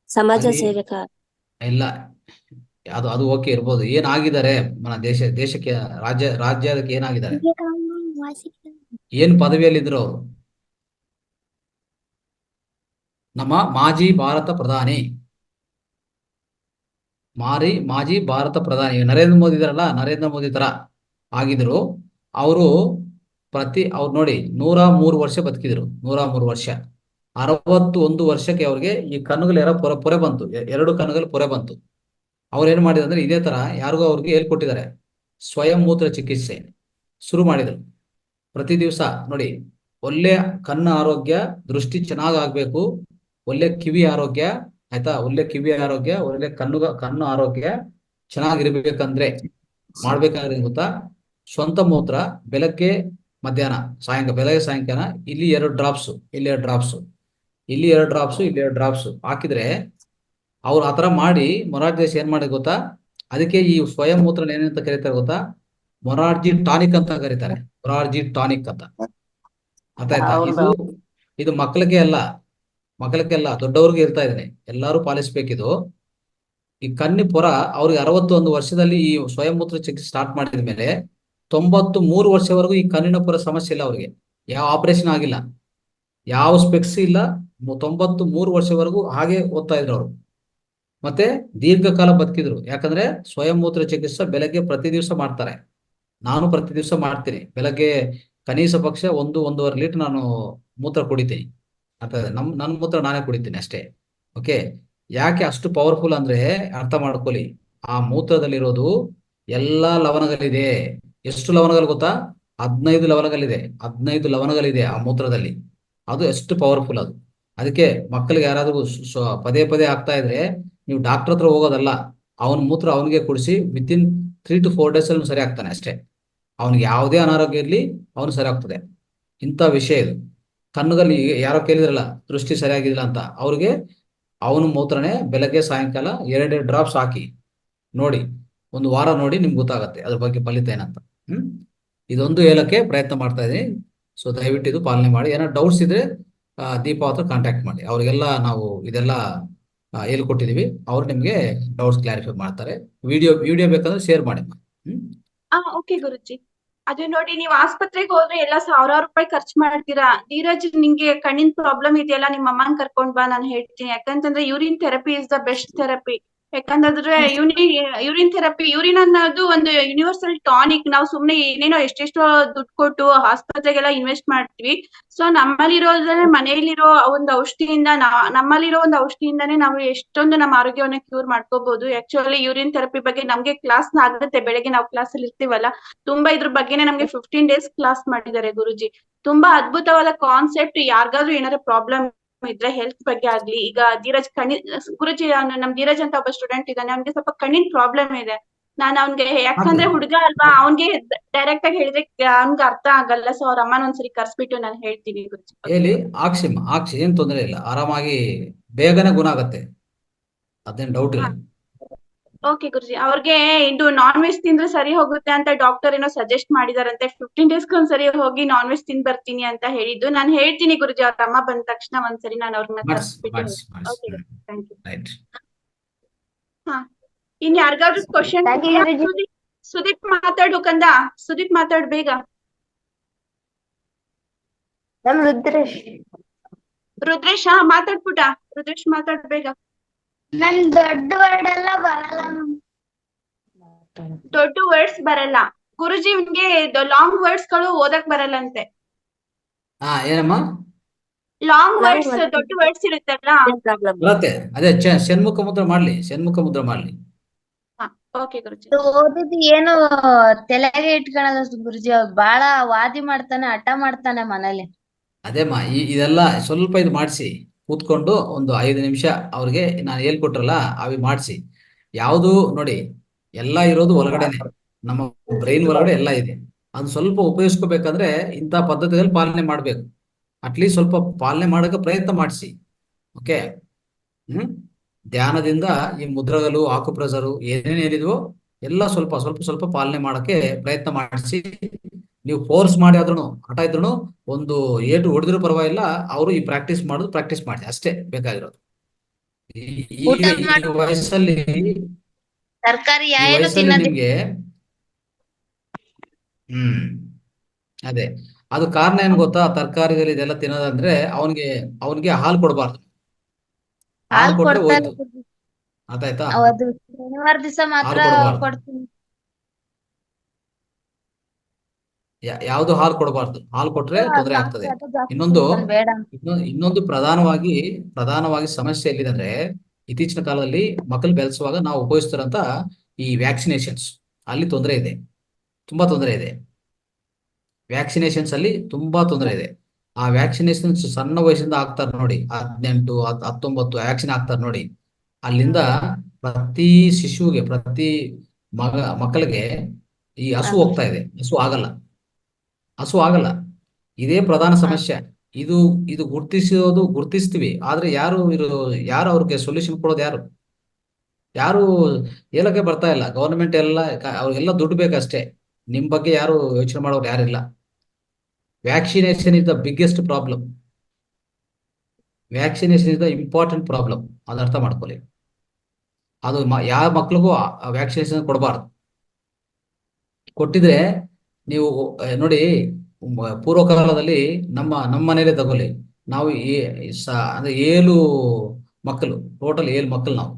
ಸಮಾಜ ಅಲ್ಲಿ ಸೇವಕ. ಇಲ್ಲ, ಅದು ಓಕೆ ಇರ್ಬೋದು. ಏನಾಗಿದ್ದಾರೆ మన ದೇಶಕ್ಕೆ ರಾಜ್ಯಕ್ಕೆ ಏನಾಗಿದ್ದಾರೆ? ಏನ್ ಪದವಿಯಲ್ಲಿ ಇದ್ರು ಅವರು? ನಮ್ಮ ಮಾಜಿ ಭಾರತ ಪ್ರಧಾನಿ. ಮಾಜಿ ಭಾರತ ಪ್ರಧಾನಿ ನರೇಂದ್ರ ಮೋದಿ ಇದಾರಲ್ಲ, ನರೇಂದ್ರ ಮೋದಿ ತರ ಆಗಿದ್ರು ಅವರು. ಅವ್ರು ನೋಡಿ 103 ವರ್ಷ ಬದುಕಿದ್ರು. 103 ವರ್ಷ. 61 ವರ್ಷಕ್ಕೆ ಅವ್ರಿಗೆ ಈ ಕಣ್ಣುಗಳ ಪೊರೆ ಬಂತು. 2 ಕಣ್ಣುಗಳ ಪೊರೆ ಬಂತು. ಅವ್ರು ಏನ್ ಮಾಡಿದ್ರು ಅಂದ್ರೆ ಇದೇ ತರ ಯಾರಿಗೋ ಅವ್ರಿಗೆ ಹೇಳ್ಕೊಟ್ಟಿದ್ದಾರೆ. ಸ್ವಯಂ ಮೂತ್ರ ಚಿಕಿತ್ಸೆ ಶುರು ಮಾಡಿದ್ರು. ಪ್ರತಿ ದಿವಸ ನೋಡಿ, ಒಳ್ಳೆ ಕಣ್ಣು ಆರೋಗ್ಯ, ದೃಷ್ಟಿ ಚೆನ್ನಾಗಾಗ್ಬೇಕು, ಒಳ್ಳೆ ಕಿವಿ ಆರೋಗ್ಯ, ಆಯ್ತಾ? ಒಳ್ಳೆ ಕಿವಿ ಆರೋಗ್ಯ, ಒಳ್ಳೆ ಕಣ್ಣು ಆರೋಗ್ಯ ಚೆನ್ನಾಗಿರ್ಬೇಕಂದ್ರೆ ಮಾಡ್ಬೇಕಾದ್ರೆ ಗೊತ್ತಾ? ಸ್ವಂತ ಮೂತ್ರ ಬೆಳಗ್ಗೆ ಮಧ್ಯಾಹ್ನ ಬೆಳಗ್ಗೆ ಸಾಯಂಕಾಲ ಇಲ್ಲಿ 2 ಡ್ರಾಪ್ಸ್, ಇಲ್ಲಿ 2 ಡ್ರಾಪ್ಸ್, ಇಲ್ಲಿ 2 ಡ್ರಾಪ್ಸ್, ಇಲ್ಲಿ 2 ಡ್ರಾಪ್ಸ್ ಹಾಕಿದ್ರೆ ಅವ್ರು ಆತರ ಮಾಡಿ ಮೊರಾರ್ಜಿ ದೇಸಾಯಿ ಏನ್ ಮಾಡಿದ್ ಗೊತ್ತಾ? ಅದಕ್ಕೆ ಈ ಸ್ವಯಂ ಮೂತ್ರ ಏನಂತ ಕರೀತಾರೆ ಗೊತ್ತಾ? ಮೊರಾರ್ಜಿ ಟಾನಿಕ್ ಅಂತ ಕರೀತಾರೆ. ಮೊರಾರ್ಜಿ ಟಾನಿಕ್ ಅಂತ. ಅರ್ಥ ಆಯ್ತಾ? ಇದು ಮಕ್ಕಳಿಗೆ ಅಲ್ಲ, ದೊಡ್ಡವ್ರಿಗೆ ಇರ್ತಾ ಇದ್ದೇನೆ, ಎಲ್ಲಾರು ಪಾಲಿಸ್ಬೇಕಿದು. ಈ ಕಣ್ಣಿ ಪೊರ ಅವ್ರಿಗೆ 61 ವರ್ಷದಲ್ಲಿ ಈ ಸ್ವಯಂ ಮೂತ್ರ ಚಿಕಿತ್ಸೆ ಸ್ಟಾರ್ಟ್ ಮಾಡಿದ ಮೇಲೆ 93 ವರ್ಷವರೆಗೂ ಈ ಕಣ್ಣಿನ ಪೊರ ಸಮಸ್ಯೆ ಇಲ್ಲ ಅವ್ರಿಗೆ. ಯಾವ ಆಪರೇಷನ್ ಆಗಿಲ್ಲ, ಯಾವ ಸ್ಪೆಕ್ಸ್ ಇಲ್ಲ. 93 ವರ್ಷವರೆಗೂ ಹಾಗೆ ಓದ್ತಾ ಇದ್ರು ಅವರು. ಮತ್ತೆ ದೀರ್ಘಕಾಲ ಬದುಕಿದ್ರು. ಯಾಕಂದ್ರೆ ಸ್ವಯಂ ಮೂತ್ರ ಚಿಕಿತ್ಸೆ ಬೆಳಗ್ಗೆ ಪ್ರತಿ ದಿವಸ ಮಾಡ್ತಾರೆ. ನಾನು ಪ್ರತಿ ದಿವಸ ಮಾಡ್ತೀನಿ. ಬೆಳಗ್ಗೆ ಕನಿಷ್ಠ ಪಕ್ಷ 1-1.5 ಲೀಟರ್ ನಾನು ಮೂತ್ರ ಕುಡಿತೀನಿ. ನನ್ನ ಮೂತ್ರ ನಾನೇ ಕುಡಿತೀನಿ ಅಷ್ಟೇ. ಓಕೆ, ಯಾಕೆ ಅಷ್ಟು ಪವರ್ಫುಲ್ ಅಂದ್ರೆ ಅರ್ಥ ಮಾಡ್ಕೊಳ್ಳಿ. ಆ ಮೂತ್ರದಲ್ಲಿರೋದು ಎಲ್ಲಾ ಲವಣಗಳಿದೆ. ಎಷ್ಟು ಲವಣಗಳು ಗೊತ್ತಾ? 15 ಲವಣಗಳಿದೆ. 15 ಲವಣಗಳಿದೆ ಆ ಮೂತ್ರದಲ್ಲಿ. ಅದು ಎಷ್ಟು ಪವರ್ಫುಲ್ ಅದು. ಅದಕ್ಕೆ ಮಕ್ಕಳಿಗೆ ಯಾರಾದ್ರೂ ಪದೇ ಪದೇ ಆಗ್ತಾ ಇದ್ರೆ ನೀವು ಡಾಕ್ಟರ್ ಹತ್ರ ಹೋಗೋದಲ್ಲ, ಅವನ ಮೂತ್ರ ಅವನಿಗೆ ಕುಡಿಸಿ ವಿತಿನ್ 3 to 4 days ಅಲ್ಲಿ ಸರಿ ಆಗ್ತಾನೆ ಅಷ್ಟೇ. ಅವನಿಗೆ ಯಾವುದೇ ಅನಾರೋಗ್ಯ ಇರಲಿ ಅವನು ಸರಿ ಆಗ್ತದೆ. ಇಂಥ ವಿಷಯ ಇದು. ಕಣ್ಣುಗಳಲ್ಲಿ ಯಾರೋ ಕೇಳಿದ್ರಲ್ಲ ದೃಷ್ಟಿ ಸರಿಯಾಗಿಲ್ಲ ಅಂತ, ಅವ್ರಿಗೆ ಅವನು ಮೂತ್ರನೇ ಬೆಳಗ್ಗೆ ಸಾಯಂಕಾಲ 2 ಡ್ರಾಪ್ಸ್ ಹಾಕಿ ನೋಡಿ, 1 ವಾರ ನೋಡಿ ನಿಮ್ಗೆ ಗೊತ್ತಾಗತ್ತೆ ಅದ್ರ ಬಗ್ಗೆ ಫಲಿತ ಏನಂತ. ಇದೊಂದು ಹೇಳಕ್ಕೆ ಪ್ರಯತ್ನ ಮಾಡ್ತಾ ಇದೀನಿ. ಸೊ ದಯವಿಟ್ಟು ಇದು ಪಾಲನೆ ಮಾಡಿ. ಏನಾದ್ರು ಡೌಟ್ಸ್ ಇದ್ರೆ ದೀಪಾ ಹತ್ರ ಕಾಂಟ್ಯಾಕ್ಟ್ ಮಾಡಿ. ಅವ್ರಿಗೆಲ್ಲ ನಾವು ಇದೆಲ್ಲ ಹೇಳ್ಕೊಟ್ಟಿದೀವಿ. ಅವ್ರು ನಿಮ್ಗೆ ಡೌಟ್ಸ್ ಕ್ಲಾರಿಫೈ ಮಾಡ್ತಾರೆ. ವಿಡಿಯೋ ಬೇಕಂದ್ರೆ ಶೇರ್ ಮಾಡಿ. ಓಕೆ ಗುರುಜಿ. ಅದು ನೋಡಿ, ನೀವು ಆಸ್ಪತ್ರೆಗೆ ಹೋದ್ರೆ ಎಲ್ಲ 1000 ರೂಪಾಯಿ ಖರ್ಚು ಮಾಡ್ತೀರಾ. ಧೀರಜ್, ನಿಂಗೆ ಕಣ್ಣಿನ ಪ್ರಾಬ್ಲಮ್ ಇದೆಯಲ್ಲ, ನಿಮ್ಮ ಅಮ್ಮನ್ ಕರ್ಕೊಂಡ್ ಬಾ, ನಾನು ಹೇಳ್ತೀನಿ. ಯಾಕಂತಂದ್ರೆ urine therapy is the best therapy. ಯಾಕಂದ್ರೆ ಯೂರಿನ್ ಥೆರಪಿ, ಯೂರಿನ್ ಅನ್ನೋದು ಒಂದು ಯೂನಿವರ್ಸಲ್ ಟಾನಿಕ್. ನಾವು ಸುಮ್ನೆ ಏನೇನೋ ಎಷ್ಟೆಷ್ಟೋ ದುಡ್ಡು ಕೊಟ್ಟು ಆಸ್ಪತ್ರೆಗೆಲ್ಲ ಇನ್ವೆಸ್ಟ್ ಮಾಡ್ತೀವಿ. ಸೊ ನಮ್ಮಲ್ಲಿರೋದ್ರೆ ಮನೆಯಲ್ಲಿರೋ ಒಂದು ಔಷಧಿಯಿಂದ, ನಮ್ಮಲ್ಲಿರೋ ಒಂದು ಔಷಧಿಯಿಂದಾನೇ ನಾವು ಎಷ್ಟೊಂದು ನಮ್ಮ ಆರೋಗ್ಯವನ್ನ ಕ್ಯೂರ್ ಮಾಡ್ಕೋಬಹುದು. ಆಕ್ಚುಲಿ ಯೂರಿನ್ ಥೆರಪಿ ಬಗ್ಗೆ ನಮ್ಗೆ ಕ್ಲಾಸ್ ಆಗುತ್ತೆ. ಬೆಳಗ್ಗೆ ನಾವು ಕ್ಲಾಸ್ ಅಲ್ಲಿ ಇರ್ತೀವಲ್ಲ, ತುಂಬಾ ಇದ್ರ ಬಗ್ಗೆನೆ ನಮ್ಗೆ 15 days ಕ್ಲಾಸ್ ಮಾಡಿದ್ದಾರೆ ಗುರುಜಿ. ತುಂಬಾ ಅದ್ಭುತವಾದ ಕಾನ್ಸೆಪ್ಟ್. ಯಾರಿಗಾದ್ರೂ ಏನಾದ್ರು ಪ್ರಾಬ್ಲಮ್ ಇದ್ರೆ ಹೆಲ್ತ್ ಬಗ್ಗೆ ಆಗ್ಲಿ. ಈಗ ಧೀರಜ್ ಗುರುಜಿ, ನಮ್ ಧೀರಜ್ ಅಂತ ಒಬ್ಬ ಸ್ಟೂಡೆಂಟ್ ಇದ್ದಾನೆ. ಅವ್ನಿಗೆ ಸ್ವಲ್ಪ ಕಣ್ಣಿನ ಪ್ರಾಬ್ಲಮ್ ಇದೆ. ನಾನು ಅವ್ನ್ಗೆ, ಯಾಕಂದ್ರೆ ಹುಡುಗ ಅಲ್ವಾ, ಅವ್ನ್ಗೆ ಡೈರೆಕ್ಟ್ ಆಗಿ ಹೇಳಿದ್ರೆ ಅವ್ನ್ಗೆ ಅರ್ಥ ಆಗಲ್ಲ. ಸೊ ಅವ್ರ ಅಮ್ಮನ ಒಂದ್ಸರಿ ಕರ್ಸ್ಬಿಟ್ಟು ನಾನು ಹೇಳ್ತೀನಿ ಗುರುಜಿ. ಹೇಳಿ. ಹಾಕ್ಸಿ, ಏನ್ ತೊಂದರೆ ಇಲ್ಲ. ಆರಾಮಾಗಿ ಬೇಗನೆ ಗುಣ ಆಗತ್ತೆ, ಅದೇನ್ ಡೌಟ್ ಇಲ್ಲ. ಓಕೆ ಗುರುಜಿ. ಅವ್ರಿಗೆ ಇದು ನಾನ್ ವೆಜ್ ತಿಂದ್ರೆ ಸರಿ ಹೋಗುತ್ತೆ ಅಂತ ಡಾಕ್ಟರ್ ಏನೋ ಸಜೆಸ್ಟ್ ಮಾಡಿದಾರಂತೆ. 15 days ಒಂದ್ಸರಿ ಹೋಗಿ ನಾನ್ ವೆಜ್ ತಿಂದ್ ಬರ್ತೀನಿ ಅಂತ ಹೇಳಿದ್ದು. ನಾನು ಹೇಳ್ತೀನಿ ಗುರುಜಿ, ಅವ್ರ ಅಮ್ಮ ಬಂದ ತಕ್ಷಣ ಒಂದ್ಸರಿ ನಾನು ಅವ್ರನ್ನ ಕರ್ಸ್ಬಿಟ್ಟು. Okay, thank you. ರೈಟ್. ಇನ್ ಯಾರಿಗಾದ್ರೂ ಕ್ವಶನ್? ಸುದೀಪ್ ಮಾತಾಡು ಕಂದ. ಸುದೀಪ್ ಮಾತಾಡು ಬೇಗ. ರುದ್ರೇಶ್ ಮಾತಾಡ್ಬಿಟ್ಟ. ರುದ್ರೇಶ್ ಮಾತಾಡ್ ಬೇಗ. ನನ್ ದೊಡ್ಡ ವರ್ಡ್ ಎಲ್ಲ ಬರಲ್ಲ. ದೊಡ್ಡ ವರ್ಡ್ಸ್ ಬರಲ್ಲ ಗುರುಜಿ. ಇವ್ನಿಗೆ ಲಾಂಗ್ ವರ್ಡ್ಸ್ ಗಳು ಓದಕ್ ಬರಲ್ಲಂತೆ. ಏನಮ್ಮ? ಲಾಂಗ್ ವರ್ಡ್ಸ್, ದೊಡ್ಡ ವರ್ಡ್ಸ್ ಇರುತ್ತಲ್ಲ. ಬರತ್ತೆ. ಅದೇ ಷಣ್ಮುಖ ಮುದ್ರ ಮಾಡ್ಲಿ. ಓಕೆ ಗುರುಜಿ. ಓದಿದ್ ಏನು ತಲೆಗೆ ಇಟ್ಕೊಳಲ್ಲ ಗುರುಜಿ. ಅವ್ರು ಬಾಳ ವಾದಿ ಮಾಡ್ತಾನೆ, ಹಠ ಮಾಡ್ತಾನೆ ಮನೇಲಿ. ಅದೇಮ್ಮ, ಇದೆಲ್ಲ ಸ್ವಲ್ಪ ಇದು ಮಾಡಿಸಿ ಕೂತ್ಕೊಂಡು ಒಂದು 5 ನಿಮಿಷ ಅವ್ರಿಗೆ ನಾನು ಹೇಳ್ಕೊಟ್ರಲ್ಲ ಅವಿ ಮಾಡಿಸಿ. ಯಾವುದು ನೋಡಿ, ಎಲ್ಲ ಇರೋದು ಒಳಗಡೆನೆ, ನಮ್ಮ ಬ್ರೈನ್ ಒಳಗಡೆ ಎಲ್ಲ ಇದೆ. ಅದು ಸ್ವಲ್ಪ ಉಪಯೋಗಿಸ್ಕೋಬೇಕಂದ್ರೆ ಇಂಥ ಪದ್ಧತಿಯಲ್ಲಿ ಪಾಲನೆ ಮಾಡ್ಬೇಕು. ಅಟ್ಲೀಸ್ಟ್ ಸ್ವಲ್ಪ ಪಾಲನೆ ಮಾಡಕ್ಕೆ ಪ್ರಯತ್ನ ಮಾಡಿಸಿ. ಓಕೆ. ಧ್ಯಾನದಿಂದ ಈ ಮುದ್ರಗಳು, ಆಕುಪ್ರೆಸರು ಏನೇನು ಹೇಳಿದ್ವೋ ಎಲ್ಲ ಸ್ವಲ್ಪ ಸ್ವಲ್ಪ ಸ್ವಲ್ಪ ಪಾಲನೆ ಮಾಡಕ್ಕೆ ಪ್ರಯತ್ನ ಮಾಡಿಸಿ. ನೀವು ಫೋರ್ಸ್ ಮಾಡಿ ಆದ್ರೂ, ಹಠ ಇದ್ರೂ, ಒಂದು ಏಟು ಹೊಡೆದ್ರೂ ಪರವಾಗಿಲ್ಲ, ಅವರು ಈ ಪ್ರಾಕ್ಟೀಸ್ ಮಾಡಿ ಅಷ್ಟೇ ಬೇಕಾಗಿರೋದು. ಊಟ ಈಗ ಈ ಮಾಡ್ ವಯಸ್ಸಲ್ಲಿ ತರಕಾರಿ ಈ ಯಾವ್ಯಾನು ವಯಸ್ಸಲ್ಲಿ ತಿನ್ನೋದೇ ನಿಮ್ಗೆ ಅದೇ ಅದು ಕಾರಣ ಏನ್ ಗೊತ್ತಾ? ತರಕಾರಿಗಳು ಇದೆಲ್ಲ ತಿನ್ನೋದಂದ್ರೆ ಅವನಿಗೆ ಹಾಲು ಕೊಡಬಾರ್ದು. ಹಾಲು ಹಾಲ್ ಕೊಟ್ರೆ ಕೊಡ್ತಾರೆ ಹೋಯ್ತು. ಅರ್ಥ ಆಯ್ತಾ? ಅದು ಶನಿವಾರ ದಿವಸ ಮಾತ್ರ ಹಾಲು ಕೊಡಬಾರ್ದು. ಕೊಡ್ತೀನಿ. ಯಾವುದು ಹಾಲು ಕೊಡಬಾರ್ದು. ಹಾಲು ಕೊಟ್ರೆ ತೊಂದರೆ ಆಗ್ತದೆ. ಅದೇ ಜಾಸ್ತಿ ಇನ್ನೊಂದು ತಿಂತಾನೆ, ಬೇಡ ಅಂತ. ಇನ್ನೊಂದು ಪ್ರಧಾನವಾಗಿ ಸಮಸ್ಯೆ ಎಲ್ಲಿದೆ ಅಂದ್ರೆ, ಇತ್ತೀಚಿನ ಕಾಲದಲ್ಲಿ ಮಕ್ಕಳು ಬೆಳೆಸುವಾಗ ನಾವು ಉಪಯೋಗಿಸ್ತಾರಂತ ಈ ವ್ಯಾಕ್ಸಿನೇಷನ್ಸ್ ಅಲ್ಲಿ ತೊಂದರೆ ಇದೆ, ತುಂಬಾ ತೊಂದರೆ ಇದೆ. ವ್ಯಾಕ್ಸಿನೇಷನ್ಸ್ ಅಲ್ಲಿ ತುಂಬಾ ತೊಂದರೆ ಇದೆ. ಆ ವ್ಯಾಕ್ಸಿನೇಷನ್ಸ್ ಸಣ್ಣ ವಯಸ್ಸಿಂದ ಆಗ್ತಾರೆ ನೋಡಿ, 18, 19 ವ್ಯಾಕ್ಸಿನ್ ಆಗ್ತಾರೆ ನೋಡಿ. ಅಲ್ಲಿಂದ ಪ್ರತಿ ಶಿಶುವಿಗೆ, ಪ್ರತಿ ಮಕ್ಕಳಿಗೆ ಈ ಹಸು ಹೋಗ್ತಾ ಇದೆ. ಹಸು ಆಗಲ್ಲ. ಇದೇ ಪ್ರಧಾನ ಸಮಸ್ಯೆ. ಇದು ಗುರ್ತಿಸ್ತೀವಿ, ಆದ್ರೆ ಯಾರು ಅವ್ರಿಗೆ ಸೊಲ್ಯೂಷನ್ ಕೊಡೋದು ಯಾರು ಹೇಳಕ್ಕೆ ಬರ್ತಾ ಇಲ್ಲ. ಗವರ್ಮೆಂಟ್ ಎಲ್ಲ ಅವ್ರಿಗೆಲ್ಲ ದುಡ್ಡು ಬೇಕಷ್ಟೇ. ನಿಮ್ ಬಗ್ಗೆ ಯಾರು ಯೋಚನೆ ಮಾಡೋರು ಯಾರಿಲ್ಲ. Vaccination is the biggest problem. Vaccination is the important problem. ಅದು ಅರ್ಥ ಮಾಡ್ಕೊಳ್ಳಿ. ಅದು ಯಾವ ಮಕ್ಳಿಗೂ ವ್ಯಾಕ್ಸಿನೇಷನ್ ಕೊಡಬಾರ್ದು. ಕೊಟ್ಟಿದ್ರೆ ನೀವು ನೋಡಿ, ಪೂರ್ವಕಾಲದಲ್ಲಿ ನಮ್ಮ ಮನೇಲೆ ತಗೊಳ್ಳಿ, ನಾವು ಅಂದ್ರೆ 7 ಮಕ್ಕಳು, ಟೋಟಲ್ 7 ಮಕ್ಕಳು. ನಾವು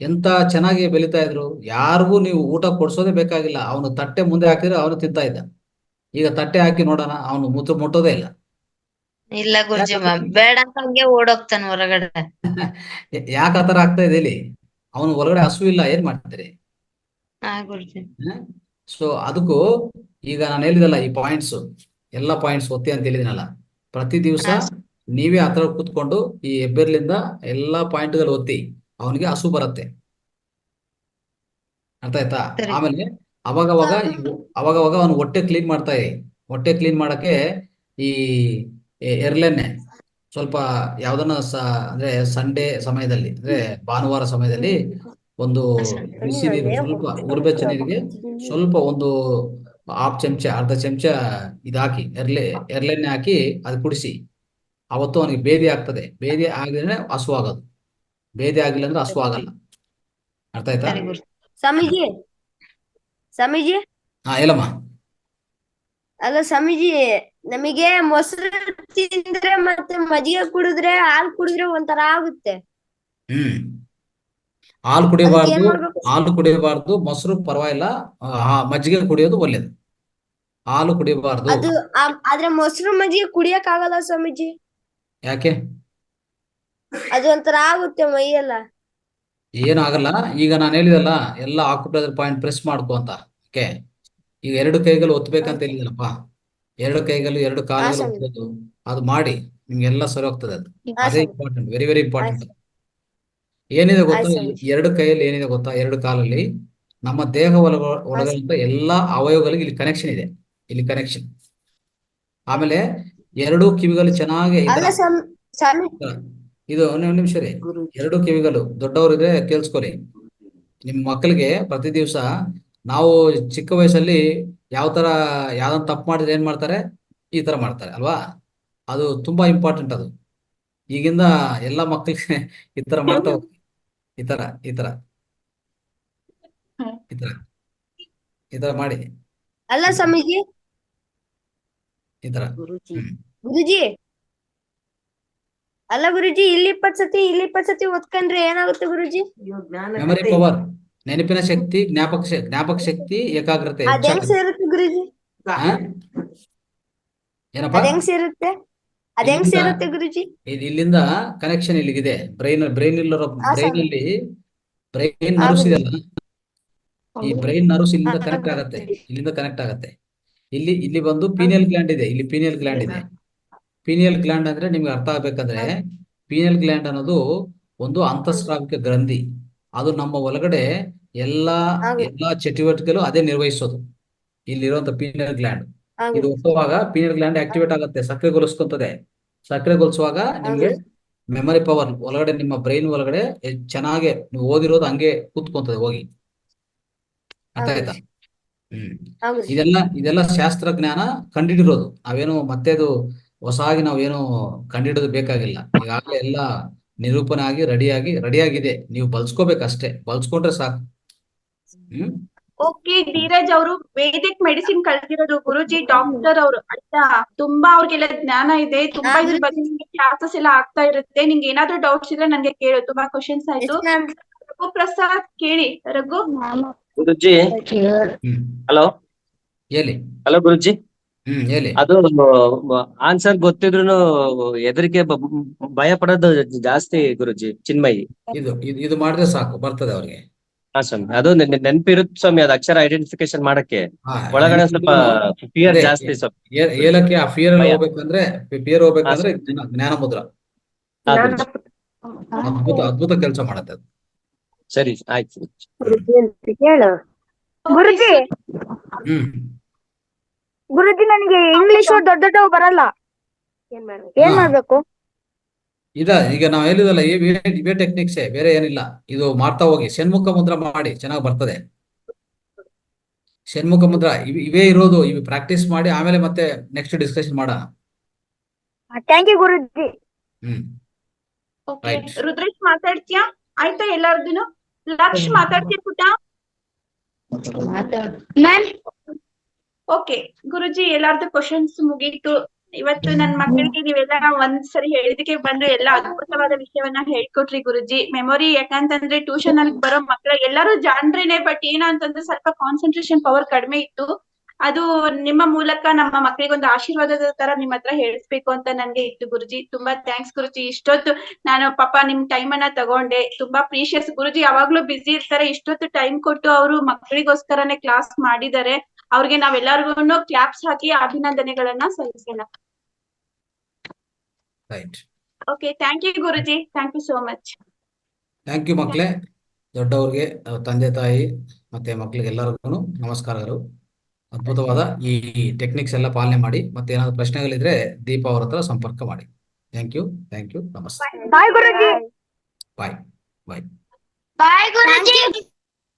ಎಂತ ಚೆನ್ನಾಗಿ ಬೆಳೀತಾ ಇದ್ರು. ಯಾರಿಗೂ ನೀವು ಊಟ ಕೊಡ್ಸೋದೇ ಬೇಕಾಗಿಲ್ಲ. ಅವನು ತಟ್ಟೆ ಮುಂದೆ ಹಾಕಿದ್ರೆ ಅವನು ತಿಂತಾ ಇದ್ದ. ಈಗ ತಟ್ಟೆ ಹಾಕಿ ನೋಡೋಣ, ಅವನು ಮುಟ್ಟೋದೇ ಇಲ್ಲ. ಇಲ್ಲ ಗುರುಜಿ, ಬೇಡ ಅಂತ ಹಂಗೆ ಓಡೋಗ್ತಾನ ಹೊರಗಡೆ. ಯಾಕೆ ಆತರ ಆಗ್ತಾ ಇದೆ ಹೇಳಿ? ಅವನು ಹೊರಗಡೆ ಹಸು ಇಲ್ಲ, ಏನ್ ಮಾಡ್ತಾರೆ? ಗುರುಜಿ. ಸೊ ಅದಕ್ಕೂ ಈಗ ನಾನು ಹೇಳಿದಲ್ಲ, ಈ ಎಲ್ಲ ಪಾಯಿಂಟ್ಸ್ ಒತ್ತಿ ಅಂತ ಹೇಳಿದಿನಲ್ಲ, ಪ್ರತಿ ದಿವಸ ನೀವೇ ಹತ್ರ ಕೂತ್ಕೊಂಡು ಈ ಹೆಬ್ಬೆರ್ಲಿಂದ ಎಲ್ಲಾ ಪಾಯಿಂಟ್ಗಳು ಒತ್ತಿ ಅವನಿಗೆ ಹಸು ಬರುತ್ತೆ. ಅರ್ಥ ಆಯ್ತಾ? ಆಮೇಲೆ ಅವಾಗವಾಗ ಅವನು ಹೊಟ್ಟೆ ಕ್ಲೀನ್ ಮಾಡ್ತಾ ಇರಿ. ಹೊಟ್ಟೆ ಕ್ಲೀನ್ ಮಾಡಕ್ಕೆ ಈ ಎರ್ಲೆಣ್ಣೆ ಸ್ವಲ್ಪ ಯಾವ್ದನ್ನ ಅಂದ್ರೆ ಸಂಡೇ ಸಮಯದಲ್ಲಿ, ಅಂದ್ರೆ ಭಾನುವಾರ ಸಮಯದಲ್ಲಿ ಒಂದು ಬಿಸಿ ನೀರು, ಸ್ವಲ್ಪ ಉರುಬೆಚ್ಚ ನೀರಿಗೆ ಸ್ವಲ್ಪ ಒಂದು 1/2 ಚಮಚ, ಅರ್ಧ ಚಮಚ ಇದಾಕಿ ಎರ್ಲೆಣ್ಣೆ ಹಾಕಿ ಅದು ಕುಡಿಸಿ. ಅವತ್ತು ಅವನಿಗೆ ಬೇದಿ ಆಗ್ತದೆ. ಬೇದಿ ಆಗಿದ್ರೆ ಹಸು ಆಗೋದು. ಬೇದಿ ಆಗಿಲ್ಲ ಅಂದ್ರೆ ಹಸು ಆಗಲ್ಲ. ಅರ್ಥ ಆಯ್ತಾ? ಸ್ವಾಮೀಜಿ ಹೇಳಮ್ಮ. ಅಲ್ಲ ಸ್ವಾಮೀಜಿ, ನಮಗೆ ಮೊಸರು ತಿಂದ್ರೆ ಮತ್ತೆ ಮಜ್ಜಿಗೆ ಕುಡಿದ್ರೆ, ಹಾಲು ಕುಡಿದ್ರೆ ಒಂಥರ ಆಗುತ್ತೆ. ಹಾಲು ಅದಕ್ಕೆ ಏನ್ ಮಾಡ್ಬೇಕು? ಕುಡಿಯಬಾರ್ದು. ಮೊಸರು ಪರವಾಗಿಲ್ಲ, ಮಜ್ಜಿಗೆ ಕುಡಿಯೋದು ಒಳ್ಳೇದು. ಹಾಲು ಕುಡಿಯಬಾರ್ದು. ಅದು ಆದ್ರೆ ಮೊಸರು ಮಜ್ಜಿಗೆ ಕುಡಿಯಕ್ ಆಗಲ್ಲ ಸ್ವಾಮೀಜಿ. ಯಾಕೆ? ಅದು ಒಂಥರ ಆಗುತ್ತೆ ಮೈಯೆಲ್ಲ. ಏನು ಆಗಲ್ಲ. ಈಗ ನಾನು ಹೇಳಿದಲ್ಲ, ಎಲ್ಲ ಆಕ್ಯುಪ್ರೆಷರ್ ಪಾಯಿಂಟ್ ಪ್ರೆಸ್ ಮಾಡ್ಕೊ ಅಂತ. ಓಕೆ. ಈಗ 2 ಕೈಗಳು ಒತ್ತಬೇಕಂತ ಹೇಳಿದಲ್ಲಪ್ಪ, 2 ಕೈಗಳು 2 ಕಾಲುಗಳು ಒತ್ತೋದು, ಅದು ಮಾಡಿ ನಿಮ್ಗೆಲ್ಲ ಸರಿ ಹೋಗ್ತದೆ. ಅದು ಅದೇ ಇಂಪಾರ್ಟೆಂಟ್, ವೆರಿ ವೆರಿ ಇಂಪಾರ್ಟೆಂಟ್. ಏನಿದೆ ಗೊತ್ತಾ? 2 ಕೈಯಲ್ಲಿ ಏನಿದೆ ಗೊತ್ತಾ? 2 ಕಾಲಲ್ಲಿ ನಮ್ಮ ದೇಹ ಒಳಗಂತ ಎಲ್ಲಾ ಅವಯವಗಳಿಗೆ ಇಲ್ಲಿ ಕನೆಕ್ಷನ್ ಇದೆ. ಇಲ್ಲಿ ಕನೆಕ್ಷನ್. ಆಮೇಲೆ 2 ಕಿವಿಗಳು ಚೆನ್ನಾಗಿ ಇದು ಒಂದು ನಿಮಿಷ ರೀ. 2 ಕಿವಿಗಳು ದೊಡ್ಡವರಿದ್ರೆ ಕೇಳಿಸ್ಕೊರಿ. ನಿಮ್ ಮಕ್ಕಳಿಗೆ ಪ್ರತಿ ದಿವಸ, ನಾವು ಚಿಕ್ಕ ವಯಸ್ಸಲ್ಲಿ ಯಾವ್ದನ್ನ ತಪ್ಪು ಮಾಡಿದ್ರೆ ಏನ್ ಮಾಡ್ತಾರೆ? ಈ ತರ ಮಾಡ್ತಾರೆ ಅಲ್ವಾ? ಅದು ತುಂಬಾ ಇಂಪಾರ್ಟೆಂಟ್. ಅದು ಈಗಿಂದ ಎಲ್ಲ ಮಕ್ಕಳಿಗೆ ಈ ತರ ಮಾಡ್ತಾ ಹೋಗ್ತಾರೆ. ಈ ತರ ಮಾಡಿ. ಅಲ್ಲ ಸ್ವಾಮೀಜಿ, ಈ ತರ ಗುರುಜಿ, ಅಲ್ಲ ಗುರುಜಿ, ಇಲ್ಲಿ 20 ಸತಿ ಒತ್ಕೊಂಡ್ರೆ ಏನಾಗುತ್ತೆ ಗುರುಜಿ? ಮೆಮರಿ ಪವರ್, ನೆನಪಿನ ಶಕ್ತಿ, ಜ್ಞಾಪಕ ಶಕ್ತಿ, ಏಕಾಗ್ರತೆ ಅದ್ ಸೇರುತ್ತೆ ಗುರುಜಿ? ಏನಪ್ಪಾ? ಅದ್ ಸೇರುತ್ತೆ ಗುರುಜಿ? ಇಲ್ಲಿಂದ ಕನೆಕ್ಷನ್ ಇಲ್ಲಿಗಿದೆ. ಬ್ರೈನ್ ಅಲ್ಲಿ ಬ್ರೈನ್ ನರ್ವ್ಸ್ ಇದೆಲ್ಲ, ಈ ಬ್ರೈನ್ ನರ್ವ್ಸ್ ಇಲ್ಲಿಂದ ಕನೆಕ್ಟ್ ಆಗತ್ತೆ. ಇಲ್ಲಿ ಬಂದು ಪೀನಿಯಲ್ ಗ್ಲ್ಯಾಂಡ್ ಇದೆ. ಇಲ್ಲಿ ಪೀನಿಯಲ್ ಗ್ಲ್ಯಾಂಡ್ ಇದೆ. ಪೀನಿಯಲ್ ಗ್ಲ್ಯಾಂಡ್ ಅಂದ್ರೆ ನಿಮ್ಗೆ ಅರ್ಥ ಆಗ್ಬೇಕಂದ್ರೆ, ಪೀನಿಯಲ್ ಗ್ಲ್ಯಾಂಡ್ ಅನ್ನೋದು ಒಂದು ಅಂತಸ್ರಾವಿಕ ಗ್ರಂಥಿ. ಅದು ನಮ್ಮ ಒಳಗಡೆ ಎಲ್ಲಾ ಎಲ್ಲಾ ಚಟುವಟಿಕೆಗಳು ಅದೇ ನಿರ್ವಹಿಸೋದು. ಇಲ್ಲಿರುವಂತ ಪೀನಿಯಲ್ ಗ್ಲ್ಯಾಂಡ್ ಇದು ಹುಟ್ಟುವಾಗ ಪೀನಿಯಲ್ ಗ್ಲ್ಯಾಂಡ್ ಆಕ್ಟಿವೇಟ್ ಆಗುತ್ತೆ, ಸಕ್ರಿಯಗೊಳಿಸ್ಕೊಂತದೆ. ಸಕ್ರಿಯಗೊಳಿಸುವಾಗ ನಿಮ್ಗೆ ಮೆಮೊರಿ ಪವರ್ ಒಳಗಡೆ ನಿಮ್ಮ ಬ್ರೈನ್ ಒಳಗಡೆ ಚೆನ್ನಾಗಿ ನೀವು ಓದಿರೋದು ಹಂಗೆ ಕೂತ್ಕೊಂತದೆ ಹೋಗಿ. ಅರ್ಥ ಆಯ್ತಾ? ಇದೆಲ್ಲ ಶಾಸ್ತ್ರಜ್ಞಾನ ಕಂಡಿಡಿರೋದು. ನಾವೇನು ಮತ್ತೆ ಅದು ಹೊಸಾಗಿ ನಾವೇನು ಕಂಡಿಡೋದು ಬೇಕಾಗಿಲ್ಲ. ಈಗಾಗಲೇ ಎಲ್ಲ ನಿರೂಪಣೆ ಆಗಿ ರೆಡಿಯಾಗಿದೆ. ನೀವು ಬಳಸ್ಕೋಬೇಕಷ್ಟೇ, ಬಳಸ್ಕೊಂಡ್ರೆ ಸಾಕು. ಓಕೆ, ಧೀರಜ್ ಅವರು ವೇದಿಕ್ ಮೆಡಿಸಿನ್ ಕಲ್ತಿರೋದು ಗುರುಜಿ, ಡಾಕ್ಟರ್ ಅವರು ಆಯ್ತಾ. ತುಂಬಾ ಅವ್ರಿಗೆಲ್ಲ ಜ್ಞಾನ ಇದೆ. ತುಂಬಾ ಇದ್ರ ಬಗ್ಗೆ ನಿಮ್ಗೆ ಕ್ಲಾಸಸ್ ಎಲ್ಲ ಆಗ್ತಾ ಇರುತ್ತೆ. ನಿಂಗೆ ಏನಾದ್ರೂ ಡೌಟ್ಸ್ ಇದ್ರೆ ನನ್ಗೆ ಕೇಳು. ತುಂಬಾ ಕ್ವಶನ್ಸ್ ಆಯ್ತು. ರಘು ಪ್ರಸಾದ್ ಕೇಳಿ. ರಘು ಗುರುಜಿ ಹಲೋ ಹೇಳಿ. ಹಲೋ ಗುರುಜಿ, ಹೇಳಿ. ಅದು ಆನ್ಸರ್ ಗೊತ್ತಿದ್ರು ಹೆದರಿಕೆ ಭಯ ಪಡೋದು ಜಾಸ್ತಿ ಗುರುಜಿ. ಚಿನ್ಮಯಿ ಇದು ಮಾಡಿದ್ರೆ ಸಾಕು, ಬರ್ತದೆ ಅವ್ರಿಗೆ. ಹಾ ಸ್ವಾಮಿ, ಅದು ನೆನಪಿರುತ್ತೆ ಸ್ವಾಮಿ. ಅದು ಅಕ್ಷರ ಐಡೆಂಟಿಫಿಕೇಶನ್ ಮಾಡಕ್ಕೆ ಒಳಗಡೆ ಸ್ವಲ್ಪ ಫಿಯರ್ ಜಾಸ್ತಿ ಸ್ವಾಮಿ. ಏಲಕ್ಕೆ ಆ ಫಿಯರ್ ಹೋಗ್ಬೇಕಂದ್ರೆ ಜ್ಞಾನ ಮುದ್ರ ಅದ್ಭುತ ಕೆಲಸ ಮಾಡತ್ತೆ ಅದು. ಸರಿ, ಆಯ್ತು ಹೇಳು ಗುರುಜಿ. ಗುರುಜಿ, ನನಗೆ ಇಂಗ್ಲಿಷ್ ದೊಡ್ಡ ಬರಲ್ಲ, ಏನ್ ಮಾಡ್ಬೇಕು? ಈಗ ನಾವ್ ಹೇಳಿದಲ್ಲ, ಇವೇ ಟೆಕ್ನಿಕ್ಸೇ, ಬೇರೆ ಏನಿಲ್ಲ. ಇದು ಮಾಡ್ತಾ ಹೋಗಿ. ಷಣ್ಮುಖ ಮುದ್ರ ಮಾಡಿ, ಚೆನ್ನಾಗಿ ಬರ್ತದೆ. ಷಣ್ಮುಖ ಮುದ್ರ ಇವೇ ಇರೋದು. ಇವು ಪ್ರಾಕ್ಟೀಸ್ ಮಾಡಿ ಆಮೇಲೆ ಮತ್ತೆ ನೆಕ್ಸ್ಟ್ ಡಿಸ್ಕಷನ್ ಮಾಡೋಣ. Thank you Guruji. Okay, Rudresh ಮಾತಾಡ್ತೀಯಾ? ಆಯ್ತಾ ಎಲ್ಲಾರ್ದುನು? ಲಕ್ಷ್ ಮಾತಾಡ್ತೀಯ ಪುಟ? ಓಕೆ ಗುರುಜಿ, ಎಲ್ಲಾರ್ದು ಕ್ವಶನ್ಸ್ ಮುಗೀತು. ಇವತ್ತು ನನ್ ಮಕ್ಕಳಿಗೆ ನೀವೆಲ್ಲ ಒಂದ್ಸರಿ ಹೇಳಿದಕ್ಕೆ ಬಂದು ಎಲ್ಲ ಅದ್ಭುತವಾದ ವಿಷಯವನ್ನ ಹೇಳ್ಕೊಟ್ರಿ ಗುರುಜಿ. ಮೆಮೊರಿ ಯಾಕಂತಂದ್ರೆ ಟ್ಯೂಷನ್ ಅಲ್ಲಿ ಬರೋ ಮಕ್ಕಳ ಎಲ್ಲರೂ ಜಾಣ್ರೇನೆ, ಬಟ್ ಏನಂತಂದ್ರೆ ಸ್ವಲ್ಪ ಕಾನ್ಸಂಟ್ರೇಷನ್ ಪವರ್ ಕಡಿಮೆ ಇತ್ತು. ಅದು ನಿಮ್ಮ ಮೂಲಕ ನಮ್ಮ ಮಕ್ಕಳಿಗೊಂದು ಆಶೀರ್ವಾದದ ತರ ನಿಮ್ ಹತ್ರ ಹೇಳಿಸ್ಬೇಕು ಅಂತ ನನ್ಗೆ ಇತ್ತು ಗುರುಜಿ. ತುಂಬಾ ಥ್ಯಾಂಕ್ಸ್ ಗುರುಜಿ. ಇಷ್ಟೊತ್ತು ನಾನು ಪಾಪ ನಿಮ್ ಟೈಮ್ ಅನ್ನ ತಗೊಂಡೆ. ತುಂಬಾ ಪ್ರೀಶಿಯಸ್ ಗುರುಜಿ. ಯಾವಾಗ್ಲೂ ಬಿಸಿ ಇರ್ತಾರೆ, ಇಷ್ಟೊತ್ತು ಟೈಮ್ ಕೊಟ್ಟು ಅವರು ಮಕ್ಕಳಿಗೋಸ್ಕರನೇ ಕ್ಲಾಸ್ ಮಾಡಿದ್ದಾರೆ. ಅವ್ರಿಗೆ ನಾವೆಲ್ಲರಿಗೂ ಕ್ಲಾಪ್ಸ್ ಹಾಕಿ ಅಭಿನಂದನೆಗಳನ್ನ ಸಲ್ಲಿಸೋಣ. Okay, thank you Guruji. Thank you so much. Thank you ಮಕ್ಕಳೇ. ದೊಡ್ಡವ್ರಿಗೆ, ತಂದೆ ತಾಯಿ ಮತ್ತೆ ಮಕ್ಕಳಿಗೆ ಎಲ್ಲರಿಗೂ ನಮಸ್ಕಾರಗಳು. ಅದ್ಭುತವಾದ ಈ ಟೆಕ್ನಿಕ್ಸ್ ಎಲ್ಲ ಪಾಲನೆ ಮಾಡಿ. ಮತ್ತೆ ಏನಾದ್ರು ಪ್ರಶ್ನೆಗಳಿದ್ರೆ ದೀಪ ಅವ್ರ ಹತ್ರ ಸಂಪರ್ಕ ಮಾಡಿ. ಥ್ಯಾಂಕ್ ಯು, ನಮಸ್ತೆ. Bye Guruji. Bye. Bye Guruji.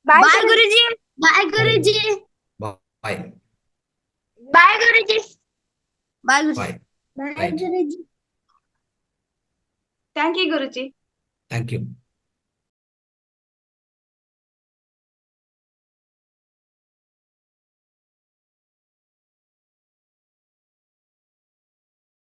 Bye Guruji. Bye Guruji. Bye. Bye Guruji. Bye. Bye Guruji. Thank you Guruji. Thank you.